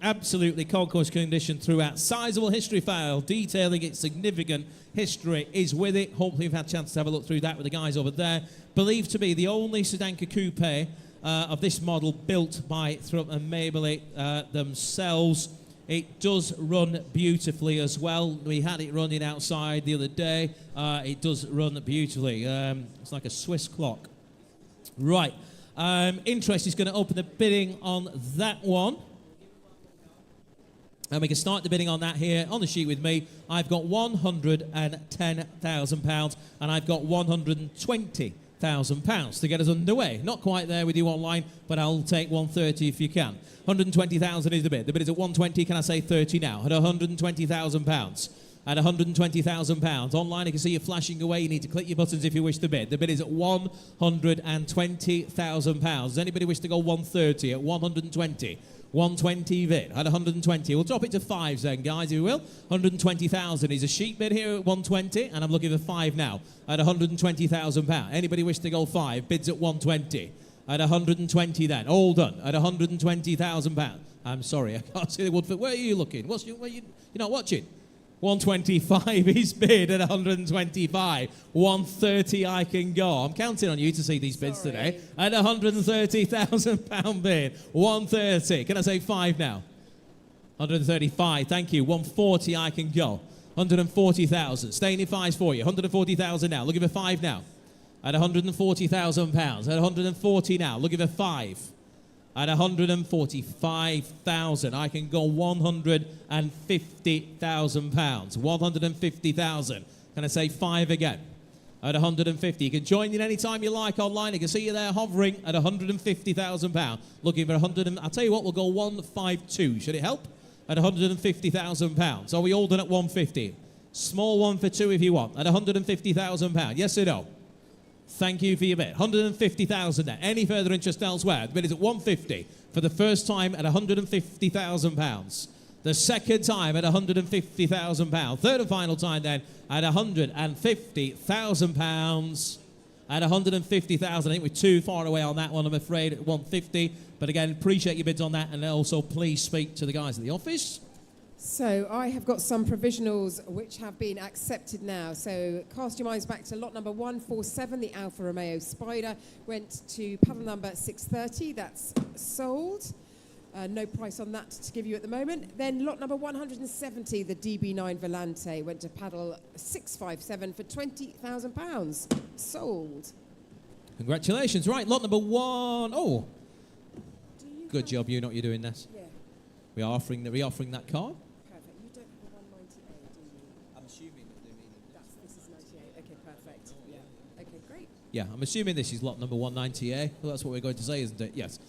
Absolutely concourse condition throughout. Sizable history file detailing its significant history is with it. Hopefully you've had a chance to have a look through that with the guys over there. Believed to be the only Sedan Coupe of this model built by Thrupp and Maberly themselves. It does run beautifully as well. We had it running outside the other day. It does run beautifully. It's like a Swiss clock. Right. Interest is going to open the bidding on that one. And we can start the bidding on that here on the sheet with me. I've got £110,000 and I've got £120,000 to get us underway. Not quite there with you online, but I'll take 130 if you can. 120,000 is the bid. The bid is at 120. Can I say 30 now? At £120,000. At £120,000. Online, I can see you flashing away. You need to click your buttons if you wish to bid. The bid is at £120,000. Does anybody wish to go 130 at 120? 120 bid at 120. We'll drop it to 5s then, guys, if you will. 120,000 is a sheet bid here at 120, and I'm looking for 5 now at £120,000. Anybody wish to go 5? Bids at 120. At 120 then. All done. At £120,000. I'm sorry, I can't see the Woodford. Where are you looking? You're not watching? 125 is bid at 125. 130 I can go. I'm counting on you to see these bids today. At £130,000 bid. 130. Can I say 5 now? 135. Thank you. 140 I can go. 140,000. Staying in 5s for you. 140,000 now. Looking for 5 now. At £140,000. At 140 now. Looking for 5. At 145,000, I can go £150,000. 150,000. Can I say 5 again? At 150. You can join in any time you like online. I can see you there hovering at £150,000. Looking for 100. I'll tell you what, we'll go 152. Should it help? At £150,000. Are we all done at 150? Small one for two if you want, at £150,000. Yes or no? Thank you for your bid. 150,000 there. Any further interest elsewhere? The bid is at 150 for the first time at £150,000. The second time at £150,000. Third and final time then at £150,000. At 150,000, I think we're too far away on that one, I'm afraid, at 150. But again, appreciate your bids on that, and also please speak to the guys at the office. So I have got some provisionals which have been accepted now. So cast your minds back to lot number 147, the Alfa Romeo Spider, went to paddle number 630, that's sold. No price on that to give you at the moment. Then lot number 170, the DB9 Volante, went to paddle 657 for £20,000, sold. Congratulations. Right, lot number one. Oh, good job, you know what you're doing, Ness. Yeah. We are offering that car. Perfect. You don't have a 198, do you? I'm assuming that they mean This is 98. Okay, perfect. Yeah. Okay, great. Yeah, I'm assuming this is lot number 190A. Well, that's what we're going to say, isn't it? Yes.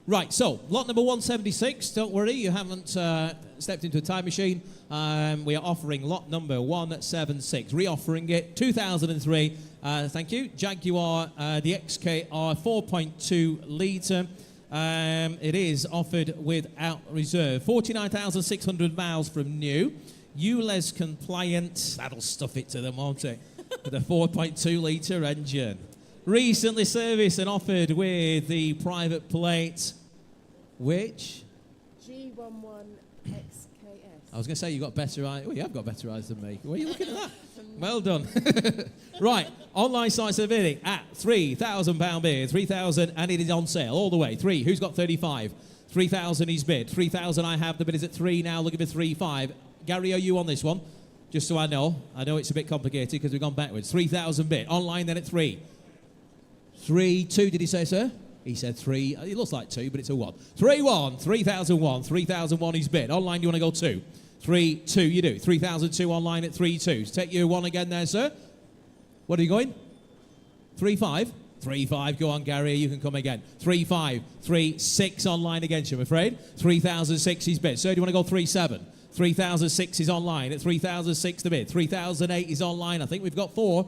Right, so lot number 176. Don't worry, you haven't stepped into a time machine. We are offering lot number 176. Re-offering it, 2003. Thank you. Jaguar, the XKR 4.2 litre. It is offered without reserve. 49,600 miles from new. ULEZ compliant. That'll stuff it to them, won't it? With a 4.2 litre engine. Recently serviced and offered with the private plate, which? G11XKS. I was going to say you got better eyes. Oh, you have got better eyes than me. Where are you looking at that? Well done. Right, online sites are bidding at £3,000 bid, 3,000, and it is on sale all the way. Three. Who's got 35? 3,000 he's bid. 3,000 I have. The bid is at 3 now. Looking for 3,500. Gary, are you on this one? Just so I know. I know it's a bit complicated because we've gone backwards. 3,000 bid. Online then at 3. 3, 2, did he say, sir? He said 3. It looks like 2, but it's a 1. 3, 1, 3,001. 3,001 he's bid. Online, you want to go 2? 3, 2, you do. 3,002 online at 3, 2. Take your 1 again there, sir. What are you going? 3, 5. 3, 5. Go on, Gary. You can come again. 3, 5. 3, 6 online against you, I'm afraid. 3,006 he's bid. Sir, do you want to go 3, 7? 3,006 is online at 3,006 the bid. 3,008 is online. I think we've got 4.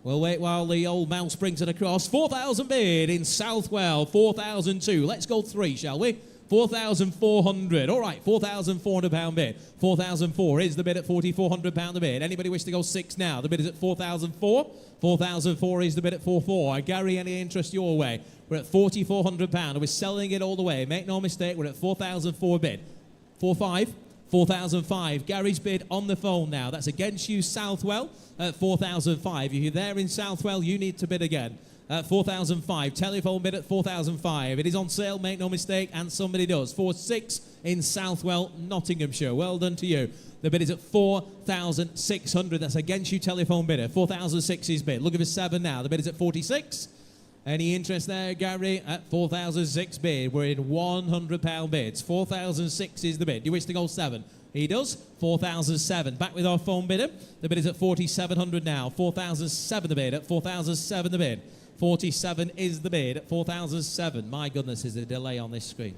We'll wait while the old mouse brings it across. 4,000 bid in Southwell. 4,002. Let's go 3, shall we? 4,400. All right, £4,400 bid. 4,004 is the bid at £4,400 the bid. Anybody wish to go 6 now? The bid is at 4,004. 4,004 is the bid at 4,400. Gary, any interest your way? We're at £4,400. We're selling it all the way. Make no mistake, we're at 4,004 bid. 4,500. 4,005. Gary's bid on the phone now. That's against you, Southwell, at 4,005. If you're there in Southwell, you need to bid again. 4,005. Telephone bid at 4,005. It is on sale, make no mistake, and somebody does. 4,600 in Southwell, Nottinghamshire. Well done to you. The bid is at 4,600. That's against you, telephone bidder. 4,006 is bid. Looking for 7 now. The bid is at 46. Any interest there, Gary? At 4,006 bid. We're in £100 bids. 4,006 is the bid. Do you wish to go 7? He does. 4,007. Back with our phone bidder. The bid is at 4,700 now. 4,007 the bid. At 4,007 the bid. 47 is the bid at 4,007. My goodness, there's a delay on this screen.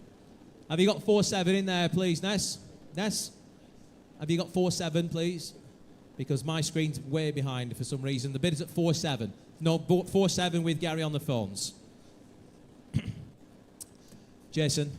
Have you got 47 in there, please, Ness? Ness? Have you got 47, please? Because my screen's way behind for some reason. The bid is at 47. No, 47 with Gary on the phones. Jason.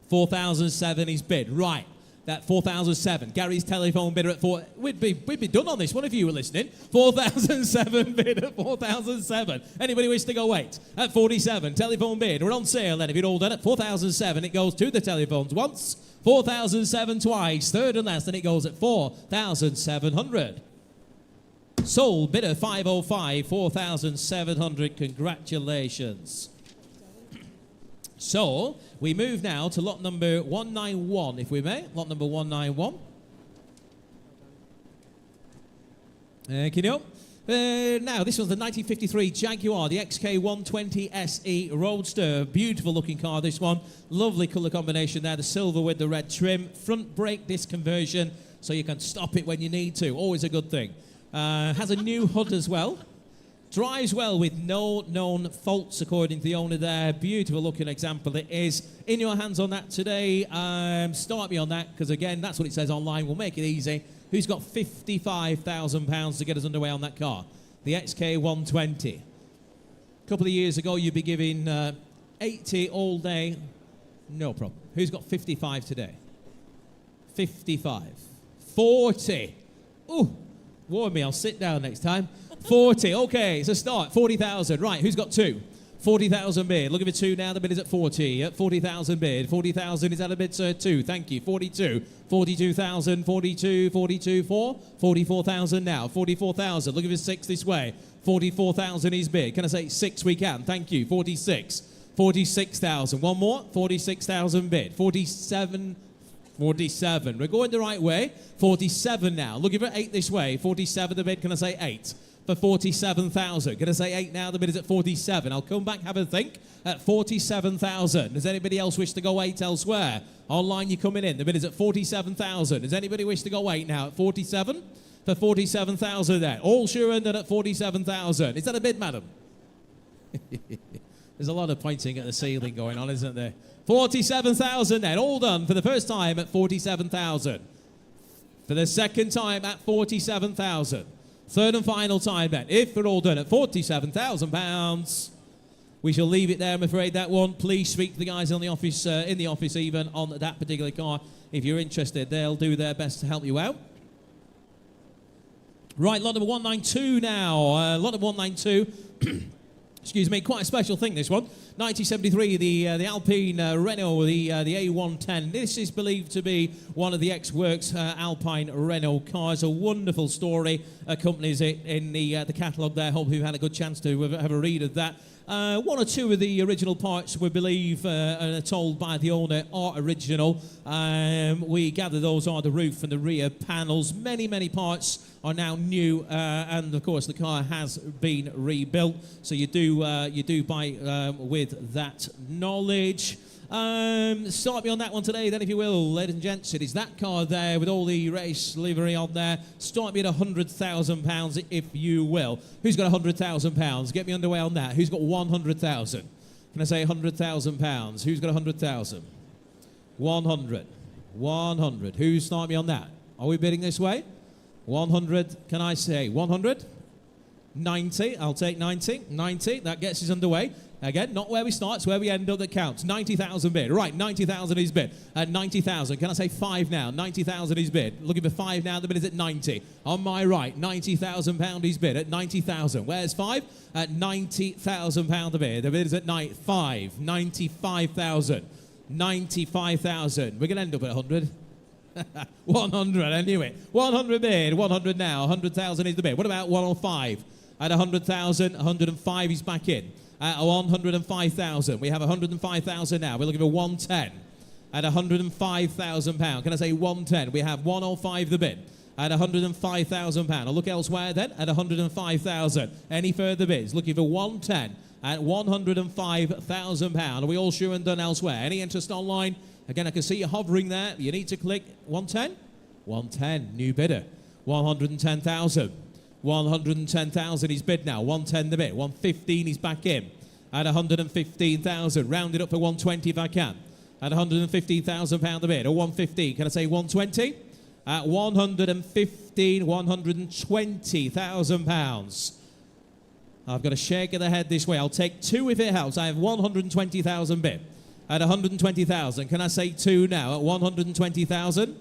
4,007 is bid. Right. That 4,007. Gary's telephone bidder at 4. We'd be done on this one if you were listening. 4,007 bid at 4,007. Anybody wish to go 8? At 47. Telephone bid. We're on sale then. If you're all done at 4,007, it goes to the telephones once. 4,007 twice. Third and last, and it goes at 4,700. Sold bidder 505. 4,700. Congratulations. So, we move now to lot number 191, if we may. Lot number 191. Thank you. Now, this one's the 1953 Jaguar, the XK120 SE Roadster. Beautiful looking car, this one. Lovely colour combination there, the silver with the red trim. Front brake disc conversion, so you can stop it when you need to. Always a good thing. Has a new hood as well. Drives well with no known faults, according to the owner there. Beautiful looking example it is. In your hands on that today. Start me on that, because again, that's what it says online. We'll make it easy. Who's got £55,000 to get us underway on that car? The XK120. A couple of years ago, you'd be giving 80 all day. No problem. Who's got 55 today? 55. 40. Ooh, warn me, I'll sit down next time. 40. Okay, it's a start. 40,000. Right, who's got 2? 40,000 bid. Look at the 2 now. The bid is at 40. At 40,000 bid. 40,000 is at a bid, sir. 2. Thank you. 42. 42,000. 42. 42. 4. 44,000 now. 44,000. Look at the 6 this way. 44,000 is bid. Can I say 6 we can? Thank you. 46. 46,000. One more. 46,000 bid. 47. 47. We're going the right way. 47 now. Look at 8 this way. 47 the bid. Can I say 8? For 47,000. Can I say 8 now? The bid is at 47. I'll come back, have a think. At 47,000. Does anybody else wish to go 8 elsewhere? Online, you're coming in. The bid is at 47,000. Does anybody wish to go 8 now? At 47? For 47,000 then. All sure and done at 47,000. Is that a bid, madam? There's a lot of pointing at the ceiling going on, isn't there? 47,000 then. All done for the first time at 47,000. For the second time at 47,000. Third and final time then. If we're all done at £47,000, we shall leave it there, I'm afraid, that one. Please speak to the guys in the office even on that particular car. If you're interested, they'll do their best to help you out. Right, lot number 192 now. Lot number 192. Excuse me, quite a special thing, this one. 1973, the Alpine Renault, the A110. This is believed to be one of the ex-works Alpine Renault cars. A wonderful story accompanies it in the catalogue there. Hope you've had a good chance to have a read of that. One or two of the original parts, we believe, are told by the owner, are original. We gather those are the roof and the rear panels. Many, many parts are now new, and of course the car has been rebuilt. So you do buy with that knowledge. Start me on that one today then, if you will, ladies and gents. It is that car there with all the race livery on there. Start me at £100,000, if you will. Who's got £100,000? Get me underway on that. Who's got 100,000? Can I say £100,000? Who's got 100,000? 100. 100. Who's start me on that? Are we bidding this way? 100. Can I say 100? 90. I'll take 90. 90. That gets us underway. Again, not where we start, it's where we end up that counts. 90,000 bid. Right, 90,000 is bid. At 90,000. Can I say 5 now? 90,000 is bid. Looking for 5 now, the bid is at 90. On my right, £90,000 is bid at 90,000. Where's 5? At £90,000 the bid. The bid is at 5. 95,000. 95,000. We're going to end up at 100. 100, I knew it. 100 bid. 100 now. 100,000 is the bid. What about 105? At 100,000, 105 is back in. At 105,000. We have 105,000 now. We're looking for 110 at £105,000. Can I say 110? We have 105 the bid at £105,000. I'll look elsewhere then at 105,000. Any further bids? Looking for 110 at £105,000. Are we all sure and done elsewhere? Any interest online? Again, I can see you hovering there. You need to click 110. 110, new bidder. 110,000. 110,000 is bid now. 110 the bid. 115 is back in at 115,000. Round it up for 120 if I can. At £115,000 the bid. Or 115. Can I say 120? At 115, £120,000. I've got a shake of the head this way. I'll take 2 if it helps. I have 120,000 bid. At 120,000. Can I say 2 now? At 120,000?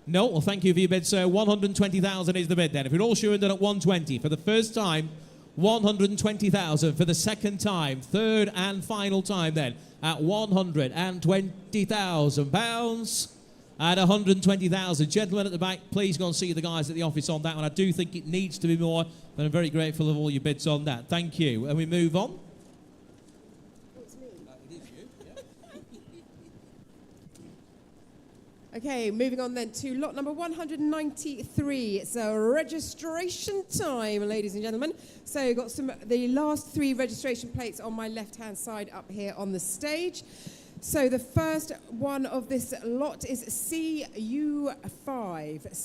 No, well, thank you for your bid, sir. 120,000 is the bid then. If you're all sure and done at 120 for the first time, 120,000 for the second time, third and final time then at £120,000. At 120,000. Gentlemen at the back, please go and see the guys at the office on that one. I do think it needs to be more, but I'm very grateful of all your bids on that. Thank you. And we move on. Okay, moving on then to lot number 193. It's a registration time, ladies and gentlemen. So you've got the last 3 registration plates on my left-hand side up here on the stage. So the first one of this lot is CU5.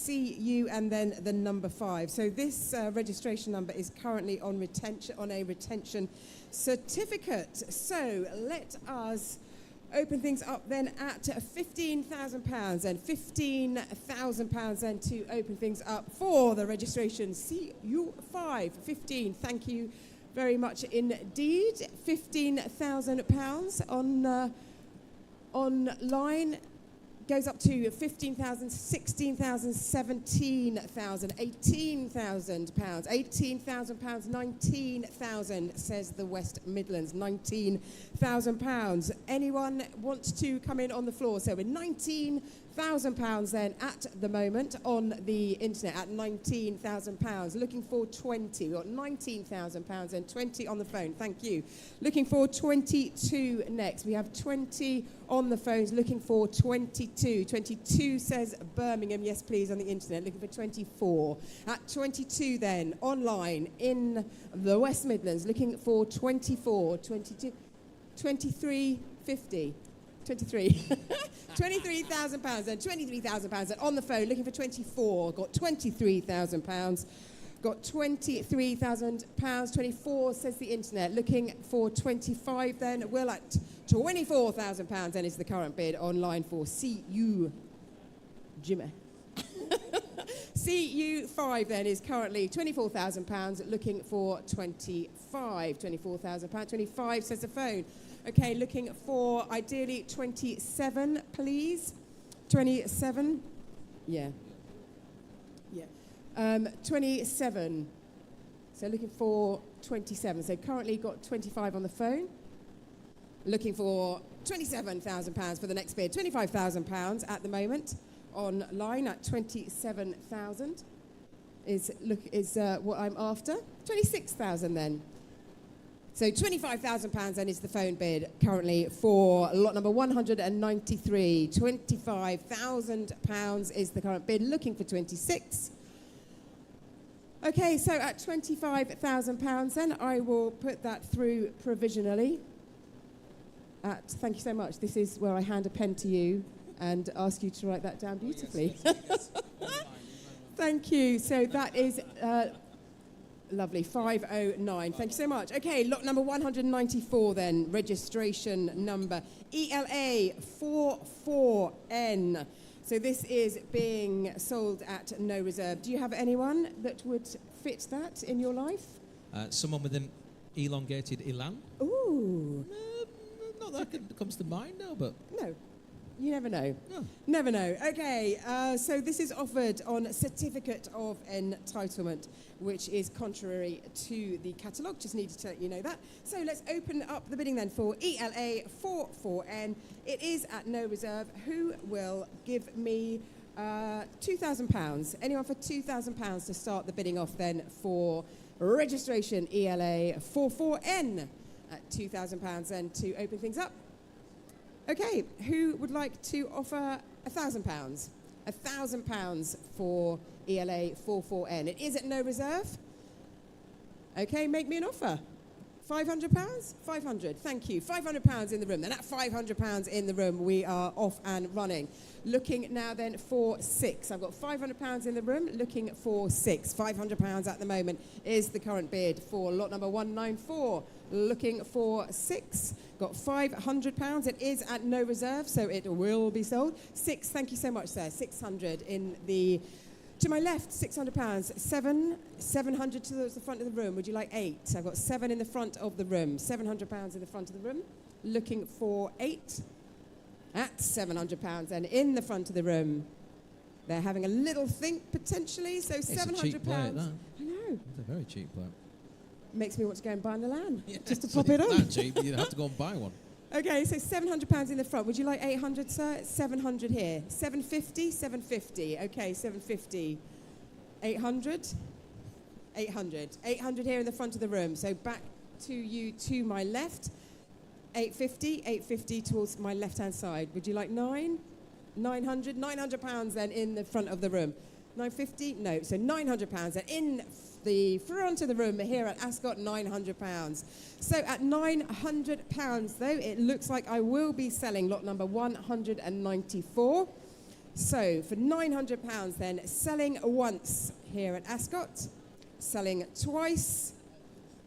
CU and then the number 5. So this registration number is currently on a retention certificate. So let us open things up then at £15,000 and £15,000 then to open things up for the registration CU5. 15, thank you very much indeed. £15,000 on online. Goes up to 15,000, 16,000, 17,000, 18,000 pounds, 18,000 pounds, 19,000 says the West Midlands, 19,000 pounds. Anyone wants to come in on the floor? So with 19,000 pounds then at the moment on the internet at 19,000 pounds. Looking for 20. We've got 19,000 pounds and 20 on the phone. Thank you. Looking for 22 next. We have 20 on the phones. Looking for 22. 22 says Birmingham. Yes, please, on the internet. Looking for 24. At 22 then, online in the West Midlands. Looking for 24. 22. 23.50. 23. £23,000 and £23,000 and on the phone looking for 24. Got £23,000. Got £23,000. 24 says the internet. Looking for 25 then. We're at £24,000 and is the current bid online for CU Jimmy. CU5 then is currently £24,000 looking for 25. £24,000. 25 says the phone. Okay, looking for ideally 27, please. 27. Yeah. 27. So looking for 27. So currently got 25 on the phone. Looking for £27,000 for the next bid. £25,000 at the moment online at 27,000 is what I'm after. 26,000 then. So £25,000 then is the phone bid currently for lot number 193. £25,000 is the current bid, looking for 26. Okay, so at £25,000 then I will put that through provisionally. Thank you so much. This is where I hand a pen to you and ask you to write that down beautifully. Thank you. So that is... lovely, 509. Thank you so much. Okay, lot number 194 then, registration number ELA 44N. So this is being sold at no reserve. Do you have anyone that would fit that in your life? Someone with an elongated elan. Ooh. Not that comes to mind, no, but... No. You never know. No. Never know. Okay, so this is offered on certificate of entitlement, which is contrary to the catalogue. Just needed to let you know that. So let's open up the bidding then for ELA 44N. It is at no reserve. Who will give me £2,000? Anyone for £2,000 to start the bidding off then for registration ELA 44N at £2,000 then to open things up? Okay, who would like to offer £1,000? £1,000 for ELA 44N. It is at no reserve. Okay, make me an offer. £500? 500, thank you. £500 in the room. Then at £500 in the room, we are off and running. Looking now then for 6. I've got £500 in the room, looking for 6. £500 at the moment is the current bid for lot number 194. Looking for 6. Got £500. It is at no reserve, so it will be sold. 6, thank you so much, sir. 600 in the... To my left, £600. 700 towards the front of the room. Would you like 8? I've got 7 in the front of the room. £700 in the front of the room. Looking for 8 at £700 and in the front of the room. They're having a little think potentially, so £700. It's a cheap plate, that. I know. It's a very cheap plate. Makes me want to go and buy an Elan, Yeah, just to so pop it it's on. that cheap, you'd have to go and buy one. Okay, so £700 in the front. Would you like 800, sir? 700 here. 750, 750. Okay, 750. 800, 800. 800 here in the front of the room. So back to you to my left. 850, 850 towards my left-hand side. Would you like 9? 900? £900 then in the front of the room. 950? No, so £900 then in the front of the room here at Ascot, £900. So at £900 though, it looks like I will be selling lot number 194. So for £900 then, selling once here at Ascot, selling twice,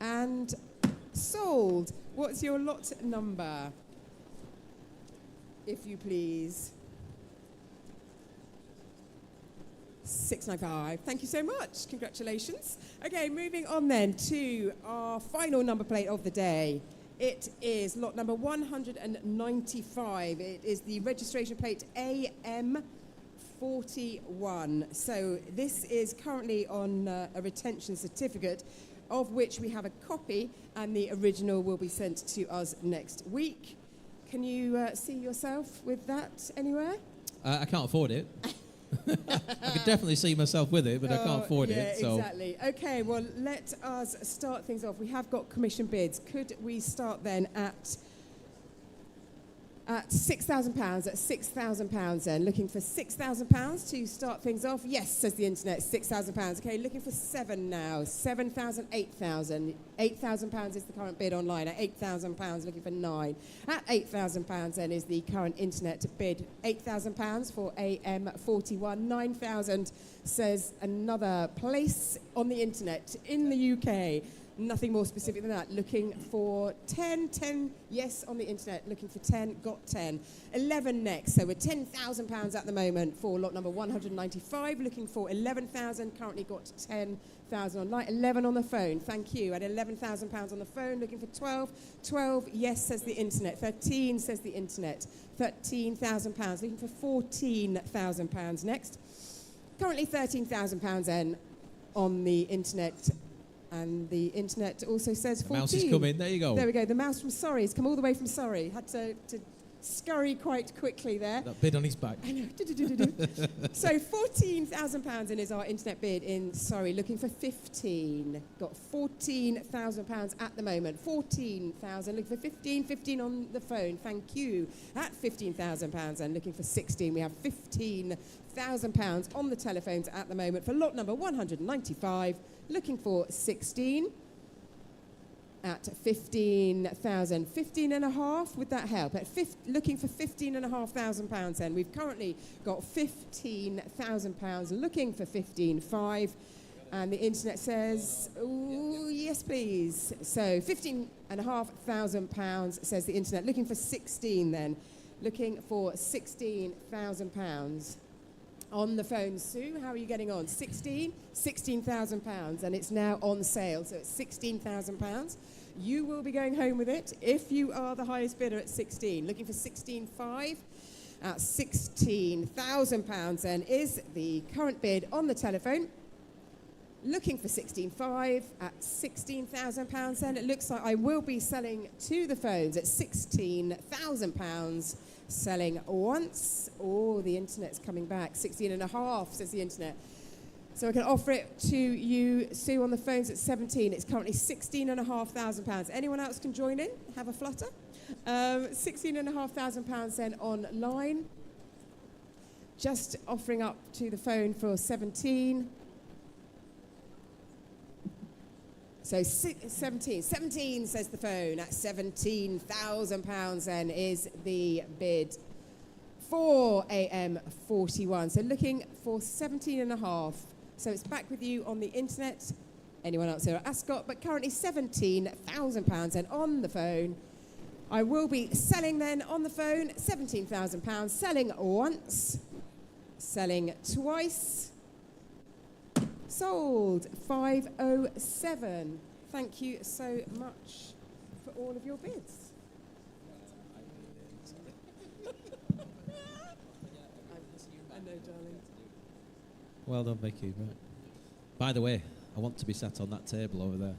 and sold. What's your lot number? if you please. 695. Thank you so much. Congratulations. Okay, moving on then to our final number plate of the day. It is lot number 195. It is the registration plate AM41. So this is currently on a retention certificate, of which we have a copy, and the original will be sent to us next week. Can you see yourself with that anywhere? I can't afford it. I could definitely see myself with it, but I can't afford it. So. Exactly. Okay, well, let us start things off. We have got commission bids. Could we start then at £6,000, at £6,000 then? Looking for £6,000 to start things off? Yes, says the internet, £6,000. Okay, looking for 7 now. 7,000, 8,000. £8,000 is the current bid online. At £8,000, looking for 9. At £8,000 then is the current internet bid. £8,000 for AM41. 9,000 says another place on the internet in the UK. Nothing more specific than that. Looking for 10, yes, on the internet. Looking for 10, got 10. 11 next. So we're £10,000 at the moment for lot number 195. Looking for 11,000. Currently got 10,000 online. 11 on the phone. Thank you. At £11,000 on the phone. Looking for 12. 12, yes, says the internet. 13 says the internet. £13,000. Looking for £14,000 next. Currently £13,000 then on the internet. And the internet also says 14. The mouse is coming. There you go. There we go. The mouse from Surrey has come all the way from Surrey. Had to scurry quite quickly there. That bid on his back. I know. So £14,000 in is our internet bid in Surrey. Looking for 15. Got £14,000 at the moment. 14,000. Looking for 15. 15 on the phone. Thank you. At £15,000 and looking for 16. We have £15,000 on the telephones at the moment for lot number 195. Looking for 16 at 15,000. 15 and a half, would that help? Looking for £15,500 then. We've currently got £15,000 looking for 15,500. And the internet says, oh, yes, please. So £15,500 says the internet. Looking for 16 then. Looking for £16,000. On the phone, Sue, how are you getting on? 16? £16,000, and it's now on sale, so it's £16,000. You will be going home with it if you are the highest bidder at 16. Looking for 16,500. At £16,000 then is the current bid on the telephone. Looking for 16,500 at £16,000 then. It looks like I will be selling to the phones at £16,000. Selling once. Oh, the internet's coming back. 16 and a half, says the internet. So I can offer it to you, Sue, on the phones at 17. It's currently £16,500. Anyone else can join in, have a flutter. £16,500 then online. Just offering up to the phone for 17. So 17 says the phone. At £17,000 then is the bid for AM41. So looking for 17 and a half. So it's back with you on the internet. Anyone else here at Ascot, but currently £17,000 and on the phone. I will be selling then on the phone £17,000. Selling once, selling twice. Sold 507. Thank you so much for all of your bids. I know, darling. Well done, Vicky. Right. By the way, I want to be sat on that table over there.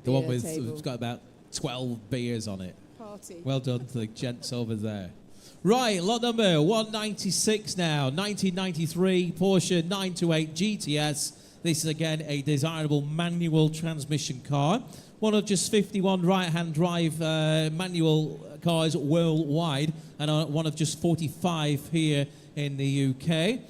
The one with it's got about 12 beers on it. Party. Well done to the gents over there. Right, lot number 196 now, 1993 Porsche 928 GTS. This is again a desirable manual transmission car. One of just 51 right-hand drive manual cars worldwide, and one of just 45 here in the UK.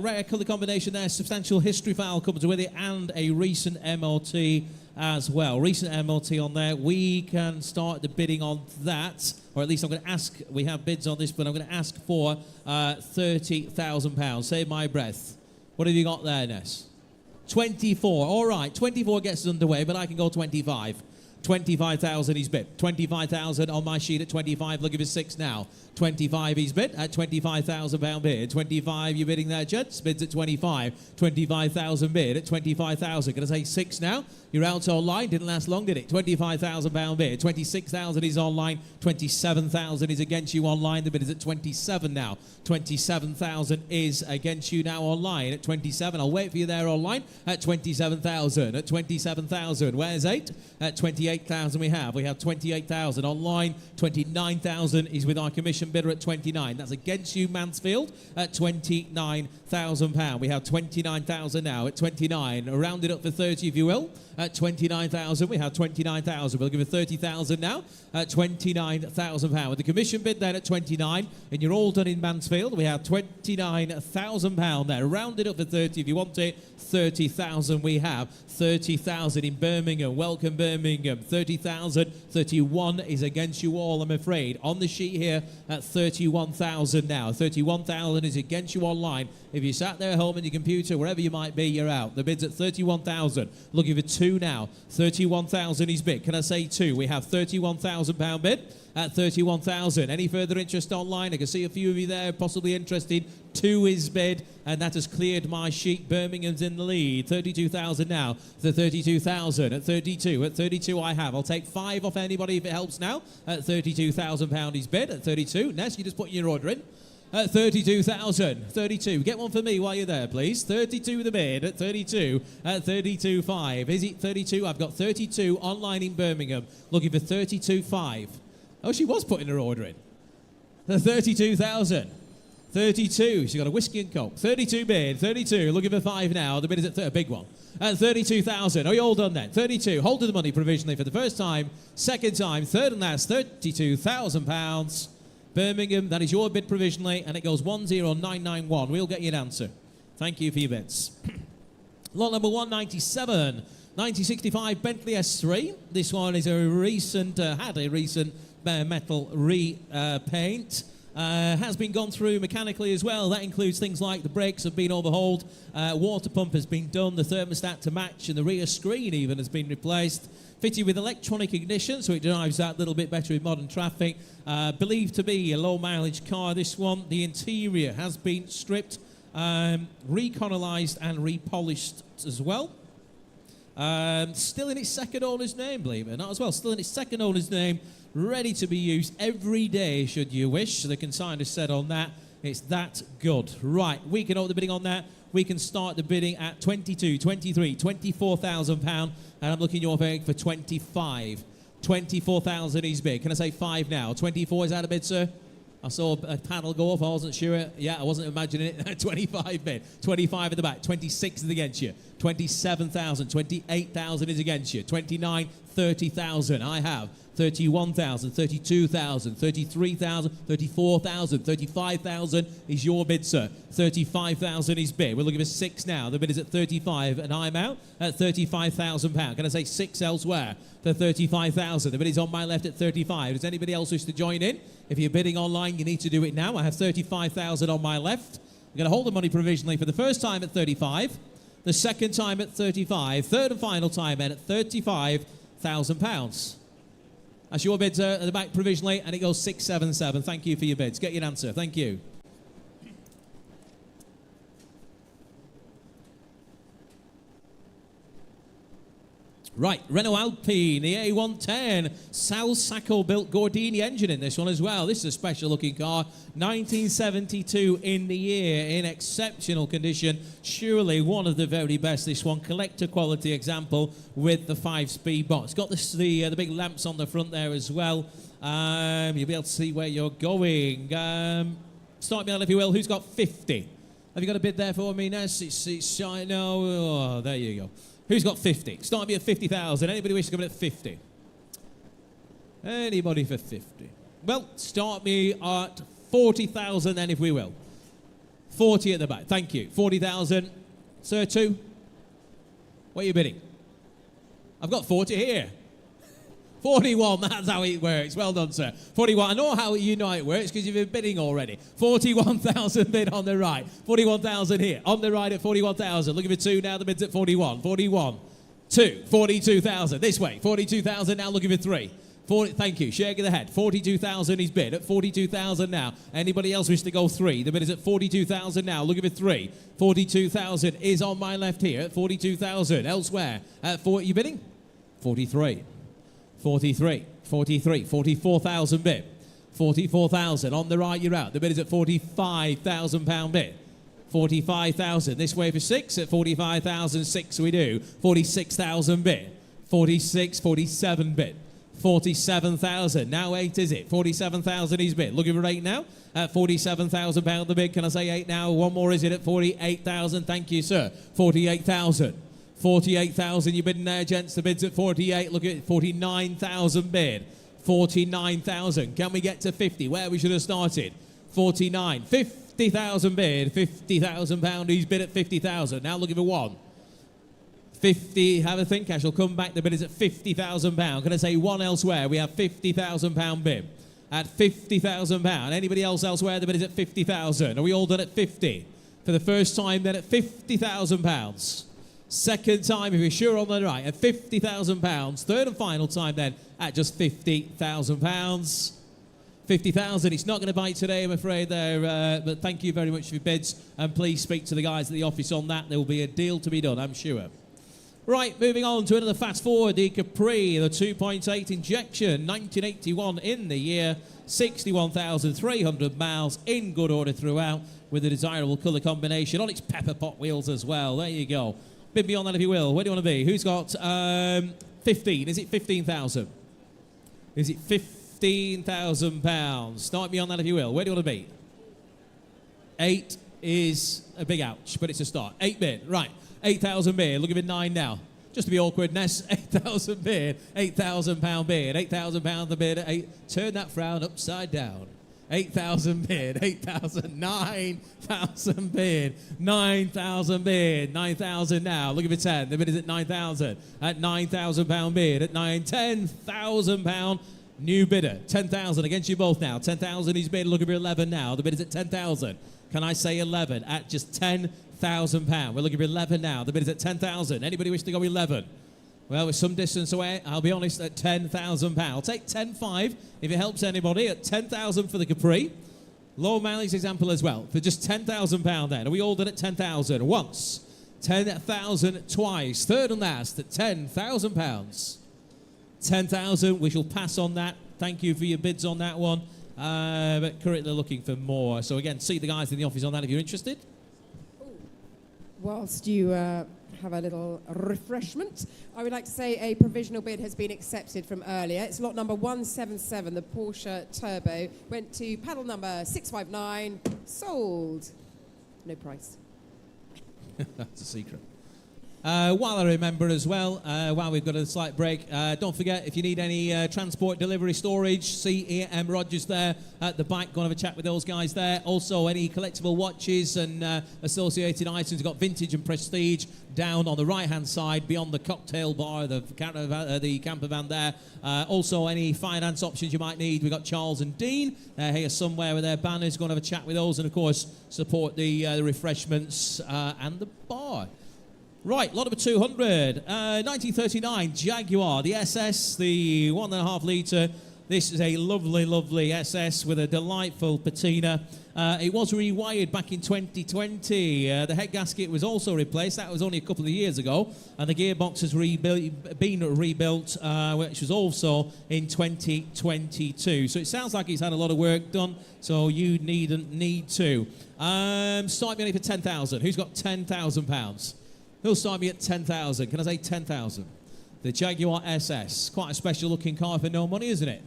Rare colour combination there, substantial history file comes with it, and a recent MOT as well. Recent MOT on there. We can start the bidding on that, or at least I'm going to ask, we have bids on this, but I'm going to ask for £30,000. Save my breath. What have you got there, Ness? 24. All right, 24 gets us underway, but I can go 25. 25,000 he's bid. 25,000 on my sheet at 25. Looking for 6 now. 25 he's bid at £25,000 bid. 25 you're bidding there, Judge. Bids at 25. 25,000 bid at 25,000. Going to say 6 now. You're out online. Didn't last long, did it? £25,000 bid. 26,000 is online. 27,000 is against you online. The bid is at 27 now. 27,000 is against you now online at 27. I'll wait for you there online at 27,000. At 27,000. Where's 8? At 28,000 we have. We have 28,000 online. 29,000 is with our commission bidder at 29. That's against you, Mansfield, at £29,000. We have 29,000 now at 29. Round it up for 30 if you will. At 29,000, we have 29,000. We'll give it 30,000 now at £29,000. With the commission bid then at 29, and you're all done in Mansfield. We have £29,000 there. Round it up for 30 if you want it. 30,000 we have. 30,000 in Birmingham. Welcome Birmingham. 30,000. 31 is against you all, I'm afraid. On the sheet here at 31,000 now. 31,000 is against you online. If you sat there at home on your computer, wherever you might be, you're out. The bid's at 31,000. Looking for 2 now. 31,000 is bid. Can I say 2? We have £31,000 bid at 31,000. Any further interest online? I can see a few of you there possibly interested. 2 is bid, and that has cleared my sheet. Birmingham's in the lead. 32,000 now. The 32,000 at 32. At 32 I have. I'll take 5 off anybody if it helps now. At £32,000 is bid. At 32. Ness, you just put your order in. At 32,000. 32. Get one for me while you're there, please. 32 the bid at 32. At 32.5. Is it 32? I've got 32 online in Birmingham. Looking for 32.5. Oh, she was putting her order in. The 32,000. 32. She's got a whiskey and coke. 32 bid. 32. Looking for 5 now. The bid is at a big one. At 32,000. Are you all done then? 32. Hold to the money provisionally for the first time. Second time. Third and last. £32,000. Birmingham, that is your bid provisionally, and it goes 10991. We'll get you an answer. Thank you for your bids. Lot number 197, 1965 Bentley S3. This one is a recent, had a recent metal repaint. Has been gone through mechanically as well. That includes things like the brakes have been overhauled, water pump has been done, the thermostat to match, and the rear screen even has been replaced. Fitted with electronic ignition, so it drives that little bit better with modern traffic. Believed to be a low mileage car, this one. The interior has been stripped, recolonised and repolished as well. Still in its second owner's name, believe it or not, as well. Still in its second owner's name, ready to be used every day, should you wish. The consignor said on that, it's that good. Right, we can open the bidding on that. We can start the bidding at 22, 23, £24,000, and I'm looking your way for 25. 24,000 is bid. Can I say 5 now? 24 is out of bid, sir? I saw a panel go off. I wasn't sure. Yeah, I wasn't imagining it. 25 bid. 25 at the back. 26 is against you. 27,000. 28,000 is against you. 29, 30,000. I have 31,000, 32,000, 33,000, 34,000, 35,000 is your bid, sir. 35,000 is bid. We're looking for 6 now. The bid is at 35, and I'm out at £35,000. Can I say 6 elsewhere for 35,000? The bid is on my left at 35. Does anybody else wish to join in? If you're bidding online, you need to do it now. I have 35,000 on my left. I'm going to hold the money provisionally for the first time at 35, the second time at 35, third and final time then at £35,000. That's your bids at the back provisionally, and it goes 677. Thank you for your bids. Get your answer. Thank you. Right, Renault Alpine, the A110, Sal Sacco built Gordini engine in this one as well. This is a special looking car, 1972 in the year, in exceptional condition. Surely one of the very best, this one, collector quality example with the 5-speed box. Got the big lamps on the front there as well. You'll be able to see where you're going. Start me on if you will, who's got 50? Have you got a bid there for me, Ness? It's I know. Oh, there you go. Who's got 50? Start me at 50,000. Anybody wish to come in at 50? Anybody for 50? Well, start me at 40,000 then, if we will. 40 at the back. Thank you. 40,000. Sir, 2. What are you bidding? I've got 40 here. 41, that's how it works. Well done, sir. 41, I know how you know it works because you've been bidding already. 41,000 bid on the right. 41,000 here. On the right at 41,000. Looking for 2 now, the bid's at 41. 41. 2, 42,000. This way, 42,000. Now looking for 3. 40, thank you. Shaking the head. 42,000 he's bid at 42,000 now. Anybody else wish to go 3? The bid is at 42,000 now. Looking for 3. 42,000 is on my left here at 42,000. Elsewhere at 40. You bidding? 43. 43. 43. 44,000 bid. 44,000 on the right. You're out. The bid is at 45,000 pound bid. 45,000. This way for 6 at 45,000. 6 we do. 46,000 bid. 46. 47 bid. 47,000. Now 8 is it? 47,000 he's bid. Looking for 8 now at 47,000 pound the bid. Can I say 8 now? One more is it at 48,000? Thank you, sir. 48,000. 48,000 you bidding there, gents. The bid's at 48. Look at it. 49,000 bid. 49,000. Can we get to 50? Where we should have started. 49. 50,000 bid. 50,000 pound. He's bid at 50,000. Now looking for 1. 50, have a think, I shall come back. The bid is at £50,000. Can I say 1 elsewhere? We have £50,000 bid at £50,000. Anybody else elsewhere? The bid is at 50,000. Are we all done at 50? For the first time then at £50,000. Second time, if you're sure on the right, at £50,000. Third and final time then at just £50,000. 50,000. It's not going to bite today, I'm afraid, there. But thank you very much for your bids. And please speak to the guys at the office on that. There will be a deal to be done, I'm sure. Right, moving on to another fast forward, the Capri, the 2.8 injection, 1981 in the year, 61,300 miles, in good order throughout, with a desirable colour combination on its pepper pot wheels as well. There you go. Bid me on that if you will. Where do you want to be? Who's got 15? Is it 15,000? Is it £15,000? Start me on that if you will. Where do you want to be? 8 is a big ouch, but it's a start. 8 bid, right. 8,000 bid. Look at it 9 now. Just to be awkwardness, 8,000 bid. £8,000 bid. £8,000 the bid. 8. Turn that frown upside down. 8,000 bid. 8,000. 9,000 bid. 9,000 bid. 9,000 now. Look at it 10. The bid is at 9,000. At £9,000 bid. At 9. £10,000. New bidder. 10,000 against you both now. 10,000 he's bid. Look at it 11 now. The bid is at 10,000. Can I say 11? At just £10,000. We're looking for 11 now. The bid is at 10,000. Anybody wish to go 11? Well, we're some distance away. I'll be honest, at £10,000. I'll take 10.5 if it helps anybody. At 10,000 for the Capri. Low mileage example as well. For just £10,000 then. Are we all done at 10,000? Once. 10,000 twice. Third and last at £10,000. 10,000. We shall pass on that. Thank you for your bids on that one. But currently looking for more. So again, see the guys in the office on that if you're interested. Whilst you have a little refreshment, I would like to say a provisional bid has been accepted from earlier. It's lot number 177, the Porsche Turbo. Went to paddle number 659, sold. No price. That's a secret. While I remember as well, while we've got a slight break, don't forget, if you need any transport, delivery, storage, see EM Rogers there at the back. Go and have a chat with those guys there. Also, any collectible watches and associated items. We've got vintage and prestige down on the right-hand side beyond the cocktail bar, the camper van there. Also, any finance options you might need. We've got Charles and Dean here somewhere with their banners. Go and have a chat with those and, of course, support the refreshments and the bar. Right, lot number 200, 1939 Jaguar, the SS, the 1.5 litre. This is a lovely, lovely SS with a delightful patina. It was rewired back in 2020. The head gasket was also replaced. That was only a couple of years ago. And the gearbox has been rebuilt, which was also in 2022. So it sounds like it's had a lot of work done, so you needn't need to. Start me on it for 10,000. Who's got £10,000? Who'll start me at 10,000? Can I say 10,000? The Jaguar SS. Quite a special looking car for no money, isn't it?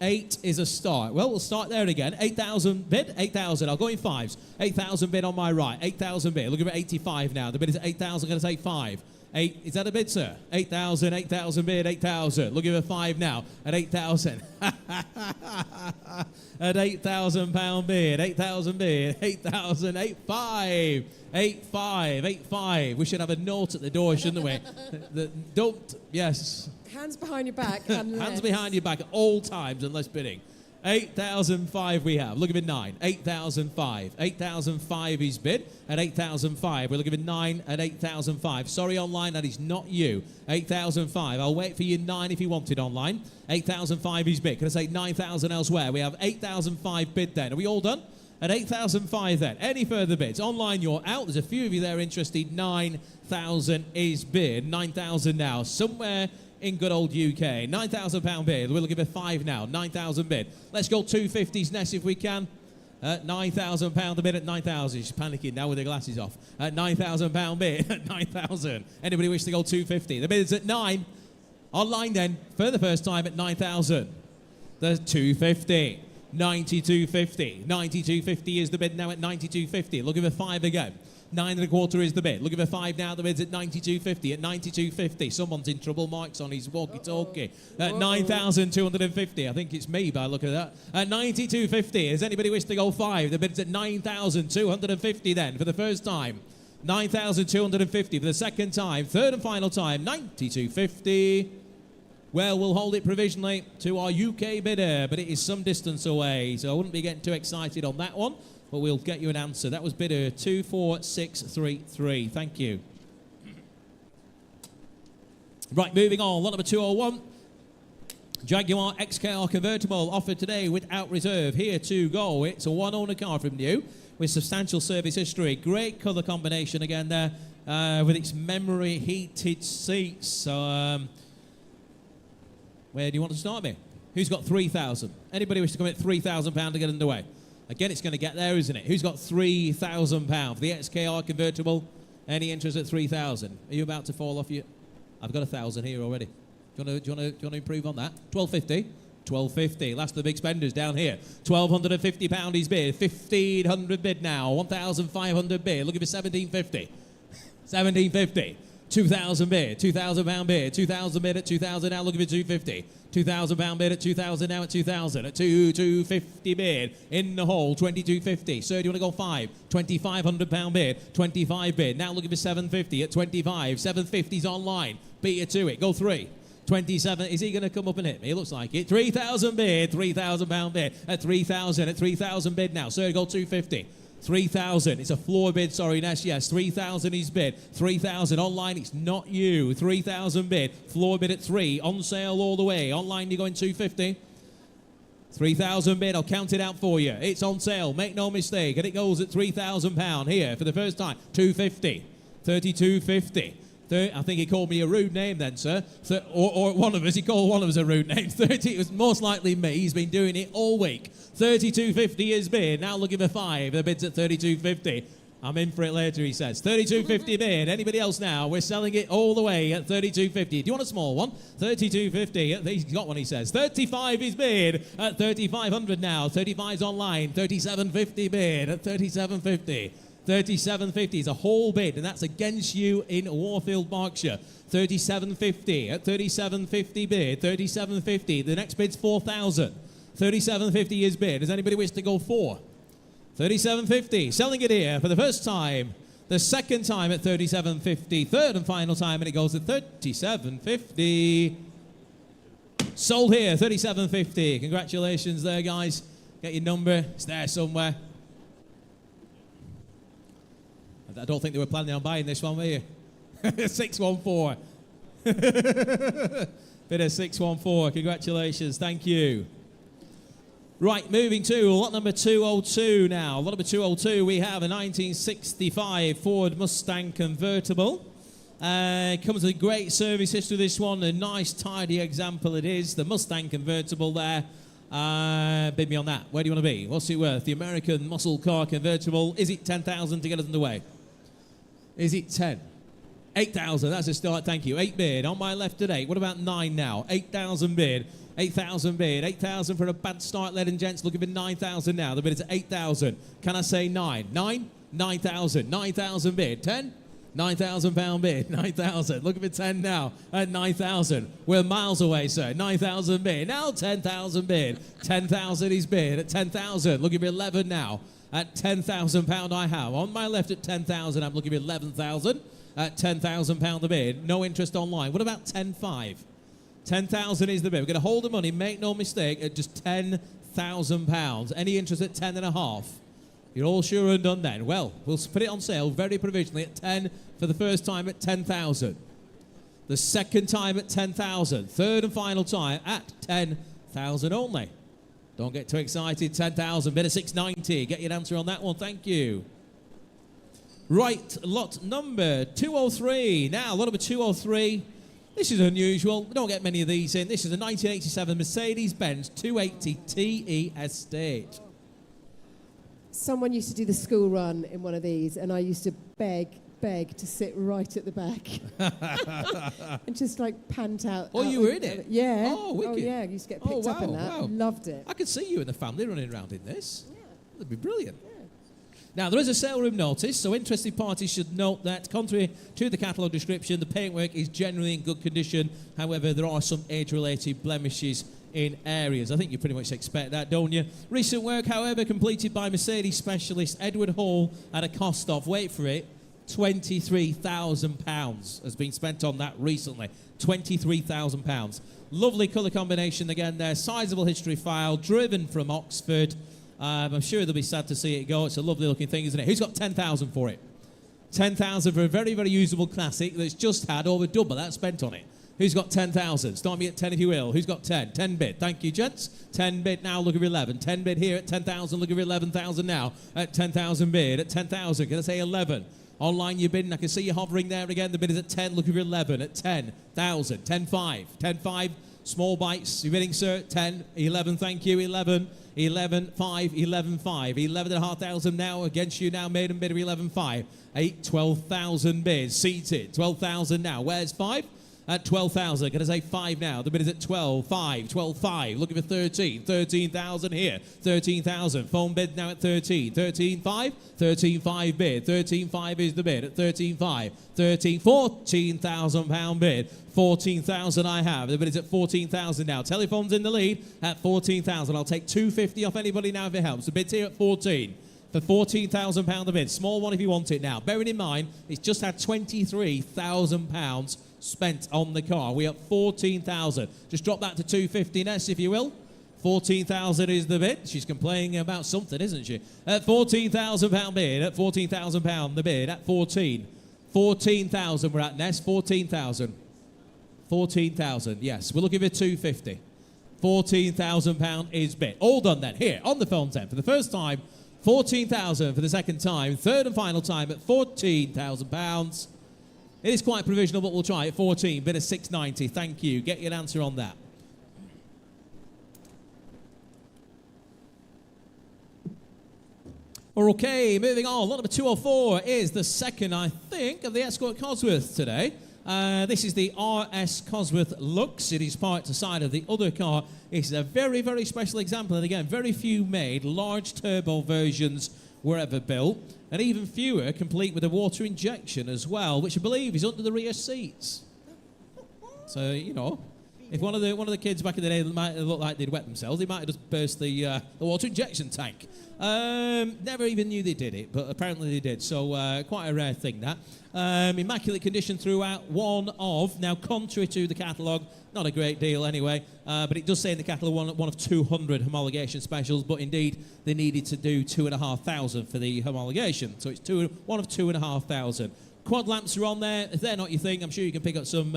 8 is a start. Well, we'll start there again. 8,000 bid. 8,000. I'll go in 5s. 8,000 bid on my right. 8,000 bid. Look at 85 now. The bid is at 8,000. Going to say 5. 8. Is that a bid, sir? 8,000. 8,000 bid. 8,000. Look at 5 now. At 8,000. At £8,000 bid. 8,000 bid. 8,000. 8,500. 8,500. 8,500. We should have a note at the door, shouldn't we? Don't. Yes. Hands behind your back. Unless... Hands behind your back at all times, unless bidding. 8,005 we have. Look at bid 9. 8,005. 8,005 is bid at 8,005. We're looking at 9 at 8,005. Sorry, online, that is not you. 8,005. I'll wait for you 9 if you want it online. 8,005 is bid. Can I say 9,000 elsewhere? We have 8,005 bid then. Are we all done? At 8,005 then. Any further bids? Online, you're out. There's a few of you there interested. 9,000 is bid. 9,000 now. Somewhere in good old UK. £9,000 bid. We'll give it 5 now. 9,000 bid. Let's go 250s next if we can. £9,000 a bid at 9,000. She's panicking now with her glasses off. At £9,000 bid at 9,000. Anybody wish to go 250? The bid is at 9. Online then, for the first time at 9,000. The 250. 92.50. 92.50 is the bid now at 92.50. Looking for 5 again. 9.25 is the bid. Looking for 5 now. The bid's at 92.50. At 92.50. Someone's in trouble. Mike's on his walkie-talkie. At 9,250. I think it's me by look at that. At 92.50. Does anybody wish to go 5? The bid's at 9,250 then for the first time. 9,250 for the second time. Third and final time. 92.50. Well, we'll hold it provisionally to our UK bidder, but it is some distance away, so I wouldn't be getting too excited on that one, but we'll get you an answer. That was bidder 24633. Thank you. Right, moving on. Lot number 201. Jaguar XKR convertible offered today without reserve. Here to go. It's a one-owner car from new with substantial service history. Great colour combination again there with its memory heated seats. Where do you want to start me? Who's got 3,000? Anybody wish to come at £3,000 to get underway? Again, it's going to get there, isn't it? Who's got £3,000 for the XKR convertible? Any interest at 3,000? Are you about to fall off you? I've got 1,000 here already. Do you want to improve on that? 1,250. 1,250. Last of the big spenders down here. £1,250 is bid. 1,500 bid now. 1,500 bid. Looking for 1,750. 1,750. 2,000 bid, £2,000 bid, 2,000 bid at 2,000 now, looking for 250. £2,000 bid at 2,000 now at 2,000 at 2,250 bid in the hole, 2,250. Sir, do you want to go 5? £2,500 bid, 25 bid. Now looking for 750 at 25. 750's online. Beat you to it. Go 3. 27. Is he going to come up and hit me? It looks like it. 3,000 bid, £3,000 bid at 3,000 at 3,000 bid now. Sir, go 250. 3,000. It's a floor bid, sorry, Ness. Yes, 3,000 is bid. 3,000 online. It's not you. 3,000 bid. Floor bid at 3. On sale all the way. Online, you're going 250. 3,000 bid. I'll count it out for you. It's on sale. Make no mistake. And it goes at £3,000 here for the first time. 250. 32.50. I think he called me a rude name then, sir. Or one of us. He called one of us a rude name. 30. It was most likely me. He's been doing it all week. 32.50 is bid. Now looking for 5. The bid's at 32.50. I'm in for it later, he says. 32.50 bid. Anybody else now? We're selling it all the way at 32.50. Do you want a small one? 32.50. He's got one, he says. 35 is bid at 3,500 now. 35's online. 37.50 bid at 37.50. 37.50 is a whole bid, and that's against you in Warfield, Berkshire. 37.50 at 37.50 bid. 37.50. The next bid's 4,000. 37.50 is bid. Does anybody wish to go 4? 37.50. Selling it here for the first time. The second time at 37.50. Third and final time, and it goes at 37.50. Sold here, 37.50. Congratulations there, guys. Get your number. It's there somewhere. I don't think they were planning on buying this one, were you? 614. Bit of 614. Congratulations. Thank you. Right, moving to lot number 202 now. Lot number 202, we have a 1965 Ford Mustang convertible. Comes with a great service history, this one. A nice, tidy example it is. The Mustang convertible there. Bid me on that. Where do you want to be? What's it worth? The American muscle car convertible. Is it 10,000 to get us underway? Is it 10? 8,000. That's a start. Thank you. 8 bid. On my left at 8. What about 9 now? 8,000 bid. 8,000 bid. 8,000 for a bad start, ladies and gents. Looking for 9,000 now. The bid is at 8,000. Can I say 9? 9? 9,000. 9,000 bid. 10? £9,000 bid. 9,000. Looking for 10 now at 9,000. We're miles away, sir. 9,000 bid. Now 10,000 bid. 10,000 is bid at 10,000. Looking for 11 now at £10,000 I have. On my left at 10,000, I'm looking for 11,000 at £10,000 the bid. No interest online. What about 10,500? 10,000 is the bid. We're going to hold the money, make no mistake, at just 10,500. £10,000. Any interest at 10.5? You're all sure and done then. Well, we'll put it on sale very provisionally at 10 for the first time at 10,000. The second time at 10,000. Third and final time at 10,000 only. Don't get too excited. 10,000. Bid of 690. Get your answer on that one. Thank you. Right, lot number 203. Now, lot number 203. This is unusual. We don't get many of these in. This is a 1987 Mercedes-Benz 280 TE Estate. Someone used to do the school run in one of these, and I used to beg to sit right at the back and just like pant out. Oh, you were in it? Yeah. Oh, wicked. Oh, yeah. I used to get picked up in that. Wow. Loved it. I could see you and the family running around in this. Yeah. That'd be brilliant. Yeah. Now, there is a sale room notice, so interested parties should note that, contrary to the catalogue description, the paintwork is generally in good condition. However, there are some age-related blemishes in areas. I think you pretty much expect that, don't you? Recent work, however, completed by Mercedes specialist Edward Hall at a cost of, wait for it, £23,000 has been spent on that recently. £23,000. Lovely colour combination again there. Sizable history file, driven from Oxford. I'm sure they'll be sad to see it go. It's a lovely looking thing, isn't it? Who's got 10,000 for it? 10,000 for a very usable classic that's just had over double that spent on it. Who's got 10,000? Start me at 10 if you will. Who's got 10? 10 bid. Thank you, gents. 10 bid now, look at 11. 10 bid here at 10,000, look at 11,000 now. At 10,000 bid. At 10,000, can I say 11? Online you're bidding, I can see you hovering there again. The bid is at 10, look at 11. At 10,000, 10.5. 10.5, small bites. You're bidding, sir. 10, 11, thank you, 11. 11.5, 11.5, 11,500 now against you now, maiden bid of 11.5, 8, 12,000 bids, seated, 12,000 now, where's 5? At 12,000, going to say 5 now, the bid is at 12, 5, 12.5, looking for 13, 13,000 here, 13,000, phone bid now at 13, 13.5, 13.5 bid, 13.5 is the bid at 13.5, 13, 14,000 pound bid, 14,000 I have, the bid is at 14,000 now, telephone's in the lead at 14,000, I'll take 250 off anybody now if it helps, the bid's here at 14. For £14,000 the bid, small one if you want it now. Bearing in mind, it's just had £23,000 spent on the car. We're at 14,000. Just drop that to 250 Ness, if you will. 14,000 is the bid. She's complaining about something, isn't she? At £14,000 bid, at £14,000 the bid, at 14. 14,000 we're at, Ness, 14,000. 14,000, yes. We're looking for 250. £14,000 is bid. All done then. Here, on the phone then, for the first time, 14,000 for the second time, third and final time at £14,000. It is quite provisional, but we'll try it. 14, bid of 690. Thank you. Get your answer on that. Okay, moving on. Lot number 204 is the second, I think, of the Ascot Cosworth today. This is the RS Cosworth Lux. It is parked aside of the other car. It's a very special example, and again, very few made. Large turbo versions were ever built, and even fewer complete with a water injection as well, which I believe is under the rear seats. So, you know, if one of the kids back in the day might have looked like they'd wet themselves, they might have just burst the water injection tank. Never even knew they did it, but apparently they did. So quite a rare thing, that. Immaculate condition throughout, one of, now contrary to the catalogue, not a great deal anyway, but it does say in the catalogue one of 200 homologation specials, but indeed they needed to do 2,500 for the homologation. So it's one of 2,500. Quad lamps are on there. If they're not your thing, I'm sure you can pick up some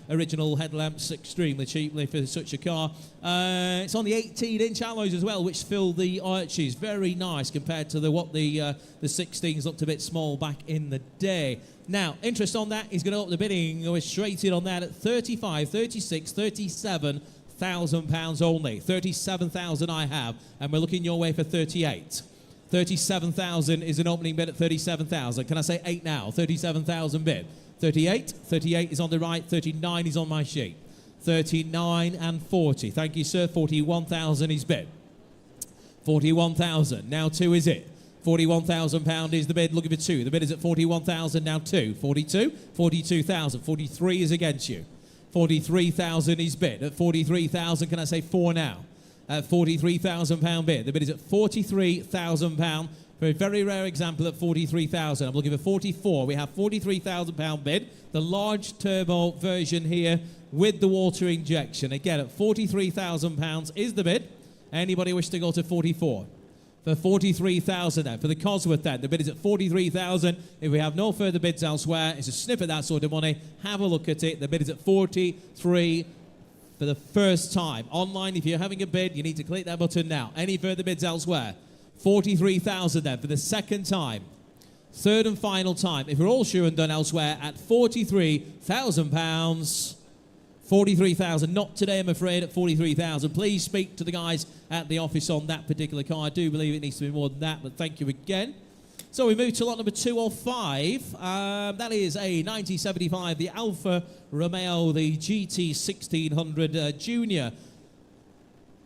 original headlamps extremely cheaply for such a car. It's on the 18-inch alloys as well, which fill the arches. Very nice compared to what the 16s looked a bit small back in the day. Now, interest on that is going to up the bidding. We're straight in on that at 35, 36, 37,000 pounds only. 37,000 I have, and we're looking your way for 38. 37,000 is an opening bid at 37,000. Can I say 8 now? 37,000 bid. 38. 38 is on the right. 39 is on my sheet. 39 and 40. Thank you, sir. 41,000 is bid. 41,000. Now 2 is it. £41,000 is the bid. Looking for 2. The bid is at 41,000. Now 2. 42. 42,000. 43 is against you. 43,000 is bid. At 43,000, can I say 4 now? At £43,000 bid. The bid is at £43,000 for a very rare example at 43,000. I'm looking for 44. We have £43,000 bid. The large turbo version here with the water injection. Again, at £43,000 is the bid. Anybody wish to go to 44? For 43,000 then. For the Cosworth then, the bid is at 43,000. If we have no further bids elsewhere, it's a sniff at that sort of money. Have a look at it. The bid is at 43 for the first time. Online, if you're having a bid, you need to click that button now. Any further bids elsewhere? 43,000 then for the second time. Third and final time. If we're all sure and done elsewhere at £43,000. 43,000, not today I'm afraid at 43,000. Please speak to the guys at the office on that particular car. I do believe it needs to be more than that, but thank you again. So we move to lot number 205. That is a 1975, the Alfa Romeo, the GT 1600 Junior.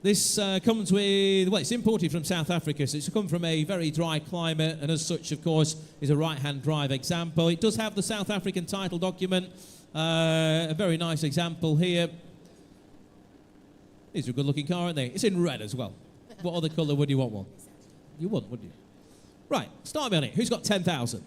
This comes with, well, it's imported from South Africa, so it's come from a very dry climate, and as such, of course, is a right-hand drive example. It does have the South African title document. A very nice example here. These are a good-looking car, aren't they? It's in red as well. What other colour would you want one? You wouldn't, would you? Right, start me on it. Who's got 10,000?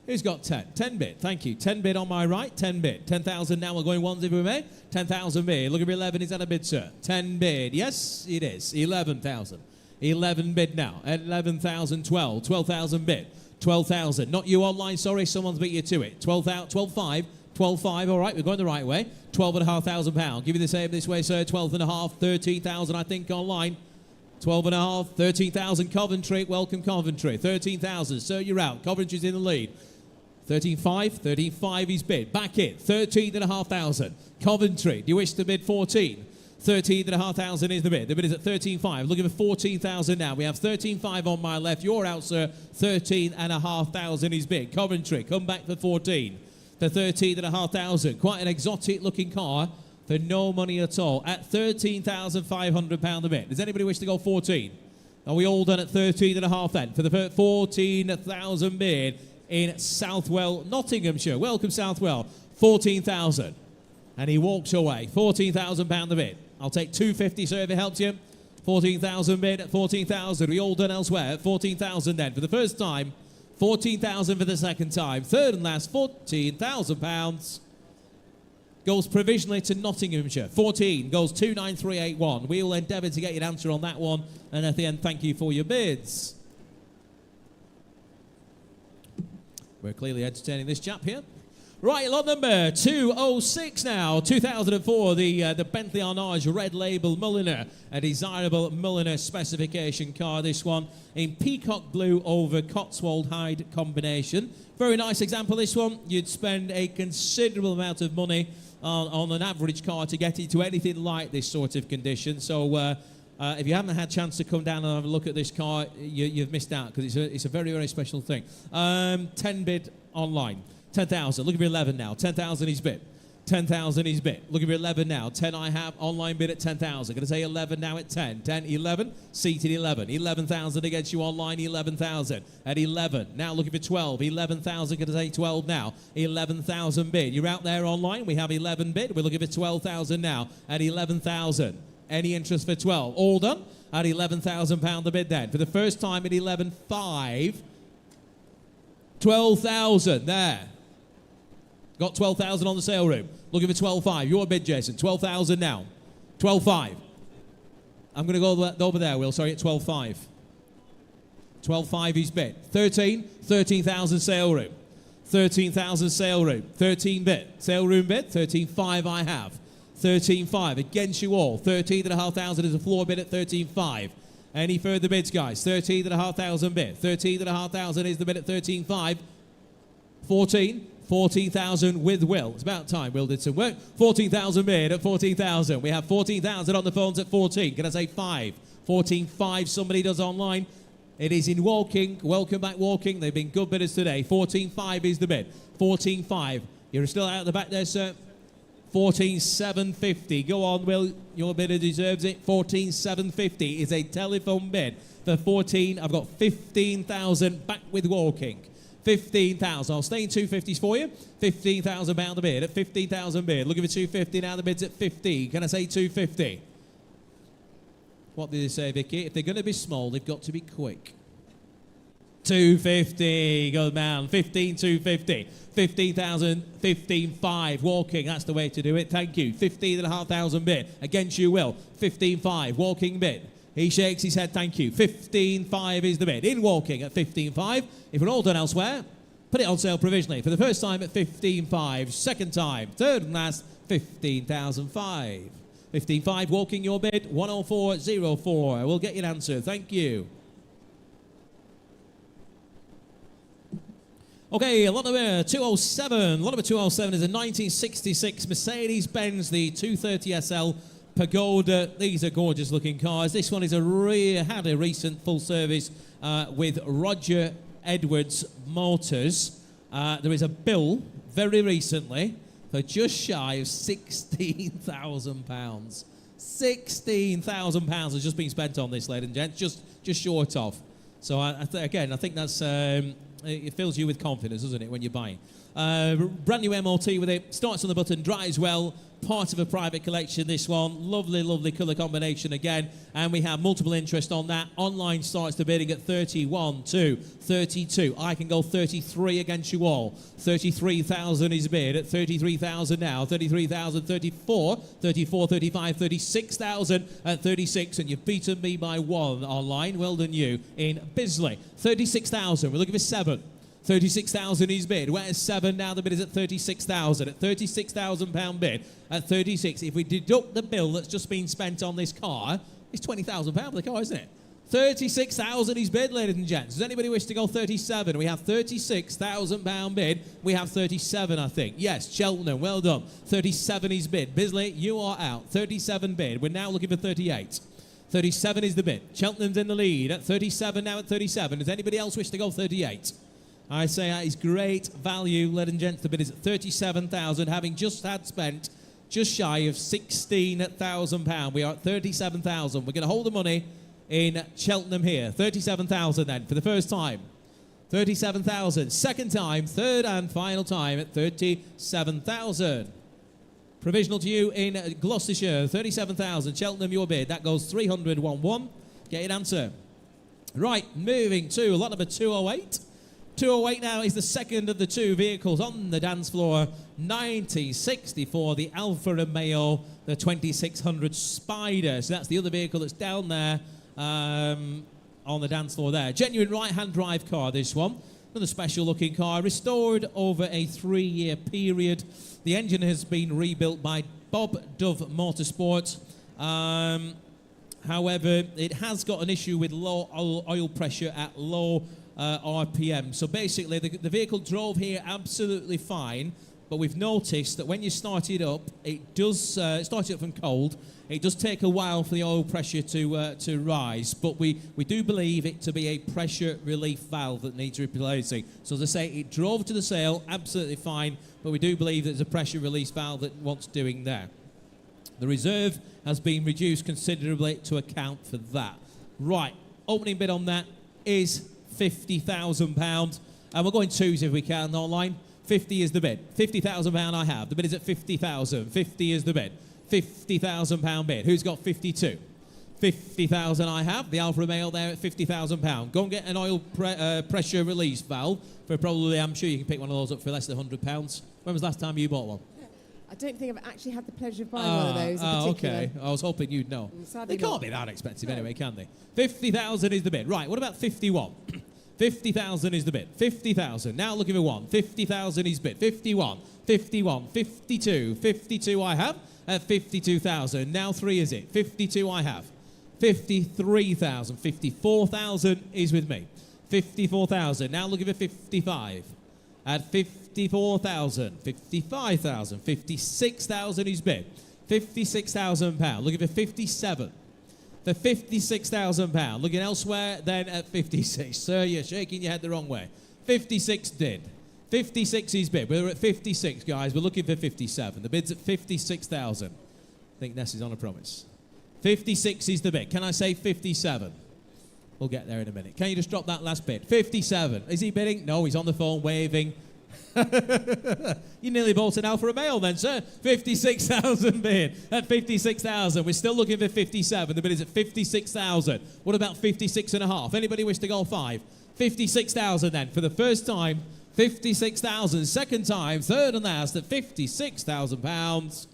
Who's got 10? 10 bid, thank you. 10 bid on my right, 10 bid. 10,000 now, we're going ones if we may. 10,000 bid. Look at 11, is that a bid, sir? 10 bid, yes, it is. 11,000. 11 bid now. 11,000, 12. 12,000 bid. 12,000. Not you online, sorry, someone's beat you to it. 12,500. 12.5, all right, we're going the right way. £12,500. Give you the same this way, sir. 12.5, 13,000, I think, online. 12.5, 13,000, Coventry. Welcome, Coventry. 13,000, sir, you're out. Coventry's in the lead. 13.5, 13.5, he's bid. Back in, 13,500. Coventry, do you wish to bid 14? 13,500 is the bid. The bid is at 13.5. Looking for 14,000 now. We have 13.5 on my left. You're out, sir. 13,500 is bid. Coventry, come back for 14. For 13,500. Quite an exotic looking car for no money at all. At £13,500 a bit. Does anybody wish to go 14? Are we all done at 13.5 then? For the 14,000 bid in Southwell, Nottinghamshire. Welcome, Southwell. 14,000. And he walks away. £14,000 a bid. I'll take 250, sir, if it helps you. 14,000 bid at 14,000. We all done elsewhere at 14,000 then. For the first time, 14,000 for the second time. Third and last, £14,000 goes provisionally to Nottinghamshire. 14 goes 29381. We will endeavour to get you an answer on that one. And at the end, thank you for your bids. We're clearly entertaining this chap here. Right, lot number 206 now. 2004, the Bentley Arnage Red Label Mulliner. A desirable Mulliner specification car, this one. In peacock blue over Cotswold hide combination. Very nice example, this one. You'd spend a considerable amount of money on an average car to get into anything like this sort of condition. So if you haven't had a chance to come down and have a look at this car, you've missed out, because it's a very, very special thing. 10 bid online. 10,000. Look at your 11 now. 10,000 is bid. 10,000 is bid. Look at your 11 now. 10 I have. Online bid at 10,000. Going to say 11 now at 10. 10, 11. Seated 11. 11,000 against you online. 11,000. At 11. Now looking for 12. 11,000. Going to say 12 now. 11,000 bid. You're out there online. We have 11 bid. We're looking for 12,000 now. At 11,000. Any interest for 12? All done. At £11,000 the bid then. For the first time at 11,500. 12,000 there. Got 12,000 on the sale room. Looking for 12,500. Your bid, Jason. 12,000 now. 12,500. I'm going to go over there, Will. Sorry, at 12,500. 12,500 he's bid. 13,000 sale room. 13,000 sale room. 13 bid. Sale room bid. 13,500 I have. 13,500 against you all. 13,500 is a floor bid at 13,500. Any further bids, guys? 13,500 bid. 13,500 is the bid at 13,500. 14,000 with Will. It's about time Will did some work. 14,000 bid at 14,000. We have 14,000 on the phones at 14. Can I say 5? 14,500 somebody does online. It is in Walking. Welcome back, Walking. They've been good bidders today. 14,500 is the bid. 14,500. You're still out the back there, sir. 14,750. Go on, Will. Your bidder deserves it. 14,750 is a telephone bid. For 14, I've got 15,000 back with Walking. 15,000. I'll stay in 250s for you. £15,000 a bid at 15,000 bid. Looking for 250 now. The bid's at 50. Can I say 250? What did they say, Vicky? If they're going to be small, they've got to be quick. 250. Good man. 15,250. 15,000. 15,500. Walking. That's the way to do it. Thank you. 15,500 bid. Against you, Will. 15,500. Walking bid. He shakes his head, thank you. 15.5 is the bid. In walking at 15.5. If we're all done elsewhere, put it on sale provisionally. For the first time at 15.5. Second time, third and last, 15,005. 15.5, walking your bid, 104.04. We'll get you an answer. Thank you. Okay, lot number 207. Lot number 207 is a 1966 Mercedes-Benz, the 230 SL Pagoda. These are gorgeous looking cars. This one is had a recent full service with Roger Edwards Motors. There is a bill very recently for just shy of £16,000. £16,000 has just been spent on this, ladies and gents, just short of. So again, I think that's it fills you with confidence, doesn't it, when you're buying? Brand new MOT with it, starts on the button, drives well, part of a private collection, this one. Lovely, lovely colour combination again. And we have multiple interest on that. Online starts the bidding at 31 to 32. I can go 33 against you all. 33,000 is bid at 33,000 now. 33,000, 34, 34, 35, 36,000 at 36. And you've beaten me by one online. Well done you in Bisley. 36,000. We're looking for 7. 36,000 is bid. Where's 7 now? The bid is at 36,000. At £36,000 bid. At 36, if we deduct the bill that's just been spent on this car, it's £20,000 for the car, isn't it? 36,000 is bid, ladies and gents. Does anybody wish to go 37? We have £36,000 bid. We have 37, I think. Yes, Cheltenham, well done. 37 is bid. Bisley, you are out. 37 bid. We're now looking for 38. 37 is the bid. Cheltenham's in the lead at 37, now at 37. Does anybody else wish to go 38? I say that is great value, ladies and gents. The bid is at 37,000, having just had spent just shy of £16,000. We are at 37,000. We're going to hold the money in Cheltenham here. 37,000 then for the first time. 37,000. Second time, third and final time at 37,000. Provisional to you in Gloucestershire. 37,000. Cheltenham, your bid. That goes 300-1-1. Get an answer. Right, moving to lot number 208. 208 now is the second of the two vehicles on the dance floor. 1964, the Alfa Romeo, the 2600 Spider. So that's the other vehicle that's down there on the dance floor there. Genuine right-hand drive car, this one. Another special looking car, restored over a 3-year period. The engine has been rebuilt by Bob Dove Motorsport. However, it has got an issue with low oil pressure at low RPM. So basically, the vehicle drove here absolutely fine, but we've noticed that when you start it up, it does start it up from cold. It does take a while for the oil pressure to rise, but we do believe it to be a pressure relief valve that needs replacing. So as I say, it drove to the sale absolutely fine, but we do believe there's a pressure release valve that wants doing there. The reserve has been reduced considerably to account for that. Right, opening bid on that is £50,000, and we're going twos if we can online. 50 is the bid. £50,000 I have. The bid is at 50,000. 50 is the bid. £50,000 bid. Who's got 52? 50,000 I have. The Alfa Romeo there at £50,000. Go and get an oil pressure release valve for probably, I'm sure you can pick one of those up for less than £100. When was the last time you bought one? I don't think I've actually had the pleasure of buying one of those in particular. Okay. I was hoping you'd know. Sadly They can't not. be that expensive anyway, can they? 50,000 is the bid. Right, what about 51? 50,000 is the bid. 50,000. Now looking for one. 50,000 is bid. 51, 51, 52. 52 I have at 52,000. Now 3 is it. 52 I have. 53,000. 54,000 is with me. 54,000. Now looking for 55. At 54,000. 55,000. 56,000 is bid. £56,000. Looking for 57. For £56,000. Looking elsewhere, then at 56. Sir, you're shaking your head the wrong way. 56 did. 56 is bid. We're at 56, guys. We're looking for 57. The bid's at 56,000. I think Ness is on a promise. 56 is the bid. Can I say 57? We'll get there in a minute. Can you just drop that last bid? 57. Is he bidding? No, he's on the phone waving. You nearly bought an Alfa Romeo then, sir. 56,000 bid at 56,000. We're still looking for 57. The bid is at 56,000. What about 56 and a half? Anybody wish to go 5? 56,000 then. For the first time, 56,000. Second time, third and last at £56,000.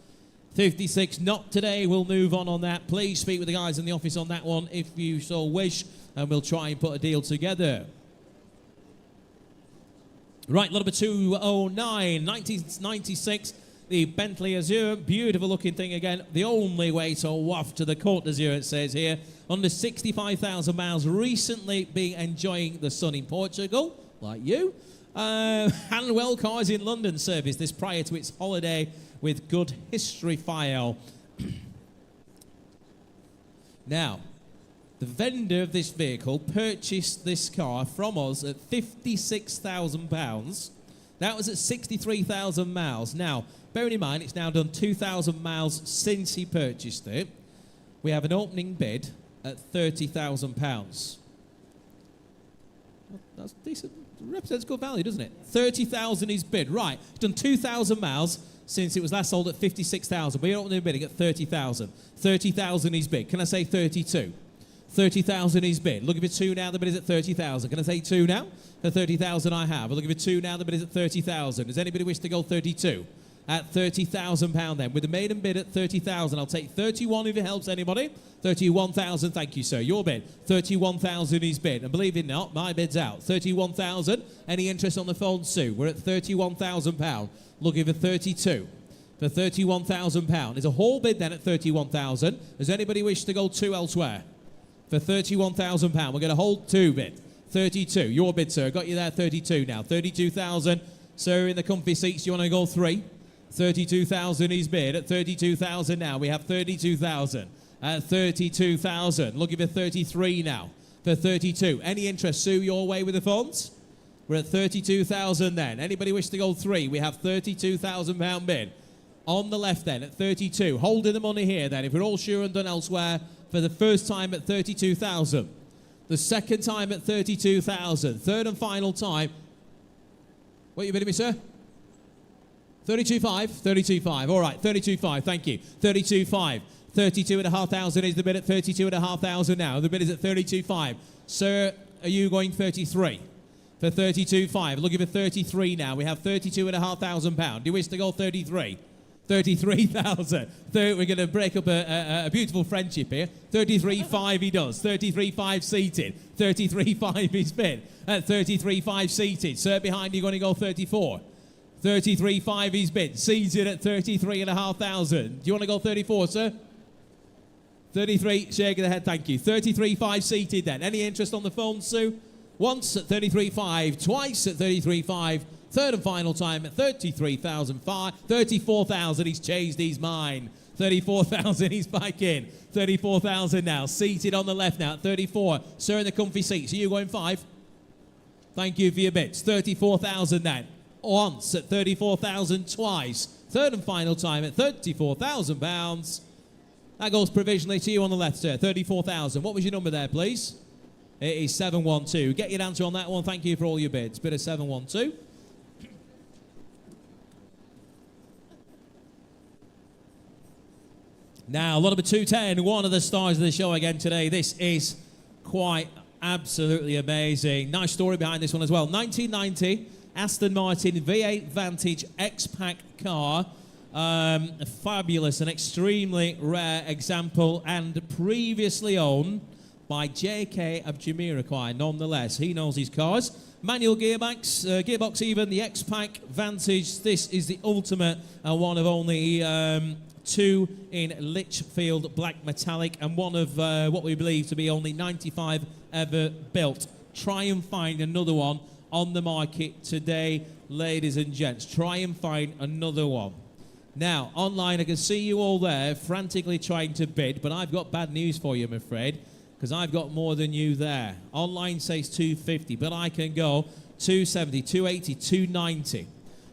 56, not today. We'll move on that. Please speak with the guys in the office on that one if you so wish, and we'll try and put a deal together. Right, lot number 209, 1996, the Bentley Azure, beautiful looking thing again. The only way to waft to the Côte d'Azur, it says here. Under 65,000 miles, recently been enjoying the sun in Portugal, like you. Hanwell Cars in London service this prior to its holiday with good history file. Now, the vendor of this vehicle purchased this car from us at £56,000. That was at 63,000 miles. Now, bearing in mind, it's now done 2,000 miles since he purchased it. We have an opening bid at £30,000. That's decent. Represents good value, doesn't it? 30,000 is bid. Right, it's done 2,000 miles since it was last sold at 56,000. We're opening bidding at 30,000. 30,000 is bid. Can I say 32? 30,000 is bid. Looking for 2 now, the bid is at 30,000. Can I say 2 now? For 30,000 I have. We're looking for 2 now, the bid is at 30,000. Does anybody wish to go 32? At £30,000 then. With the maiden bid at 30,000, I'll take 31 if it helps anybody. 31,000, thank you, sir. Your bid. 31,000 is bid. And believe it or not, my bid's out. 31,000. Any interest on the phone, Sue? We're at £31,000. Looking for 32. For £31,000. There's a whole bid then at 31,000. Does anybody wish to go 2 elsewhere? For £31,000, we're going to hold 2 bid. 32. Your bid, sir. Got you there, 32 now. 32,000. Sir, in the comfy seats, do you want to go 3? 32,000 is bid. At 32,000 now, we have 32,000. At 32,000, looking for 33 now. For 32. Any interest, Sue, your way with the phones? We're at 32,000 then. Anybody wish to go 3? We have £32,000 bid. On the left then, at 32. Holding the money here then, if we're all sure and done elsewhere, for the first time at 32,000. The second time at 32,000. Third and final time. What are you bidding me, sir? 32.5? 32.5. All right, 32.5. Thank you. 32.5. 32,500 is the bid at 32,500 now. The bid is at 32.5. Sir, are you going 33? For 32.5. Looking for 33 now. We have £32,500. Do you wish to go 33? 33,000. We're going to break up a beautiful friendship here. 33.5 he does. 33.5 seated. 33.5 is bid. At 33.5 seated. Sir, behind you going to go 34. 33.5 is bid. Seated at 33,500. Do you want to go 34, sir? 33, shaking the head, thank you. 33.5 seated then. Any interest on the phone, Sue? Once at 33.5, twice at 33.5. Third and final time at 33,005. 34,000, he's changed his mind. 34,000, he's back in. 34,000 now, seated on the left now at 34. Sir, in the comfy seats, are you going 5? Thank you for your bits. 34,000 then. Once at 34,000, twice. Third and final time at £34,000. That goes provisionally to you on the left, sir. 34,000. What was your number there, please? It is 712. Get your answer on that one. Thank you for all your bids. Bid of 712. Now, lot number 210, one of the stars of the show again today. This is quite absolutely amazing. Nice story behind this one as well. 1990, Aston Martin V8 Vantage X-Pack car. A fabulous and extremely rare example, and previously owned by JK of Jamiroquai. Nonetheless, he knows his cars. Manual gearbox even, the X-Pack Vantage. This is the ultimate and one of only 2 in Litchfield Black Metallic, and one of what we believe to be only 95 ever built. Try and find another one on the market today, ladies and gents. Try and find another one. Now, online, I can see you all there frantically trying to bid, but I've got bad news for you, I'm afraid, because I've got more than you there. Online says 250, but I can go 270, 280, 290.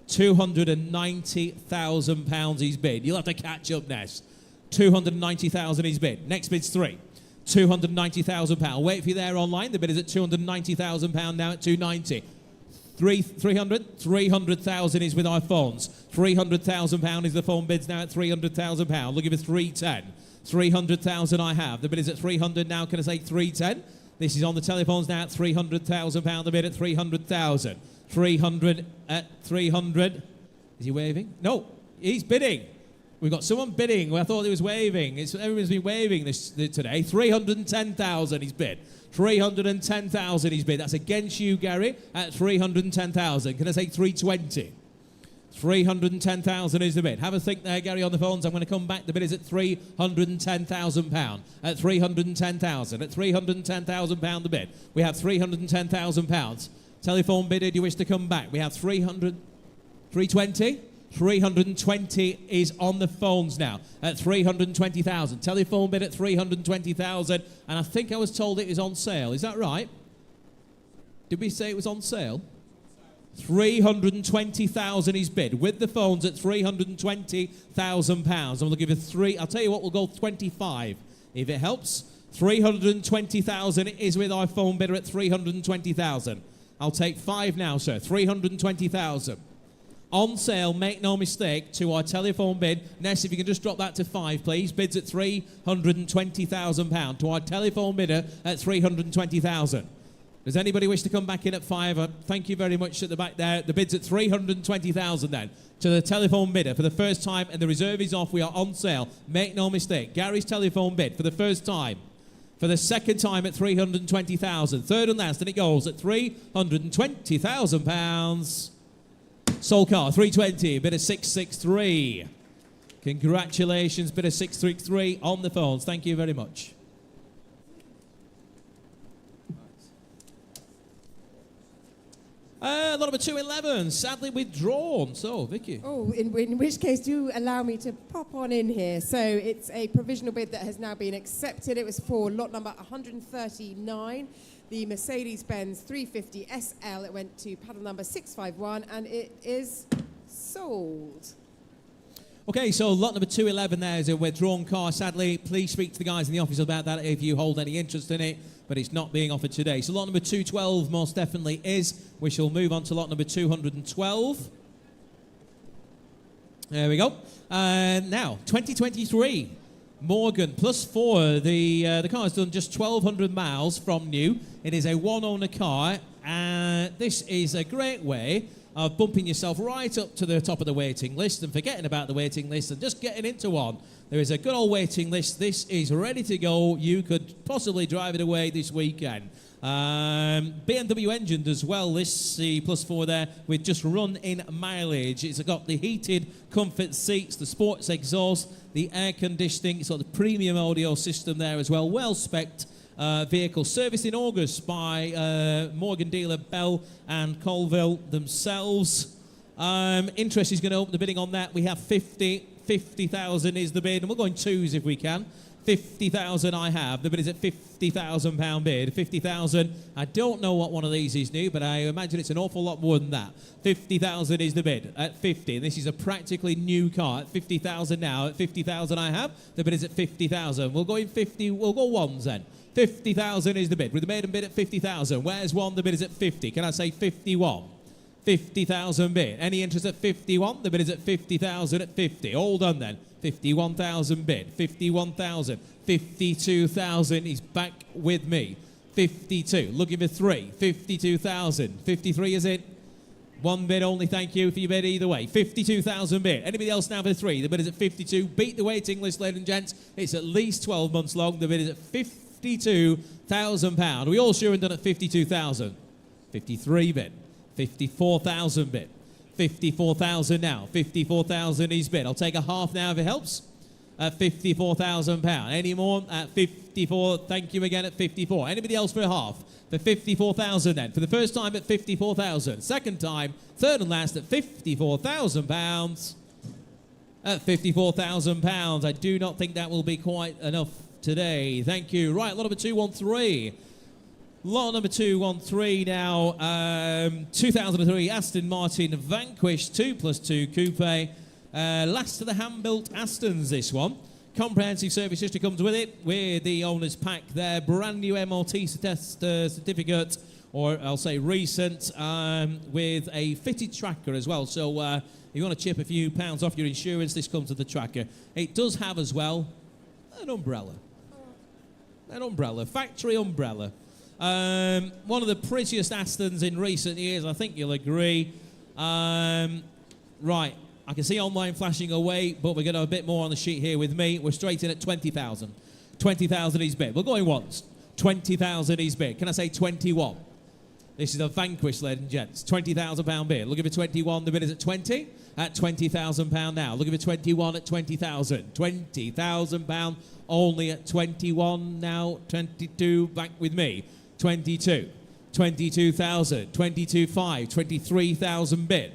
£290,000 he's bid. You'll have to catch up next. 290,000 he's bid. Next bid's 3. £290,000. Wait for you there online. The bid is at £290,000 now at 290. 300,000 is with our phones. £300,000 is the phone bids now at £300,000. Looking for 310. 300,000 I have. The bid is at 300 now. Can I say 310? This is on the telephones now at £300,000. The bid at 300,000. 300 at 300. Is he waving? No, he's bidding. We've got someone bidding. I thought he was waving. Everyone's been waving this today. 310,000 he's bid. 310,000 he's bid. That's against you, Gary, at 310,000. Can I say 320? 310,000 is the bid. Have a think there, Gary, on the phones. I'm going to come back. The bid is at £310,000. At 310,000. At £310,000 the bid. We have £310,000. Telephone bidder, do you wish to come back? We have 320? 320 is on the phones now at 320,000. Telephone bid at 320,000. And I think I was told it is on sale. Is that right? Did we say it was on sale? 320,000 is bid with the phones at £320,000. And we'll give you three. I'll tell you what, we'll go 25 if it helps. 320,000 is with our phone bidder at 320,000. I'll take 5 now, sir. 320,000. On sale, make no mistake, to our telephone bid. Ness, if you can just drop that to 5, please. Bids at £320,000. To our telephone bidder at 320,000. Does anybody wish to come back in at 5? Thank you very much at the back there. The bid's at 320,000 then. To the telephone bidder for the first time, and the reserve is off. We are on sale. Make no mistake. Gary's telephone bid for the first time. For the second time at 320,000. Third and last, and it goes at £320,000. Sold car, 320, bid of 663. Congratulations, bid of 633 on the phones. Thank you very much. Lot number 211, sadly withdrawn. So, Vicky. Oh, in which case, do allow me to pop on in here. So it's a provisional bid that has now been accepted. It was for lot number 139, the Mercedes-Benz 350 SL. It went to paddle number 651, and it is sold. Okay, so lot number 211 there is a withdrawn car. Sadly, please speak to the guys in the office about that if you hold any interest in it, but it's not being offered today. So lot number 212 most definitely is. We shall move on to lot number 212. There we go. Now, 2023. Morgan, +4. The car has done just 1,200 miles from new. It is a one-owner car. This is a great way of bumping yourself right up to the top of the waiting list and forgetting about the waiting list and just getting into one. There is a good old waiting list. This is ready to go. You could possibly drive it away this weekend. BMW engined as well, this the +4 there, with just run-in mileage. It's got the heated comfort seats, the sports exhaust, the air conditioning. It's got the premium audio system there as well. Well-specced vehicle. Serviced in August by Morgan dealer Bell and Colville themselves. Interest is going to open the bidding on that. We have 50,000 is the bid, and we'll go in twos if we can. 50,000 I have. The bid is at £50,000 bid. 50,000. I don't know what one of these is new, but I imagine it's an awful lot more than that. 50,000 is the bid at 50. And this is a practically new car at 50,000 now. At 50,000 I have. The bid is at 50,000. We'll go in 50. We'll go ones then. 50,000 is the bid. With the maiden bid at 50,000. Where's one? The bid is at 50. Can I say 51? 50,000 bid. Any interest at 51? The bid is at 50,000 at 50. All done then. 51,000 bid. 51,000. 52,000. He's back with me. 52. Looking for 3. 52,000. 53 is it? One bid only. Thank you for your bid either way. 52,000 bid. Anybody else now for 3? The bid is at 52. Beat the waiting list, ladies and gents. It's at least 12 months long. The bid is at £52,000. We all sure and done at 52,000. 53 bid. 54,000 bid. 54,000 now. 54,000 is bid. I'll take a half now if it helps. At £54,000. Any more? At 54. Thank you again at 54. Anybody else for a half? For 54,000 then. For the first time at 54,000. Second time, third and last at £54,000. At £54,000. I do not think that will be quite enough today. Thank you. Right, lot number 213. Lot number 213 now. 2003 Aston Martin Vanquish 2+2 Coupe. Last of the hand-built Astons, this one. Comprehensive service history comes with it, with the owner's pack there. Brand new MOT certificate, or I'll say recent, with a fitted tracker as well. So if you want to chip a few pounds off your insurance, this comes with the tracker. It does have as well an umbrella. An umbrella, factory umbrella. One of the prettiest Astons in recent years, I think you'll agree. Right, I can see online flashing away, but we're going to have a bit more on the sheet here with me. We're straight in at 20,000. 20,000 is bid. We're going once. 20,000 is bid. Can I say 21? This is a Vanquish, ladies and gents. £20,000 bid. Looking for 21. The bid is at 20. At £20,000 now. Looking for 21 at 20,000. £20,000 only at 21 now. 22. Back with me. 22. 22,000. 22,500. 23,000 bid.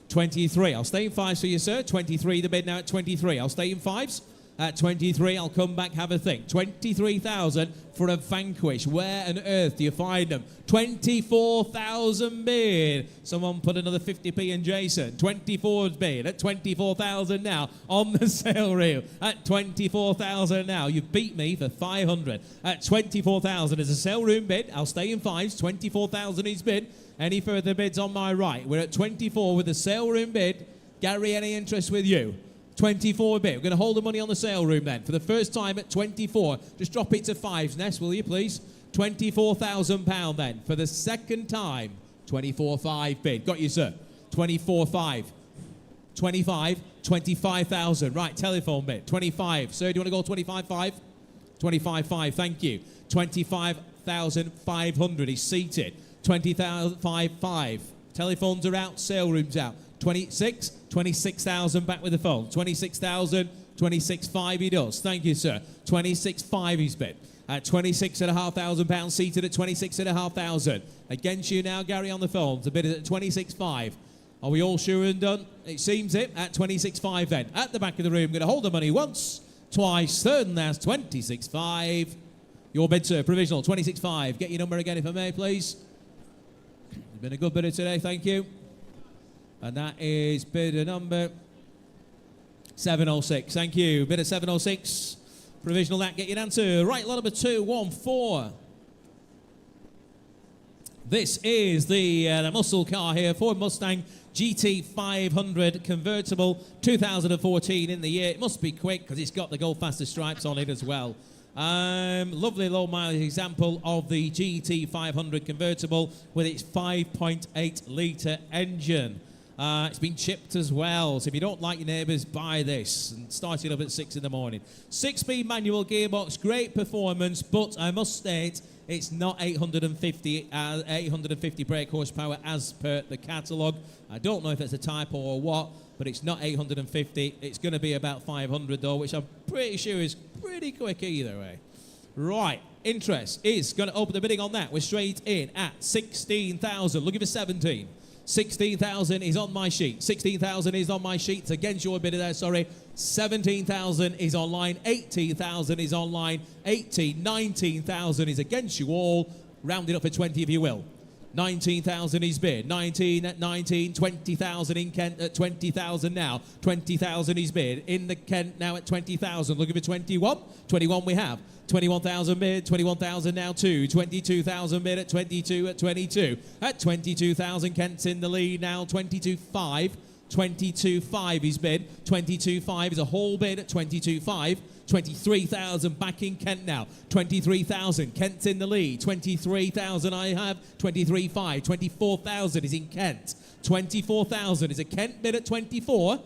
23. I'll stay in fives for you, sir. 23. The bid now at 23. I'll stay in fives. At 23, I'll come back, have a think. 23,000 for a Vanquish. Where on earth do you find them? 24,000 bid. Someone put another 50p in Jason. 24's bid at 24,000 now on the sale reel. At 24,000 now. You've beat me for 500. At 24,000 is a sale room bid. I'll stay in fives. 24,000 is bid. Any further bids on my right? We're at 24 with the sale room bid. Gary, any interest with you? 24 bid. We're going to hold the money on the sale room then. For the first time at 24. Just drop it to fives, Ness, will you please? £24,000 then. For the second time. 24.5 bid. Got you, sir. 24.5. 25. 25,000. Right, telephone bid. 25. Sir, do you want to go 25.5? 25.5, thank you. 25,500. He's seated. 20,500. Telephones are out. Sale room's out. 26, 26,000 back with the phone. 26,000, 26,500 he does. Thank you, sir. 26,500 he's bid. At £26,500 seated at 26,500. Against you now, Gary, on the phone. The bid is at 26,500. Are we all sure and done? It seems it. At 26,500 then. At the back of the room, going to hold the money once, twice, third, and that's 26,500. Your bid, sir. Provisional, 26,500. Get your number again if I may, please. You've been a good bidder today, thank you. And that is bidder number 706. Thank you. Bidder 706. Provisional that. Get your answer. Right, lot number 214. This is the muscle car here. Ford Mustang GT 500 convertible. 2014 in the year. It must be quick because it's got the Go Faster stripes on it as well. Lovely low mileage example of the GT 500 convertible with its 5.8 litre engine. It's been chipped as well, so if you don't like your neighbours, buy this. And start it up at 6 in the morning. 6-speed manual gearbox, great performance, but I must state it's not 850 brake horsepower as per the catalogue. I don't know if it's a typo or what, but it's not 850. It's going to be about 500 though, which I'm pretty sure is pretty quick either way. Right, interest is going to open the bidding on that. We're straight in at 16,000, looking for 17. 16,000 is on my sheet. 16,000 is on my sheet. It's against your bidder there, sorry. 17,000 is online. 18,000 is online. 18, 19,000 is against you all. Round it up for 20 if you will. 19,000 is bid. 19 at 19. 20,000 in Kent at 20,000 now. 20,000 is bid. In the Kent now at 20,000. Looking for 21. 21 we have. 21,000 bid, 21,000 now too, 22,000 bid at 22 at 22. At 22,000, Kent's in the lead now, 22.5. 22.5 is bid, 22.5 is a whole bid at 22.5. 23,000 back in Kent now, 23,000, Kent's in the lead, 23,000 I have, 23.5. 24,000 is in Kent, 24,000 is a Kent bid at 24.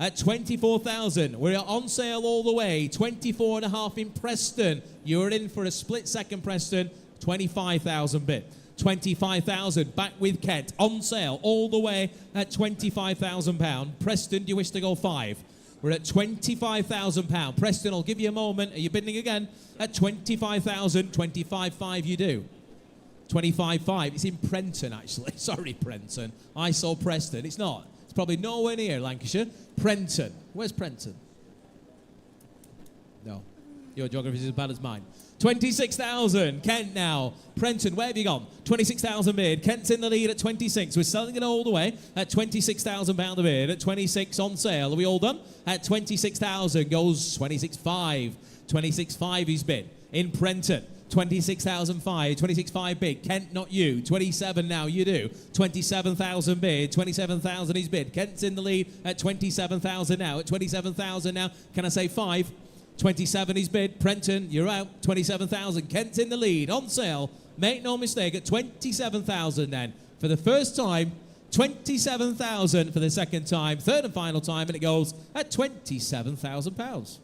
At 24,000, we're on sale all the way. 24.5 in Preston. You're in for a split second, Preston. 25,000 bid. 25,000 back with Kent. On sale all the way at £25,000. Preston, do you wish to go 5? We're at £25,000. Preston, I'll give you a moment. Are you bidding again? At 25,000, 25.5 you do. 25.5. It's in Prenton, actually. Sorry, Prenton. I saw Preston. It's not. It's probably nowhere near Lancashire. Prenton. Where's Prenton? No. Your geography is as bad as mine. 26,000. Kent now. Prenton, where have you gone? 26,000 bid. Kent's in the lead at 26. We're selling it all the way at £26,000 a bid. At 26 on sale. Are we all done? At 26,000 goes 26.5. 26.5 he's bid. In Prenton. 26,005, 26.5 bid. Kent, not you. 27 now, you do. 27,000 bid. 27,000 is bid. Kent's in the lead at 27,000 now. At 27,000 now, can I say 5? 27 is bid. Prenton, you're out. 27,000. Kent's in the lead. On sale. Make no mistake, at 27,000 then. For the first time, 27,000 for the second time, third and final time, and it goes at £27,000.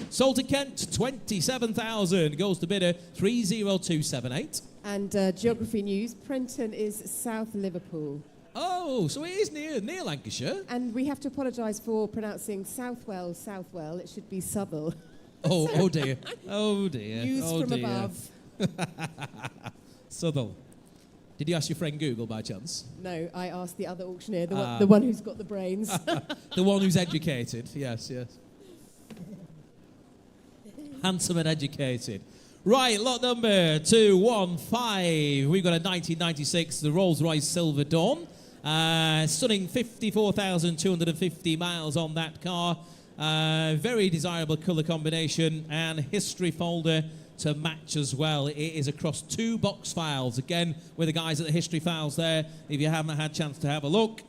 Sold to Kent, 27,000. Goes to bidder 30278. And geography news, Prenton is South Liverpool. Oh, so it is near Lancashire. And we have to apologise for pronouncing Southwell. It should be Southwell. Oh dear. Oh dear. Used oh from dear. above. Southwell. Did you ask your friend Google by chance? No, I asked the other auctioneer, the one who's got the brains. The one who's educated. Yes. Handsome and educated. Right, lot number 215. We've got a 1996, the Rolls-Royce Silver Dawn. Stunning 54,250 miles on that car. Very desirable colour combination and history folder to match as well. It is across 2 box files. Again, with the guys at the history files there. If you haven't had a chance to have a look,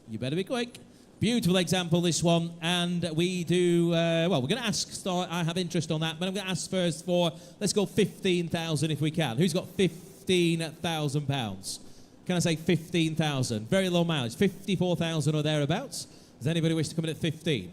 you better be quick. Beautiful example, this one. And we do, we're going to ask, I have interest on that, but I'm going to ask first for, let's go 15,000 if we can. Who's got £15,000? Can I say 15,000? Very low mileage, 54,000 or thereabouts. Does anybody wish to come in at 15?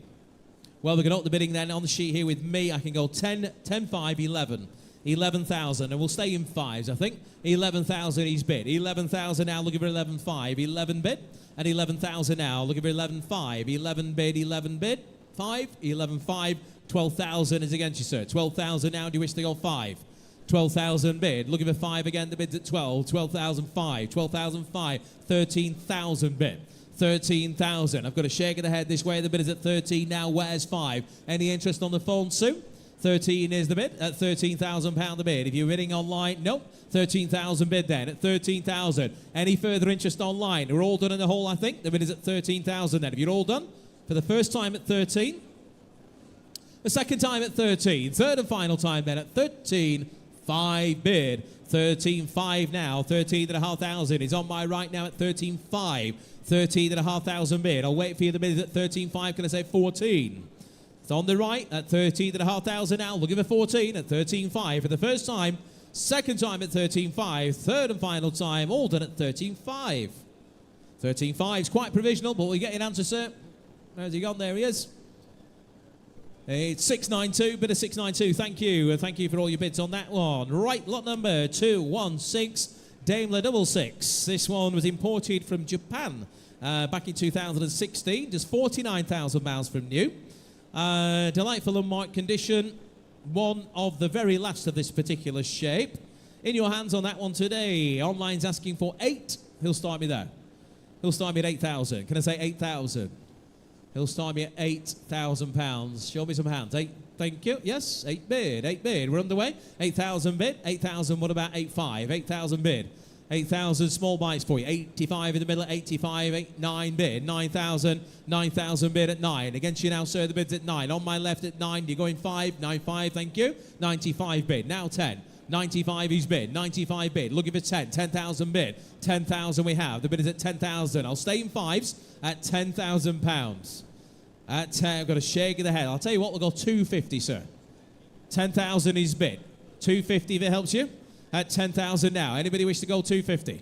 Well, we're going to up the bidding then on the sheet here with me. I can go 10, 10, 5, 11. 11,000, and we'll stay in fives, I think. 11,000 he's bid. 11,000 now, looking for 11.5. 11 bid. And 11,000 now, looking for 11.5. 11 bid, 11 bid. 5, 11.5. 12,000 is against you, sir. 12,000 now, do you wish to go 5? 12,000 bid. Looking for 5 again, the bid's at 12. 12,005. 12,005. 13,000 bid. 13,000. I've got a shake of the head this way. The bid is at 13 now. Where's 5? Any interest on the phone, Sue? 13 is the bid at £13,000 the bid. If you're bidding online, nope. 13,000 bid then at 13,000. Any further interest online? We're all done in the hole, I think. The bid is at 13,000 then. If you're all done for the first time at 13, the second time at 13, third and final time then at 13.5 bid. 13.5 now. 13,500 is on my right now at 13.5. 13,500 bid. I'll wait for you. The bid is at 13.5. Can I say 14? It's on the right at 13,500 now. Looking for 14 at 13.5 for the first time. Second time at 13.5. Third and final time, all done at 13.5. 13.5 is quite provisional, but we get an answer, sir. Where's he gone? There he is. It's 692, bid of 692. Thank you. Thank you for all your bids on that one. Right, lot number 216, Daimler 66. This one was imported from Japan back in 2016. Just 49,000 miles from new. Delightful unmarked condition. One of the very last of this particular shape. In your hands on that one today. Online's asking for 8. He'll start me there. He'll start me at 8,000. Can I say 8,000? He'll start me at £8,000. Show me some hands. 8. Thank you. Yes, 8 bid. 8 bid. We're underway. 8,000 bid. 8,000. What about 8.5? 8,000 bid. 8,000 small bites for you. 85 in the middle at 85. 8, 9 bid. 9,000. 9,000 bid at 9. Against you now, sir. The bid's at 9. On my left at 9. You're going 5. 9.5. Thank you. 95 bid. Now 10. 95 he's bid. 95 bid. Looking for 10. 10,000 bid. 10,000 we have. The bid is at 10,000. I'll stay in fives at £10,000. At 10, I've got a shake of the head. I'll tell you what, we'll go 250, sir. 10,000 is bid. 250 if it helps you. At 10,000 now. Anybody wish to go 250?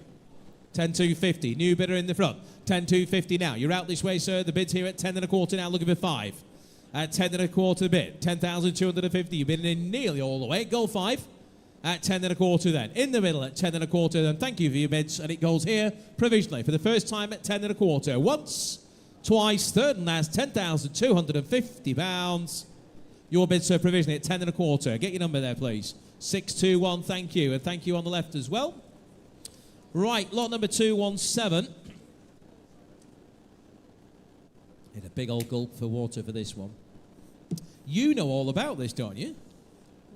10,250. New bidder in the front. 10,250 now. You're out this way, sir. The bid's here at 10 and a quarter now. Looking for 5. At 10 and a quarter bid. 10,250. You've been in nearly all the way. Go 5. At 10 and a quarter then. In the middle at 10 and a quarter. Then thank you for your bids. And it goes here provisionally for the first time at 10 and a quarter. Once, twice, third and last. £10,250. Your bids, sir, provisionally at 10 and a quarter. Get your number there, please. 621, thank you. And thank you on the left as well. Right, lot number 217. Need a big old gulp for water for this one. You know all about this, don't you?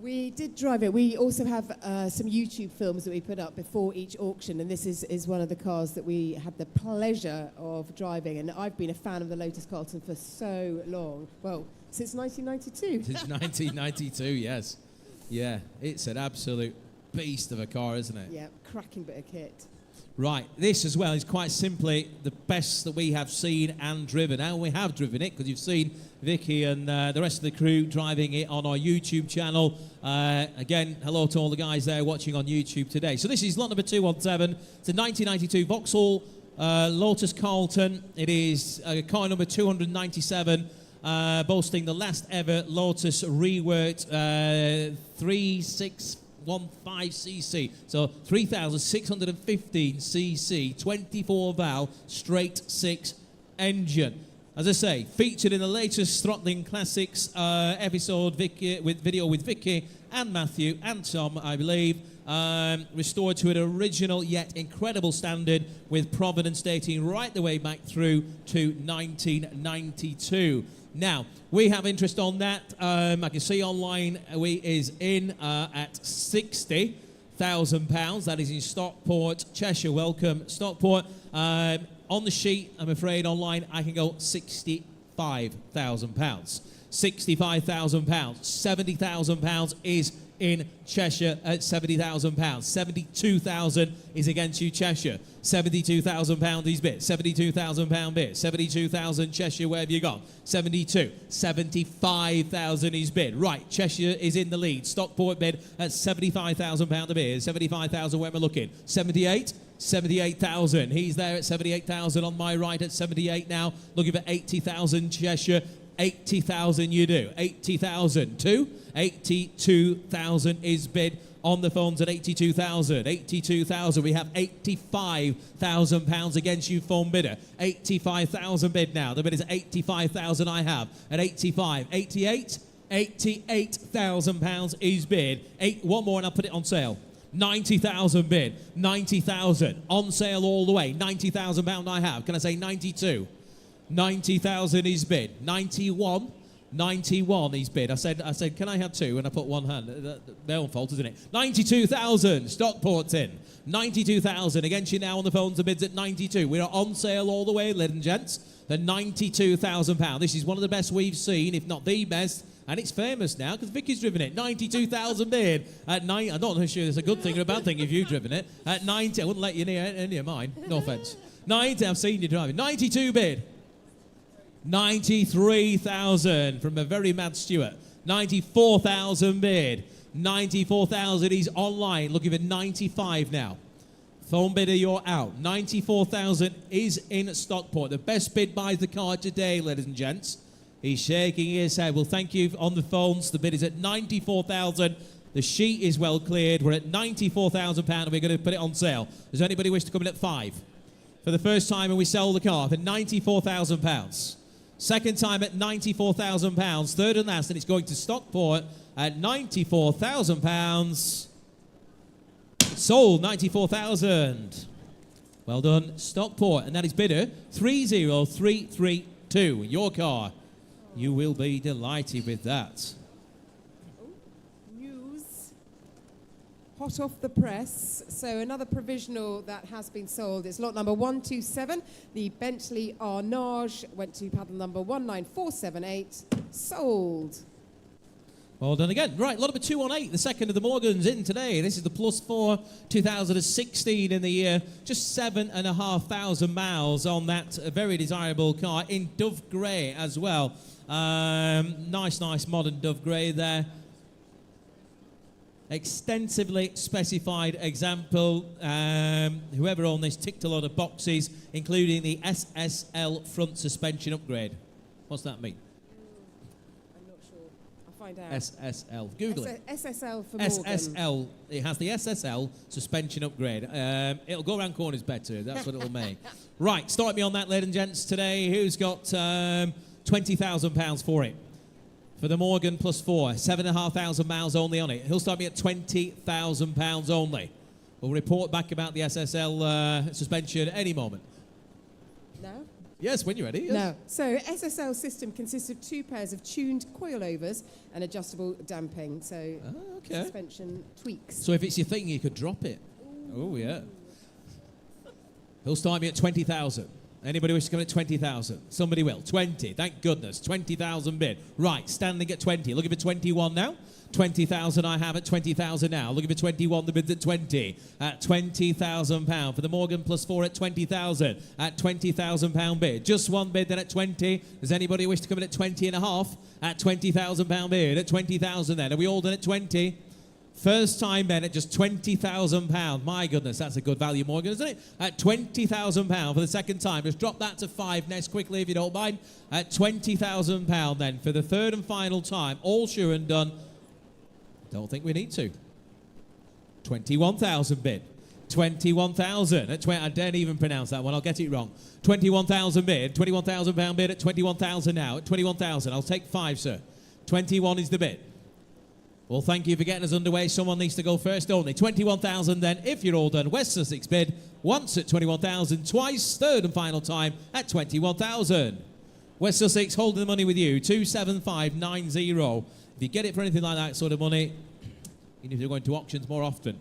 We did drive it. We also have some YouTube films that we put up before each auction, and this is one of the cars that we had the pleasure of driving. And I've been a fan of the Lotus Carlton for so long. Well, since 1992. Since 1992, yes. Yeah, it's an absolute beast of a car, isn't it? Yeah, cracking bit of kit. Right, this as well is quite simply the best that we have seen and driven. And we have driven it because you've seen Vicky and the rest of the crew driving it on our YouTube channel. Again, hello to all the guys there watching on YouTube today. So this is lot number 217. It's a 1992 Vauxhall Lotus Carlton. It is car number 297, boasting the last ever Lotus reworked 3615cc. So 3,615cc, 24 valve, straight 6 engine. As I say, featured in the latest Throttling Classics episode video with Vicky and Matthew and Tom, I believe. Restored to an original yet incredible standard, with provenance dating right the way back through to 1992. Now, we have interest on that. I can see online we is in at £60,000. That is in Stockport, Cheshire. Welcome, Stockport. On the sheet, I'm afraid online I can go £65,000. £65,000. £70,000 is in Cheshire at £70,000. £72,000 is against you, Cheshire. £72,000 is bid. £72,000 bid. £72,000 Cheshire, where have you gone? 72. £75,000 is bid. Right, Cheshire is in the lead. Stockport bid at £75,000 a bid. £75,000, where am I looking? 78. 78,000. He's there at 78,000 on my right at 78 now. Looking for 80,000 Cheshire. 80,000 you do. 80,000 to 82,000 is bid on the phones at 82,000. 82,000. We have 85,000 pounds against you, phone bidder. 85,000 bid now. The bid is 85,000 I have at 85. 88. 88,000 pounds is bid. One more and I'll put it on sale. 90,000 bid. 90,000 on sale all the way. 90,000 pound I have. Can I say 92? 90,000 is bid. 91. 91 is bid. I said, can I have two? And I put one hand. Their own fault, isn't it? 92,000. Stockport's in. 92,000 against you now on the phones. The bids at 92. We are on sale all the way, ladies and gents. The £92,000. This is one of the best we've seen, if not the best. And it's famous now because Vicky's driven it. 92,000 bid at 9. I'm not sure it's a good thing or a bad thing if you've driven it. At 90, I wouldn't let you near any of mine. No offence. 90, I've seen you driving. 92 bid. 93,000 from a very mad Stuart. 94,000 bid. 94,000. He's online looking for 95 now. Phone bidder, you're out. 94,000 is in Stockport. The best bid buys the car today, ladies and gents. He's shaking his head. Well, thank you on the phones. The bid is at 94,000. The sheet is well cleared. We're at £94,000 and we're going to put it on sale. Does anybody wish to come in at 5? For the first time, and we sell the car for £94,000. Second time at £94,000. Third and last, and it's going to Stockport at £94,000. Sold, 94,000. Well done, Stockport. And that is bidder 30332. Your car. You will be delighted with that. News. Hot off the press. So another provisional that has been sold. It's lot number 127. The Bentley Arnage went to paddle number 19478. Sold. Well done again. Right, lot number 218, the second of the Morgans in today. This is the +4 2016 in the year. Just 7,500 miles on that very desirable car in Dove Grey as well. Nice modern Dove Grey there. Extensively specified example. Whoever owned this ticked a lot of boxes, including the SSL front suspension upgrade. What's that mean? I'm not sure. I'll find out. SSL. Google it. SSL for Morgan. SSL. It has the SSL suspension upgrade. It'll go around corners better. That's what it'll make. Right, start me on that, ladies and gents. Today, who's got £20,000 for it? For the Morgan +4, 7,500 miles only on it. He'll start me at £20,000 only. We'll report back about the SSL suspension at any moment. No? Yes, when you're ready. Yes. No. So SSL system consists of 2 pairs of tuned coilovers and adjustable damping. So suspension tweaks. So if it's your thing, you could drop it. Oh, yeah. He'll start me at 20,000. Anybody wish to come at 20,000? Somebody will. 20. Thank goodness. 20,000 bid. Right, standing at 20. Looking for 21 now. 20,000 I have at 20,000 now. Looking for 21. The bid's at 20. At £20,000 for the Morgan +4 at 20,000. At £20,000 bid. Just one bid then at 20. Does anybody wish to come in at 20 and a half? At £20,000 bid. At 20,000 then. Are we all done at 20? First time men at just £20,000. My goodness, that's a good value, Morgan, isn't it? At £20,000 for the second time. Just drop that to 5 next quickly if you don't mind. At £20,000 then for the third and final time. All sure and done. Don't think we need to. 21,000 bid. 21,000 at I daren't even pronounce that one. I'll get it wrong. 21,000 bid. £21,000 bid at 21,000 now. At 21,000. I'll take 5, sir. 21 is the bid. Well, thank you for getting us underway. Someone needs to go first, only. 21,000 then, if you're all done. West Sussex bid once at 21,000, twice, third and final time at 21,000. West Sussex holding the money with you, 27590. If you get it for anything like that sort of money, even if you're going to auctions more often.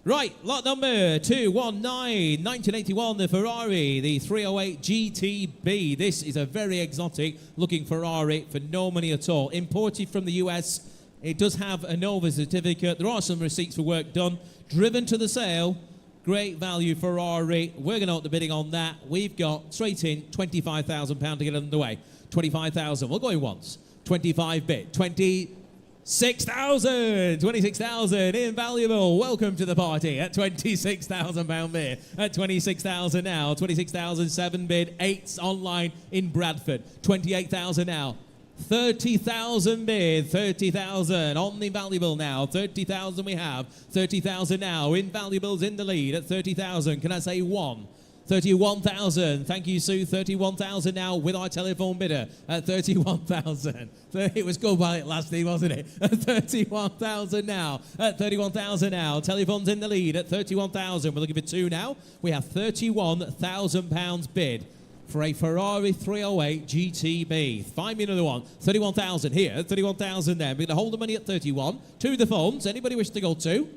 Right, lot number 219, 1981, the Ferrari, the 308 GTB. This is a very exotic looking Ferrari for no money at all. Imported from the US. It does have a Nova certificate. There are some receipts for work done. Driven to the sale. Great value Ferrari. We're going to up the bidding on that. We've got straight in £25,000 to get underway. 25,000. We'll go in once. 25 bid. 26,000. 26,000. Invaluable. Welcome to the party at £26,000 bid. At 26,000 now. 26,000. 7 bid. 8 online in Bradford. 28,000 now. 30,000 bid, 30,000 on the Invaluable now, 30,000 we have, 30,000 now, Invaluables in the lead at 30,000, can I say 1? 31,000, thank you Sue, 31,000 now with our telephone bidder at 31,000. It was good while it lasted, wasn't it? At 31,000 now, at 31,000 now, telephone's in the lead at 31,000, we're looking for 2 now, we have £31,000 bid. For a Ferrari 308 GTB. Find me another one. 31,000 here, 31,000 there. We're going to hold the money at 31. To the phones. Anybody wish to go to?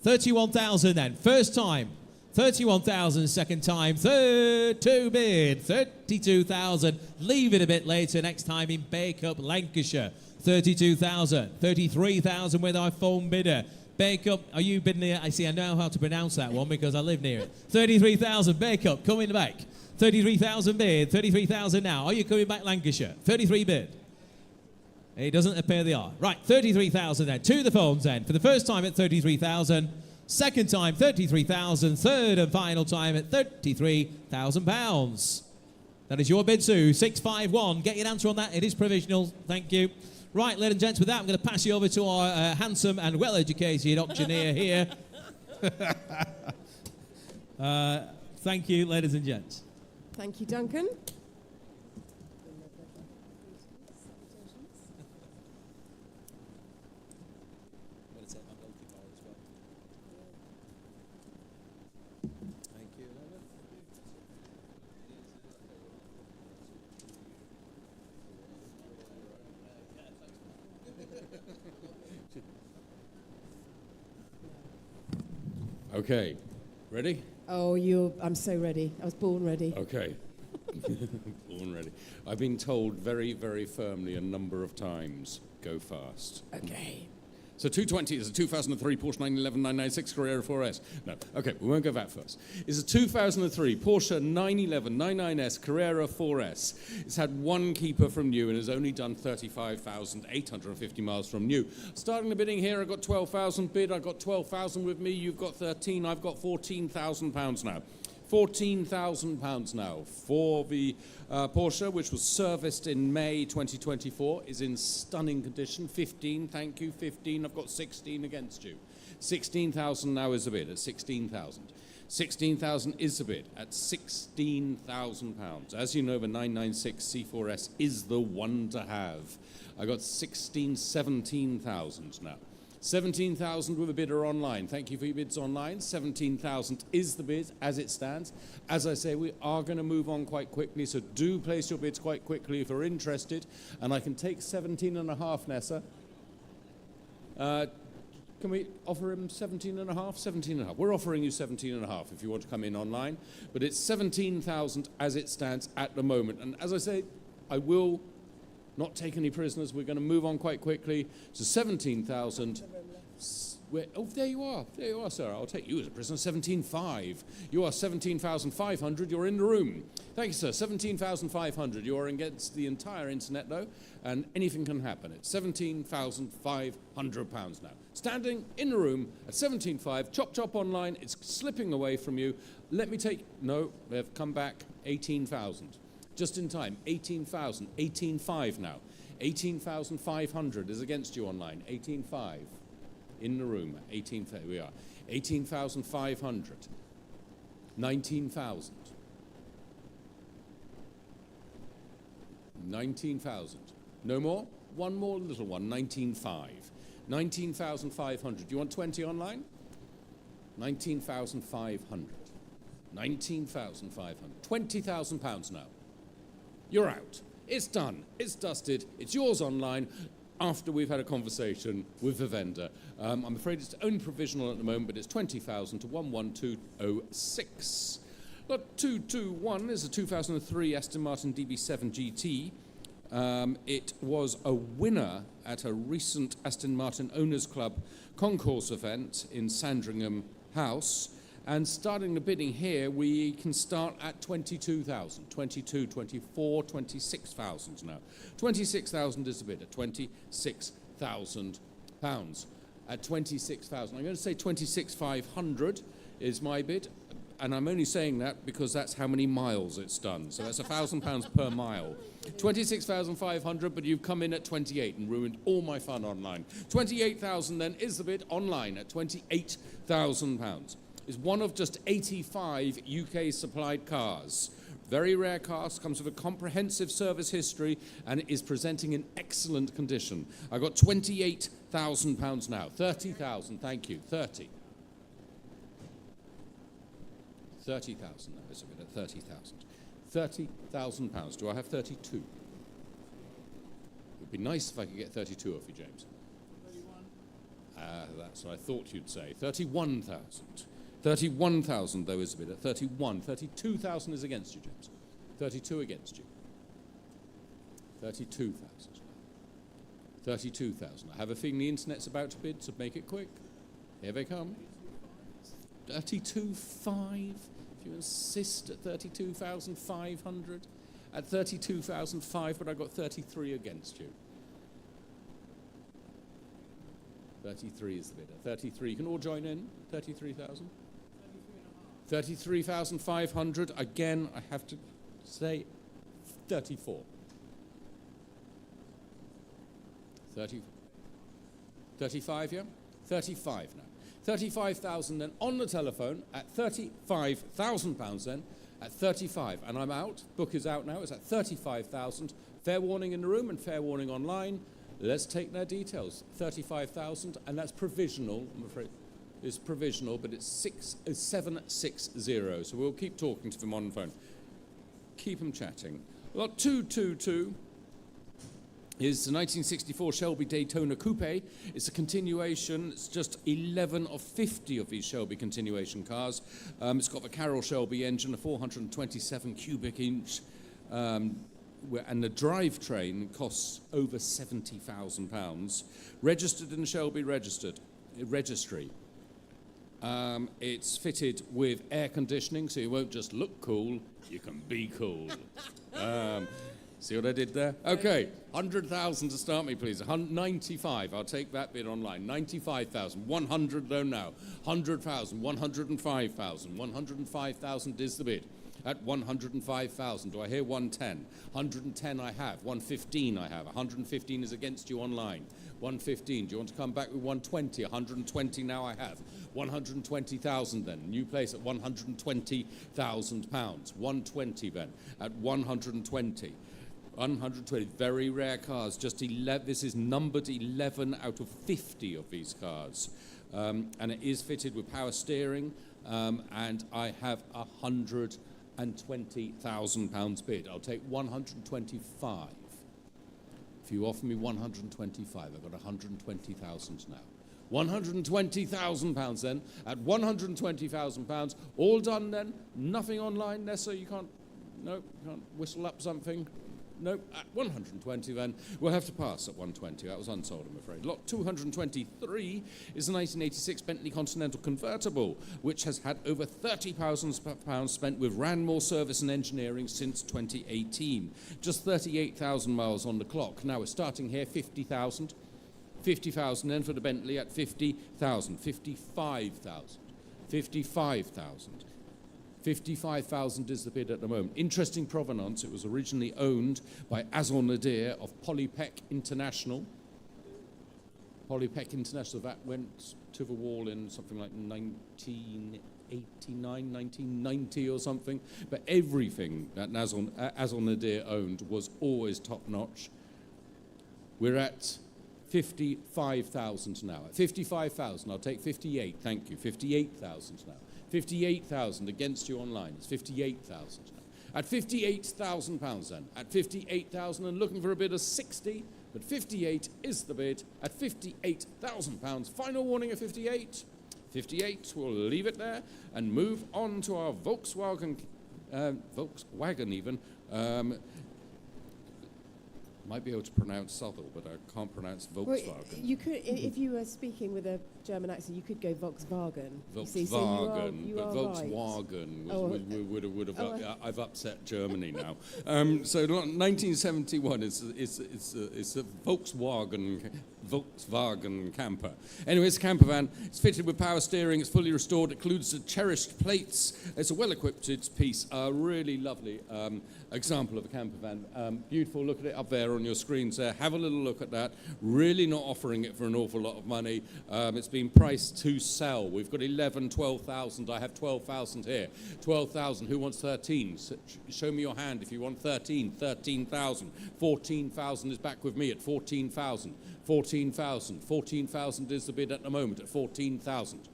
31,000 then. First time. 31,000 second time. Third to bid. 32,000. Leave it a bit later next time in Bacup, Lancashire. 32,000. 33,000 with our phone bidder. Bacup, are you bidding here? I see, I know how to pronounce that one because I live near it. 33,000. Bacup, come in the back. 33,000 bid, 33,000 now. Are you coming back Lancashire? 33 bid. It doesn't appear they are. Right, 33,000 then. To the phones then. For the first time at 33,000. Second time, 33,000. Third and final time at £33,000. That is your bid, Sue. 651. Get your answer on that. It is provisional. Thank you. Right, ladies and gents, with that, I'm going to pass you over to our handsome and well-educated auctioneer here. Thank you, ladies and gents. Thank you, Duncan. Okay, ready? Oh, I'm so ready. I was born ready. Okay. Born ready. I've been told very, very firmly a number of times, go fast. Okay. So 220 is a 2003 Porsche 911 996 Carrera 4S. No, okay, we won't go that first. It's a 2003 Porsche 911 99S Carrera 4S. It's had 1 keeper from new and has only done 35,850 miles from new. Starting the bidding here, I got 12,000 bid. I got 12,000 with me. You've got 13. I've got £14,000 now. £14,000 now for the Porsche, which was serviced in May 2024, is in stunning condition. 15, thank you, 15. I've got 16 against you. 16,000 now is the bid at 16,000. 16,000 is the bid at £16,000. As you know, the 996 C4S is the one to have. I got 17,000 now. 17,000 with a bidder online. Thank you for your bids online. 17,000 is the bid as it stands. As I say, we are going to move on quite quickly, so do place your bids quite quickly if you're interested. And I can take 17.5, Nessa. Can we offer him 17.5? 17.5. We're offering you 17.5 if you want to come in online. But it's 17,000 as it stands at the moment. And as I say, I will not take any prisoners. We're going to move on quite quickly. So 17,000. Oh, there you are, sir. I'll take you as a prisoner. 17.5. You are 17,500. You're in the room. Thank you, sir. 17,500. You are against the entire internet, though, and anything can happen. It's £17,500 now. Standing in the room at 17.5. Chop online. It's slipping away from you. Let me take. No, they've come back. 18,000. Just in time. 18,000. 18.5 now. 18,500 is against you online. 18.5. In the room, 18, we are, 18,500, 19,000, 19,000, no more, one more little one, 19,500, 19,500, you want 20 online? 19,500, 19,500, £20,000 now, you're out, it's done, it's dusted, it's yours online, after we've had a conversation with the vendor. I'm afraid it's only provisional at the moment, but it's 20,000 to 11206. Lot 221 is a 2003 Aston Martin DB7 GT. It was a winner at a recent Aston Martin Owners Club concourse event in Sandringham House. And starting the bidding here, we can start at 22,000, 22, 24, 26,000 now. 26,000 is the bid at £26,000. At 26,000, I'm going to say 26,500 is my bid, and I'm only saying that because that's how many miles it's done. So that's £1,000 per mile. 26,500, but you've come in at 28 and ruined all my fun online. 28,000 then is the bid online at £28,000. Is one of just 85 UK supplied cars. Very rare car, comes with a comprehensive service history and is presenting in excellent condition. I've got £28,000 now. 30,000, thank you. 30. 30,000 now, is a bit at 30,000. £30,000. Do I have 32? It would be nice if I could get 32 off you, James. 31. That's what I thought you'd say. 31,000. 31,000, though, is a bit at 31. 32,000 is against you, James. 32 against you. 32,000. 32,000. I have a feeling the internet's about to bid, so make it quick. Here they come. 32,500. If you insist at 32,500. At 32,500, but I got 33 against you. 33 is the bidder. 33. You can all join in. 33,000. 33,500. Again, I have to say 34. 30. 35, yeah? 35 now. 35,000 then on the telephone at £35,000 then at 35. And I'm out. Book is out now. It's at 35,000. Fair warning in the room and fair warning online. Let's take their details. 35,000, and that's provisional, I'm afraid. It's provisional, but it's 760. So we'll keep talking to them on the phone. Keep them chatting. Lot 222 is the 1964 Shelby Daytona Coupe. It's a continuation. It's just 11 of 50 of these Shelby continuation cars. It's got the Carroll Shelby engine, a 427 cubic inch, and the drivetrain costs over £70,000. Registered in the Shelby registry. It's fitted with air conditioning, so you won't just look cool, you can be cool. See what I did there? Okay, 100,000 to start me, please. 95, I'll take that bid online. 95,000, 100 though now. 100,000, 105,000, 105,000 is the bid. At 105,000, do I hear 110? 110 I have, 115 I have, 115 is against you online. 115, do you want to come back with 120? 120 now I have. 120,000 then, new place at £120,000. 120 then, at 120. 120, very rare cars, just 11, this is numbered 11 out of 50 of these cars. And it is fitted with power steering, and I have £120,000 bid. I'll take 125. If you offer me 125, I've got 120,000 now. £120,000 then, at £120,000, all done then, nothing online, Nessa, you can't whistle up something? No, at 120 then. We'll have to pass at 120. That was unsold, I'm afraid. Lot 223 is a 1986 Bentley Continental convertible, which has had over £30,000 spent with Ranmore service and engineering since 2018. Just 38,000 miles on the clock. Now we're starting here, 50,000. 50,000 then for the Bentley at 50,000. 55,000. 55,000. 55,000 is the bid at the moment. Interesting provenance. It was originally owned by Azor Nadir of Polypec International. Polypec International, that went to the wall in something like 1989, 1990 or something. But everything that Azor Nadir owned was always top-notch. We're at 55,000 now. At 55,000, I'll take 58, thank you. 58,000 now. 58,000 against you online. It's 58,000 now. At £58,000 then. At 58,000 and looking for a bid of 60, but 58 is the bid at £58,000. Final warning of 58. 58, we'll leave it there and move on to our Volkswagen even. Might be able to pronounce Southall, but I can't pronounce Volkswagen. Well, you could, if you were speaking with a German accent, you could go Volkswagen. Volkswagen, see, so you are Volkswagen right. would have. I've upset Germany now. So 1971 is a Volkswagen camper. Anyway, it's a camper van. It's fitted with power steering. It's fully restored. It includes the cherished plates. It's a well-equipped piece. A really lovely example of a camper van. Beautiful. Look at it up there on your screens there. Have a little look at that. Really not offering it for an awful lot of money. It's been priced to sell. We've got 11, 12,000. I have 12,000 here. 12,000. Who wants 13? Show me your hand if you want 13. 13,000. 14,000 is back with me at 14,000. 14,000. 14,000 is the bid at the moment at 14,000.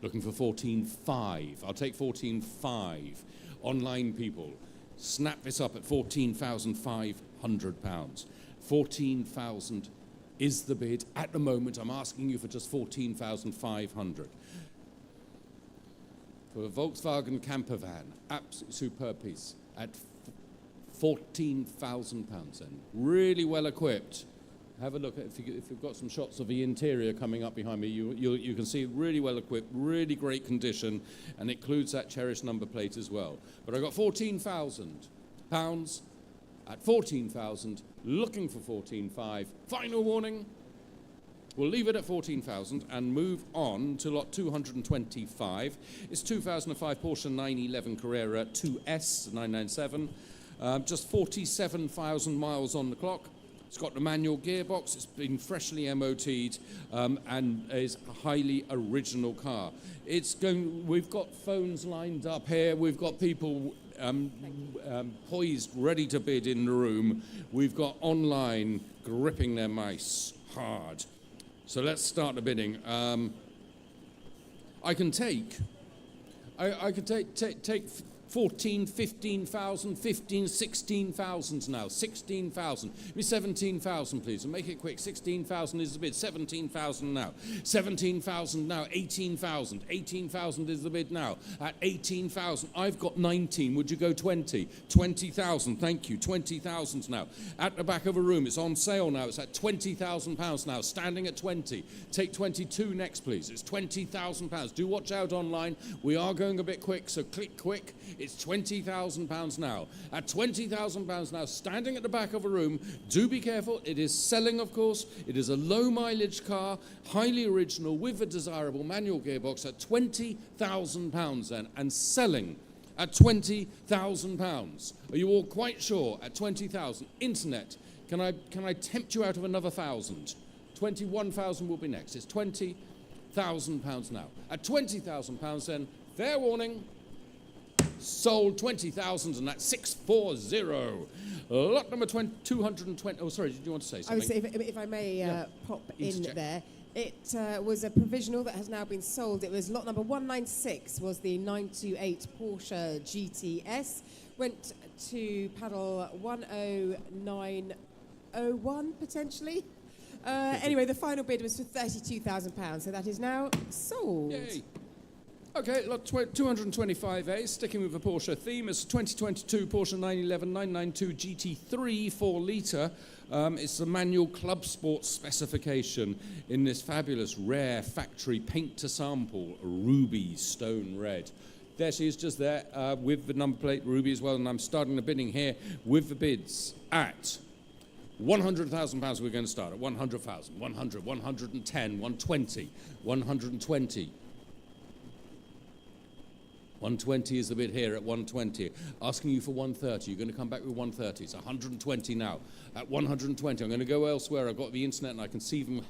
Looking for 14,500. I'll take 14,500. Online people, snap this up at £14,500. 14,000 is the bid at the moment. I'm asking you for just 14,500. For a Volkswagen camper van, absolutely superb piece at £14,000 then. Really well equipped. Have a look at if you've got some shots of the interior coming up behind me, you can see really well equipped, really great condition, and it includes that cherished number plate as well. But I got £14,000 at 14,000, looking for 14,500. Final warning. We'll leave it at 14,000 and move on to lot 225. It's 2005 Porsche 911 Carrera 2S 997. Just 47,000 miles on the clock. It's got the manual gearbox. It's been freshly MOT'd and is a highly original car. We've got phones lined up here. We've got people poised, ready to bid in the room. We've got online gripping their mice hard. So let's start the bidding. I can take 14, 15,000, 15, 16,000 now. 16,000. Give me 17,000, please, and make it quick. 16,000 is the bid. 17,000 now. 17,000 now. 18,000. 18,000 is the bid now. At 18,000, I've got 19. Would you go 20? 20,000. Thank you. 20,000 now. At the back of a room, it's on sale now. It's at £20,000 now. Standing at 20. Take 22 next, please. It's £20,000. Do watch out online. We are going a bit quick, so click quick. It's £20,000 now. At £20,000 now, standing at the back of a room, do be careful. It is selling, of course. It is a low-mileage car, highly original, with a desirable manual gearbox at £20,000 then, and selling at £20,000. Are you all quite sure? At 20,000. Internet, can I tempt you out of another 1,000? 21,000 will be next. It's £20,000 now. At £20,000 then, fair warning. Sold 20,000, and that's 640. Lot number 220. Oh, sorry, did you want to say something? I would say, if I may pop in there, it was a provisional that has now been sold. It was lot number 196, was the 928 Porsche GTS. Went to paddle 10901, potentially. Anyway, the final bid was for £32,000, so that is now sold. Yay. Okay, lot 225A, sticking with the Porsche theme, it's 2022 Porsche 911 992 GT3 4 litre. It's the manual club sport specification in this fabulous rare factory paint to sample ruby stone red. There she is, just there, with the number plate ruby as well, and I'm starting the bidding here with the bids at £100,000. We're going to start at 100,000, 100, 110, 120, 120. 120 is the bid here at 120. Asking you for 130. You're going to come back with 130. It's 120 now. At 120, I'm going to go elsewhere. I've got the internet and I can see them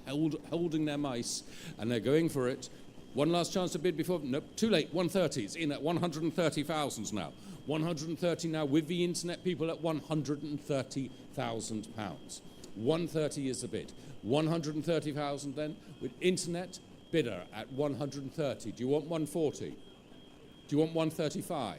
holding their mice, and they're going for it. One last chance to bid before. Nope, too late. 130. It's in at 130,000 now. 130 now with the internet people at £130,000. 130 is the bid. 130,000 then with internet bidder at 130. Do you want 140? Do you want 135?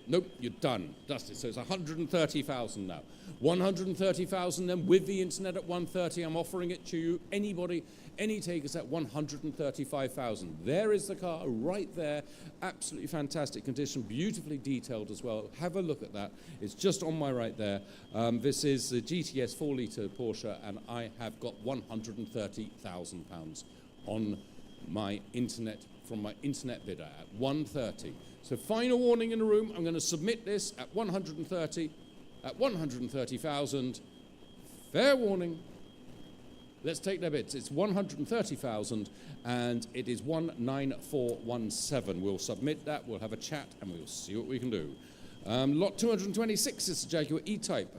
Nope, you're done. Dusted. So it's 130,000 now. 130,000 then with the internet at 130. I'm offering it to you. Anybody, any takers at 135,000. There is the car right there. Absolutely fantastic condition. Beautifully detailed as well. Have a look at that. It's just on my right there. This is the GTS 4 litre Porsche, and I have got £130,000 on my internet, from my internet bidder at 130. So final warning in the room, I'm going to submit this at 130, at 130,000. Fair warning. Let's take their bids. It's 130,000 and it is 19417. We'll submit that, we'll have a chat and we'll see what we can do. Lot 226 is the Jaguar E-Type,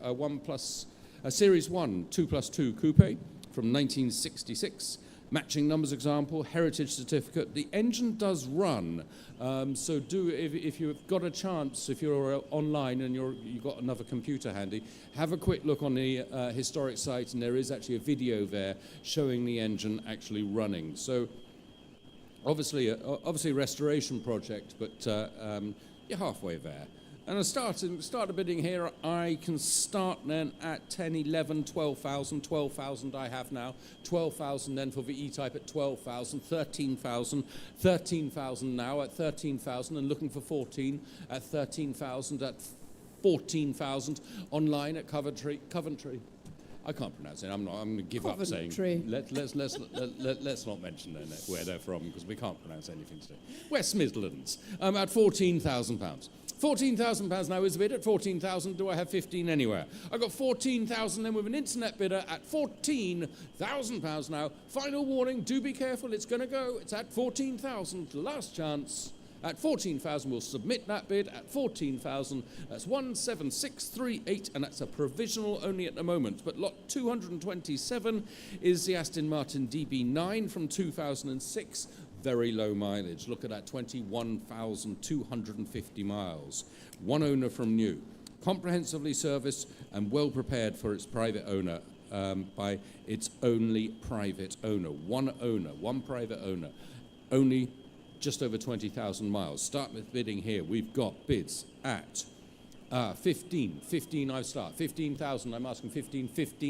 Series 1 2+2 Coupe from 1966. Matching numbers example, heritage certificate. The engine does run, so do, if you've got a chance, if you're online and you've got another computer handy, have a quick look on the historic site, and there is actually a video there showing the engine actually running. So obviously a restoration project, but you're halfway there. And I start the bidding here. I can start then at 10, 11, 12,000. 12,000 I have now. 12,000 then for the E-Type at 12,000. 13,000. 13,000 now at 13,000, and looking for 14 at 13,000, at 14,000 online at Coventry. I can't pronounce it. I'm going to give up saying. Let's not mention where they're from, because we can't pronounce anything today. West Midlands at £14,000. £14,000 now is the bid. At 14,000, do I have 15 anywhere? I've got 14,000 then with an internet bidder at £14,000 now. Final warning, do be careful, it's going to go. It's at 14,000, last chance. At 14,000, we'll submit that bid at 14,000. That's 17638, and that's a provisional only at the moment. But lot 227 is the Aston Martin DB9 from 2006. Very low mileage. Look at that, 21,250 miles. One owner from new. Comprehensively serviced and well prepared for its private owner by its only private owner. One private owner. Only just over 20,000 miles. Start with bidding here. We've got bids at 15 I start. 15,000, I'm asking 15,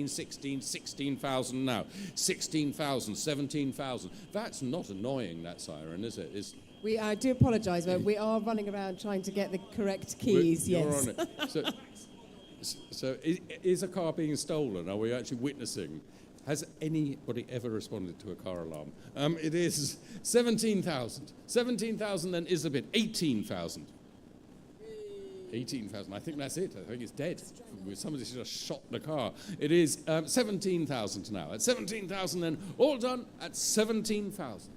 16, 16,000 now. 16,000, 17,000. That's not annoying, that siren, is it? I do apologise, but we are running around trying to get the correct keys, You're yes. on it. So is a car being stolen? Are we actually witnessing? Has anybody ever responded to a car alarm? It is 17,000. 17,000 then is a bid. 18,000. 18,000. I think that's it. I think it's dead. Somebody's just shot the car. It is 17,000 now. At 17,000 then, all done at 17,000.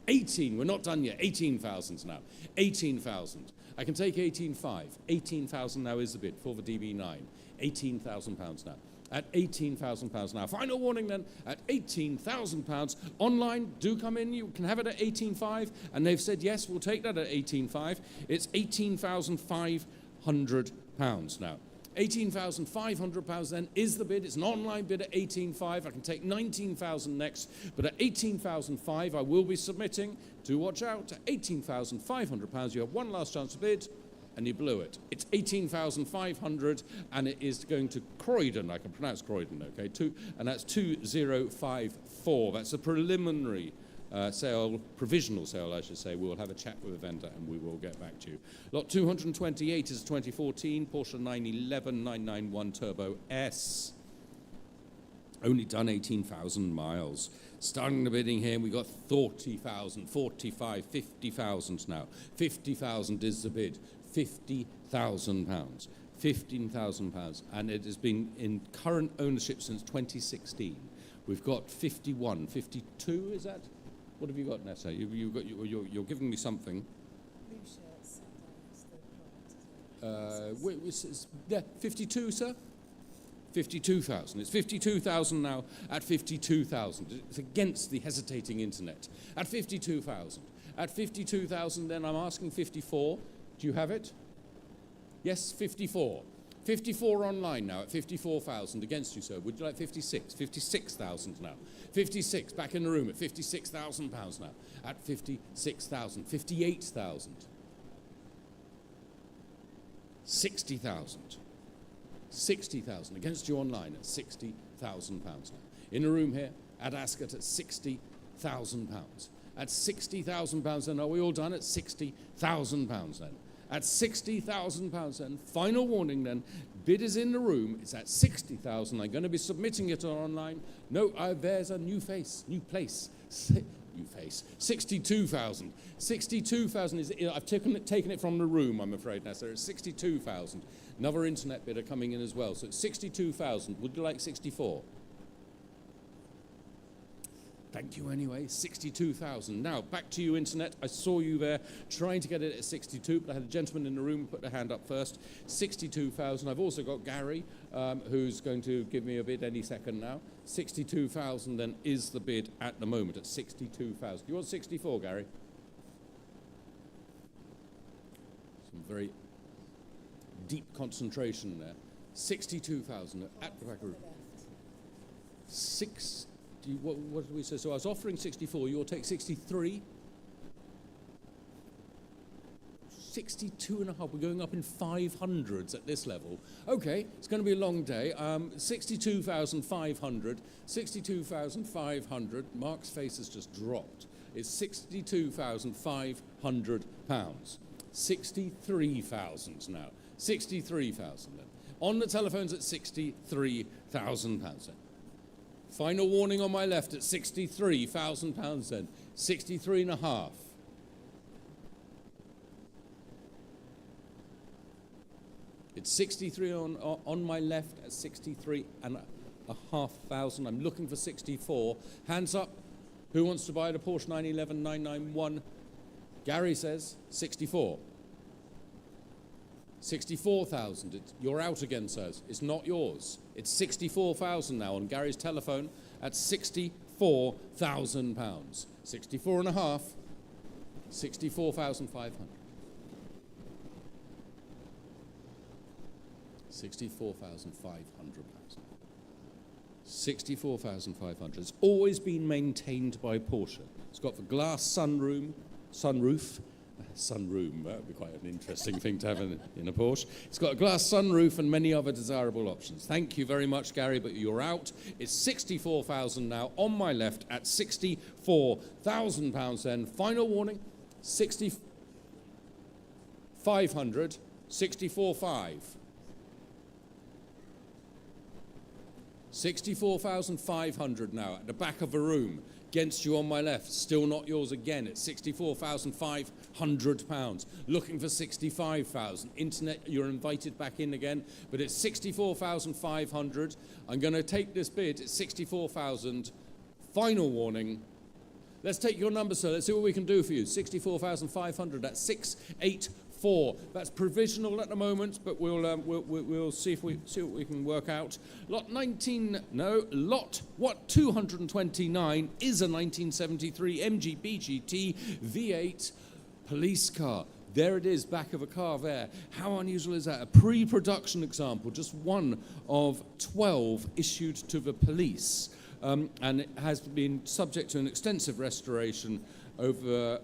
18. We're not done yet. 18,000 now. 18,000. I can take 18,500. 18,000 now is the bid for the DB9. £18,000 now. At £18,000 now. Final warning then, at £18,000. Online, do come in. You can have it at 18,500. And they've said, yes, we'll take that at 18,500. It's £18,500 now. £18,500 then is the bid. It's an online bid at 18,500. I can take 19,000 next, but at 18,500 I will be submitting. Do watch out. At £18,500, you have one last chance to bid, and you blew it. It's 18,500, and it is going to Croydon. I can pronounce Croydon, okay? And that's 2054. That's a preliminary sale, provisional sale, I should say. We'll have a chat with the vendor and we will get back to you. Lot 228 is 2014 Porsche 911 991 Turbo S. Only done 18,000 miles. Starting the bidding here, we got 40,000, 45, 50,000 now. 50,000 is the bid. £50,000. £15,000, and it has been in current ownership since 2016. We've got 51, 52, is that? What have you got, Nessa? You're giving me something. Yeah, 52, sir? 52,000. It's 52,000 now at 52,000. It's against the hesitating internet. At 52,000. At 52,000, then I'm asking 54. Do you have it? Yes, 54. 54 online now at 54,000 against you, sir. Would you like 56? 56,000 now. 56, back in the room at £56,000 now. At 56,000. 58,000. 60,000. 60,000 against you online at £60,000 now. In a room here at Ascot at £60,000. At £60,000 then, are we all done? At £60,000 then. At £60,000 then, final warning then, bid is in the room, it's at 60,000, I'm going to be submitting it online. No, there's a new face, new place. New face. 62,000. 62,000 is, I've taken it from the room, I'm afraid, Nessa. It's 62,000. Another internet bidder coming in as well. So it's 62,000. Would you like 64? Thank you anyway, 62,000. Now, back to you, internet. I saw you there trying to get it at 62, but I had a gentleman in the room put their hand up first. 62,000. I've also got Gary, who's going to give me a bid any second now. 62,000 then is the bid at the moment at 62,000. You want 64, Gary? Some very deep concentration there. 62,000 at the back of the room. What did we say? So I was offering 64, you'll take 63? 62.5, we're going up in 500s at this level. Okay, it's going to be a long day. 62,500, 62,500. Mark's face has just dropped. It's £62,500. 63,000 now. 63,000 then. On the telephones at £63,000 then. Final warning on my left at £63,000 then. 63.5. It's 63 on my left at 63,500. I'm looking for 64. Hands up. Who wants to buy the Porsche 911 991? Gary says 64. 64,000. You're out again, sirs. It's not yours. It's 64,000 now on Gary's telephone at £64,000. 64.5. 64,500. 64,500 pounds. 64,500. It's always been maintained by Porsche. It's got the glass sunroom. Sunroom, that would be quite an interesting thing to have in a Porsche. It's got a glass sunroof and many other desirable options. Thank you very much, Gary, but you're out. It's 64,000 now on my left at £64,000 then. Final warning, 6500, 64.5. 64,500 now at the back of the room. Against you on my left, still not yours again. It's £64,500. Looking for 65,000. Internet, you're invited back in again, but it's 64,500. I'm going to take this bid. It's 64,000. Final warning. Let's take your number, sir. Let's see what we can do for you. 64,500. That's 684. That's provisional at the moment, but we'll see what we can work out. Lot 229 is a 1973 MG BGT V8 police car. There it is, back of a car there. How unusual is that? A pre-production example, just one of 12 issued to the police. And it has been subject to an extensive restoration over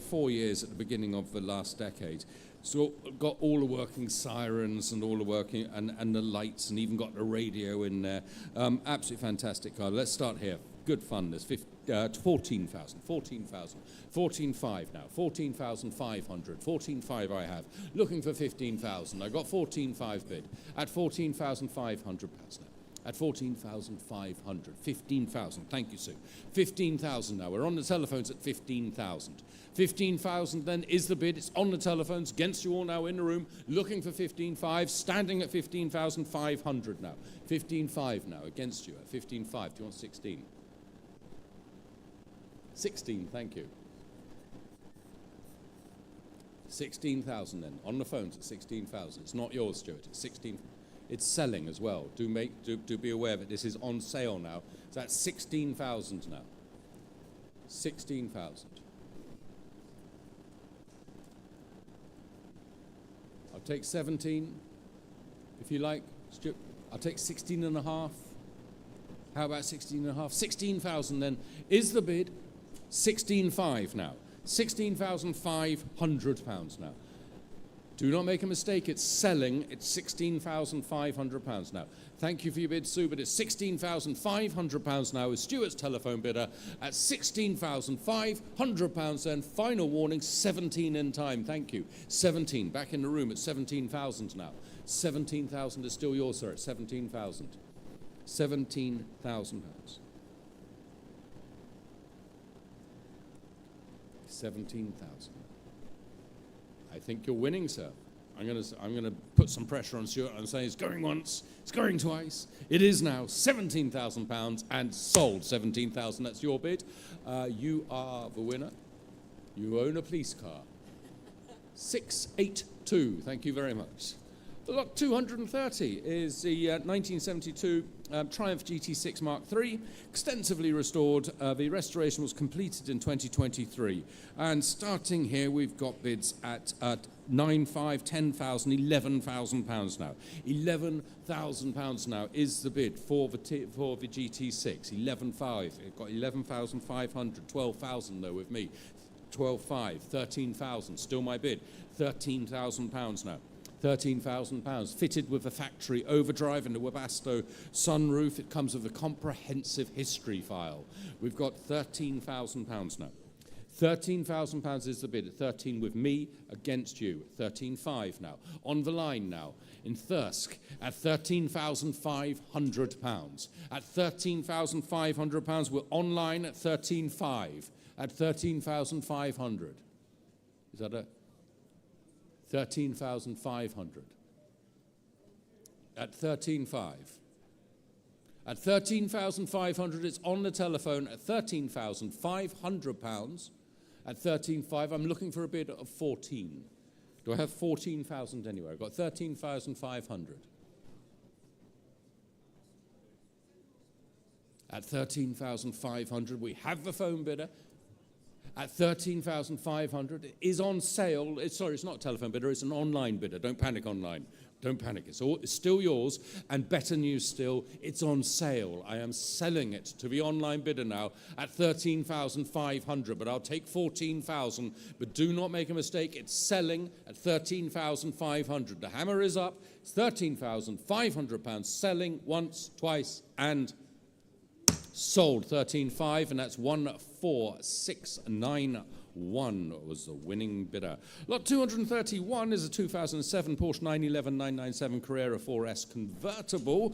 4 years at the beginning of the last decade. So got all the working sirens and all the working and the lights and even got the radio in there. Absolutely fantastic car. Let's start here. good fun. There's 14,000, 14,000, 14,500 now, 14,500, 14,500 I have. Looking for 15,000. I got 14,500 bid at 14,500 pounds now. At 14,500, 15,000. Thank you, Sue. 15,000 now. We're on the telephones at 15,000. 15,000 then is the bid. It's on the telephones against you all now in the room. Looking for 15,500, standing at 15,500 now. 15,500 now against you at 15,500. Do you want 16? 16, thank you. 16,000 then. On the phones at 16,000. It's not yours, Stuart. It's 16,000. It's selling as well. Do be aware of it. This is on sale now. So that's 16,000 now. 16,000. I'll take 17, if you like. I'll take 16 and a half. How about 16 and a half? 16,000 then is the bid. 16,500 now. 16,500 pounds now. Do not make a mistake, it's selling, it's £16,500 now. Thank you for your bid, Sue, but it's £16,500 now with Stuart's telephone bidder at £16,500 then. Final warning, 17 in time, thank you. 17, back in the room at 17,000 now. 17,000 is still yours, sir, at 17,000. £17,000. 17,000. I think you're winning, sir. I'm going to put some pressure on Stuart and say it's going once, it's going twice. It is now £17,000 and sold. 17,000. That's your bid. You are the winner. You own a police car. 682. Thank you very much. Lot 230 is the 1972 Triumph GT6 Mark III, extensively restored. The restoration was completed in 2023. And starting here, we've got bids at 9,500, 10,000, 11,000 pounds now. 11,000 pounds now is the bid for the GT6. 11,500. It got 11,500. 12,000 though with me. 12,500. 13,000. Still my bid. 13,000 pounds now. £13,000, fitted with a factory overdrive and a Webasto sunroof. It comes with a comprehensive history file. We've got £13,000 now. £13,000 is the bid at 13 with me against you. 13,500 now. On the line now in Thirsk at £13,500. At £13,500, we're online at 13,500. At 13,500. Is that a... 13,500. At 13,500. At 13,500, it's on the telephone at £13,500. At 13,500, I'm looking for a bid of 14. Do I have 14,000 anywhere? I've got 13,500. At 13,500, we have the phone bidder. At 13,500, it is on sale. Sorry, it's not a telephone bidder, it's an online bidder. Don't panic online. Don't panic. It's still yours, and better news still, it's on sale. I am selling it to the online bidder now at 13,500, but I'll take 14,000. But do not make a mistake, it's selling at 13,500. The hammer is up. It's £13,500, selling once, twice, and sold. 13,500, and that's 14691 was the winning bidder. Lot 231 is a 2007 Porsche 911 997 Carrera 4S convertible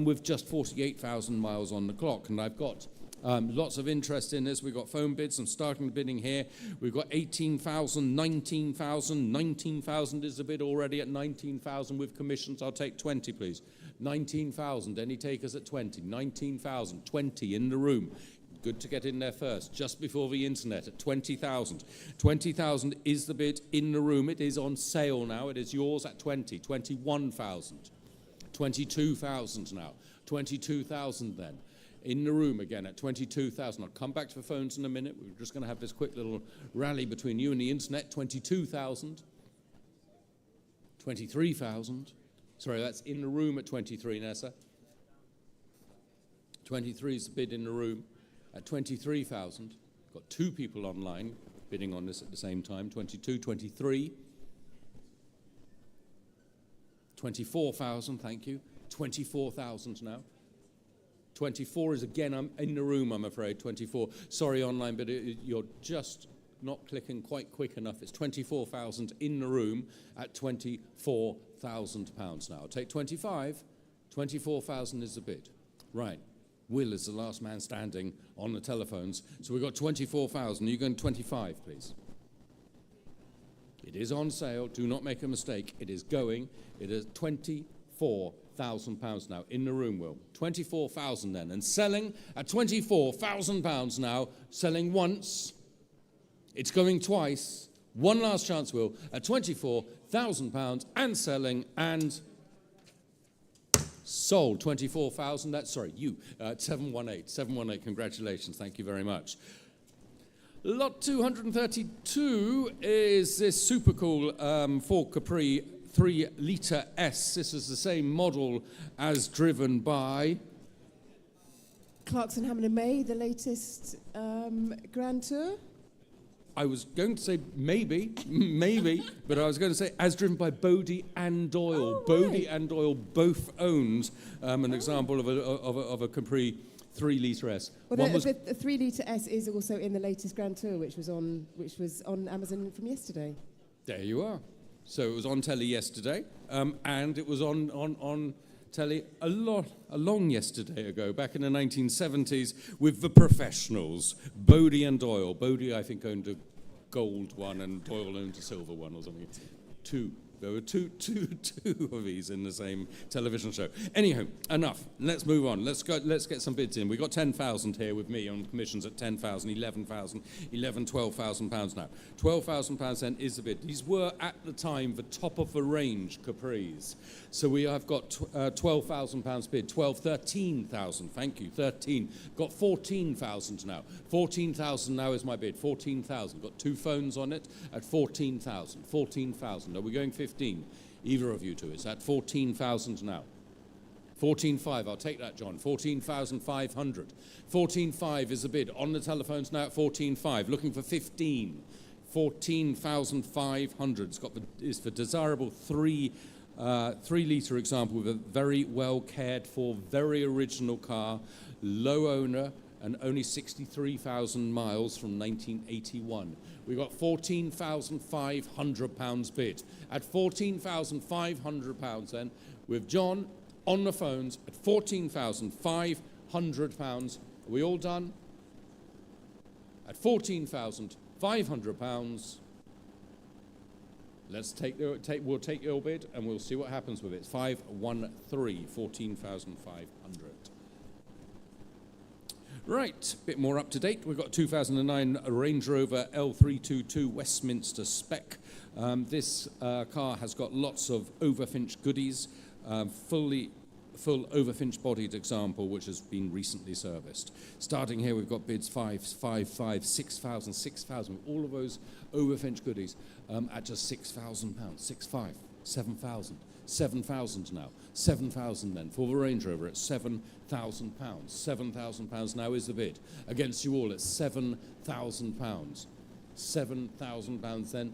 with just 48,000 miles on the clock. And I've got lots of interest in this. We've got phone bids. I'm starting the bidding here. We've got 18,000, 19,000. 19,000 is the bid already at 19,000 with commissions. I'll take 20, please. 19,000. Any takers at 20? 19,000. 20 in the room. Good to get in there first, just before the internet at 20,000. 20,000 is the bid in the room. It is on sale now. It is yours at 20. 21,000. 22,000 now. 22,000 then. In the room again at 22,000. I'll come back to the phones in a minute. We're just going to have this quick little rally between you and the internet. 22,000. 23,000. Sorry, that's in the room at 23, Nessa. 23 is the bid in the room at 23,000. Got two people online bidding on this at the same time. 22, 23. 24,000, thank you. 24,000 now. 24 is again, I'm in the room, I'm afraid, 24. Sorry, online, but you're just not clicking quite quick enough. It's 24,000 in the room at £24,000 now. I'll take 25. 24,000 is the bid. Right. Will is the last man standing on the telephones. So we've got 24,000. You going 25, please? It is on sale. Do not make a mistake. It is going. It is £24,000 now in the room, Will. 24,000 then. And selling at £24,000 now. Selling once. It's going twice. One last chance, Will, at £24,000 and selling and sold. 24,000. That's, sorry, you. 718. 718. Congratulations. Thank you very much. Lot 232 is this super cool Ford Capri 3-litre S. This is the same model as driven by Clarkson, Hammond and May, the latest Grand Tour. I was going to say maybe, but I was going to say as driven by Bodie and Doyle. Oh, Bodie right. and Doyle both owns an example of a Capri 3-litre S. Well, the 3-litre S is also in the latest Grand Tour, which was on Amazon from yesterday. There you are. So it was on telly yesterday, and it was on telly a long yesterday ago, back in the 1970s, with the professionals, Bodie and Doyle. Bodie, I think, owned a gold one, and Doyle owned a silver one or something. There were two of these in the same television show. Anyhow, enough. Let's move on. Let's get some bids in. We've got 10,000 here with me on commissions at 10,000, 11,000, 12,000 pounds now. 12,000 pounds then is the bid. These were at the time the top of the range Capris. So we have got 12,000 pounds bid. 13,000. Thank you. 13. Got 14,000 now. 14,000 now is my bid. 14,000. Got two phones on it at 14,000. 14,000. Are we going 15? Either of you two. It's at 14,000 now. 14,500. I'll take that, John. 14,500. 14,500 is the bid. On the telephones now at 14,500. Looking for 15. 14,500. It's the desirable 3-litre example with a very well cared for, very original car, low owner, and only 63,000 miles from 1981. We've got £14,500 bid. At £14,500 then, with John on the phones at £14,500. Are we all done? At £14,500, we'll take your bid and we'll see what happens with it. 513, 14,500. Right, a bit more up to date. We've got 2009 Range Rover L322 Westminster spec. This car has got lots of overfinch goodies, full overfinch bodied example, which has been recently serviced. Starting here, we've got bids 5,500, 6,000, 6,000, all of those overfinch goodies at just £6,000. 6,500, 7,000. 7,000 now. 7,000 then for the Range Rover at £7,000. £7,000 now is the bid. Against you all at £7,000. £7,000 then.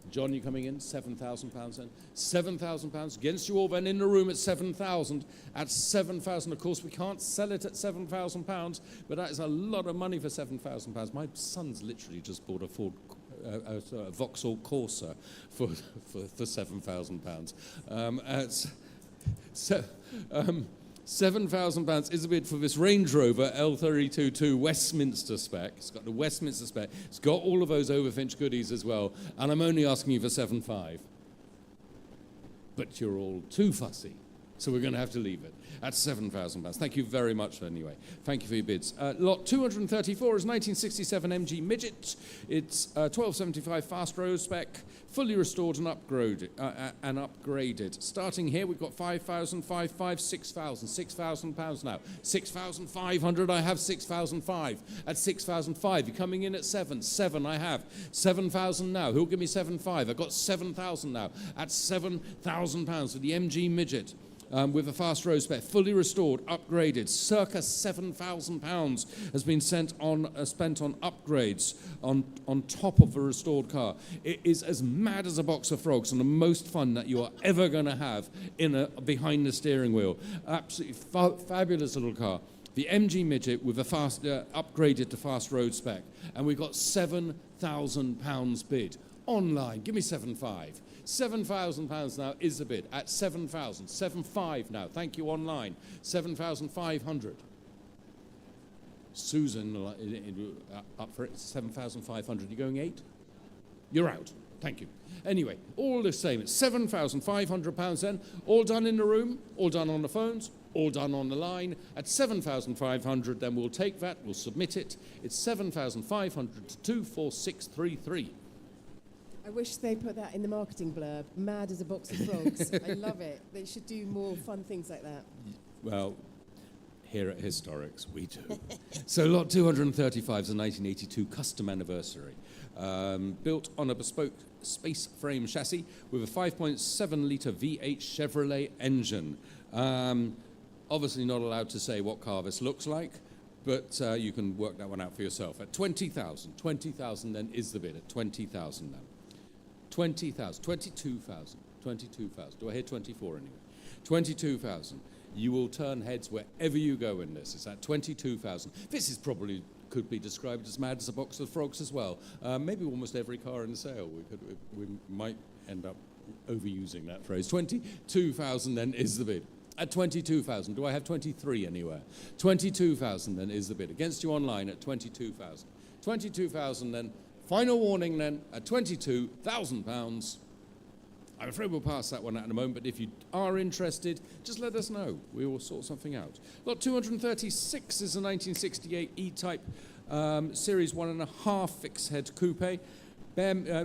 John, you coming in? £7,000 then. £7,000 against you all then in the room at 7,000. At 7,000, of course, we can't sell it at £7,000, but that is a lot of money for £7,000. My son's literally just bought a Ford Vauxhall Corsa for £7,000. £7,000 is a bid for this Range Rover L322 Westminster spec. It's got the Westminster spec. It's got all of those overfinch goodies as well. And I'm only asking you for 7,500. But you're all too fussy. So we're going to have to leave it at £7,000. Thank you very much anyway. Thank you for your bids. Lot 234 is 1967 MG Midget. It's 1275 fast road spec, fully restored and upgraded. Starting here, we've got 5,000, 5,500, 6,000. £6,000 now. 6,500, I have 6,500. At 6,500, you're coming in at 7. 7, I have. 7,000 now. Who'll give me 7,500? I've got 7,000 now. At £7,000 for the MG Midget. with a fast road spec, fully restored, upgraded. Circa £7,000 has been spent on upgrades on top of a restored car. It is as mad as a box of frogs and the most fun that you are ever going to have behind the steering wheel. Absolutely fabulous little car. The MG Midget with a upgraded to fast road spec, and we've got £7,000 bid online. Give me 7.5. £7,000 now is the bid at 7,000. 7.5 now. Thank you online. 7,500. Susan up for it. 7,500. You going 8? You're out. Thank you. Anyway, all the same. It's £7,500 then. All done in the room. All done on the phones. All done on the line. At 7,500, then we'll take that. We'll submit it. It's 7,500 to 24633. I wish they put that in the marketing blurb. Mad as a box of frogs. I love it. They should do more fun things like that. Well, here at Historics, we do. So lot 235 is a 1982 custom anniversary. Built on a bespoke space frame chassis with a 5.7 litre V8 Chevrolet engine. Obviously not allowed to say what car this looks like, but you can work that one out for yourself. At 20,000. 20,000 then is the bid at 20,000 now. 20,000, 22,000, 22,000. Do I hear 24 anyway? 22,000. You will turn heads wherever you go in this. It's at 22,000. This is probably could be described as mad as a box of frogs as well. Maybe almost every car in the sale. We might end up overusing that phrase. 22,000 then is the bid. At 22,000. Do I have 23 anywhere? 22,000 then is the bid. Against you online at 22,000. 22,000 then. Final warning then, at £22,000. I'm afraid we'll pass that one out in a moment, but if you are interested, just let us know. We will sort something out. Lot 236 is a 1968 E-Type Series 1.5 fixed-head coupe.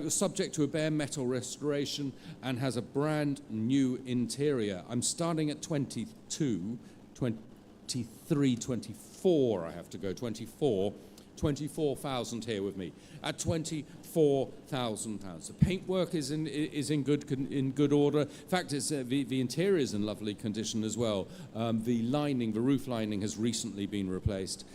Subject to a bare metal restoration and has a brand new interior. I'm starting at 22, 23, 24, I have to go, 24. 24,000 here with me at £24,000. The paintwork is in good order. In fact, it's, the interior is in lovely condition as well. The roof lining has recently been replaced.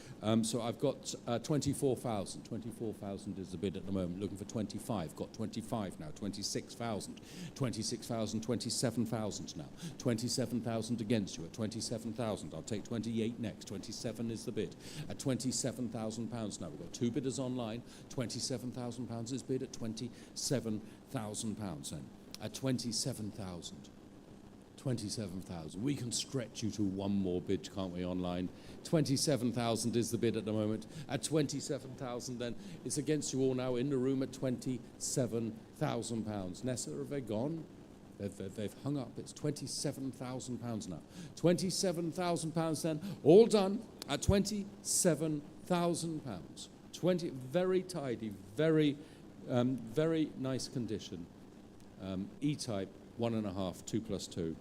So I've got 24,000. 24,000 is the bid at the moment. Looking for 25. Got 25 now. 26,000. 26,000. 27,000 now. 27,000 against you at 27,000. I'll take 28 next. 27 is the bid at £27,000 now. We've got two bidders online. £27,000 is bid at £27,000 then. At 27,000. 27,000. We can stretch you to one more bid, can't we, online? 27,000 is the bid at the moment. At 27,000 then, it's against you all now in the room at £27,000. Nessa, have they gone? They've hung up. It's £27,000 now. £27,000 then, all done at £27,000. Very tidy, very nice condition. E-Type 1.5, 2+2.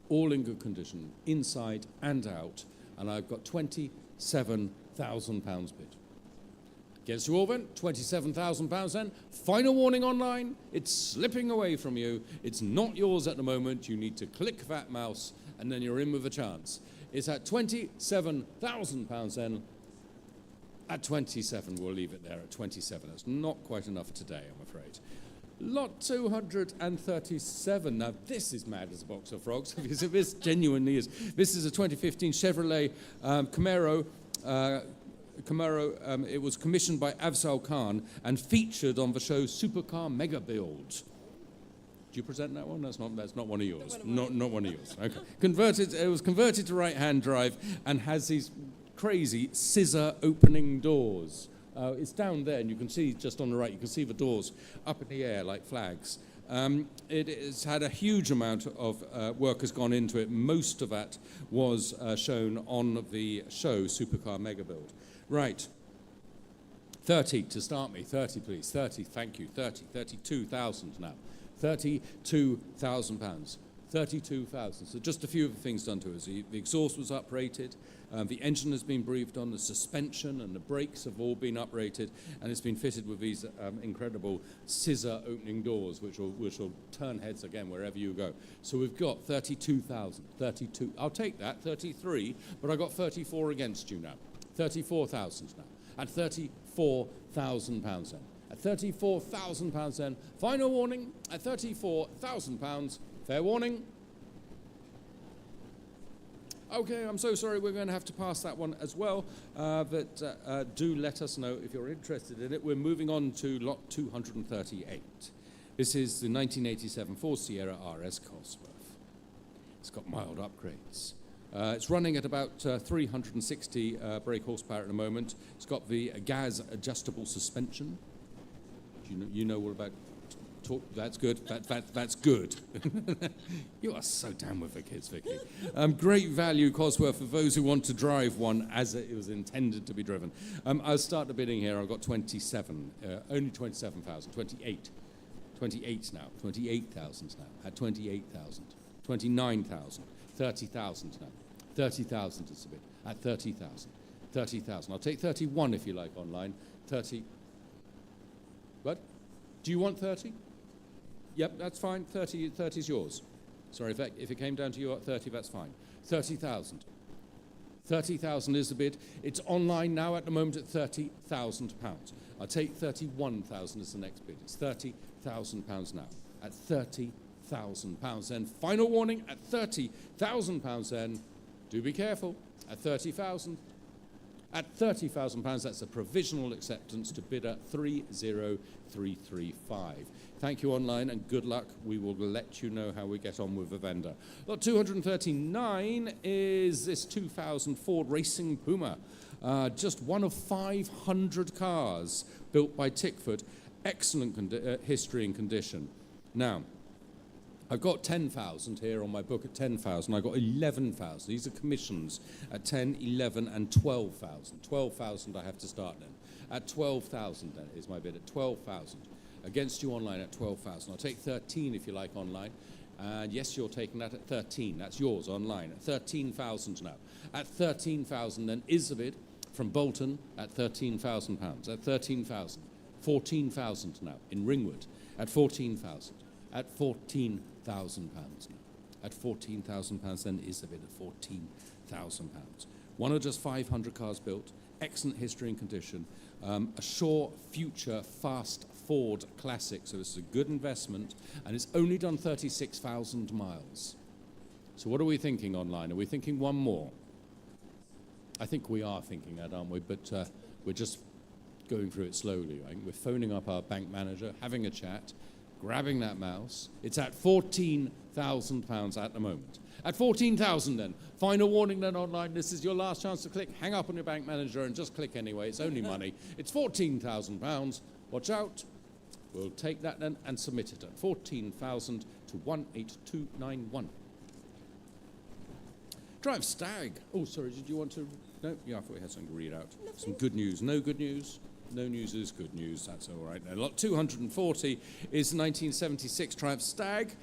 All in good condition, inside and out, and I've got £27,000 bid. Against you all then, £27,000 then. Final warning online, it's slipping away from you. It's not yours at the moment. You need to click that mouse, and then you're in with a chance. It's at £27,000 then. At 27, we'll leave it there at 27. That's not quite enough for today, I'm afraid. Lot 237. Now, this is mad as a box of frogs. This genuinely is. This is a 2015 Chevrolet Camaro. It was commissioned by Afzal Khan and featured on the show Supercar Mega Build. Do you present that one? That's not one of yours. Not one of yours. Okay. It was converted to right-hand drive and has these crazy scissor opening doors. It's down there, and you can see just on the right, you can see the doors up in the air like flags. It has had a huge amount of work has gone into it. Most of that was shown on the show Supercar Mega Build. Right. 30 to start me. 30, please. 30, thank you. 30, 32,000 now. £32,000. 32,000. So just a few of the things done to it. The exhaust was uprated, the engine has been breathed on, the suspension and the brakes have all been uprated, and it's been fitted with these incredible scissor opening doors, which will turn heads again wherever you go. So we've got 32,000. 32. I'll take that. 33, but I got 34 against you now. 34,000 now. At 34,000 pounds then. At 34,000 pounds then. Final warning. At 34,000 pounds. Fair warning. Okay, I'm so sorry, we're going to have to pass that one as well, but do let us know if you're interested in it. We're moving on to lot 238. This is the 1987 Ford Sierra RS Cosworth. It's got mild upgrades. It's running at about 360 brake horsepower at the moment. It's got the gas adjustable suspension. You know all about that's good. That's good. You are so down with the kids, Vicky. Great value Cosworth for those who want to drive one as it was intended to be driven. I'll start the bidding here. I've got 27, only 27,000, 28. 28 now, 28,000 now, at 28,000, 29,000, 30,000 now, 30,000 is a bid, at 30,000, 30,000. I'll take 31 if you like online, 30. What? Do you want 30? Yep, that's fine, 30 is yours. Sorry, if it came down to you at 30, that's fine. 30,000. 30,000 is the bid. It's online now at the moment at £30,000. I'll take 31,000 as the next bid. It's £30,000 now at £30,000 then. Final warning at £30,000 then. Do be careful at 30,000. At £30,000, that's a provisional acceptance to bidder 30335. Thank you online and good luck. We will let you know how we get on with the vendor. Lot 239 is this 2000 Ford Racing Puma. Just one of 500 cars built by Tickford. Excellent history and condition. Now, I've got 10,000 here on my book at 10,000. I've got 11,000. These are commissions at 10, 11 and 12,000. 12,000 I have to start then. At 12,000 then is my bid at 12,000. Against you online at 12,000. I'll take 13 if you like online. And yes, you're taking that at 13. That's yours online at 13,000 now. At 13,000 then is the bid from Bolton at £13,000. At 13,000. 14,000 now in Ringwood at 14,000. At £14,000 now. At £14,000 then is the bid at £14,000. One of just 500 cars built, excellent history and condition, a sure future fast Ford classic, so it's a good investment, and it's only done 36,000 miles. So what are we thinking online? Are we thinking one more? I think we are thinking that, aren't we? But we're just going through it slowly. Right? We're phoning up our bank manager, having a chat, grabbing that mouse. It's at £14,000 at the moment. At 14,000 then. Final warning then online. This is your last chance to click. Hang up on your bank manager and just click anyway. It's only money. It's £14,000. Watch out. We'll take that then and submit it at 14,000 to 18291. Drive Stag. Oh, sorry, did you want to? No? Yeah, I thought we had something to read out. Some good news. No good news? No news is good news, that's all right. Now, lot 240 is 1976 Triumph Stag,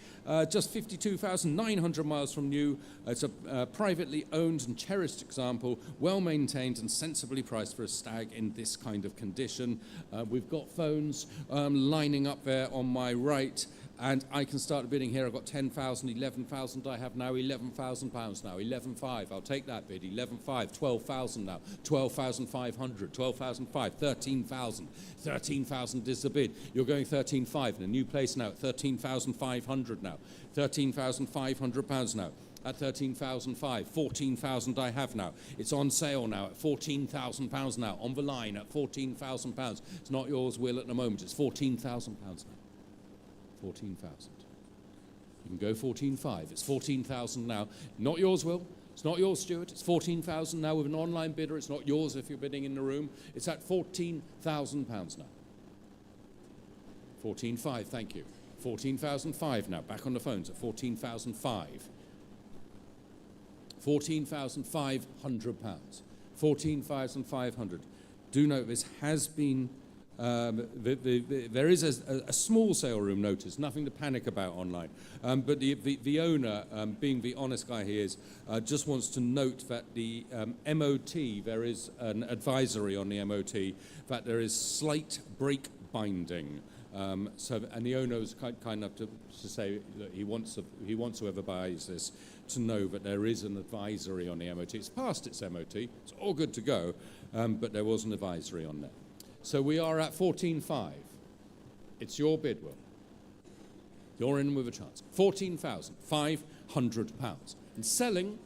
just 52,900 miles from new. It's a privately owned and cherished example, well maintained and sensibly priced for a Stag in this kind of condition. We've got phones lining up there on my right, and I can start bidding here. I've got 10,000, 11,000 I have now, £11,000 now, 11,500, I'll take that bid, 11,500, 12,000 now, 12,500, 12,500, 13,000, 13,000 is the bid. You're going 13,500 in a new place now at 13,500 now, £13,500 now. At 13,500, 14,000 I have now. It's on sale now at £14,000 now, on the line at £14,000. It's not yours, Will, at the moment, it's £14,000 now. 14,000. You can go 14,500. It's 14,000 now. Not yours, Will. It's not yours, Stuart. It's 14,000 now with an online bidder. It's not yours if you're bidding in the room. It's at £14,000 now. 14,500, thank you. 14,500 now. Back on the phones at 14,500. £14,500. 14,500. Do note this has been There is a small sale room notice, nothing to panic about online. But the owner, being the honest guy he is, just wants to note that the MOT, there is an advisory on the MOT that there is slight brake binding. And the owner was kind enough to say that he wants whoever buys this to know that there is an advisory on the MOT. It's past its MOT, it's all good to go, but there was an advisory on there. So we are at 14.5. It's your bid, Will. You're in with a chance. £14,500. And selling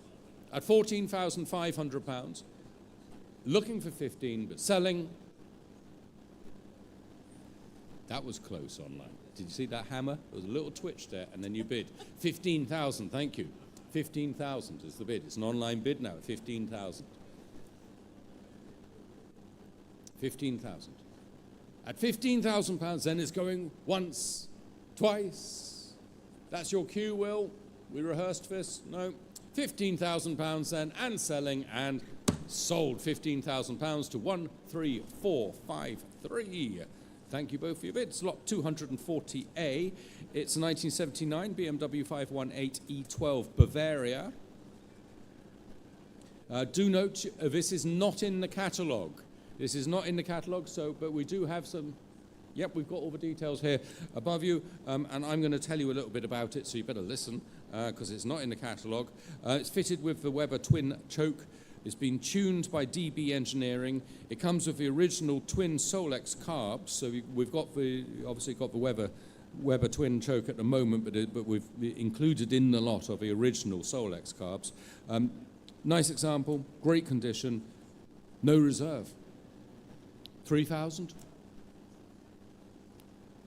at £14,500, looking for 15, but selling. That was close online. Did you see that hammer? There was a little twitch there, and then you bid. 15,000, thank you. 15,000 is the bid. It's an online bid now at 15,000. 15,000. At £15,000, then it's going once, twice. That's your cue, Will. We rehearsed this. No. £15,000 then, and selling, and sold. £15,000 to 13453. Thank you both for your bids. Lot 240A. It's a 1979 BMW 518 E12 Bavaria. Do note, this is not in the catalogue. This is not in the catalogue, but we do have some. Yep, we've got all the details here above you, and I'm going to tell you a little bit about it, so you better listen, because it's not in the catalogue. It's fitted with the Weber twin choke. It's been tuned by DB Engineering. It comes with the original twin Solex carbs, so we've got obviously got the Weber twin choke at the moment, but we've included in the lot of the original Solex carbs. Nice example, great condition, no reserve. 3,000?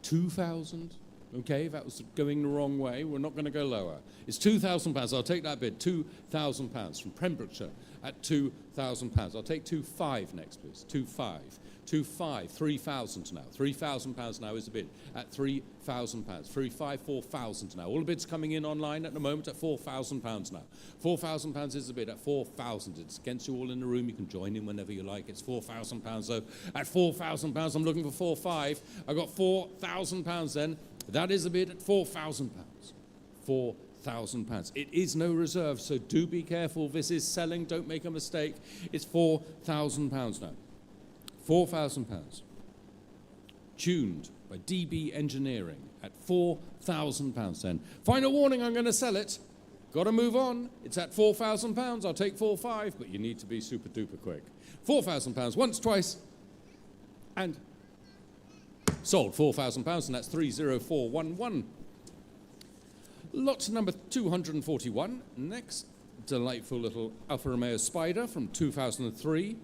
2,000? Okay, that was going the wrong way. We're not going to go lower. It's £2,000. I'll take that bid. £2,000 from Pembrokeshire at £2,000. I'll take 2,500 next, please. 2,500. 2,500. 3,000 now. £3,000 now is the bid at £3,000. 3,500. 4,000 now. All the bids coming in online at the moment at £4,000 now. £4,000 is the bid at 4,000. It's against you all in the room. You can join in whenever you like. It's £4,000. So at £4,000, I'm looking for 4,500. I got £4,000 then. That is a bid at £4,000. £4,000. It is no reserve, so do be careful. This is selling. Don't make a mistake. It's £4,000 now. £4,000. Tuned by DB Engineering at £4,000 then. Final warning, I'm going to sell it. Got to move on. It's at £4,000. I'll take 4,500, but you need to be super duper quick. £4,000 once, twice, and sold. £4,000, and that's 30411. Lot number 241. Next, delightful little Alfa Romeo Spider from 2003.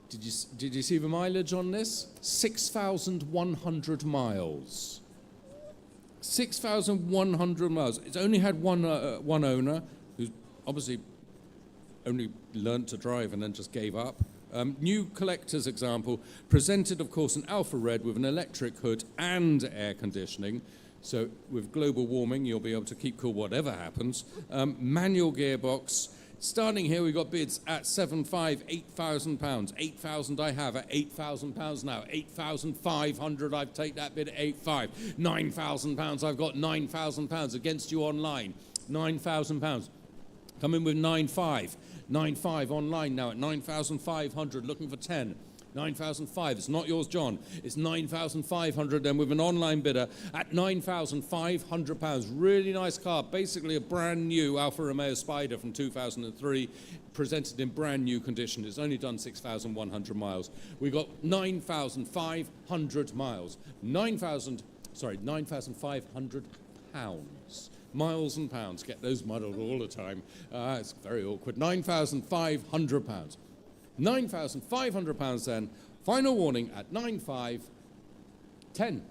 Did you see the mileage on this? 6,100 miles. 6,100 miles. It's only had one owner, who's obviously only learnt to drive and then just gave up. New collector's example, presented, of course, in Alpha Red with an electric hood and air conditioning. So with global warming, you'll be able to keep cool whatever happens. Manual gearbox. Starting here, we've got bids at 7,500, £8,000. 8,000 I have at £8,000 now. 8,500, I've take that bid at 8,500. £9,000, I've got £9,000 against you online. £9,000. Come in with 9,500. 9,500 online now at 9,500, looking for 10. 9,500. It's not yours, John. It's 9,500 then with an online bidder at £9,500. Really nice car. Basically a brand new Alfa Romeo Spider from 2003, presented in brand new condition. It's only done 6,100 miles. We got 9,500 miles. 9,500 pounds. Miles and pounds. Get those muddled all the time. It's very awkward. £9,500. £9,500 then. Final warning at 9,500. 10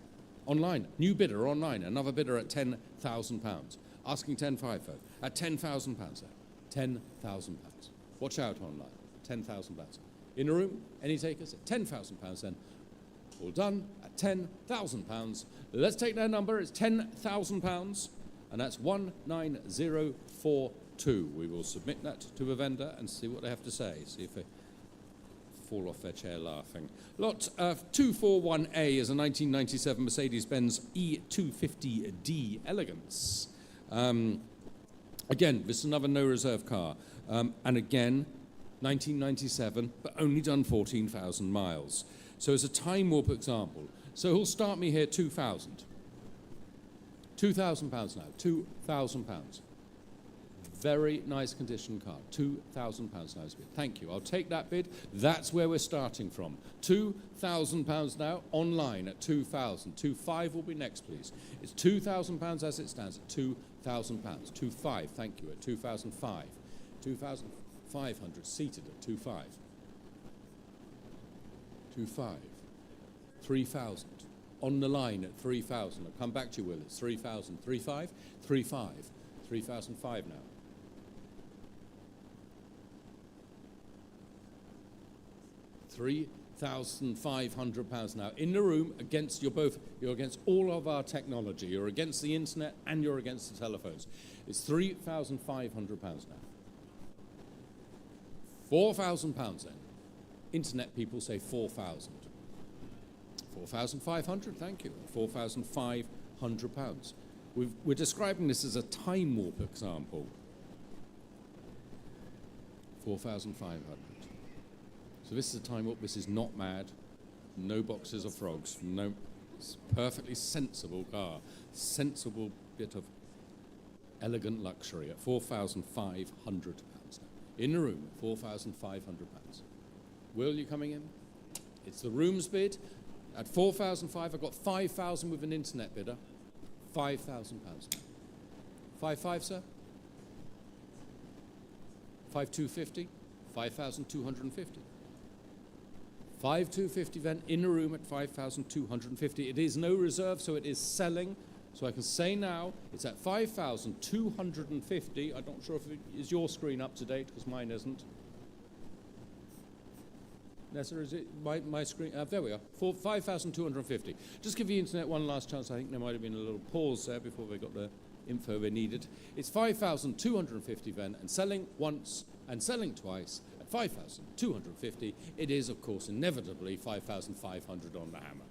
online. New bidder online. Another bidder at £10,000. Asking 10,500 though. At £10,000 then. £10,000. Watch out online. £10,000. In the room, any takers at £10,000 then. All done at £10,000. Let's take their number. It's £10,000. And that's 19042. We will submit that to the vendor and see what they have to say. See if they fall off their chair laughing. Lot 241A is a 1997 Mercedes-Benz E250D Elegance. Again, this is another no reserve car. And again, 1997, but only done 14,000 miles. So it's a time warp example. So he'll start me here 2,000. £2,000 now, £2,000. Very nice condition car, £2,000 now is bid. Thank you, I'll take that bid. That's where we're starting from. £2,000 now, online at 2,000. 2,500 will be next, please. It's £2,000 as it stands at £2,000. 2,500, thank you, at 2,005. 2,500 seated at 2,500. 2,500. 3,000. On the line at 3,000. I'll come back to you, Will. It's 3,000. 3,500. 3,500. 3,005 now. £3,500 now in the room against you're against all of our technology. You're against the internet and you're against the telephones. It's £3,500 now. £4,000 then. Internet people say 4,000. 4,500, thank you. £4,500. We're describing this as a time warp example. 4,500. So this is a time warp. This is not mad. No boxes of frogs. No, it's a perfectly sensible car. Sensible bit of elegant luxury at £4,500 now. In the room, £4,500. Will, you coming in? It's the room's bid. At 4,500, I've got 5,000 with an internet bidder. £5,000 now. 5,500, sir? 5,250? 5,250. 5,250 then, in a room at 5,250. It is no reserve, so it is selling. So I can say now, it's at 5,250. I'm not sure if is your screen up to date, because mine isn't. Nessa, is it my screen? There we are, 5,250. Just give the internet one last chance. I think there might have been a little pause there before they got the info they needed. It's 5,250 then, and selling once and selling twice at 5,250. It is, of course, inevitably 5,500 on the hammer.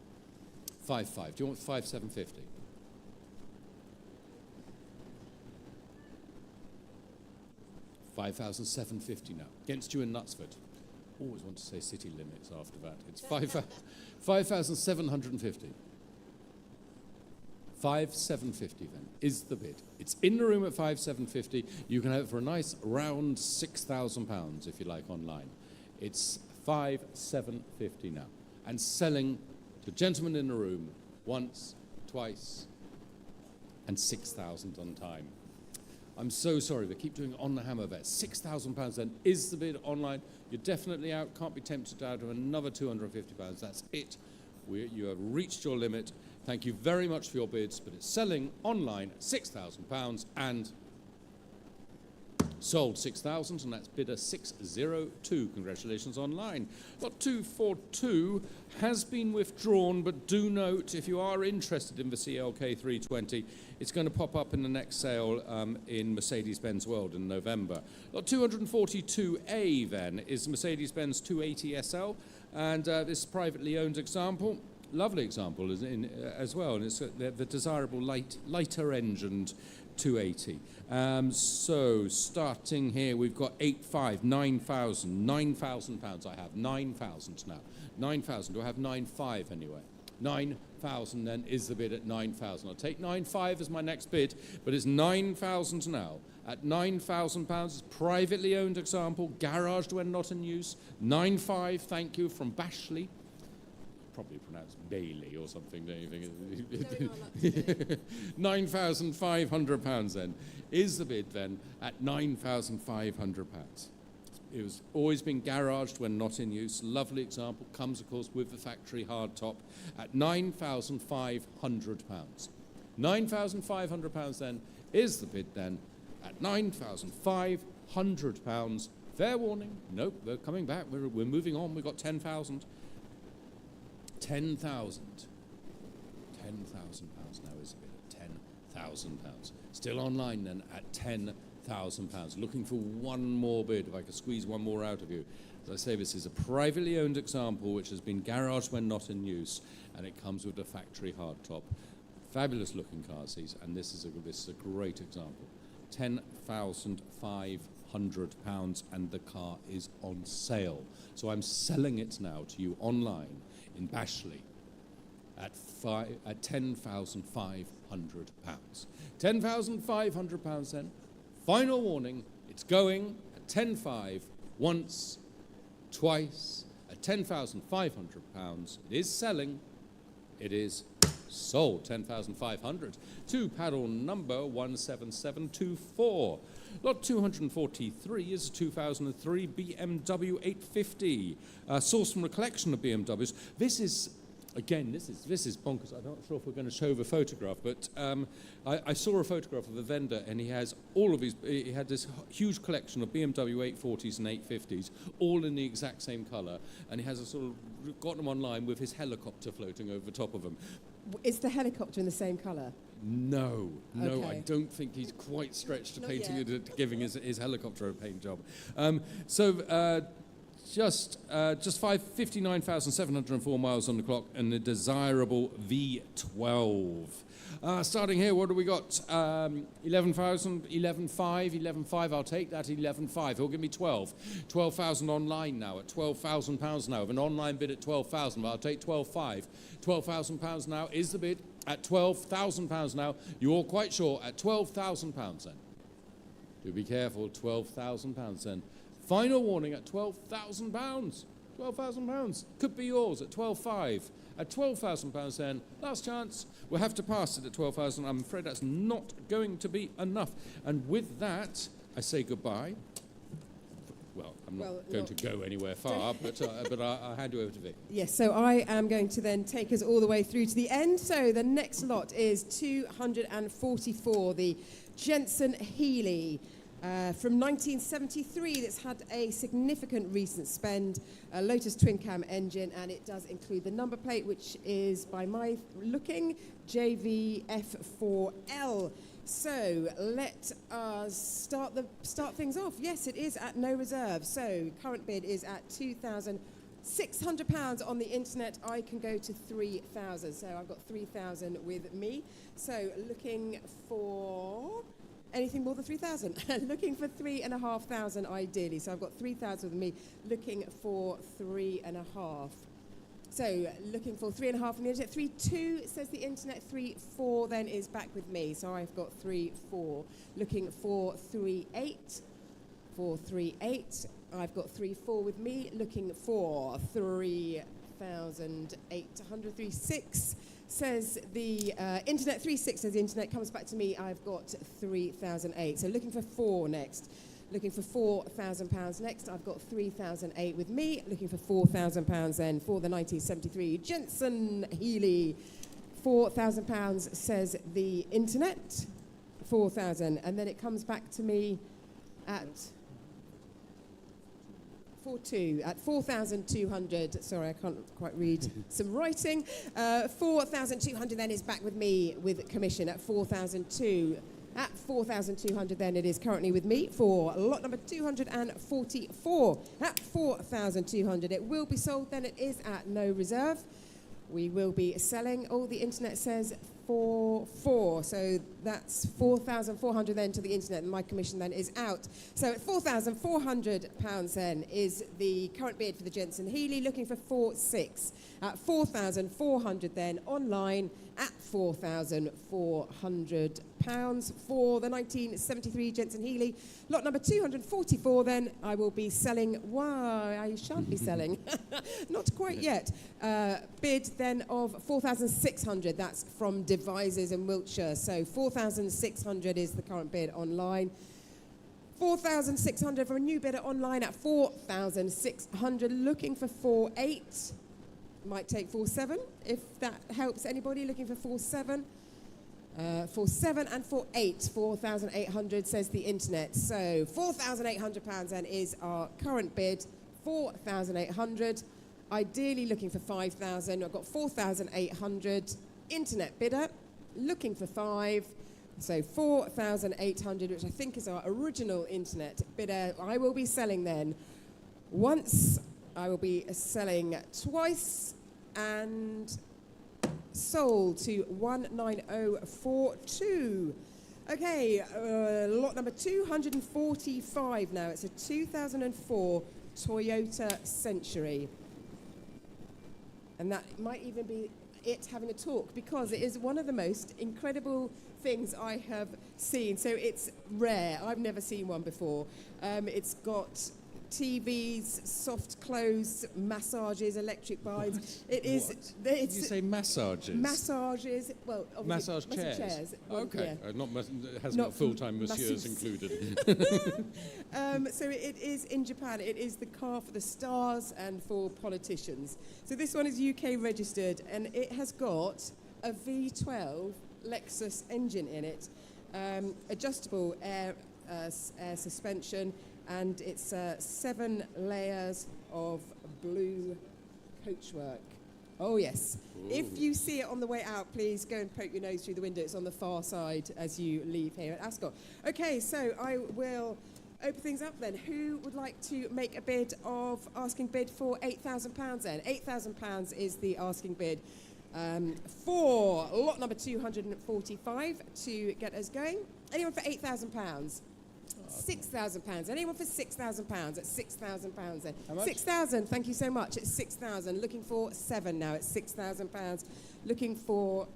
5,500. Do you want 5,750? $5,750 now. Against you in Knutsford. Always want to say city limits after that. It's 5,750. 5,750 then is the bid. It's in the room at 5,750. You can have it for a nice round £6,000 if you like online. It's 5,750 now. And selling to gentlemen in the room once, twice, and 6,000 on time. I'm so sorry, they keep doing it on the hammer there. £6,000 then is the bid online. You're definitely out, can't be tempted out of another £250. That's it. You have reached your limit. Thank you very much for your bids, but it's selling online at £6,000 and sold 6,000, and that's bidder 602. Congratulations online. Lot 242 has been withdrawn, but do note, if you are interested in the CLK 320, it's going to pop up in the next sale in Mercedes-Benz World in November. Lot 242A then is Mercedes-Benz 280 SL, and this privately owned example. Lovely example as well, and it's the desirable lighter engined 280. So starting here, we've got 8,500, 9,000, £9,000. I have 9,000 now. 9,000. Do I have 9,500 anyway? 9,000 then is the bid at 9,000. I'll take 9,500 as my next bid, but it's 9,000 now. At £9,000, it's privately owned example, garaged when not in use. 9,500, thank you, from Bashley. Probably pronounced Bailey or something, don't you think? £9,500 then is the bid then at £9,500. It was always been garaged when not in use. Lovely example, comes of course with the factory hardtop at £9,500. £9,500 then is the bid then at £9,500. Fair warning, nope, they're coming back, we're moving on, we've got 10,000. 10,000. £10,000 now is a bid at £10,000. Still online then at £10,000. £5,000. Looking for one more bid, if I could squeeze one more out of you. As I say, this is a privately owned example which has been garaged when not in use, and it comes with a factory hardtop. Fabulous looking cars these, and this is a great example. £10,500, and the car is on sale. So I'm selling it now to you online in Bashley at £10,500. £10,500 then. Final warning, it's going at 10.5 once, twice, at £10,500. It is selling. It is sold. 10,500 to paddle number 17724. Lot 243 is a 2003 BMW 850, sourced from a collection of BMWs. This is, again, this is bonkers. I'm not sure if we're going to show the photograph, but I saw a photograph of a vendor, and he has all of his. He had this huge collection of BMW 840s and 850s, all in the exact same colour, and he has a sort of got them online with his helicopter floating over the top of them. Is the helicopter in the same colour? No, Okay. I don't think he's quite stretched to Not painting yet. it, giving his helicopter a paint job. Just 59,704 miles on the clock, and the desirable V12. Starting here, what do we got? 11,000, 11,500, 11,500. I'll take that 11,500. He'll give me 12. 12,000 online now at £12,000 now. With an online bid at 12,000, but I'll take 12,500. £12,000 now is the bid at £12,000 now. You're all quite sure at £12,000 then. Do be careful, £12,000 then. Final warning at £12,000. £12,000 could be yours at 12,500. At £12,000 then, last chance. We'll have to pass it at 12,000. I'm afraid that's not going to be enough. And with that, I say goodbye. Well, I'm not going to go anywhere far, but I'll hand you over to Vic. Yes, so I am going to then take us all the way through to the end. So the next lot is 244, the Jensen Healey. From 1973, that's had a significant recent spend, a Lotus twin cam engine, and it does include the number plate, which is, by my looking, JVF4L. So let us start things off. Yes, it is at no reserve. So current bid is at £2,600 on the internet. I can go to 3,000. So I've got 3,000 with me. So looking for anything more than 3,000. Looking for 3,500 ideally. So I've got 3,000 with me, looking for 3,500. So looking for 3,500 on the internet. 3,200 says the internet. 3,400 then is back with me. So I've got 3,400. Looking for 3,800. For 3,800. I've got 3,400 with me. Looking for 3,800. 3,600 says the internet. 3,600 says the internet. Comes back to me. I've got 3,008. So looking for 4 next. Looking for £4,000 next. I've got 3,008 with me. Looking for £4,000 then for the 1973 Jensen Healey. £4,000 says the internet. 4,000, and then it comes back to me at 4,200 at 4,200. Sorry, I can't quite read some writing. 4,200 then is back with me with commission at 4,200. At 4,200 then it is currently with me for lot number 244. At 4,200 it will be sold then. It is at no reserve. We will be selling. All the internet says 4,400. So that's 4,400 then to the internet, and my commission then is out. So at £4,400 then is the current bid for the Jensen Healey, looking for 4,600. At 4,400 then online at £4,400 for the 1973 Jensen Healey. Lot number 244 then I will be selling. Why, I shan't be selling. Not quite yet. Bid then of 4,600. That's from Devises in Wiltshire. So 4,600 is the current bid online. 4,600 for a new bidder online at 4,600. Looking for 4,800. Might take 4,700 if that helps anybody. Looking for 4,700. 4,700 and 4,800. 4,800 says the internet. So £4,800 then is our current bid. 4,800. Ideally looking for 5,000. I've got 4,800. Internet bidder looking for 5,000. So 4,800, which I think is our original internet bidder. I will be selling then once, I will be selling twice, and sold to 19042. Okay, lot number 245 now. It's a 2004 Toyota Century. And that might even be it having a talk, because it is one of the most incredible things I have seen. So it's rare. I've never seen one before. It's got TVs, soft clothes, massages, electric blinds. It is. Did you say massages? Massages. Well, Massage chairs. Well, Okay. yeah. It hasn't got full-time masseurs included. So it is in Japan. It is the car for the stars and for politicians. So this one is UK registered, and it has got a V12 Lexus engine in it, adjustable air suspension, and it's 7 layers of blue coachwork. Oh yes. Ooh. If you see it on the way out, please go and poke your nose through the window. It's on the far side as you leave here at Ascot. Okay, so I will open things up then. Who would like to make a bid of asking bid for £8,000 then? £8,000 is the asking bid for lot number 245 to get us going. Anyone for £8,000? £6,000. Anyone for £6,000? At £6,000 then. How much? 6,000. Thank you so much. It's 6,000. Looking for 7 now. It's £6,000. Looking for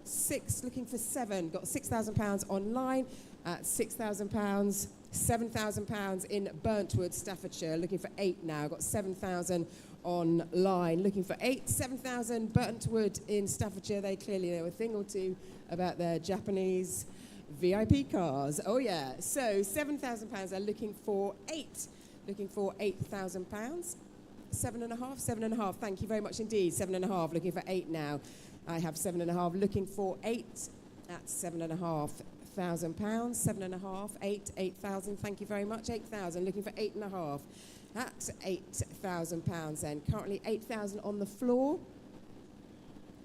6. Looking for 7. Got £6,000 online at £6,000. £7,000 in Burntwood, Staffordshire. Looking for 8 now. Got 7,000 online. Looking for 8. 7,000 Burntwood in Staffordshire. They clearly know a thing or two about their Japanese VIP cars. Oh yeah. So £7,000 are looking for 8. Looking for £8,000. 7.5. 7.5. Thank you very much indeed. 7.5. Looking for 8 now. I have 7.5. Looking for 8 at £7,500. 7.5. 8. 8,000. Thank you very much. 8,000. Looking for 8.5. At £8,000 then. Currently 8,000 on the floor.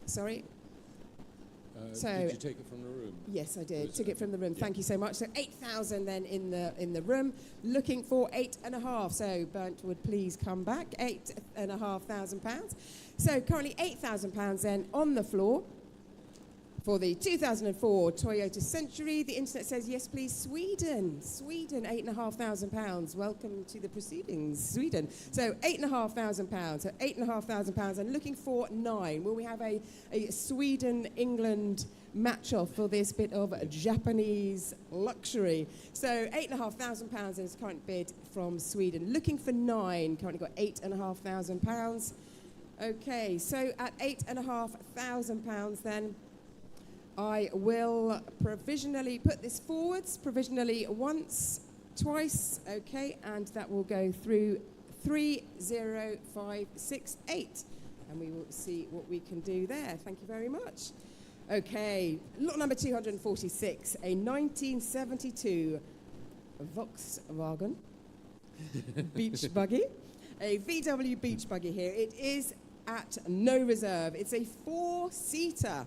Sorry. Did you take it from the room? Yes, I did. Took it from the room. Yeah. Thank you so much. So 8,000 then in the room. Looking for 8.5. So Burntwood, please come back. £8,500. So currently £8,000 then on the floor for the 2004 Toyota Century. The internet says yes, please. Sweden, £8,500. Welcome to the proceedings, Sweden. So £8,500. So £8,500 and looking for 9. Will we have a Sweden-England match-off for this bit of Japanese luxury? So £8,500 is current bid from Sweden. Looking for 9. Currently got £8,500. Okay, so at £8,500 then, I will provisionally put this forwards, provisionally once, twice, okay, and that will go through 30568, and we will see what we can do there. Thank you very much. Okay, lot number 246, a 1972 Volkswagen beach buggy, a VW beach buggy here. It is at no reserve. It's a 4-seater.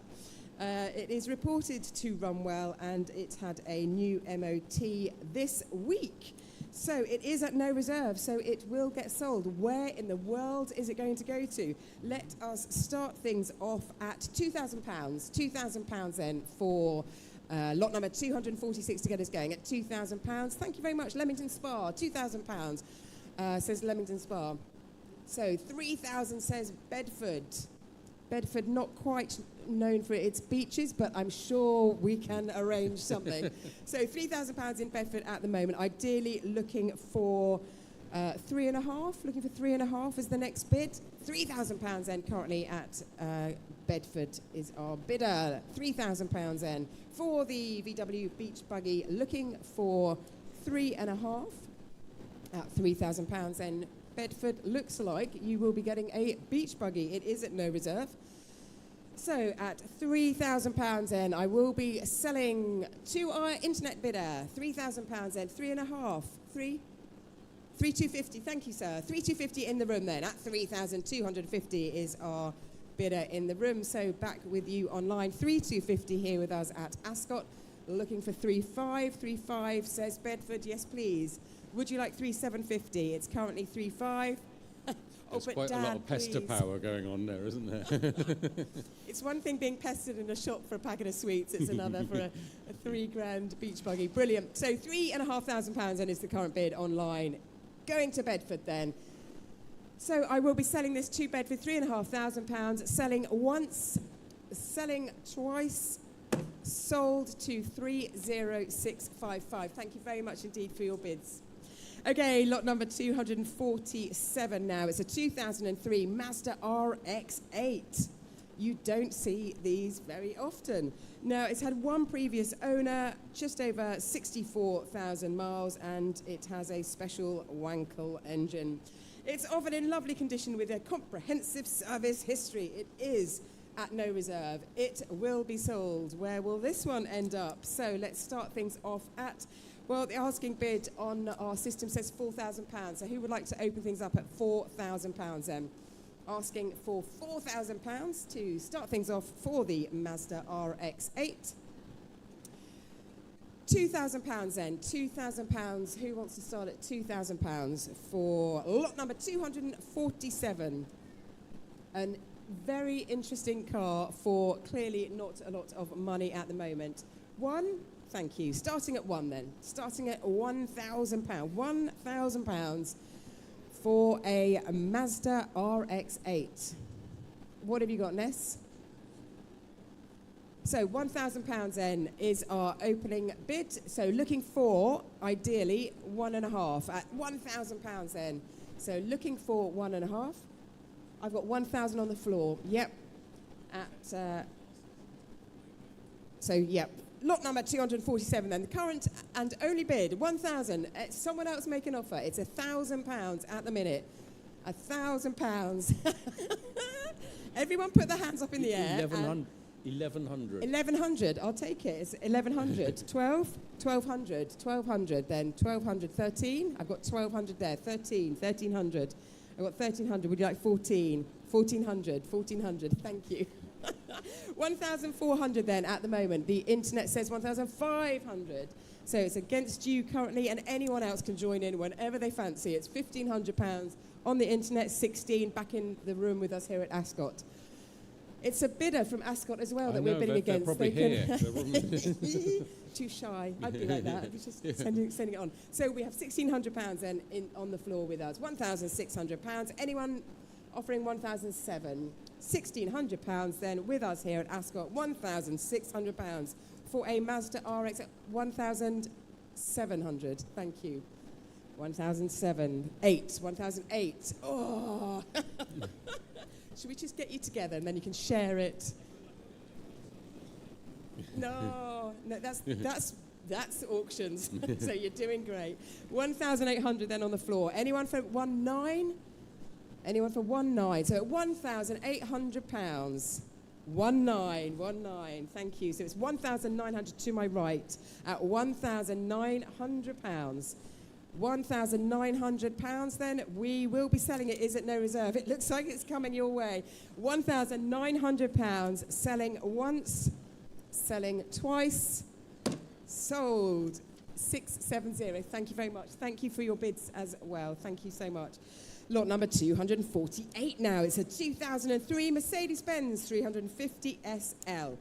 It is reported to run well, and it had a new MOT this week. So it is at no reserve, so it will get sold. Where in the world is it going to go to? Let us start things off at £2,000. £2,000 then for lot number 246 to get us going at £2,000. Thank you very much. Leamington Spa, £2,000, says Leamington Spa. So 3,000 says Bedford. Bedford, not quite known for its beaches, but I'm sure we can arrange something. So £3,000 in Bedford at the moment. Ideally looking for 3.5. Looking for 3.5 as the next bid. £3,000 then currently at Bedford is our bidder. £3,000 then for the VW beach buggy. Looking for 3.5 at £3,000 then. Bedford looks like you will be getting a beach buggy. It is at no reserve. So at £3,000 then, I will be selling to our internet bidder. £3,000 then, 3.5, 3,250. Thank you, sir. 3,250 in the room then. At 3,250 is our bidder in the room. So back with you online. 3,250 here with us at Ascot. Looking for 3.5. 3.5 says Bedford, yes please. Would you like 3.750? It's currently 3.5. There's but quite a lot Dan, of pester please. power going on there, isn't there? It's one thing being pestered in a shop for a packet of sweets. It's another for a £3,000 beach buggy. Brilliant. So £3,500 then is the current bid online. Going to Bedford then. So I will be selling this to Bedford, £3,500. Selling once, selling twice, sold to 30655. Thank you very much indeed for your bids. Okay, lot number 247 now. It's a 2003 Mazda RX-8. You don't see these very often. Now, it's had one previous owner, just over 64,000 miles, and it has a special Wankel engine. It's offered in lovely condition with a comprehensive service history. It is at no reserve. It will be sold. Where will this one end up? So let's start things off at, well, the asking bid on our system says £4,000. So who would like to open things up at £4,000 then? Asking for £4,000 to start things off for the Mazda RX-8. £2,000 then. £2,000. Who wants to start at £2,000 for lot number 247? An very interesting car for clearly not a lot of money at the moment. One, thank you. Starting at one then. Starting at £1,000. £1,000 for a Mazda RX-8. What have you got, Ness? So £1,000 then is our opening bid. So looking for, ideally, 1.5 at £1,000 then. So looking for 1.5. I've got 1,000 on the floor. Yep. Yep. Lot number 247 then. The current and only bid, 1,000. Someone else make an offer. It's £1,000 at the minute. £1,000. Everyone put their hands up in the air. 1,100. 1,100. I'll take it. It's 1,100. 12? 1,200. 1,200 then. 1,200. 13? I've got 1,200 there. 13. 1,300. I've got 1,300. Would you like 14? 1,400. 1,400. Thank you. 1,400 then at the moment. The internet says 1,500. So it's against you currently, and anyone else can join in whenever they fancy. It's £1,500 on the internet, 16 back in the room with us here at Ascot. It's a bidder from Ascot as well that we're bidding against. Probably here. Too shy. I'd be like that. I'd be just sending it on. So we have £1,600 then on the floor with us. £1,600. Anyone offering 1,007? £1,600 then with us here at Ascot. £1,600 for a Mazda RX. 1,700. Thank you. 1,007. 1,008. Oh. Should we just get you together and then you can share it? No, that's auctions. So you're doing great. 1,800 then on the floor. Anyone for 1,900? Anyone for 1,900? So at £1,800. 1,900. Thank you. So it's 1,900 to my right at £1,900. £1,900 then. We will be selling it. Is at no reserve. It looks like it's coming your way. £1,900. Selling once, selling twice, sold. 670. Thank you very much. Thank you for your bids as well. Thank you so much. Lot number 248 now. It's a 2003 Mercedes-Benz 350 SL.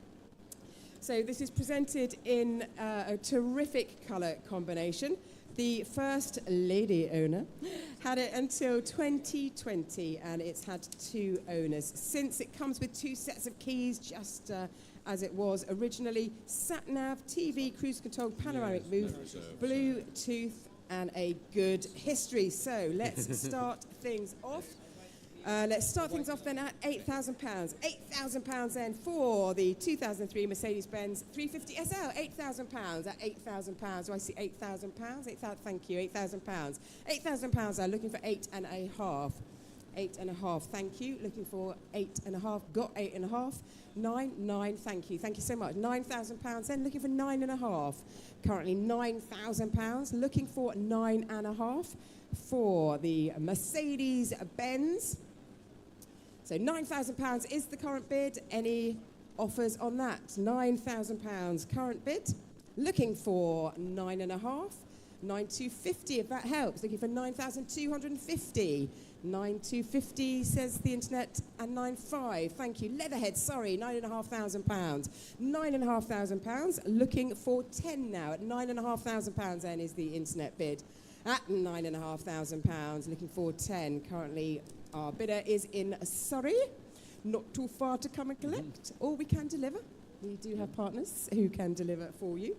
So this is presented in a terrific colour combination. The first lady owner had it until 2020, and it's had 2 owners since. It comes with 2 sets of keys, just as it was originally. Sat-nav, TV, cruise control, panoramic roof, Bluetooth, and a good history. So let's start things off. Let's start things off then at £8,000. £8,000 then for the 2003 Mercedes-Benz 350 SL. £8,000 at £8,000. Do I see £8,000? Thank you. £8,000. £8,000. I'm looking for 8.5. 8.5. Thank you. Looking for 8.5. Got 8.5. 9. Thank you. Thank you so much. £9,000. Then looking for 9.5. Currently £9,000. Looking for 9.5 for the Mercedes-Benz. So £9,000 is the current bid. Any offers on that? £9,000 current bid. looking for 9.5. 9,250, if that helps. Looking for 9,250. 9,250 says the internet, and 9,500. Thank you. Leatherhead, sorry, £9,500. £9,500. Looking for 10 now. At £9,500 then is the internet bid. At £9,500, looking for 10. Currently, our bidder is in Surrey. Not too far to come and collect, or we can deliver. We do have partners who can deliver for you.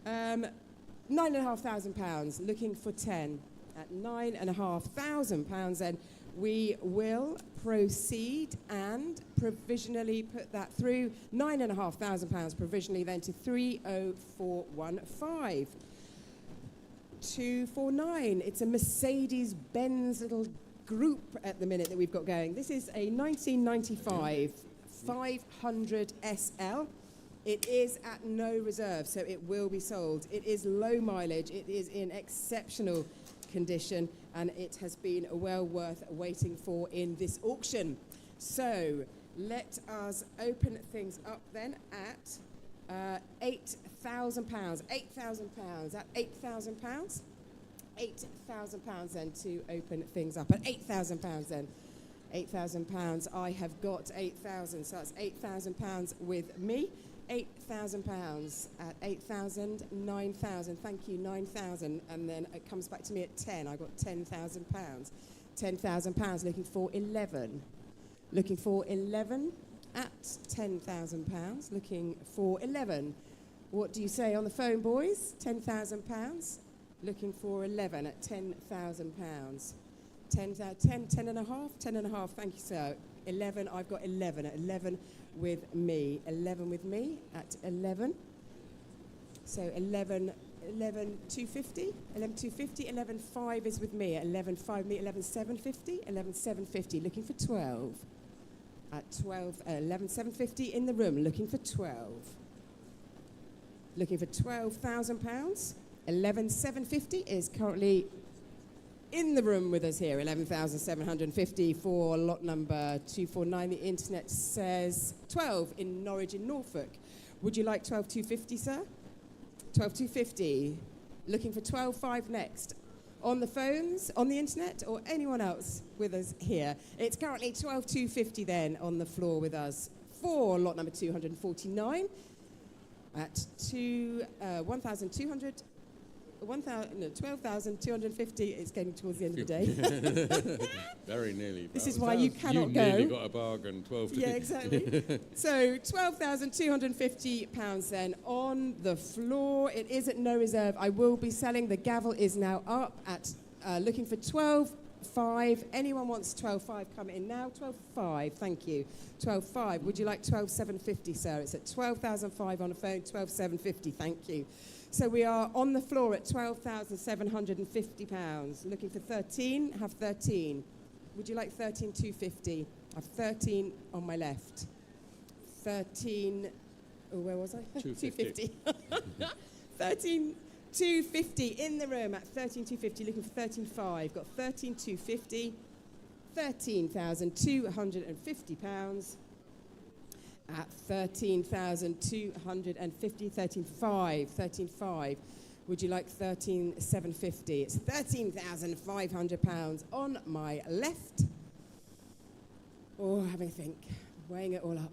£9,500, looking for 10. At £9,500 then, we will proceed and provisionally put that through. £9,500 provisionally then to 30415. 249. It's a Mercedes-Benz little group at the minute that we've got going. This is a 1995 500 SL. It is at no reserve, so it will be sold. It is low mileage. It is in exceptional condition, and it has been well worth waiting for in this auction. So let us open things up then at £8,000. £8,000. At £8,000. £8,000 then to open things up. At £8,000 then. £8,000. I have got 8,000, so that's £8,000 with me. £8,000 at 8,000, 9,000. Thank you, 9,000, and then it comes back to me at 10. I got £10,000. £10,000. Looking for 11. Looking for 11 at £10,000. Looking for 11. What do you say on the phone, boys? £10,000. Looking for 11 at £10,000. 10 and a half. Thank you, sir. 11. I've got 11 at 11 with me. 11 with me at 11. So 11 250. 11 250. 11 5 is with me at 11 5 me. 11 750. 11 750. Looking for 12 at 12. 11 750 in the room. Looking for 12. Looking for £12,000. 11 750 is currently in the room with us here. 11,750 for lot number 249. The internet says 12 in Norwich in Norfolk. Would you like 12,250, sir? 12,250. Looking for 12,500 next. On the phones, on the internet, or anyone else with us here? It's currently 12,250 then on the floor with us for lot number 249 at 1,200. 12,250. It's getting towards the end of the day. Very nearly. This is why you cannot go. You nearly go. got a bargain. 12. Yeah, exactly. So £12,250 then on the floor. It is at no reserve. I will be selling. The gavel is now up at looking for 12,500. Anyone wants 12,500? Come in now. 12,500. Thank you. 12,500. Would you like 12,750, sir? It's at 12,500 on the phone. 12,750. Thank you. So we are on the floor at £12,750. Looking for 13, have 13. Would you like 13,250? I have 13 on my left. 13, oh, where was I? 250. 13,250 in the room at 13,250. Looking for 13,500. Got 13,250. £13,250. At 13,250, 13,500. Would you like 13,750? It's £13,500 on my left. Oh, having a think, weighing it all up.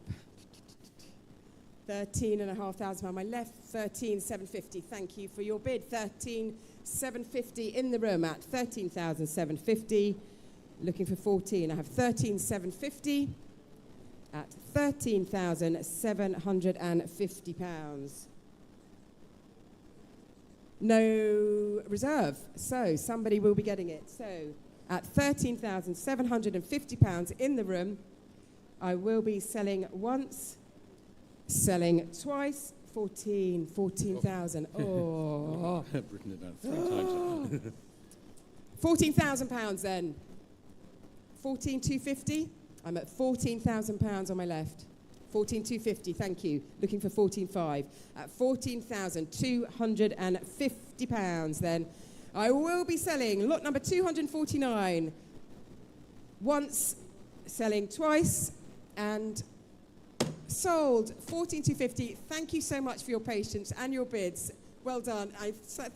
13,500 on my left, 13,750. Thank you for your bid. 13,750 in the room at 13,750. Looking for 14. I have 13,750. At £13,750. No reserve, so somebody will be getting it. So at £13,750 in the room, I will be selling once, selling twice, 14,000. Oh. I've written it down 3 times. £14,000 then. 14,250. I'm at £14,000 on my left. 14,250, thank you. Looking for 14,500. At £14,250 then, I will be selling lot number 249. Once, selling twice, and sold. 14,250. Thank you so much for your patience and your bids. Well done.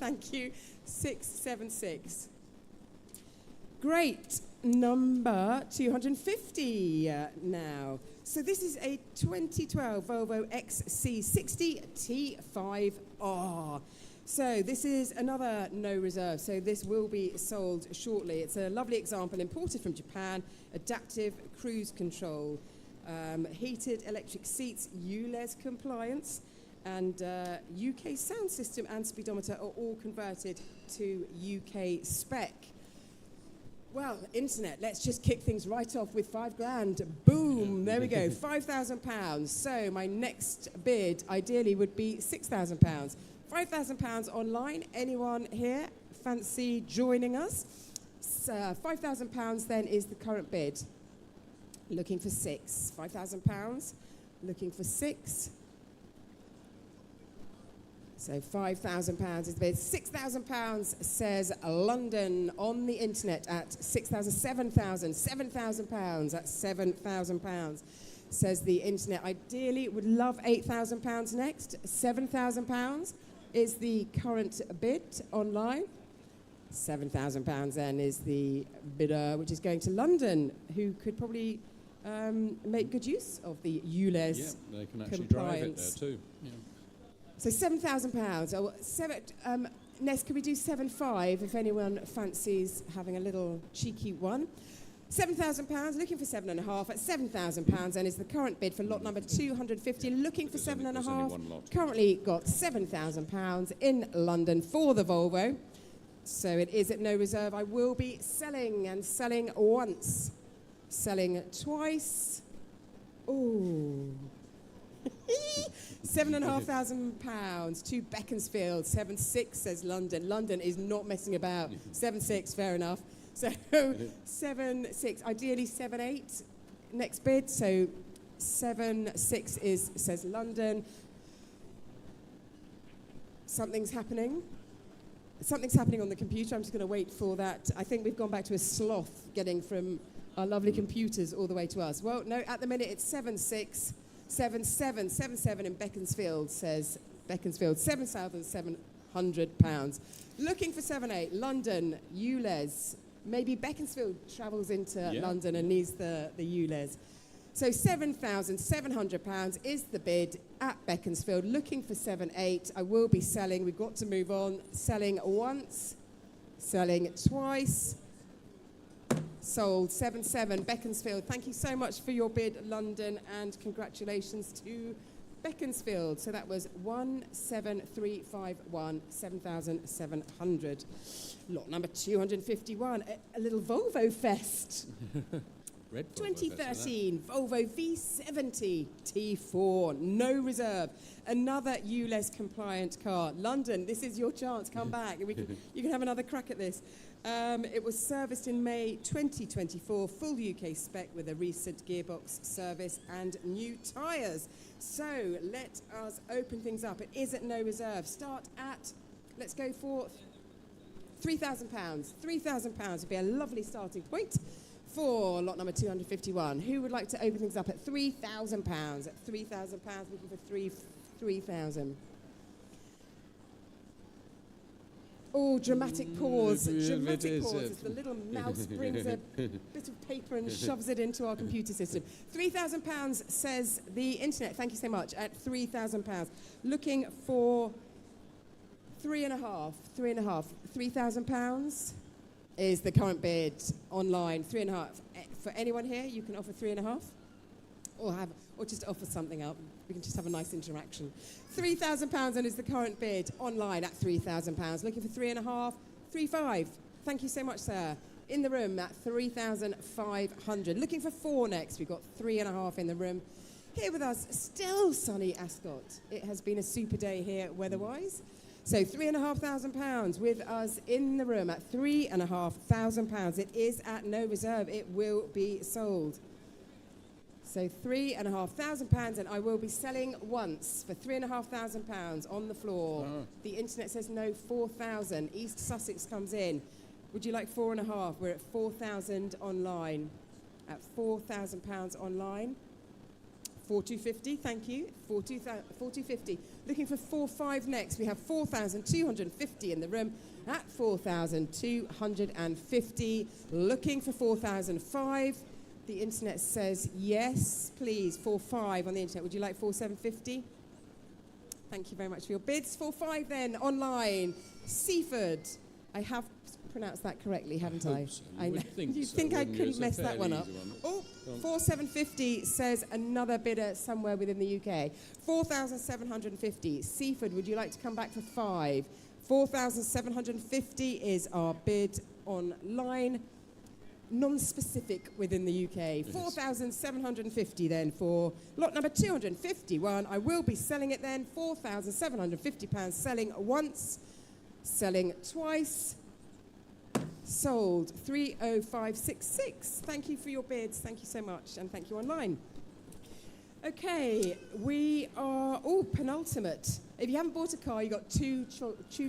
Thank you. 676. Great. Number 250 now. So this is a 2012 Volvo XC60 T5R. So this is another no reserve. So this will be sold shortly. It's a lovely example imported from Japan. Adaptive cruise control, heated electric seats, ULEZ compliance, and UK sound system and speedometer are all converted to UK spec. Well, internet, let's just kick things right off with £5,000. Boom, there we go, £5,000. So my next bid ideally would be £6,000. £5,000 online. Anyone here fancy joining us? £5,000 then is the current bid. Looking for 6. £5,000. Looking for 6. So £5,000 is the bid. £6,000 says London on the internet at 6,000, 7,000, £7,000 at £7,000 says the internet. Ideally would love £8,000 next. £7,000 is the current bid online. £7,000 then is the bidder, which is going to London, who could probably make good use of the ULEZ Yeah, they can actually compliance. drive it there too. Yeah. So £7,000. Ness, could we do 7.5 if anyone fancies having a little cheeky one? £7,000, looking for 7.5 at £7,000, and is the current bid for lot number 250. Looking for There's only 7.5. one lot. Currently got £7,000 in London for the Volvo. So it is at no reserve. I will be selling, and selling once, selling twice. Ooh. £7,500 to Beaconsfield. 7.6 says London. London is not messing about. 7.6, fair enough. So 7.6, ideally 7.8 next bid. So 7.6 says London. Something's happening. Something's happening on the computer. I'm just going to wait for that. I think we've gone back to a sloth getting from our lovely computers all the way to us. Well, no, at the minute it's 7.6. 7.7 in Beaconsfield, says Beaconsfield, £7,700. Looking for 7.8, London, ULEZ. Maybe Beaconsfield travels into London and needs the ULEZ. So £7,700 is the bid at Beaconsfield. Looking for 7.8. I will be selling. We've got to move on. Selling once, selling twice. Sold. 7.7 Beaconsfield. Thank you so much for your bid, London, and congratulations to Beaconsfield. So that was 17351, 7,700. Lot number 251, a little Volvo Fest. Red Volvo 2013 Volvo V70 T4, no reserve. Another ULEZ compliant car. London, this is your chance. Come back. You can have another crack at this. It was serviced in May 2024, full UK spec with a recent gearbox service and new tyres. So let us open things up. It is at no reserve. Start at, let's go for £3,000. £3,000 would be a lovely starting point for lot number 251. Who would like to open things up at £3,000? At £3,000, looking for 3,000. Oh, dramatic pause. Dramatic pause as the little mouse brings a bit of paper and shoves it into our computer system. £3,000 says the internet. Thank you so much. At £3,000. Looking for 3.5. £3,000 is the current bid online. 3.5. For anyone here, you can offer 3.5, or just offer something up. We can just have a nice interaction. £3,000 and is the current bid online at £3,000. Looking for 3.5, 3.5. Thank you so much, sir. In the room at 3,500. Looking for 4 next. We've got 3.5 in the room. Here with us, still sunny Ascot. It has been a super day here weather-wise. So £3,500 with us in the room at £3,500. It is at no reserve. It will be sold. So £3,500, and I will be selling once for £3,500 on the floor. Oh. The internet says no, 4,000. East Sussex comes in. Would you like 4.5? We're at 4,000 online. At £4,000 online. 4,250, thank you. 4,250. Looking for 4,500 next. We have 4,250 in the room at 4,250. Looking for 4,005. The internet says yes, please. 4,500 on the internet. Would you like 4,750? Thank you very much for your bids. 4,500 then online. Seaford. I have pronounced that correctly, haven't I? So. I know. You think I couldn't mess that one up? Oh, 4,750 says another bidder somewhere within the UK. 4,750. Seaford, would you like to come back for 5? 4,750 is our bid online. Non-specific within the UK. 4,750 then for lot number 251. I will be selling it then. £4,750 selling once, selling twice. Sold 30566. Thank you for your bids. Thank you so much, and thank you online. Okay, we are penultimate. If you haven't bought a car, you've got two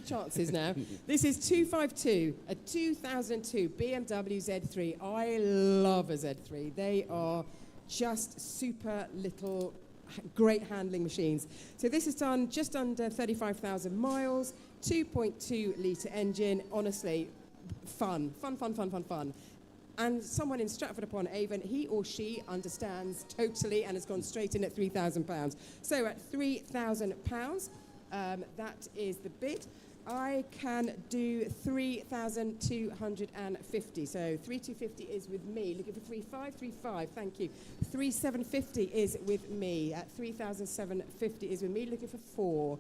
chances now. This is 252, a 2002 BMW Z3. I love a Z3. They are just super little, great handling machines. So this is done just under 35,000 miles, 2.2 litre engine. Honestly, fun. And someone in Stratford-upon-Avon, he or she understands totally and has gone straight in at £3,000. So at £3,000, that is the bid. I can do 3,250. So 3,250 is with me. Looking for 3,535. Thank you. 3,750 is with me. At 3,750 is with me. Looking for 4.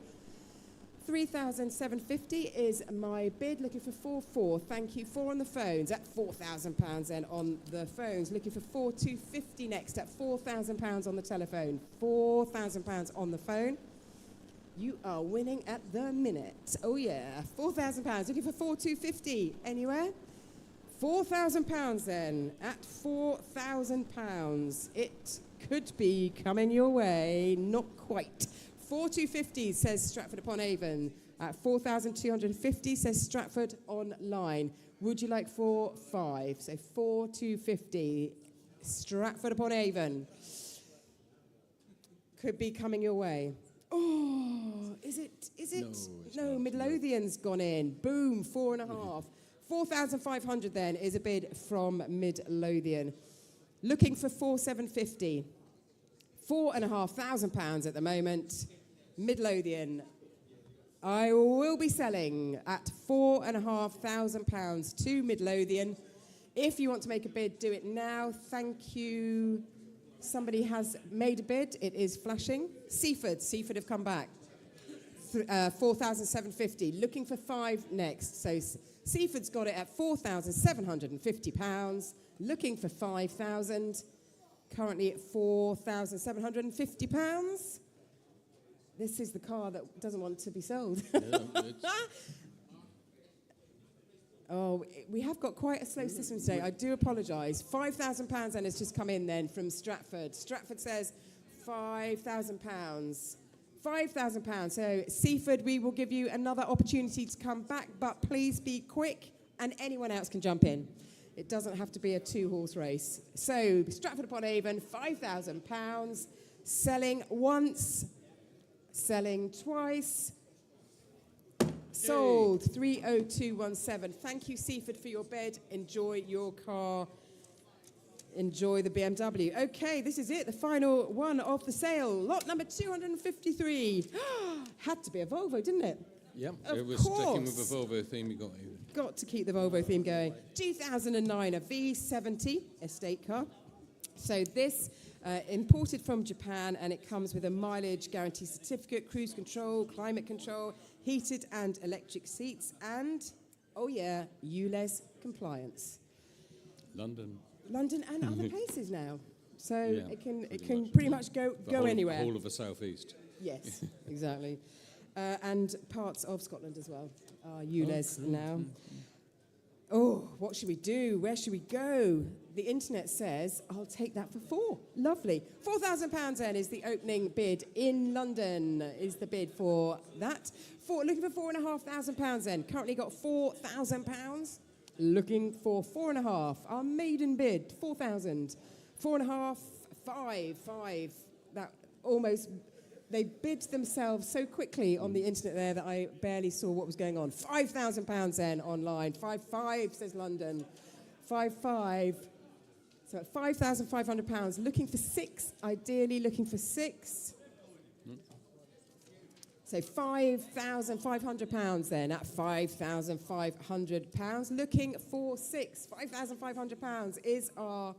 3,750 is my bid. Looking for 4,4. Thank you. 4 on the phones at £4,000 then on the phones. Looking for 4,250 next at £4,000 on the telephone. £4,000 on the phone. You are winning at the minute. Oh yeah, £4,000. Looking for 4,250. Anywhere? £4,000 then at £4,000. It could be coming your way. Not quite. 4,250 says Stratford-upon-Avon. At 4,250 says Stratford online. Would you like 4,500? So 4,250. Stratford-upon-Avon. Could be coming your way. Oh, is it? No, Midlothian's gone in. Boom, 4.5. 4,500 then is a bid from Midlothian. Looking for 4,750. £4,500 at the moment. Midlothian. I will be selling at £4,500 to Midlothian. If you want to make a bid, do it now. Thank you. Somebody has made a bid. It is flashing. Seaford have come back. 4,750. Looking for 5 next. So Seaford's got it at £4,750. Looking for 5,000. Currently at £4,750. This is the car that doesn't want to be sold. Oh, we have got quite a slow system today. I do apologise. £5,000 and it's just come in then from Stratford. Stratford says £5,000. £5,000. So Seaford, we will give you another opportunity to come back, but please be quick and anyone else can jump in. It doesn't have to be a 2-horse race. So Stratford-upon-Avon, £5,000. Selling once, selling twice. Sold 30217. Thank you, Seaford, for your bid. Enjoy your car. Enjoy the BMW. Okay, this is it, the final one of the sale. Lot number 253. Had to be a Volvo, didn't it? Yeah, Of it was course. sticking with the Volvo theme you got here. Got to keep the Volvo theme going. 2009, a V70 estate car. So this imported from Japan, and it comes with a mileage guarantee certificate, cruise control, climate control, heated and electric seats, and, oh yeah, ULEZ compliance. London. London and other places now. So Yeah, it can much. pretty much go Whole anywhere. Whole of the southeast. Yes, exactly. And parts of Scotland as well are ULEZ now. Oh, what should we do? Where should we go? The internet says, I'll take that for 4. Lovely. £4,000 then is the opening bid in London, is the bid for that. Looking for £4,500 then. Currently got £4,000. Looking for 4.5. Our maiden bid, 4,000. 4.5, 5. That they bid themselves so quickly on the internet there that I barely saw what was going on. £5,000 then online. 5,500 says London. 5,500. So at £5,500, looking for 6, ideally looking for 6. So £5,500 then at £5,500, looking for 6. £5,500 is our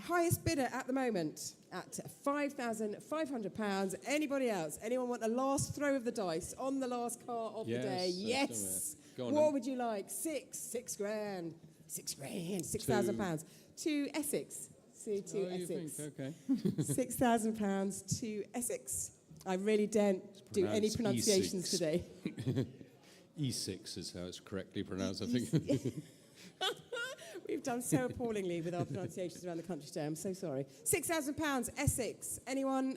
highest bidder at the moment at £5,500. Anybody else? Anyone want the last throw of the dice on the last car of the day? Yes. Go on What then. would you like? 6 grand. 6 grand. £6,000 to Essex. To Essex. You think? Okay. £6,000 to Essex. I really don't do any pronounced pronunciations E6. today. E6 is how it's correctly pronounced, I think. We've done so appallingly with our pronunciations around the country today. I'm so sorry. £6,000, Essex. Anyone?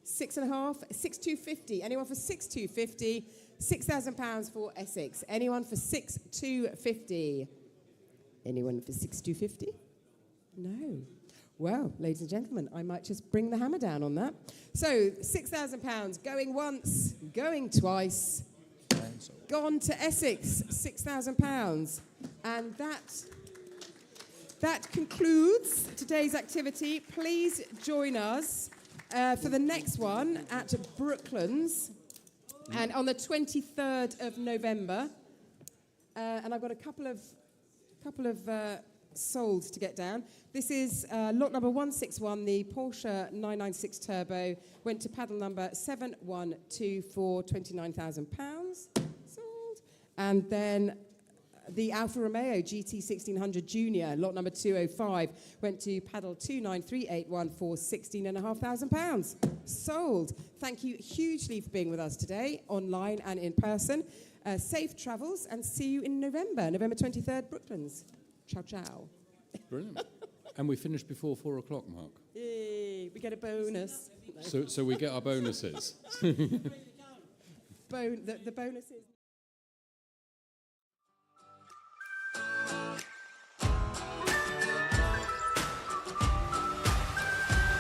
6.5? 6,250. Anyone for 6,250? £6,000 for Essex. Anyone for 6,250? Anyone for 6,250? No. Well, ladies and gentlemen, I might just bring the hammer down on that. So, £6,000 going once, going twice, gone to Essex, £6,000. And that concludes today's activity. Please join us for the next one at Brooklands, and on the 23rd of November. And I've got a couple of solds to get down. This is lot number 161, the Porsche 996 Turbo, went to paddle number 7124, £29,000 sold. And then the Alfa Romeo GT 1600 Junior, lot number 205, went to paddle 293814, £16,500 sold. Thank you hugely for being with us today, online and in person. Safe travels, and see you in November 23rd, Brooklands. Ciao, ciao. Brilliant. And we finished before 4 o'clock, Mark. Yay, we get a bonus. So we get our bonuses. The bonus is...